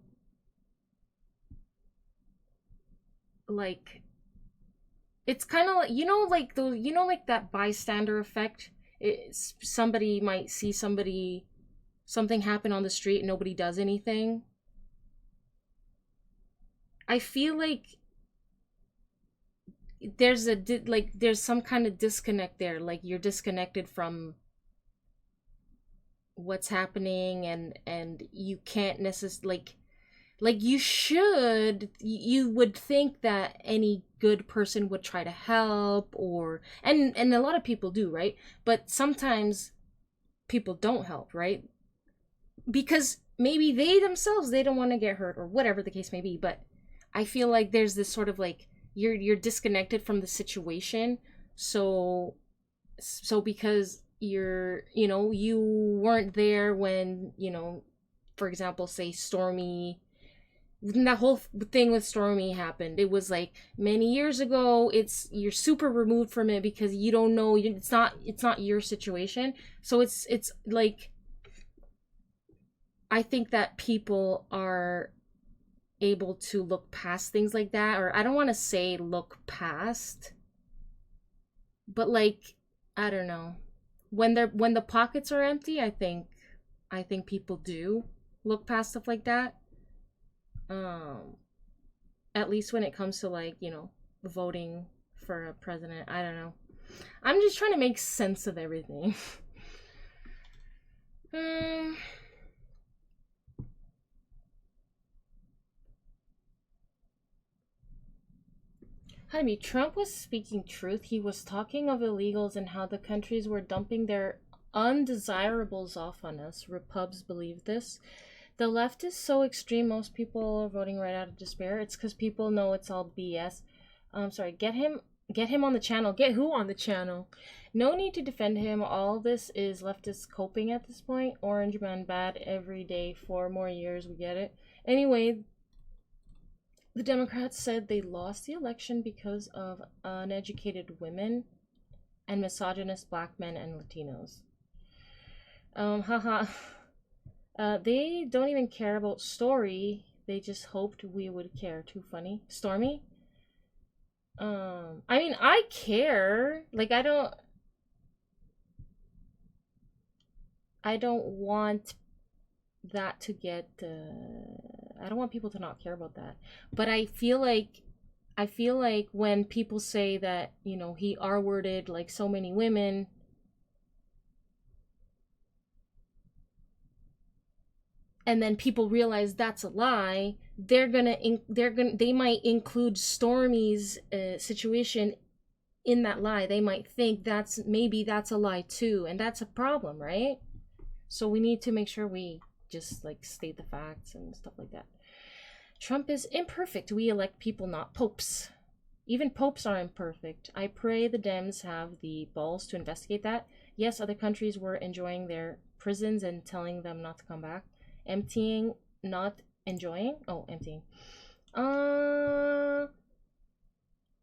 like, it's kind of like, like those, like that bystander effect. Somebody might see something happen on the street and nobody does anything. I feel like there's some kind of disconnect there. Like, you're disconnected from what's happening, and you can't necessarily, like you would think that any good person would try to help, or and a lot of people do, right? But sometimes people don't help, right? Because maybe they themselves, they don't want to get hurt, or whatever the case may be. But I feel like there's this sort of like, you're disconnected from the situation, so because you weren't there when, for example, say Stormy, that whole thing with Stormy happened. It was like many years ago. You're super removed from it because you don't know, it's not your situation. So it's like, I think that people are able to look past things like that, or I don't want to say look past, but like, I don't know, when the pockets are empty, I think people do look past stuff like that. At least when it comes to, like, voting for a president. I don't know. I'm just trying to make sense of everything. Hunniebee, Trump was speaking truth. He was talking of illegals and how the countries were dumping their undesirables off on us. Repubs believe this. The left is so extreme, most people are voting right out of despair. It's because people know it's all BS. Sorry, get him on the channel. Get who on the channel? No need to defend him. All this is leftist coping at this point. Orange man bad every day, 4 more years, we get it. Anyway, the Democrats said they lost the election because of uneducated women and misogynist black men and Latinos. Haha. They don't even care about Story. They just hoped we would care. Too funny. Stormy? I mean, I care. Like, I don't want that to get, I don't want people to not care about that. But I feel like when people say that, he R-worded like so many women, and then people realize that's a lie, they might include Stormy's situation in that lie. They might think maybe that's a lie too, and that's a problem, right? So we need to make sure we just like state the facts and stuff like that. Trump is imperfect. We elect people, not popes. Even popes are imperfect. I pray the Dems have the balls to investigate that. Yes, other countries were enjoying their prisons and telling them not to come back. Emptying, not enjoying. Oh, emptying.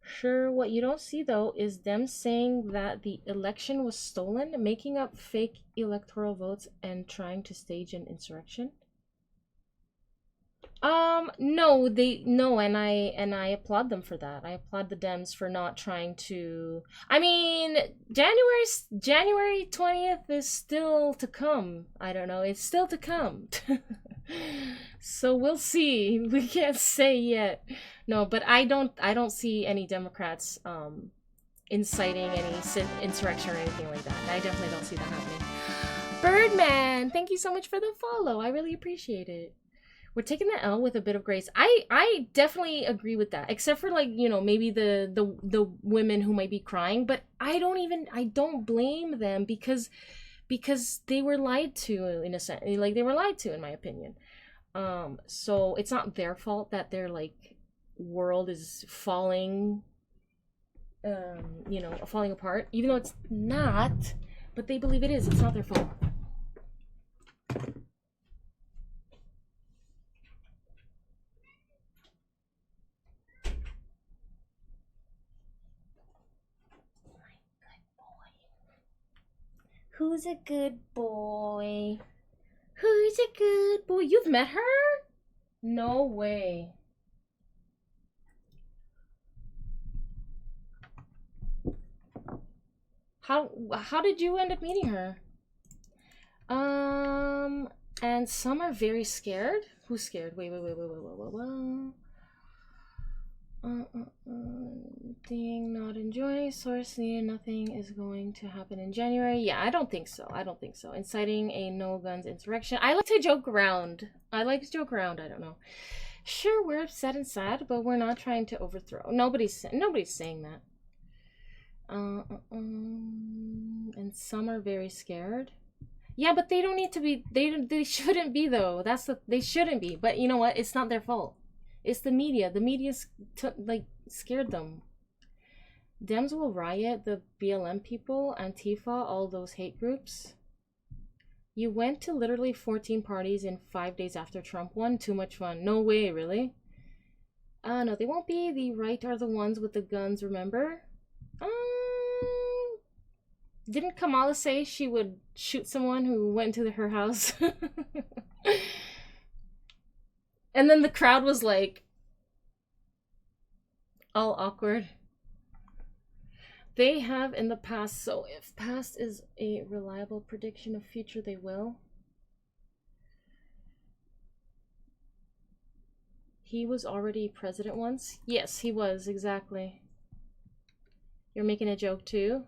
Sure, what you don't see though is them saying that the election was stolen, making up fake electoral votes, and trying to stage an insurrection. No, and I applaud them for that. I applaud the Dems for not trying to. I mean, January 20th is still to come. I don't know. It's still to come. So we'll see. We can't say yet. No, but I don't see any Democrats inciting any insurrection or anything like that. I definitely don't see that happening. Birdman, thank you so much for the follow. I really appreciate it. We're taking the L with a bit of grace. I definitely agree with that, except for like, you know, maybe the women who might be crying, but I don't blame them because they were lied to, in a sense. Like, they were lied to, in my opinion. So it's not their fault that their like world is falling, you know, falling apart, even though it's not, but they believe it is. It's not their fault. Who's a good boy? Who's a good boy? You've met her? No way. How did you end up meeting her? And some are very scared. Who's scared? Wait. Thing not enjoying. Source needed. Nothing is going to happen in January. Yeah, I don't think so. Inciting a no guns insurrection. I like to joke around. I don't know. Sure, we're upset and sad, but we're not trying to overthrow. Nobody's saying that. And some are very scared. Yeah, but they don't need to be. They shouldn't be though. They shouldn't be. But you know what? It's not their fault. It's the media. The media's like scared them. Dems will riot. The BLM people, Antifa, all those hate groups. You went to literally 14 parties in 5 days after Trump won. Too much fun. No way, really? No, they won't be. The right are the ones with the guns. Remember? Didn't Kamala say she would shoot someone who went to her house? And then the crowd was like, all awkward. They have in the past, so if past is a reliable prediction of future, they will. He was already president once? Yes, he was, exactly. You're making a joke too?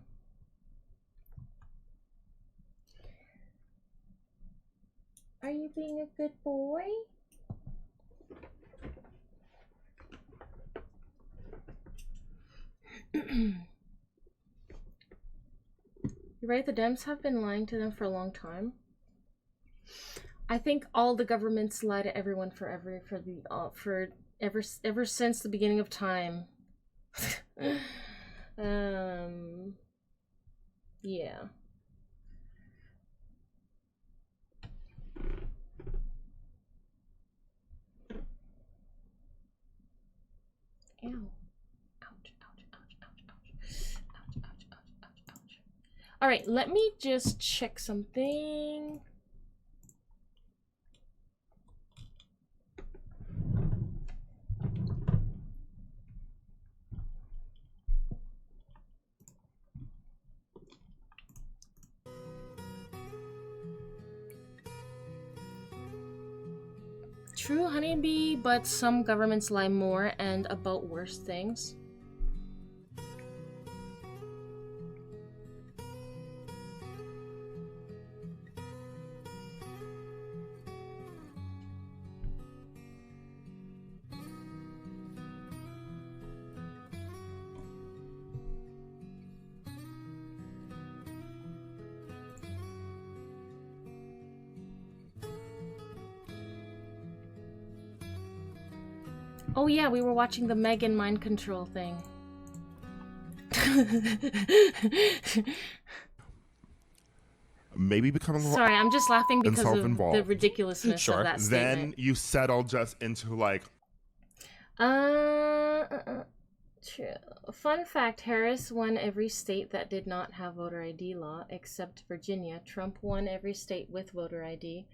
Are you being a good boy? You're right, the Dems have been lying to them for a long time. I think all the governments lie to everyone ever since the beginning of time. Yeah. Ew. Ouch. All right, let me just check something. True, Hunniebee, but some governments lie more and about worse things. Oh yeah, we were watching the Megan mind control thing. Maybe becoming Sorry, I'm just laughing because of self-involved. the ridiculousness of that statement. Then you settle just into like True. Fun fact, Harris won every state that did not have voter ID law except Virginia. Trump won every state with voter ID.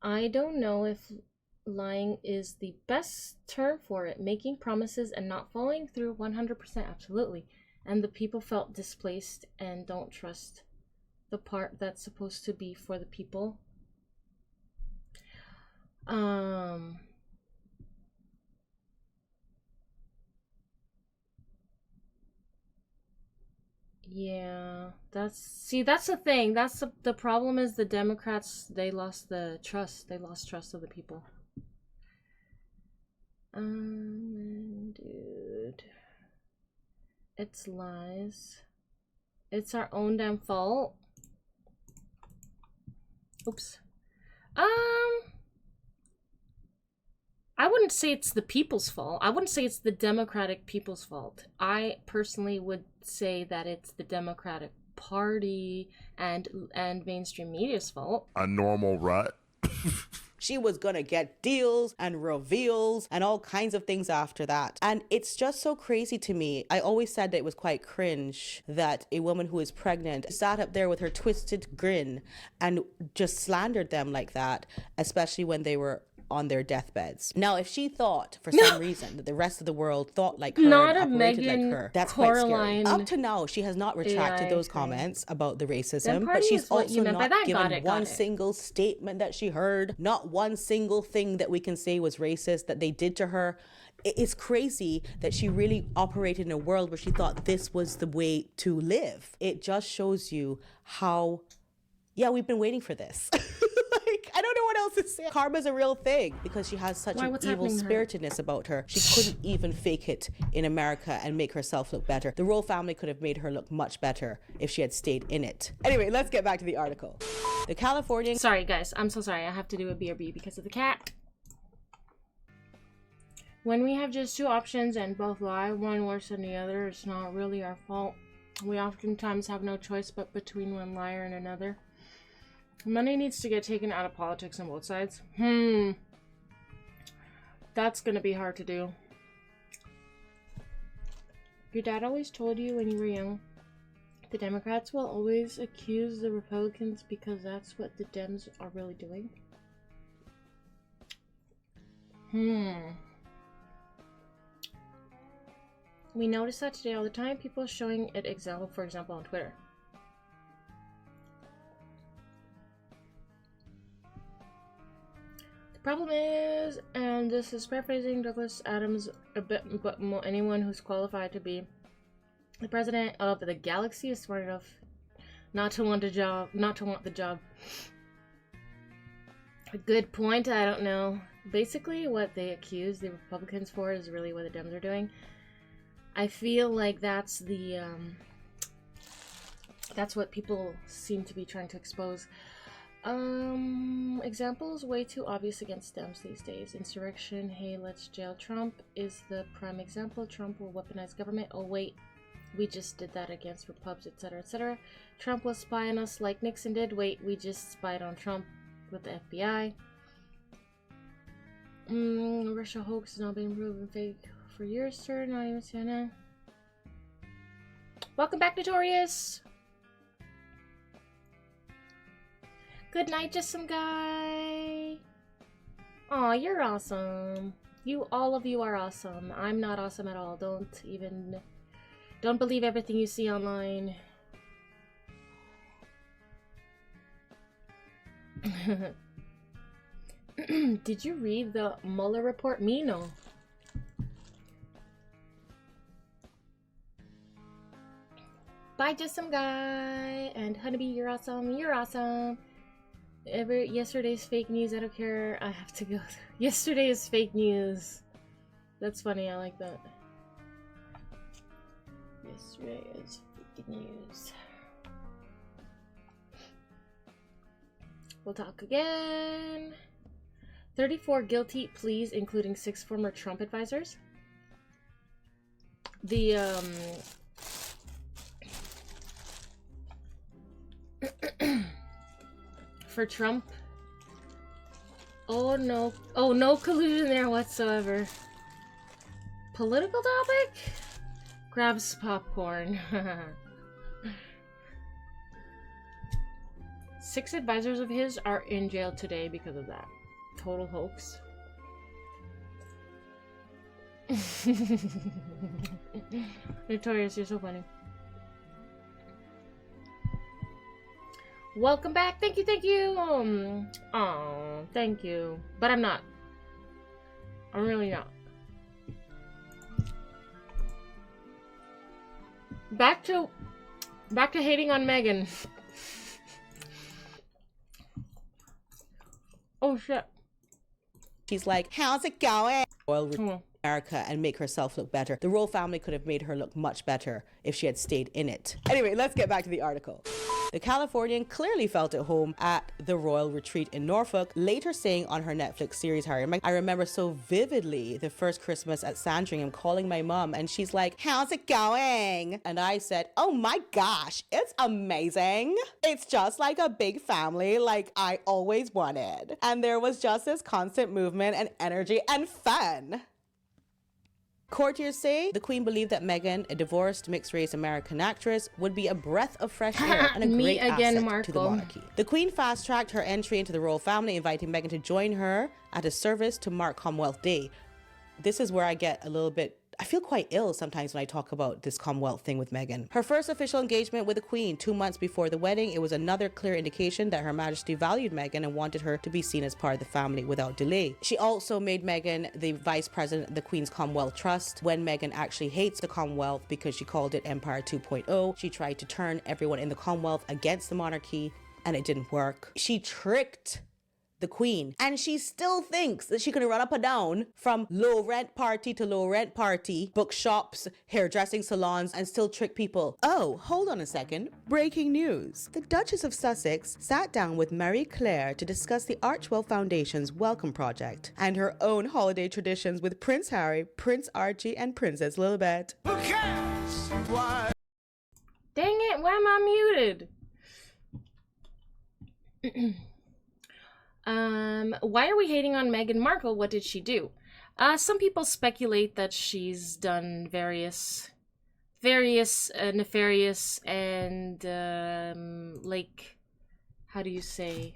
I don't know if lying is the best term for it. Making promises and not following through 100%, absolutely. And the people felt displaced and don't trust the part that's supposed to be for the people. Yeah, that's the thing. That's the problem is the Democrats, they lost the trust. They lost trust of the people. Dude. It's lies. It's our own damn fault. Oops. I wouldn't say it's the people's fault. I wouldn't say it's the Democratic people's fault. I personally would say that it's the Democratic Party and mainstream media's fault. A normal rut. She was gonna get deals and reveals and all kinds of things after that. And it's just so crazy to me. I always said that it was quite cringe that a woman who is pregnant sat up there with her twisted grin and just slandered them like that, especially when they were on their deathbeds. Now, if she thought for some reason that the rest of the world thought like her Not and a operated Megan like her, that's quite scary. Coraline Up to now, she has not retracted AI those thing. comments about the Then racism, but party she's is what you also meant by not that. given Got one it. single statement that she heard, not one single thing that we can say was racist that they did to her. It's crazy that she really operated in a world where she thought this was the way to live. It just shows you how, yeah, we've been waiting for this. I don't know what else to say. Karma's a real thing because she has such an evil spiritedness about her. She couldn't even fake it in America and make herself look better. The royal family could have made her look much better if she had stayed in it. Anyway, let's get back to the article. The Californian... Sorry, guys. I'm so sorry. I have to do a BRB because of the cat. When we have just two options and both lie, one worse than the other, it's not really our fault. We oftentimes have no choice but between one liar and another. Money needs to get taken out of politics on both sides. That's gonna be hard to do. Your dad always told you when you were young, the Democrats will always accuse the Republicans because that's what the Dems are really doing. We notice that today all the time. People showing it example, for example, on Twitter. Problem is, and this is paraphrasing Douglas Adams a bit, but anyone who's qualified to be the president of the galaxy is smart enough not to want the job. A good point. I don't know. Basically, what they accuse the Republicans for is really what the Dems are doing. I feel like that's the that's what people seem to be trying to expose. Examples way too obvious against Dems these days. Insurrection, hey, let's jail Trump is the prime example. Trump will weaponize government. Oh wait, we just did that against Repubs, etc., etc. Trump will spy on us like Nixon did. Wait, we just spied on Trump with the FBI. Russia hoax has not been proven fake for years, sir. Not even CNN. Welcome back, Notorious. Good night, just some guy. Aw, you're awesome. All of you are awesome. I'm not awesome at all. Don't believe everything you see online. Did you read the Mueller report? Me, no. Bye, just some guy. And Hunniebee, you're awesome. You're awesome. Yesterday's fake news. I don't care. I have to go. Yesterday is fake news. That's funny. I like that. Yesterday is fake news. We'll talk again. 34 guilty pleas, including 6 former Trump advisors. The for Trump. Oh no collusion there whatsoever. Political topic? Grabs popcorn. 6 advisors of his are in jail today because of that. Total hoax. Notorious, you're so funny. Welcome back. Thank you, thank you. Oh, thank you. But I'm not. I'm really not. Back to hating on Megan. Oh shit. She's like, how's it going? Well, America and make herself look better. The royal family could have made her look much better if she had stayed in it. Anyway, let's get back to the article. The Californian clearly felt at home at the royal retreat in Norfolk, later saying on her Netflix series, Harry and Meghan, I remember so vividly the first Christmas at Sandringham calling my mom and she's like, how's it going? And I said, oh my gosh, it's amazing. It's just like a big family like I always wanted. And there was just this constant movement and energy and fun. Courtiers say the Queen believed that Meghan, a divorced mixed-race American actress, would be a breath of fresh air and a great asset to the monarchy. The Queen fast-tracked her entry into the royal family, inviting Meghan to join her at a service to mark Commonwealth Day. This is where I get a little bit I feel quite ill sometimes when I talk about this Commonwealth thing with Meghan. Her first official engagement with the Queen 2 months before the wedding, it was another clear indication that Her Majesty valued Meghan and wanted her to be seen as part of the family without delay. She also made Meghan the vice president of the Queen's Commonwealth Trust when Meghan actually hates the Commonwealth because she called it Empire 2.0. She tried to turn everyone in the Commonwealth against the monarchy and it didn't work. She tricked the Queen, and she still thinks that she can run up and down from low rent party to low rent party, bookshops, hairdressing salons, and still trick people. Oh, hold on a second. Breaking news. The Duchess of Sussex sat down with Marie Claire to discuss the Archewell Foundation's Welcome Project and her own holiday traditions with Prince Harry, Prince Archie, and Princess Lilibet. Who cares? Why? Dang it, why am I muted? Why are we hating on Meghan Markle? What did she do? Some people speculate that she's done various nefarious and, like, how do you say?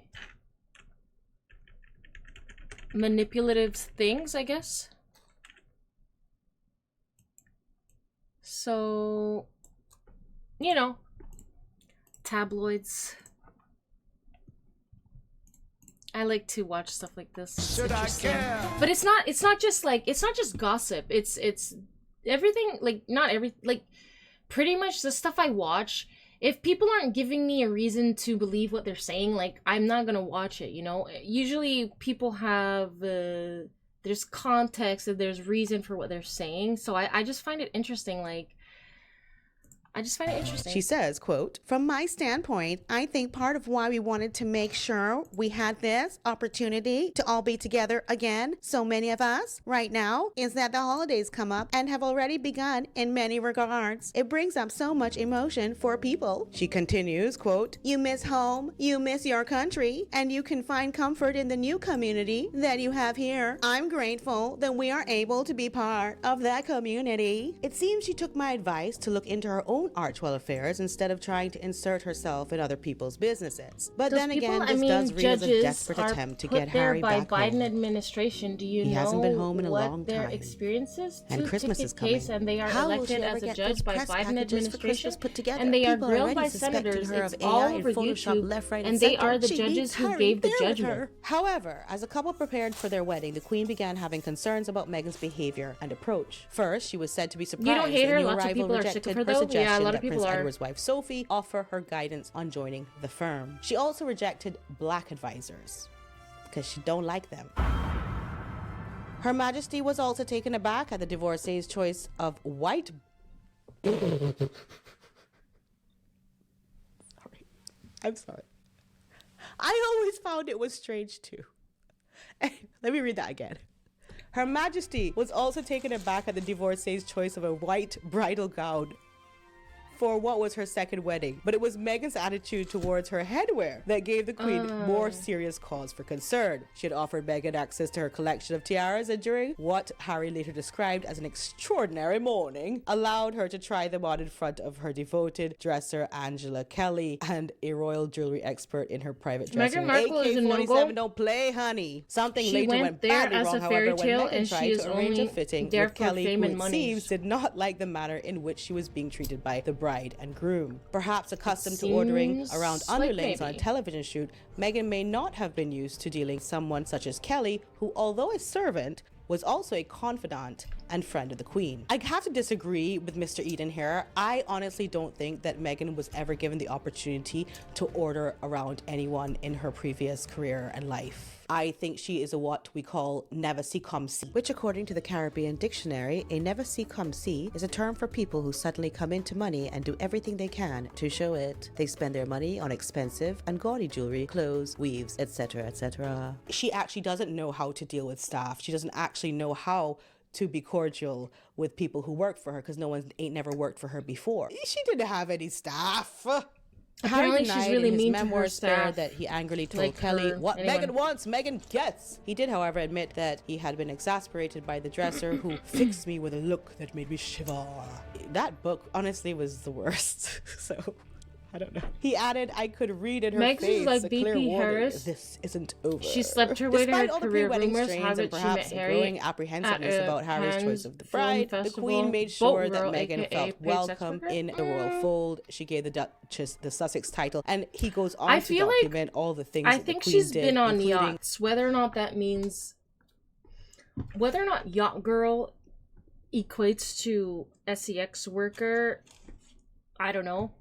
Manipulative things, I guess. So, you know, tabloids. I like to watch stuff like this. Should I care? But it's not just gossip. It's everything, like, not every, like, pretty much the stuff I watch, if people aren't giving me a reason to believe what they're saying, like, I'm not gonna watch it, you know? Usually people have, there's context and there's reason for what they're saying, so I just find it interesting, like, She says, quote, from my standpoint, I think part of why we wanted to make sure we had this opportunity to all be together again, so many of us right now, is that the holidays come up and have already begun in many regards. It brings up so much emotion for people. She continues, quote, you miss home, you miss your country, and you can find comfort in the new community that you have here. I'm grateful that we are able to be part of that community. It seems she took my advice to look into her own Archewell affairs instead of trying to insert herself in other people's businesses. But then again, this does read as a desperate attempt to get Harry back by Biden home. administration. Do you He know hasn't been home in a what long their time. experiences And to Christmas take is coming. case, and they are How will elected she ever as a get judge those by press Biden packages for administration, Christmas put together? and they are People grilled already by suspecting senators. her It's of all AI over and Photoshop YouTube, left, right, and they center. are the She judges needs who Harry gave the there with judgment. her. However, as the couple prepared for their wedding, the Queen began having concerns about Meghan's behavior and approach. First, she was said to be surprised You don't hate her? that new Lots of arrival people are sick rejected of her, her though? suggestion Yeah, a lot of that people Prince are. Edward's wife Sophie offer her guidance on joining the firm. She also rejected black advisors because she don't like them. Her Majesty was also taken aback at the divorcee's choice of white. I'm sorry. I always found it was strange too. Let me read that again. Her Majesty was also taken aback at the divorcee's choice of a white bridal gown for what was her second wedding, but it was Meghan's attitude towards her headwear that gave the Queen more serious cause for concern. She had offered Meghan access to her collection of tiaras, and during what Harry later described as an extraordinary morning, allowed her to try them on in front of her devoted dresser Angela Kelly and a royal jewelry expert in her private dressing Meghan room. Markle is a AK-47 no-go. don't play, honey. Something She later went went there badly as wrong, a however, fairy when tale, Meghan and tried she is to arrange a only fitting there with for Kelly, fame who and it money. seems did not like the manner in which she was being treated by the bride and groom. Perhaps accustomed to ordering around Seems like underlings on a maybe. television shoot, Meghan may not have been used to dealing with someone such as Kelly, who, although a servant, was also a confidant and friend of the Queen. I have to disagree with Mr. Eden here. I honestly don't think that Meghan was ever given the opportunity to order around anyone in her previous career and life. I think she is a what we call never see come see, which according to the Caribbean dictionary, a never see come see is a term for people who suddenly come into money and do everything they can to show it. They spend their money on expensive and gaudy jewelry, clothes, weaves, etc., etc. She actually doesn't know how to deal with staff. She doesn't actually know how to be cordial with people who work for her because no one ain't never worked for her before. She didn't have any staff. Apparently she's really mean to her staff. That he angrily told Like Kelly, her, what anyone. Meghan wants, Meghan gets. He did, however, admit that he had been exasperated by the dresser who fixed me with a look that made me shiver. That book, honestly, was the worst. So, I don't know. He added, I could read in her Megs face is like a clear BP warning, Harris. this isn't over. She slept her way to Despite her all the career pre-wedding rumors. strains How and did she met perhaps a Harry growing apprehensiveness at about Harry's Cannes choice of the Film bride, the Festival, Queen made sure Boat that Girl, Meghan aka felt paid welcome sex worker? in the royal fold. She gave the Duchess the Sussex title, and he goes on I to feel document all the things I that think the Queen she's did, been on including yachts. Whether or not that means, whether or not yacht girl equates to sex worker, I don't know.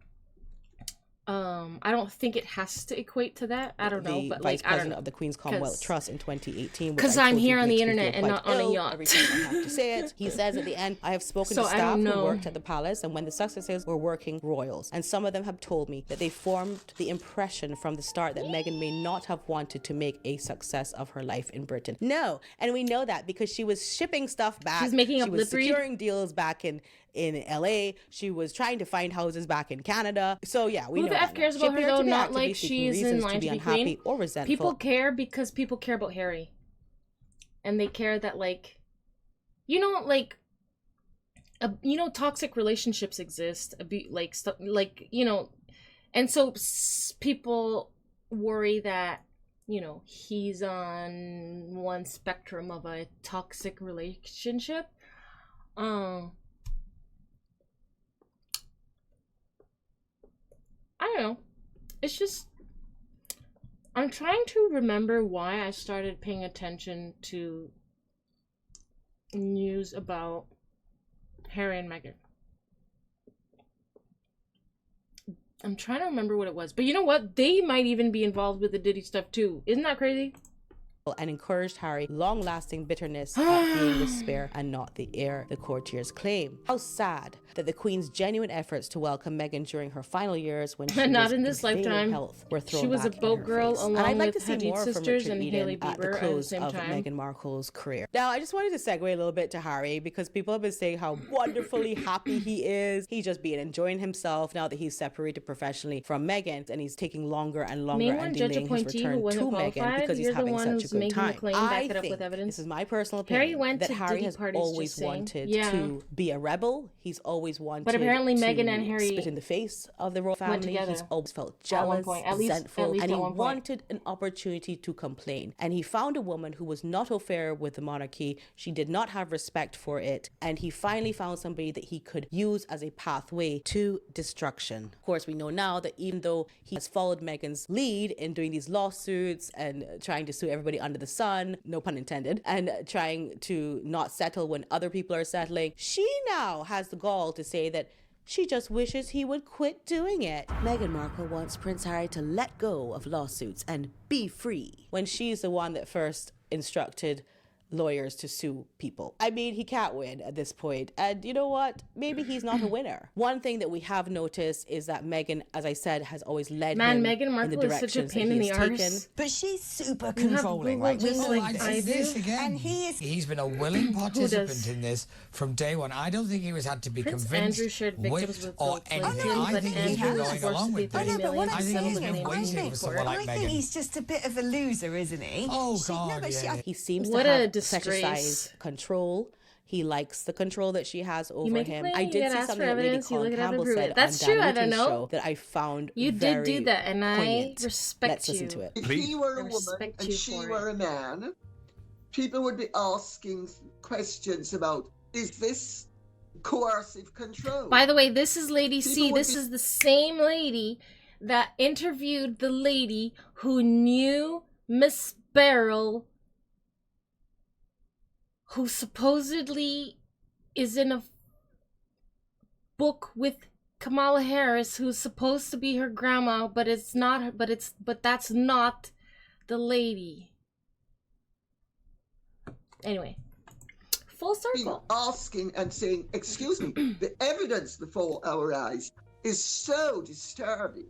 I don't think it has to equate to that. I don't know, the but vice like I don't president know. of the Queen's Commonwealth Trust in 2018. Because I'm here on the internet and not on a yacht. Every time I have to say it. He says at the end, I have spoken So to I staff don't who know. worked at the palace, and when the Sussexes were working royals, and some of them have told me that they formed the impression from the start that Meghan may not have wanted to make a success of her life in Britain. No, and we know that because she was shipping stuff back. She's making she up was lip read. securing deals back in LA. She was trying to find houses back in Canada. So yeah, we Who know the F that cares now. She about her appeared though? to be Not actively like seeking she's in reasons line to be to be unhappy queen. or resentful. People care because people care about Harry, and they care that like, toxic relationships exist. Like stuff like and so people worry that he's on one spectrum of a toxic relationship. I don't know. It's just I'm trying to remember why I started paying attention to news about Harry and Meghan. I'm trying to remember what it was. But you know what? They might even be involved with the Diddy stuff too. Isn't that crazy? And encouraged Harry long-lasting bitterness at being the spare and not the heir, the courtiers claim. How sad that the Queen's genuine efforts to welcome Meghan during her final years when she Not was in this failing lifetime. health were thrown She was a back in boat her girl face. along And I'd like with to see Hadid more from sisters Richard and Eden Hailey at the Bieber at the close same of time. Meghan Markle's career. Now, I just wanted to segue a little bit to Harry because people have been saying how wonderfully happy he is. He's just being enjoying himself now that he's separated professionally from Meghan, and he's taking longer and longer Main and one judge delaying his appointee who return to wasn't Meghan qualified. because he's You're the having one such a who's good making time. the claim. Back I it up think, with evidence. this is my personal Harry opinion, went that to Harry Diddy has parties, always just saying. wanted Yeah. to be a rebel. He's always wanted But apparently to Meghan and Harry spit in the face of the royal went family. together He's always felt at one jealous, point. At least resentful, and at he one point. wanted an opportunity to complain. And he found a woman who was not au fait with the monarchy. She did not have respect for it. And he finally found somebody that he could use as a pathway to destruction. Of course, we know now that even though he has followed Meghan's lead in doing these lawsuits and trying to sue everybody under the sun, no pun intended, and trying to not settle when other people are settling, she now has the gall to say that she just wishes he would quit doing it. Meghan Markle wants Prince Harry to let go of lawsuits and be free, when she's the one that first instructed lawyers to sue people. I mean, he can't win at this point. And you know what? Maybe he's not a winner. One thing that we have noticed is that Meghan, as I said, has always led him Meghan in Markle the is such a directions pain that in he the has arse. taken. But she's super You have controlling, Google right? just like I I see do. this again. And He's been a willing participant in this from day one. I don't think he was had to be Prince convinced, Andrew shared victims whipped, with or Bill Clinton, anything. I but think he's Andrew been was going forced along to pay with 30 this. million I to think settle he's the been claim. waiting for someone like I think Meghan. he's just a bit of a loser, isn't he? Oh, She- God, no, but she, yeah. He seems What to a have disgrace. fetishized control. He likes the control that she has over make a him. claim, I you did gotta see ask something for that Lady evidence, you Colin look it up and Campbell prove said it. That's on true, Dan I don't Newton's know. show that I found You did very do that, and I poignant. respect Let's you. listen to it. If he were I a woman respect and you she for were it. a man, people would be asking questions about, is this coercive control? By the way, this is Lady C. People would This be- is the same lady that interviewed the lady who knew Miss Beryl, who supposedly is in a book with Kamala Harris, who's supposed to be her grandma, but it's not. But that's not the lady. Anyway, full circle. Asking and saying, "Excuse me," the evidence before our eyes is so disturbing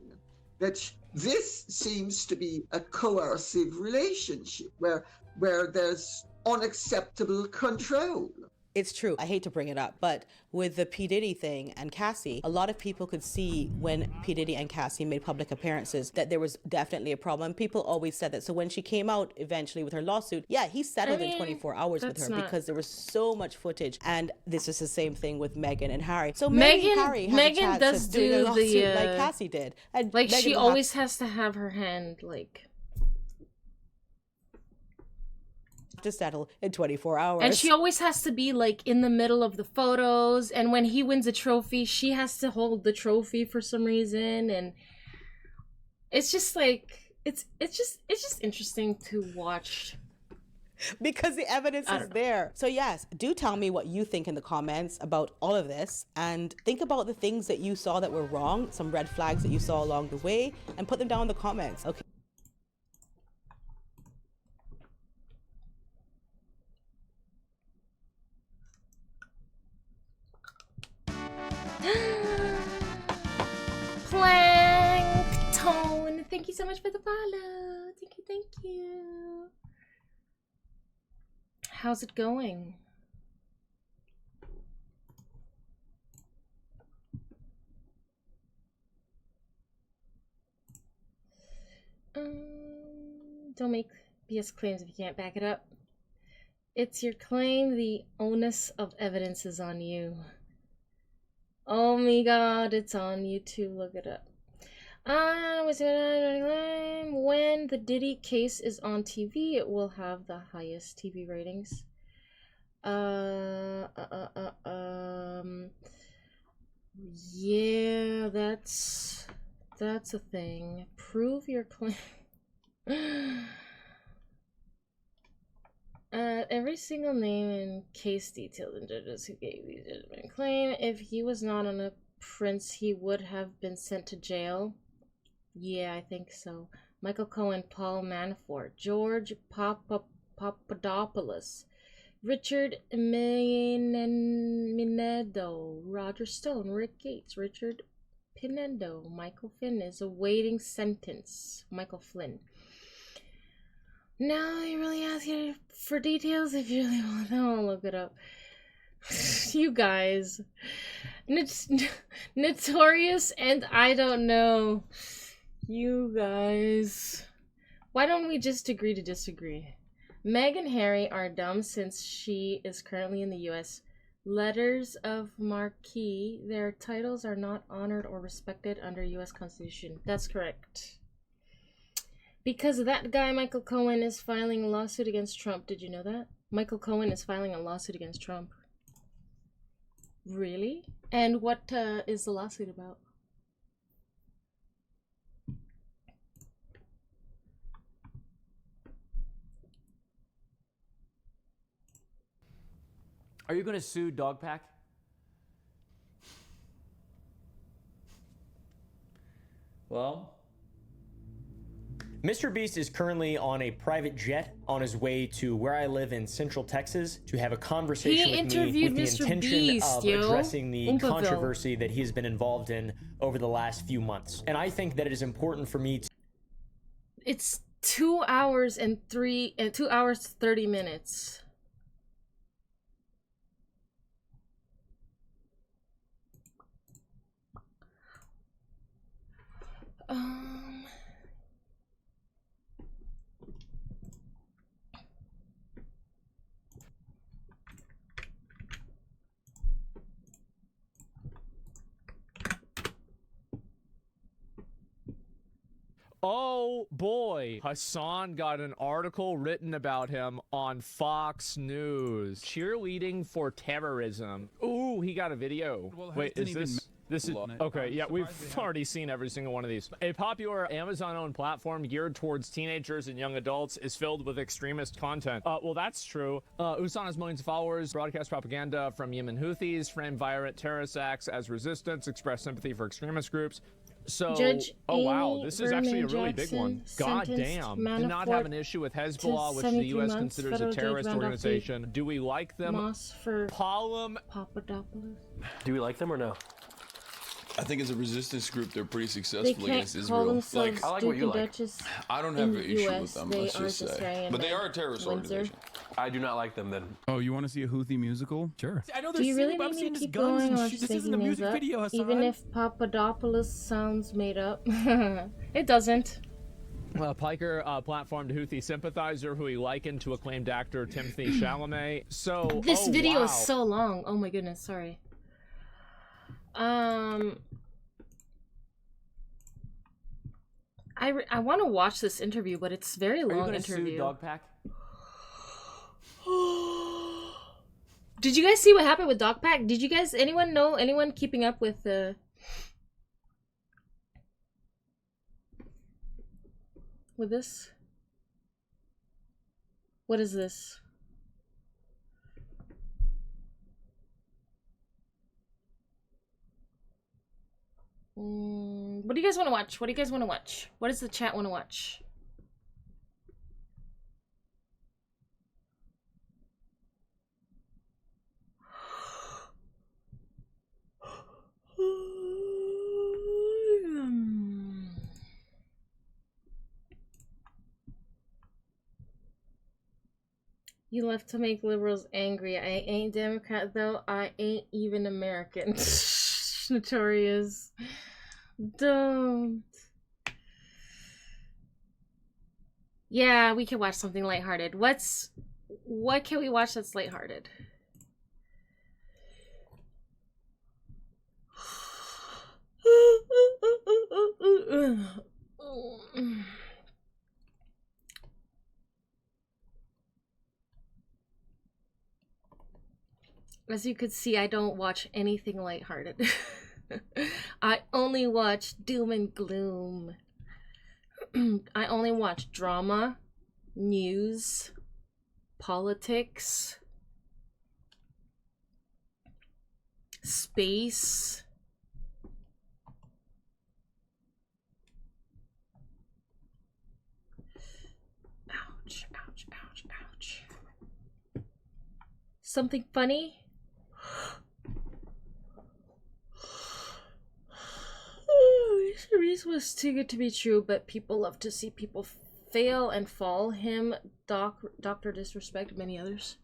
that this seems to be a coercive relationship where there's unacceptable control. It's true. I hate to bring it up, but with the P. Diddy thing and Cassie, a lot of people could see when P. Diddy and Cassie made public appearances that there was definitely a problem. People always said that. So when she came out eventually with her lawsuit, yeah, he settled in 24 hours with her because there was so much footage. And this is the same thing with Meghan and Harry. So maybe Harry has a chance does of doing a do lawsuit the like Cassie did. And like Meghan she will always has to have her hand like to settle in 24 hours. And she always has to be like in the middle of the photos, and when he wins a trophy, she has to hold the trophy for some reason, and it's just like it's just interesting to watch because the evidence is there. So yes, do tell me what you think in the comments about all of this, and think about the things that you saw that were wrong, some red flags that you saw along the way, and put them down in the comments. Okay. Plankton, thank you so much for the follow. Thank you. How's it going? Don't make BS claims if you can't back it up. It's your claim. The onus of evidence is on you. Oh my god, it's on YouTube. Look it up. When the Diddy case is on TV, it will have the highest TV ratings. Yeah, that's a thing. Prove your claim. Every single name and case details and judges who gave these judgment claim. If he was not on a prince, he would have been sent to jail. Yeah, I think so. Michael Cohen, Paul Manafort, George Papadopoulos, Richard Minedo, Roger Stone, Rick Gates, Richard Pinendo, Michael Flynn is awaiting sentence. Michael Flynn. Now you really ask you for details if you really want them. I'll look it up. You guys. Notorious and I don't know. You guys. Why don't we just agree to disagree? Meg and Harry are dumb since she is currently in the US. Letters of marque. Their titles are not honored or respected under US Constitution. That's correct. Because that guy, Michael Cohen, is filing a lawsuit against Trump. Did you know that? Michael Cohen is filing a lawsuit against Trump. Really? And what is the lawsuit about? Are you going to sue Dogpack? Well, Mr. Beast is currently on a private jet on his way to where I live in Central Texas to have a conversation with me with the intention of addressing the controversy that he's been involved in over the last few months. And I think that it is important for me to... It's 2 hours and 2 hours 30 minutes. Oh boy, Hassan got an article written about him on Fox News. Cheerleading for terrorism. Ooh, he got a video. Well, wait, is this This is okay. Yeah, we've already seen every single one of these. A popular Amazon-owned platform geared towards teenagers and young adults is filled with extremist content. Well, that's true. Usan has millions of followers, broadcast propaganda from Yemen Houthis, frame violent terrorist acts as resistance, express sympathy for extremist groups. So, Judge oh wow, Amy this is actually a really Berman big one. Jackson God sentenced damn. Did not have an issue with Hezbollah, which the 73 U.S. months. considers a Federal terrorist judge Randolph organization. Do we like them? Moss for Paulum Papadopoulos. Do we like them or no? I think as a resistance group, they're pretty They successful can't against call Israel. themselves Like, I like Duke what you and like. Duchess. I don't have in an the issue US, with them, they let's are just just say. Ryan But they and are a terrorist Windsor. organization. I do not like them then. Oh, you want to see a Houthi musical? Sure. I know Do there's you really need me to keep going, or just This isn't a making music names up? video, Hassan. Even if Papadopoulos sounds made up, it doesn't. Piker platformed Houthi sympathizer who he likened to acclaimed actor Timothy Chalamet. So This video wow. is so long. Oh my goodness, sorry. I want to watch this interview, but it's very Are you long gonna interview. sue Dogpack? Did you guys see what happened with Dogpack? Did you guys, anyone keeping up with this? What is this? What do you guys want to watch? What do you guys want to watch? What does the chat want to watch? You love to make liberals angry. I ain't Democrat though. I ain't even American. Notorious. Don't. Yeah, we can watch something lighthearted. What can we watch that's lighthearted? As you could see, I don't watch anything lighthearted. I only watch doom and gloom. I only watch drama, news, politics, space. Ouch, ouch, ouch, ouch. Something funny? Reese was too good to be true, but people love to see people fail and fall. Him, Dr. Disrespect, many others.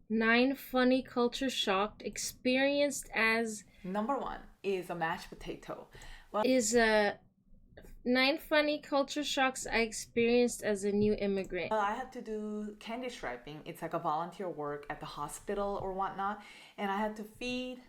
Nine funny culture shocked experienced as number one is a mashed potato. Well, is 9 funny culture shocks I experienced as a new immigrant. I had to do candy striping. It's like a volunteer work at the hospital or whatnot, and I had to feed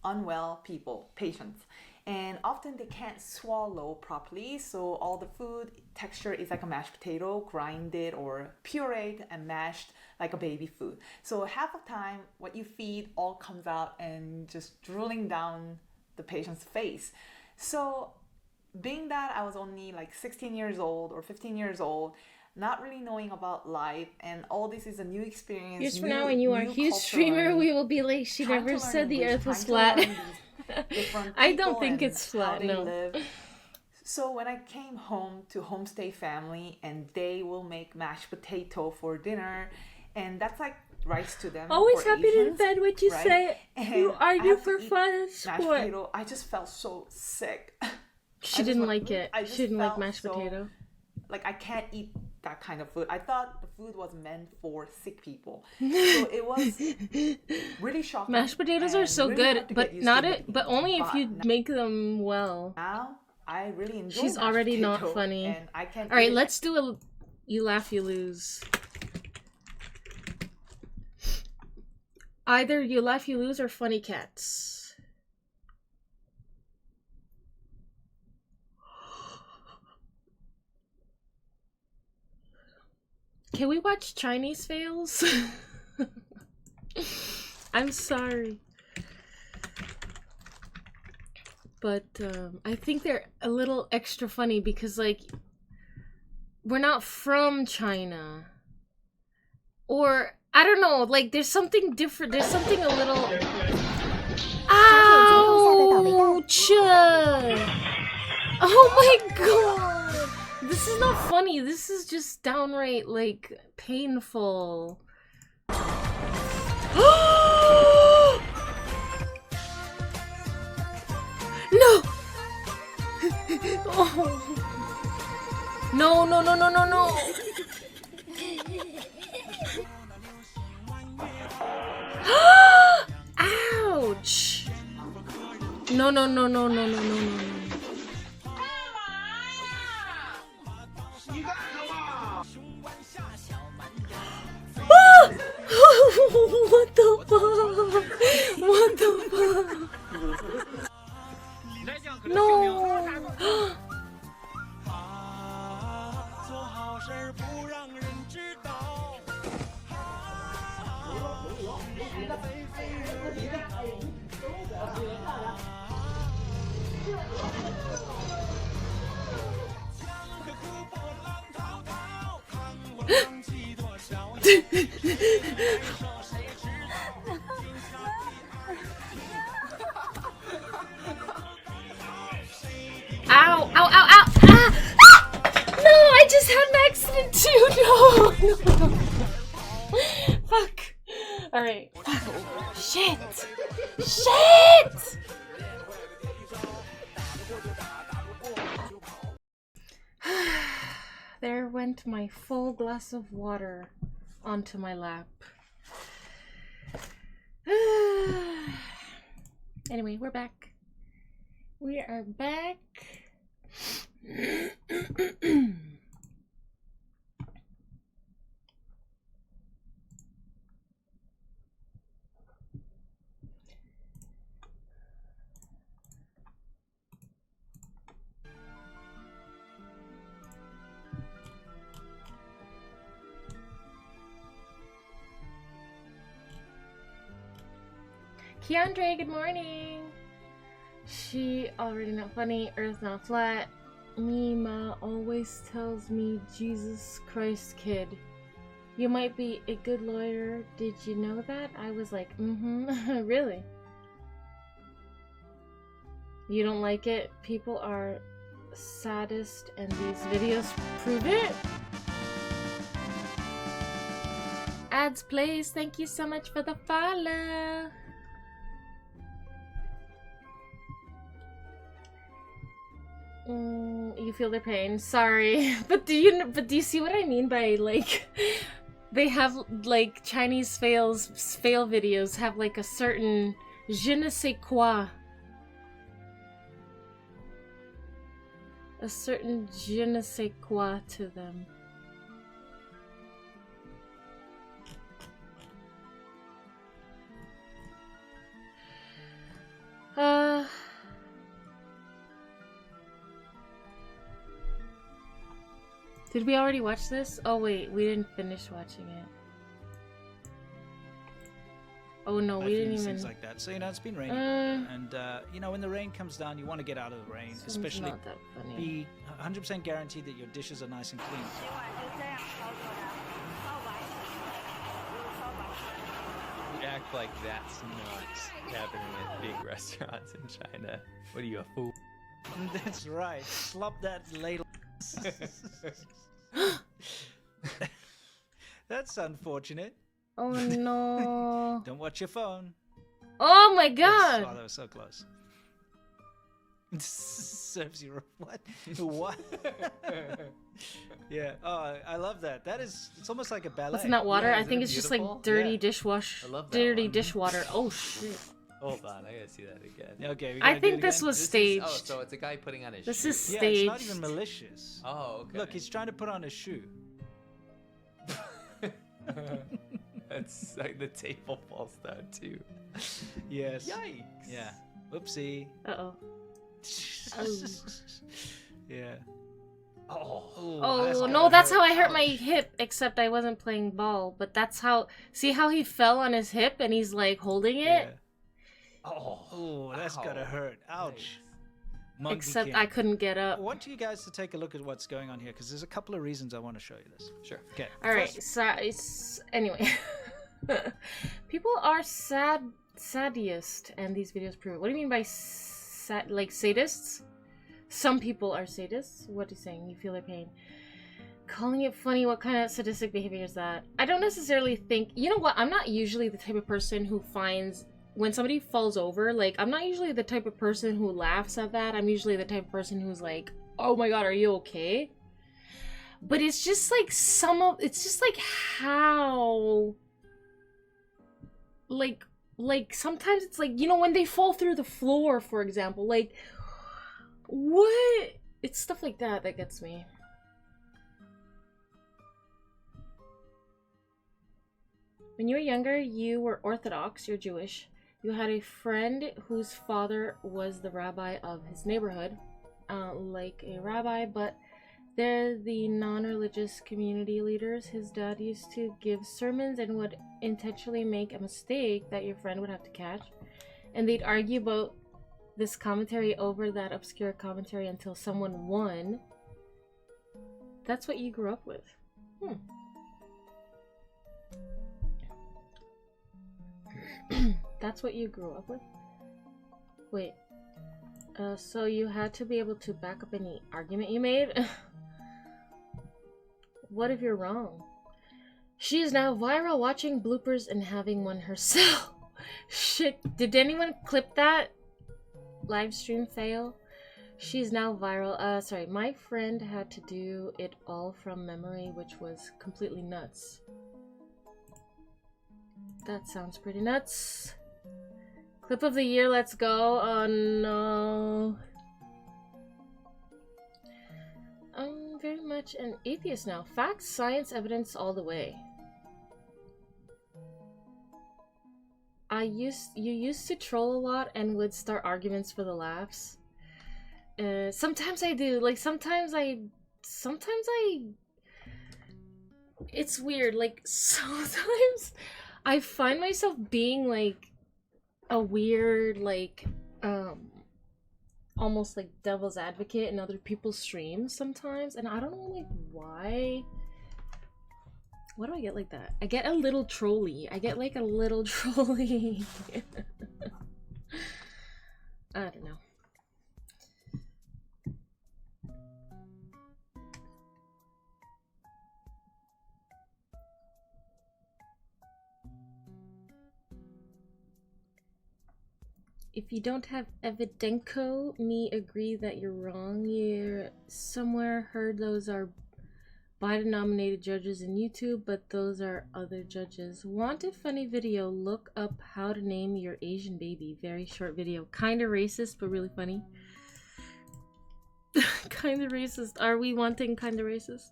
unwell people, patients. And often they can't swallow properly, so all the food texture is like a mashed potato, grinded or pureed and mashed like a baby food. So half the time, what you feed all comes out and just drooling down the patient's face. So being that I was only like 16 years old or 15 years old, not really knowing about life, and all this is a new experience. Years from now, when you are a huge streamer, we will be like, she never said the earth was flat. I don't think it's flat, no. Live. So when I came home to homestay family, and they will make mashed potato for dinner, and that's like rice to them. Always for happy to Asians, defend what you right? say. And You I argue had to for eat fun and mashed sport. potato. I just felt so sick. She didn't like it. She didn't like mashed so, potato. Like, I can't eat that kind of food. I thought the food was meant for sick people. So it was really shocking. Mashed potatoes are so really good, but not it. But only if you make them well. Now I really enjoy. She's mashed already not potato, funny. And I can't. All right, eat it. let's do a you laugh, you lose. Either You Laugh, You Lose or Funny Cats. Can we watch Chinese fails? I'm sorry. But I think they're a little extra funny because, like, we're not from China. Or, I don't know, like, there's something different. There's something a little... Ouch! Oh my god! This is not funny. This is just downright, like, painful. No! Oh. No, no, no, no, no, no! Ouch! No, no, no, no, no, no, no, no, no. What the fuck? What the fuck? No! Ow, ow, ow, ow! Ah! No, I just had an accident too! No! No! Fuck! Alright. Shit! Shit! There went my full glass of water onto my lap. Anyway, we're back. We are back. Keandre, good morning. She already not funny, Earth not flat. Me ma always tells me Jesus Christ kid. You might be a good lawyer. Did you know that? I was like, really? You don't like it? People are sadist and these videos prove it. Ads please, thank you so much for the follow. You feel their pain. Sorry, but do you see what I mean by, like, they have, like, Chinese fail videos have like a certain je ne sais quoi, a certain je ne sais quoi to them. Did we already watch this? Oh wait, we didn't finish watching it. Oh no, we didn't even. Things like that. So it's been raining, and when the rain comes down, you want to get out of the rain, especially not that funny. Be 100% guaranteed that your dishes are nice and clean. You act like that's not happening at big restaurants in China. What are you, a fool? That's right. Slop that ladle. That's unfortunate. Oh no. Don't watch your phone. Oh my god. Yes. Oh, that was so close. Serves you what? What? Yeah. Oh, I love that. It's almost like a ballet. What's in that water? Yeah, I think it's just like dirty dishwash. I love that dirty one. dishwater. Oh shit. Hold on, I gotta see that again. Okay, we I gotta do think it this again? was This staged. is, so it's a guy putting on his This shoe. is staged. Yeah, it's not even malicious. Oh, okay. Look, he's trying to put on a shoe. That's like the table falls down too. Yes. Yikes. Yeah. Whoopsie. Uh-oh. Yeah. Oh no, that's how I hurt my hip, except I wasn't playing ball, but that's how, see how he fell on his hip and he's like holding it? Yeah. Oh, that's gotta hurt. Ouch. Monkey Except King. I couldn't get I up. want you guys to take a look at what's going on here because there's a couple of reasons I want to show you this. Sure. Okay. Alright, so anyway. People are sadiest, and these videos prove it. What do you mean by like sadists? Some people are sadists. What are you saying? You feel their pain. Calling it funny, what kind of sadistic behavior is that? I don't necessarily think... You know what? I'm not usually the type of person who finds... When somebody falls over, like, I'm not usually the type of person who laughs at that. I'm usually the type of person who's like, oh my god, are you okay? But it's just like it's just like how... Like sometimes it's like, you know, when they fall through the floor, for example, like... What? It's stuff like that that gets me. When you were younger, you were Orthodox, you're Jewish. You had a friend whose father was the rabbi of his neighborhood, like a rabbi, but they're the non-religious community leaders. His dad used to give sermons and would intentionally make a mistake that your friend would have to catch. And they'd argue about this commentary over that obscure commentary until someone won. That's what you grew up with. That's what you grew up with? Wait. So you had to be able to back up any argument you made? What if you're wrong? She is now viral watching bloopers and having one herself. Shit, did anyone clip that? Live stream fail. She's now viral. Sorry, my friend had to do it all from memory, which was completely nuts. That sounds pretty nuts. Clip of the year, let's go. Oh no. I'm very much an atheist now. Facts, science, evidence all the way. You used to troll a lot and would start arguments for the laughs. Sometimes I do. Like sometimes I it's weird. Like sometimes I find myself being like a weird, like almost like devil's advocate in other people's streams sometimes, and I don't know like why. Why do I get like that? I get a little trolly. I get like a little trolly. I don't know. If you don't have Evidenko, me agree that you're wrong. You somewhere heard those are Biden-nominated judges in YouTube, but those are other judges. Want a funny video? Look up how to name your Asian baby. Very short video. Kinda racist, but really funny. Kinda racist. Are we wanting kinda racist?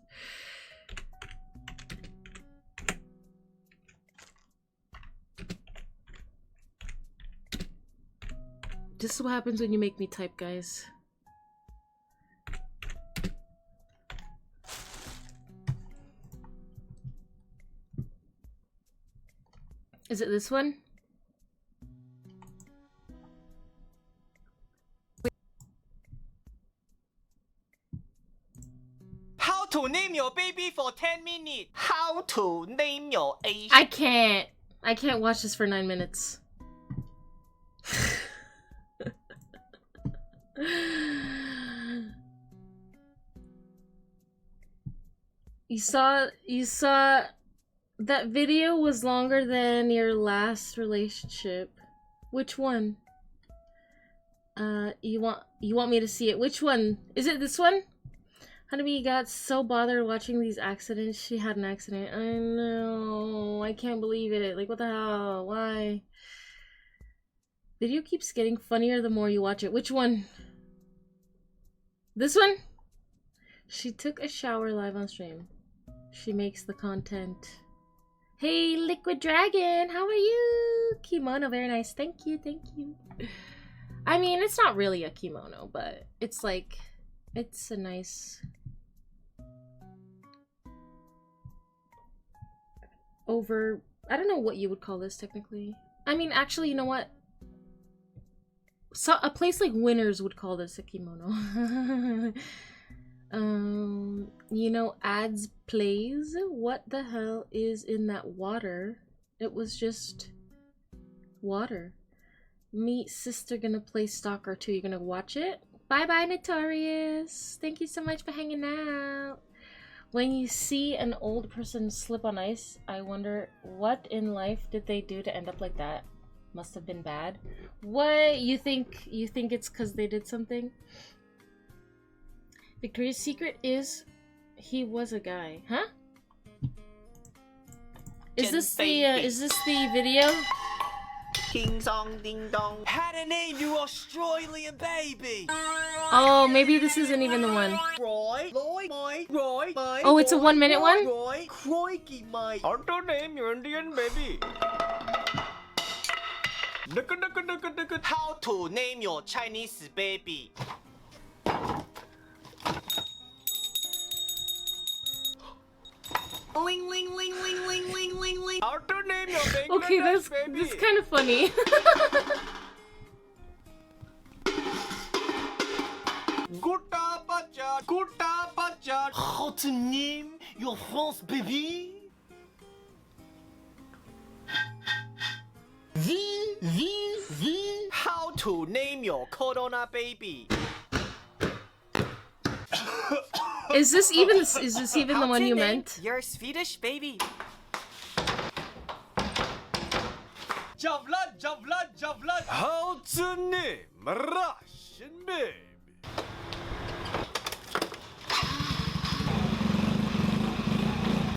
This is what happens when you make me type, guys. Is it this one? How to name your baby for 10 minutes? How to name your Asian... I can't watch this for 9 minutes. You saw that video was longer than your last relationship. Which one? You want me to see it? Which one? Is it this one? Hunniebee got so bothered watching these accidents. She had an accident. I know. I can't believe it. Like, what the hell? Why? Video keeps getting funnier the more you watch it. Which one? This one? She took a shower live on stream. She makes the content. Hey, Liquid Dragon, how are you? Kimono, very nice. Thank you, thank you. I mean, it's not really a kimono, but it's like, it's a nice I don't know what you would call this technically. I mean, actually, you know what? So a place like Winners would call this a kimono. You know, ads plays. What the hell is in that water? It was just water. Me, sister, gonna play Stalker 2. You're gonna watch it? Bye bye, Notorious. Thank you so much for hanging out. When you see an old person slip on ice, I wonder what in life did they do to end up like that? Must have been bad. What? You think it's because they did something? Victoria's Secret is he was a guy, huh? Is this the video? King song ding dong. How to name your Australian baby? Oh, maybe this isn't even the one. Roy, Oh, it's a 1 minute one? Roy, crikey, mate. How to name your Indian baby? How to name your Chinese baby? Ling ling ling ling ling ling ling ling. How to name your baby? Okay, that's kind of funny. Gutta bacha. How to name your France baby? How to name your Corona baby? Is this even the one you meant? Your Swedish baby. Javlad. How to name Russian baby?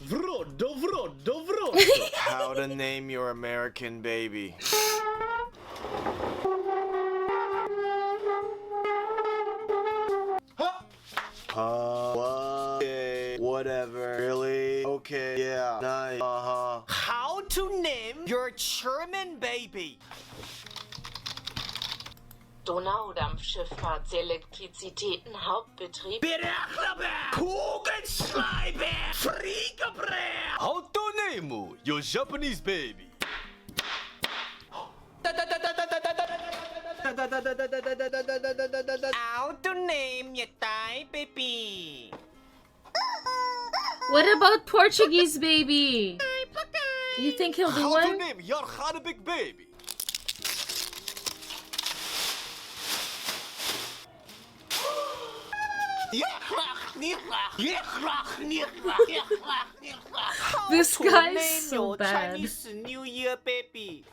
Vrodo. How to name your American baby? Okay, whatever. Really? Okay, yeah, nice. How to name your German baby? Donaudampfschifffahrt, Elektrizitäten, Hauptbetrieb. Kugelschreiber, Fliegebrett. How to name your Japanese baby? How to name your Thai baby? What about Portuguese baby? You think he'll do one? How to name your Arabic baby? This guy's so bad. Chinese New Year baby.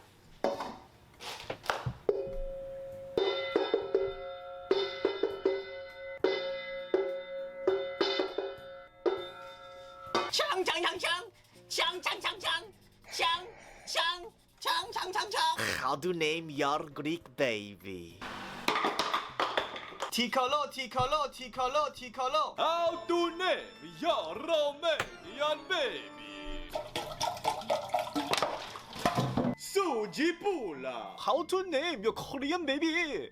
How to name your Greek baby? Ticolo. How to name your Romanian baby? Suji Pula. How to name your Korean baby?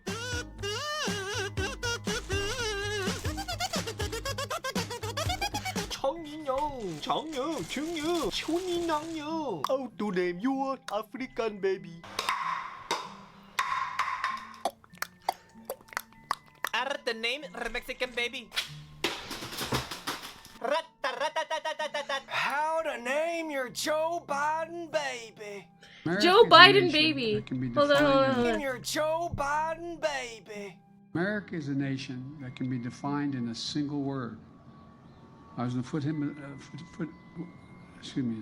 장영, 중영, 초니낭영. How to name your African baby? The name Mexican baby. How to name your Joe Biden baby? Joe Biden baby. Hold on. Name your Joe Biden baby. America is a nation that can be defined in a single word. I was in the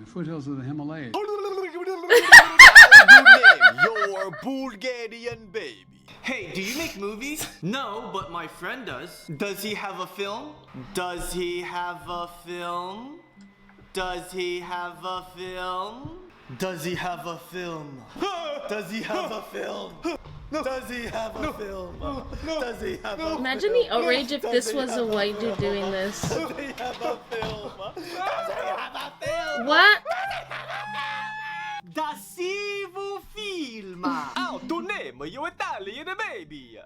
foothills of the Himalayas. Name your Bulgarian baby. Hey, do you make movies? No, but my friend does. Does he have a film? Does he have a film? Does he have a film? Does he have a film? Does he have a film? Does he have a film? Does he have a film? Imagine the outrage if this was a white dude doing this. Does he have a film? Does he have a film? What? Da Sivu film. How to name your Italian baby?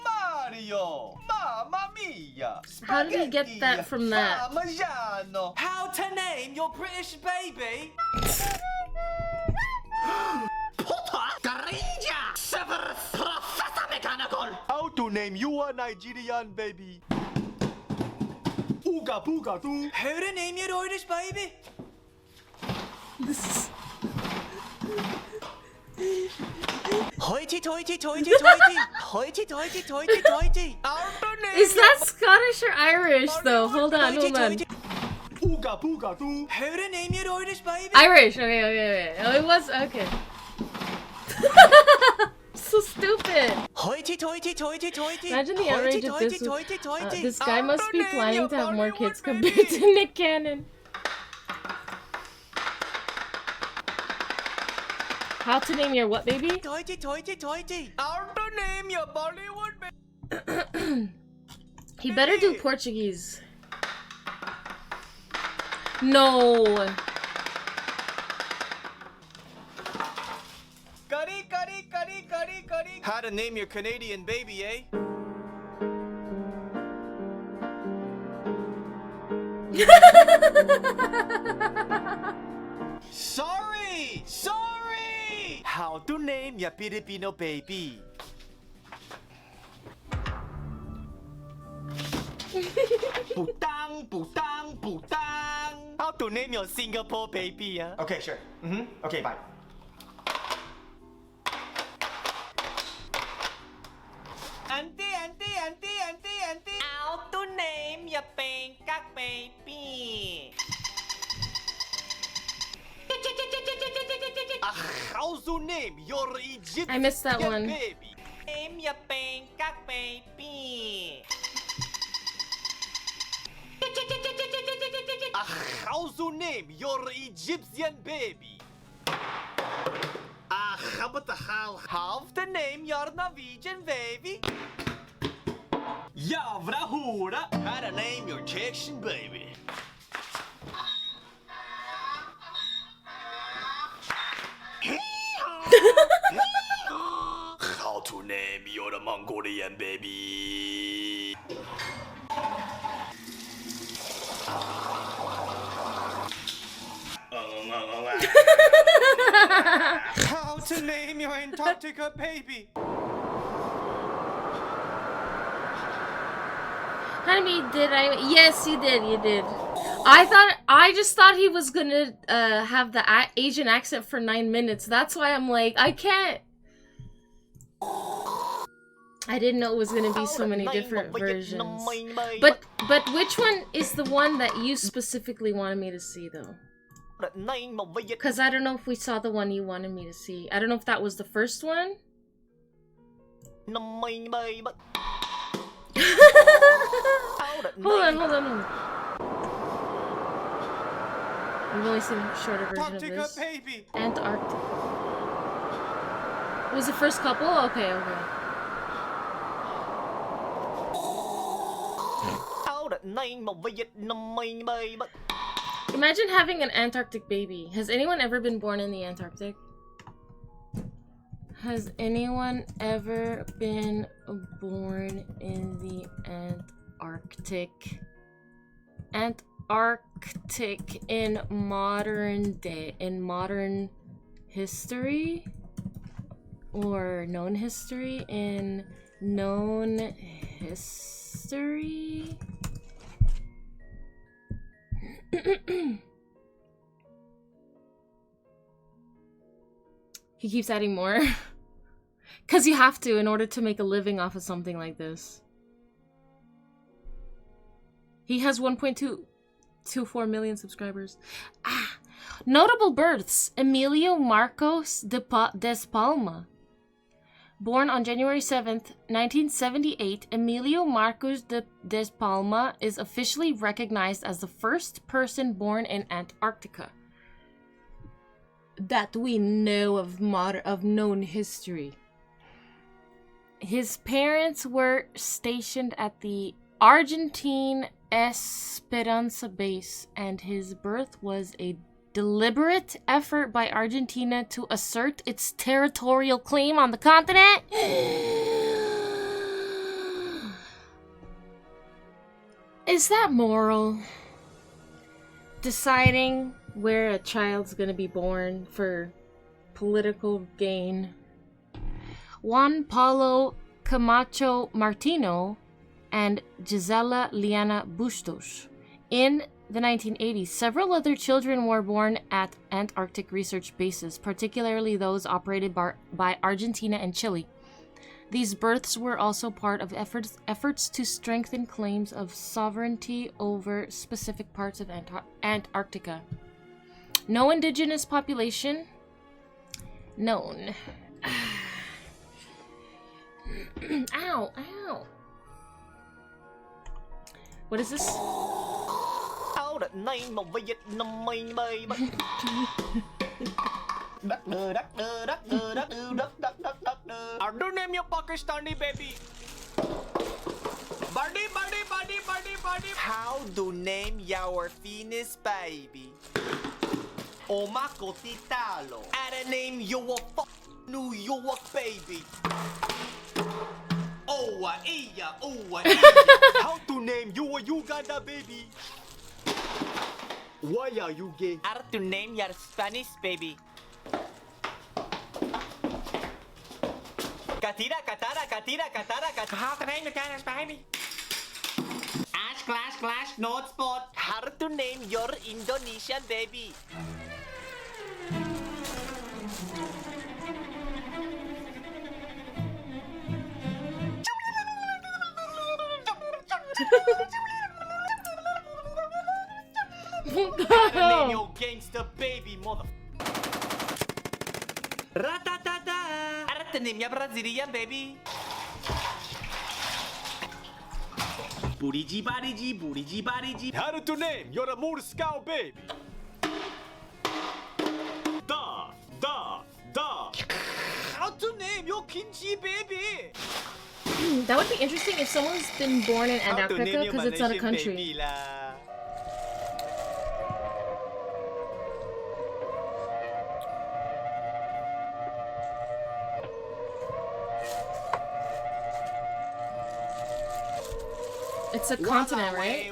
Mario! Mamma mia! How did he get that from that? Parmigiano! How to name your British baby? How to name your Nigerian baby? Ooga booga doo! How to name your Irish baby? This is... Hoity toity toity toity! Hoity toity toity toity! Is that Scottish or Irish though? Hold on. Ooga booga doo! How to name your Irish baby? Irish. Okay. Oh, it was okay. So stupid. Hoity toity toity toity! Imagine the outrage of this. This guy must be planning to have more kids compared to Nick Cannon. How to name your what baby? Toity toity toity! How to name your Bollywood baby? He better do Portuguese. No. Curry. How to name your Canadian baby, eh? Sorry! How to name your Filipino baby? Putang! How to name your Singapore baby, huh? Okay, sure. Okay, bye. Auntie. How to name your Bangkok baby? How to name your Egyptian I missed that one. baby? Name your Bangkok baby. How to name your Egyptian baby? How to name your Norwegian baby? Jävla hora! How to name your Chechen baby? How to name your Mongolian baby? How to name your Antarctica baby? Hunniebee, did I? Yes, you did. I just thought he was gonna have the Asian accent for 9 minutes. That's why I'm like, I can't. I didn't know it was gonna be so many different versions. But which one is the one that you specifically wanted me to see though? Because I don't know if we saw the one you wanted me to see. I don't know if that was the first one. Hold on. We've only seen a shorter version of this. Antarctica. It was the first couple? Okay. Imagine having an Antarctic baby. Has anyone ever been born in the Antarctic? Has anyone ever been born in the Antarctic? Antarctic in modern history? Or known history? In known history? He keeps adding more. Because you have to in order to make a living off of something like this. He has 1.24 million subscribers. Notable births. Emilio Marcos des Palma. Born on January 7th, 1978, Emilio Marcos des Palma is officially recognized as the first person born in Antarctica that we know of known history. His parents were stationed at the Argentine Esperanza base, and his birth was a deliberate effort by Argentina to assert its territorial claim on the continent. Is that moral? Deciding where a child's gonna be born for political gain. Juan Paulo Camacho Martino and Gisela Liana Bustos. In the 1980s, several other children were born at Antarctic research bases, particularly those operated by Argentina and Chile. These births were also part of efforts to strengthen claims of sovereignty over specific parts of Antarctica. No indigenous population known. Ow, ow. What is this? How the name of Vietnam, baby. How to name your Pakistani baby? Birdie. How to name your Finnish baby? Omako Titalo. And name your New York baby. Oh, iya. How to name your Uganda baby? Why are you gay? How to name your Spanish baby? Katira. How to name your Spanish baby? Ash, clash, note spot. How to name your Indonesian baby? How to name your gangster baby, mother. Ratatata. How to name your Brazilian baby? Booty G. How to name your Moscow baby? Da. How to name your kimchi baby? That would be interesting if someone's been born in Antarctica because it's not a country. It's a continent, right?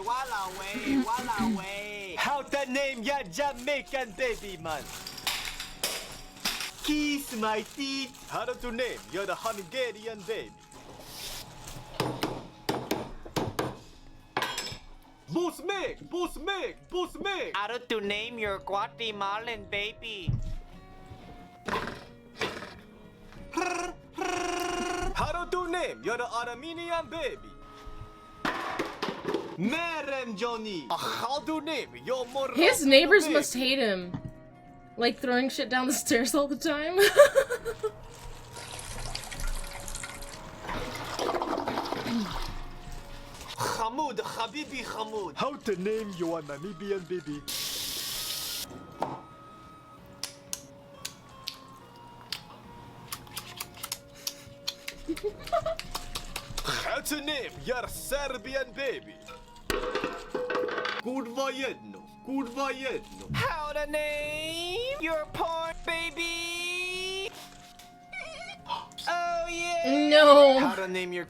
How to name your Jamaican baby, man? Kiss my teeth. How to name your Hungarian baby? Boss Meg. How to name your Guatemalan baby? How to name your Armenian baby? Merem Johnny. How to name your Moroccan His neighbors baby? must hate him. Like throwing shit down the stairs all the time. Habibi Hamoud. How to name your Namibian baby? How to name your Serbian baby? Kurva jedno. How to name your porn baby? Oh yeah. No. How to name your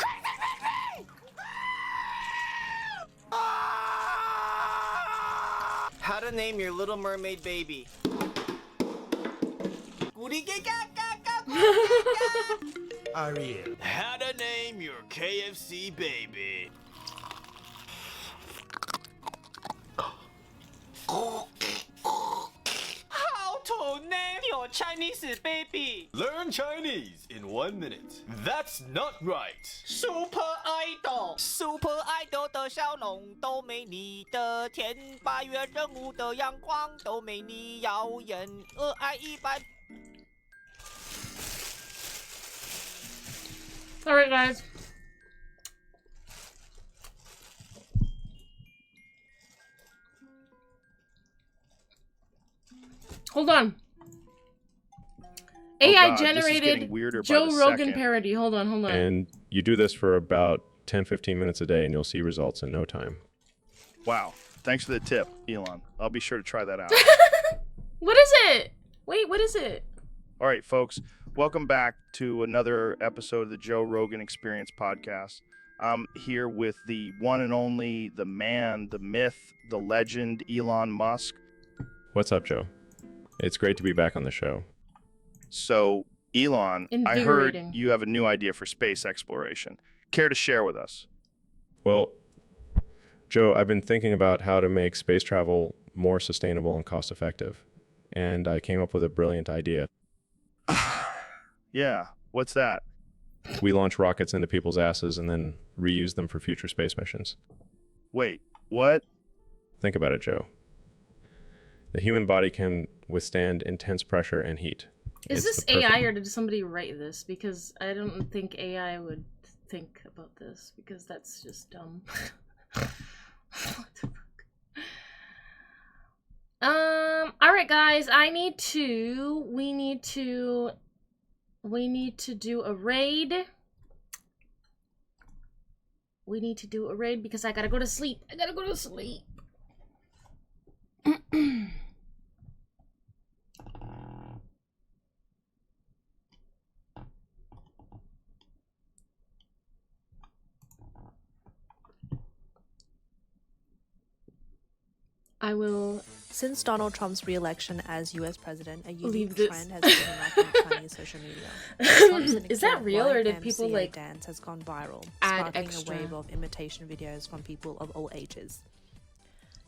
How to name your Little Mermaid baby? Ariel. How to name your KFC baby? How to name your Chinese baby? Learn Chinese in 1 minute. That's not right. Super Idol 的笑容都没你的甜，8月正午的阳光都没你耀眼，爱一般。Alright, guys. Hold on. AI God, this is getting generated weirder by Joe the Rogan second. parody. Hold on. And you do this for about 10-15 minutes a day, and you'll see results in no time. Wow. Thanks for the tip, Elon. I'll be sure to try that out. What is it? Wait, what is it? All right, folks. Welcome back to another episode of the Joe Rogan Experience podcast. I'm here with the one and only, the man, the myth, the legend, Elon Musk. What's up, Joe? It's great to be back on the show. So, Elon, I heard you have a new idea for space exploration. Care to share with us? Well, Joe, I've been thinking about how to make space travel more sustainable and cost effective, and I came up with a brilliant idea. Yeah, what's that? We launch rockets into people's asses and then reuse them for future space missions. Wait, what? Think about it, Joe. The human body can withstand intense pressure and heat. Is this AI or did somebody write this? Because I don't think AI would think about this because that's just dumb. What the fuck? Alright guys, we need to do a raid. We need to do a raid because I gotta go to sleep. I will. Since Donald Trump's re-election as U.S. president, a unique trend has been on Chinese social media. Is that real, or did people like dance has gone viral, add sparking extra? a wave of imitation videos from people of all ages.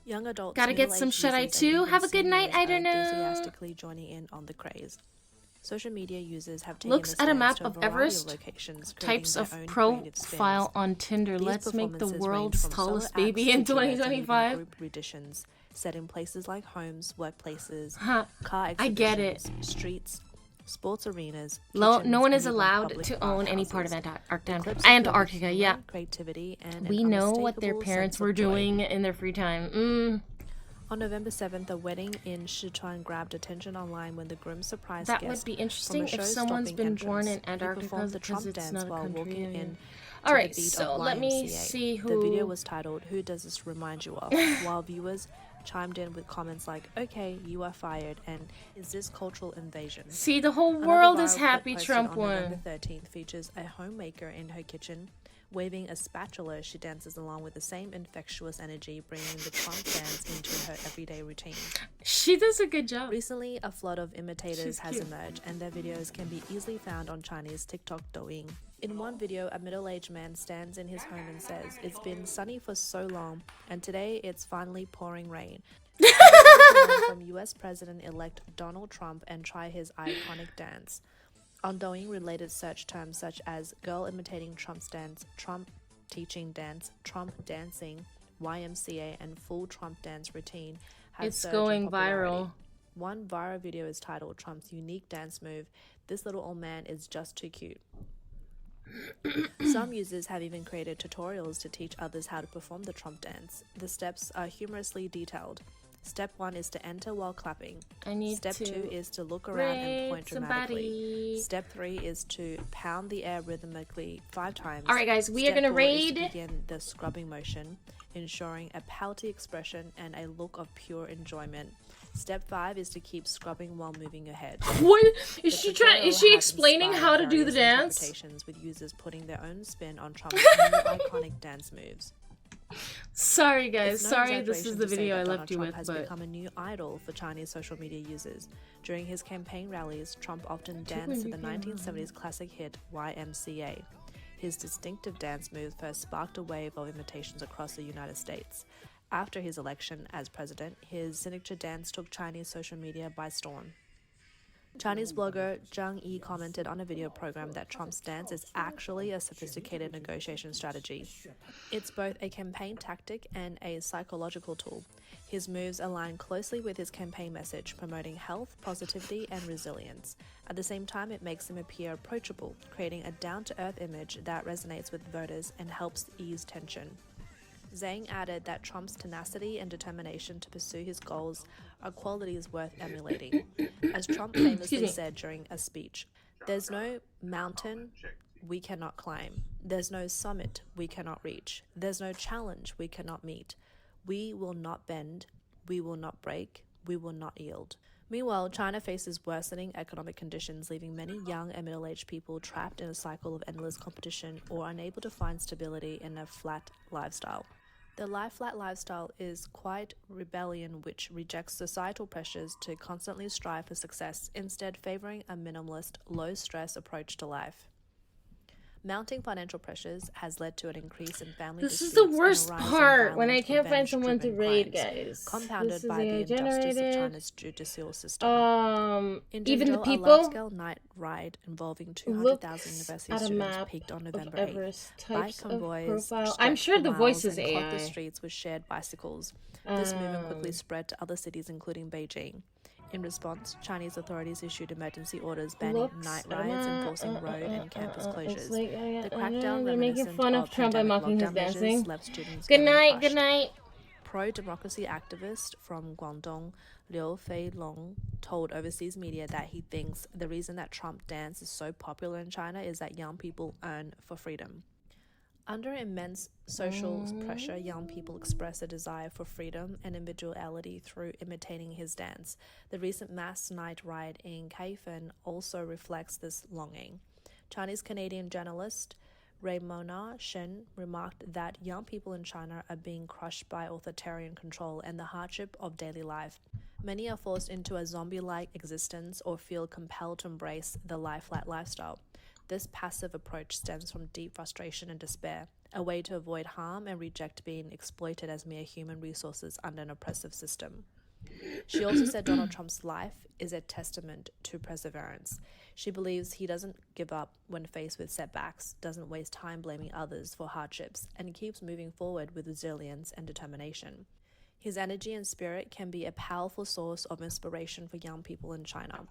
Young adults Gotta get some shut-eye too. Have a good night. I don't know. Enthusiastically joining in on the craze. Social media users have taken Looks at a map to of variety Everest. Locations, Types their of own creative profile spins. on Tinder. These Let's make the performances range world's from solo tallest acts baby to in duets and even 2025. Group renditions set in places like homes, workplaces, Huh, car I get it. exhibitions, streets, sports arenas. No kitchens, one and is even allowed public to own any bathhouses. part of The clips are filled with Antarctica. humor, Yeah, creativity, and we an know what their unmistakable parents sense were of joy. doing in their free time. On November 7th, a wedding in Sichuan grabbed attention online when the groom surprised That guests would be from interesting a if show-stopping someone's been born in entrance. He Antarctica performed the because Trump it's dance not a while country. walking in. All right, to the beat so of let me YMCA. see The video who. was titled "Who Does This Remind You Of?" while viewers chimed in with comments like, "Okay, you are fired," and "Is this cultural invasion?" See, the whole Another world is viral happy clip posted Trump on won. November 13th features a homemaker in her kitchen waving a spatula. She dances along with the same infectious energy, bringing the Trump dance into her everyday routine. She does a good job. Recently, a flood of imitators She's has cute. emerged, and their videos can be easily found on Chinese TikTok Douyin. In one video, a middle-aged man stands in his home and says, "It's been sunny for so long, and today it's finally pouring rain." From U.S. President-elect Donald Trump and try his iconic dance. On Douyin, related search terms such as girl imitating Trump's dance, Trump teaching dance, Trump dancing, YMCA, and full Trump dance routine have It's surged in going popularity. viral. One viral video is titled "Trump's Unique Dance Move. This little old man is just too cute." Some users have even created tutorials to teach others how to perform the Trump dance. The steps are humorously detailed. Step 1 is to enter while clapping. Step 2 is to look around and point dramatically. Step 3 is to pound the air rhythmically 5 times. Alright guys, we are Step gonna 4 is raid. to begin the scrubbing motion, ensuring a pouty expression and a look of pure enjoyment. Step 5 is to keep scrubbing while moving your head. What is The she trying? Is she tutorial has explaining inspired how to do the various dance? interpretations, with users putting their own spin on Trump's new iconic dance moves. Sorry guys, It's no sorry this is exaggeration the to say video that I Donald left you Trump with, has but become a new idol for Chinese social media users. During his campaign rallies, Trump often Too danced to many the people. 1970s classic hit YMCA. His distinctive dance move first sparked a wave of imitations across the United States. After his election as president, his signature dance took Chinese social media by storm. Chinese blogger Zhang Yi commented on a video program that Trump's dance is actually a sophisticated negotiation strategy. It's both a campaign tactic and a psychological tool. His moves align closely with his campaign message, promoting health, positivity, and resilience. At the same time, it makes him appear approachable, creating a down-to-earth image that resonates with voters and helps ease tension. Zhang added that Trump's tenacity and determination to pursue his goals are qualities worth emulating. As Trump famously said during a speech, "There's no mountain we cannot climb. There's no summit we cannot reach. There's no challenge we cannot meet. We will not bend. We will not break. We will not yield." Meanwhile, China faces worsening economic conditions, leaving many young and middle-aged people trapped in a cycle of endless competition or unable to find stability in a flat lifestyle. The lie-flat lifestyle is quite rebellion which rejects societal pressures to constantly strive for success, instead favoring a minimalist, low-stress approach to life. Mounting financial pressures has led to an increase in family This is disputes the worst and a rise part in when I violent, can't find someone to revenge-driven raid, crimes, guys. compounded This is by the injustice of generated. China's judicial system. In Even the Zhengzhou, people. a large-scale night ride involving 200,000 university at a students map peaked on of November 8th. Everest Bike types of convoys profile. I'm stretched sure for the miles voice is and clogged the AI. streets with shared bicycles. This movement quickly spread to other cities, including Beijing. In response, Chinese authorities issued emergency orders banning night rides, enforcing road and campus closures. The crackdown they're making reminiscent fun of of Trump by pandemic mocking his lockdown measures dancing. left students Good feeling night, crushed. good night. Pro-democracy activist from Guangdong, Liu Feilong, told overseas media that he thinks the reason that Trump dance is so popular in China is that young people earn for freedom. Under immense social pressure, young people express a desire for freedom and individuality through imitating his dance. The recent mass night riot in Kaifeng also reflects this longing. Chinese-Canadian journalist Raymona Shen remarked that young people in China are being crushed by authoritarian control and the hardship of daily life. Many are forced into a zombie-like existence or feel compelled to embrace the lie-flat lifestyle. This passive approach stems from deep frustration and despair, a way to avoid harm and reject being exploited as mere human resources under an oppressive system. She also said Donald Trump's life is a testament to perseverance. She believes he doesn't give up when faced with setbacks, doesn't waste time blaming others for hardships, and keeps moving forward with resilience and determination. His energy and spirit can be a powerful source of inspiration for young people in China.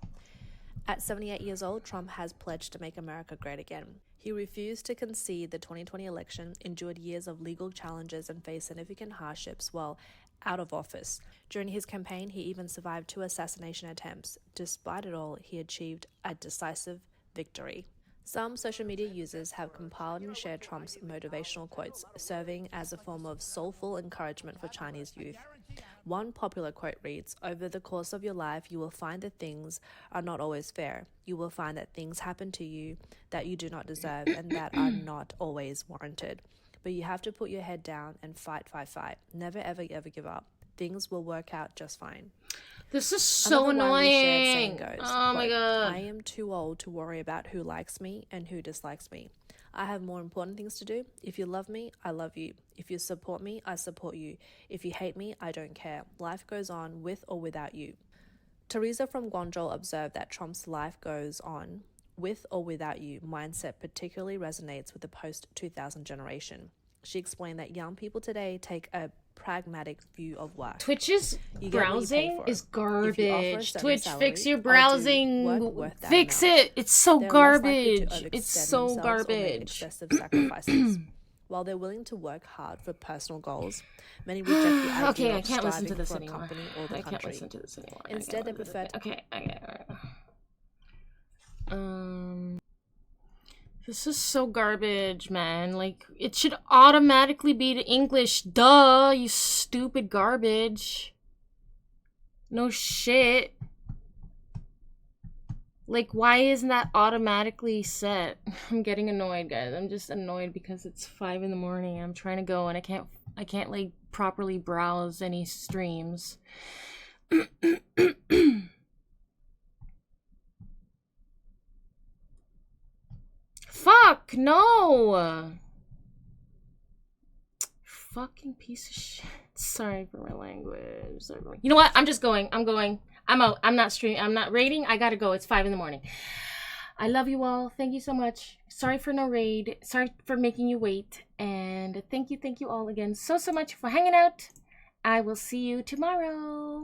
At 78 years old, Trump has pledged to make America great again. He refused to concede the 2020 election, endured years of legal challenges, and faced significant hardships while out of office. During his campaign, he even survived 2 assassination attempts. Despite it all, he achieved a decisive victory. Some social media users have compiled and shared Trump's motivational quotes, serving as a form of soulful encouragement for Chinese youth. One popular quote reads, "Over the course of your life, you will find that things are not always fair. You will find that things happen to you that you do not deserve and that are not always warranted. But you have to put your head down and fight. Never, ever give up. Things will work out just fine." This is so annoying. Goes, oh my god. "I am too old to worry about who likes me and who dislikes me. I have more important things to do. If you love me, I love you. If you support me, I support you. If you hate me, I don't care. Life goes on with or without you." Teresa from Guangzhou observed that Trump's "life goes on with or without you" mindset particularly resonates with the post-2000 generation. She explained that young people today take a pragmatic view of work. Twitch's browsing is garbage. Twitch, salary, fix your I'll do browsing. work that Fix amount. it. It's so They're less likely to garbage. It's overextend so themselves or make garbage. excessive sacrifices. While they're willing to work hard for personal goals, many reject the idea Okay, I of can't listen to striving this for a anymore. company or the I country. can't listen to this anymore. Instead, they prefer to Okay. This is so garbage, man. Like, it should automatically be to English. Duh, you stupid garbage. No shit. Like, why isn't that automatically set? I'm getting annoyed, guys. I'm just annoyed because it's 5 in the morning. I'm trying to go and I can't like properly browse any streams. Fuck, no! Fucking piece of shit. Sorry for my language. You know what? I'm just going. I'm going. I'm out. I'm not streaming. I'm not raiding. I gotta go. It's 5 in the morning. I love you all. Thank you so much. Sorry for no raid. Sorry for making you wait. And thank you all again so much for hanging out. I will see you tomorrow.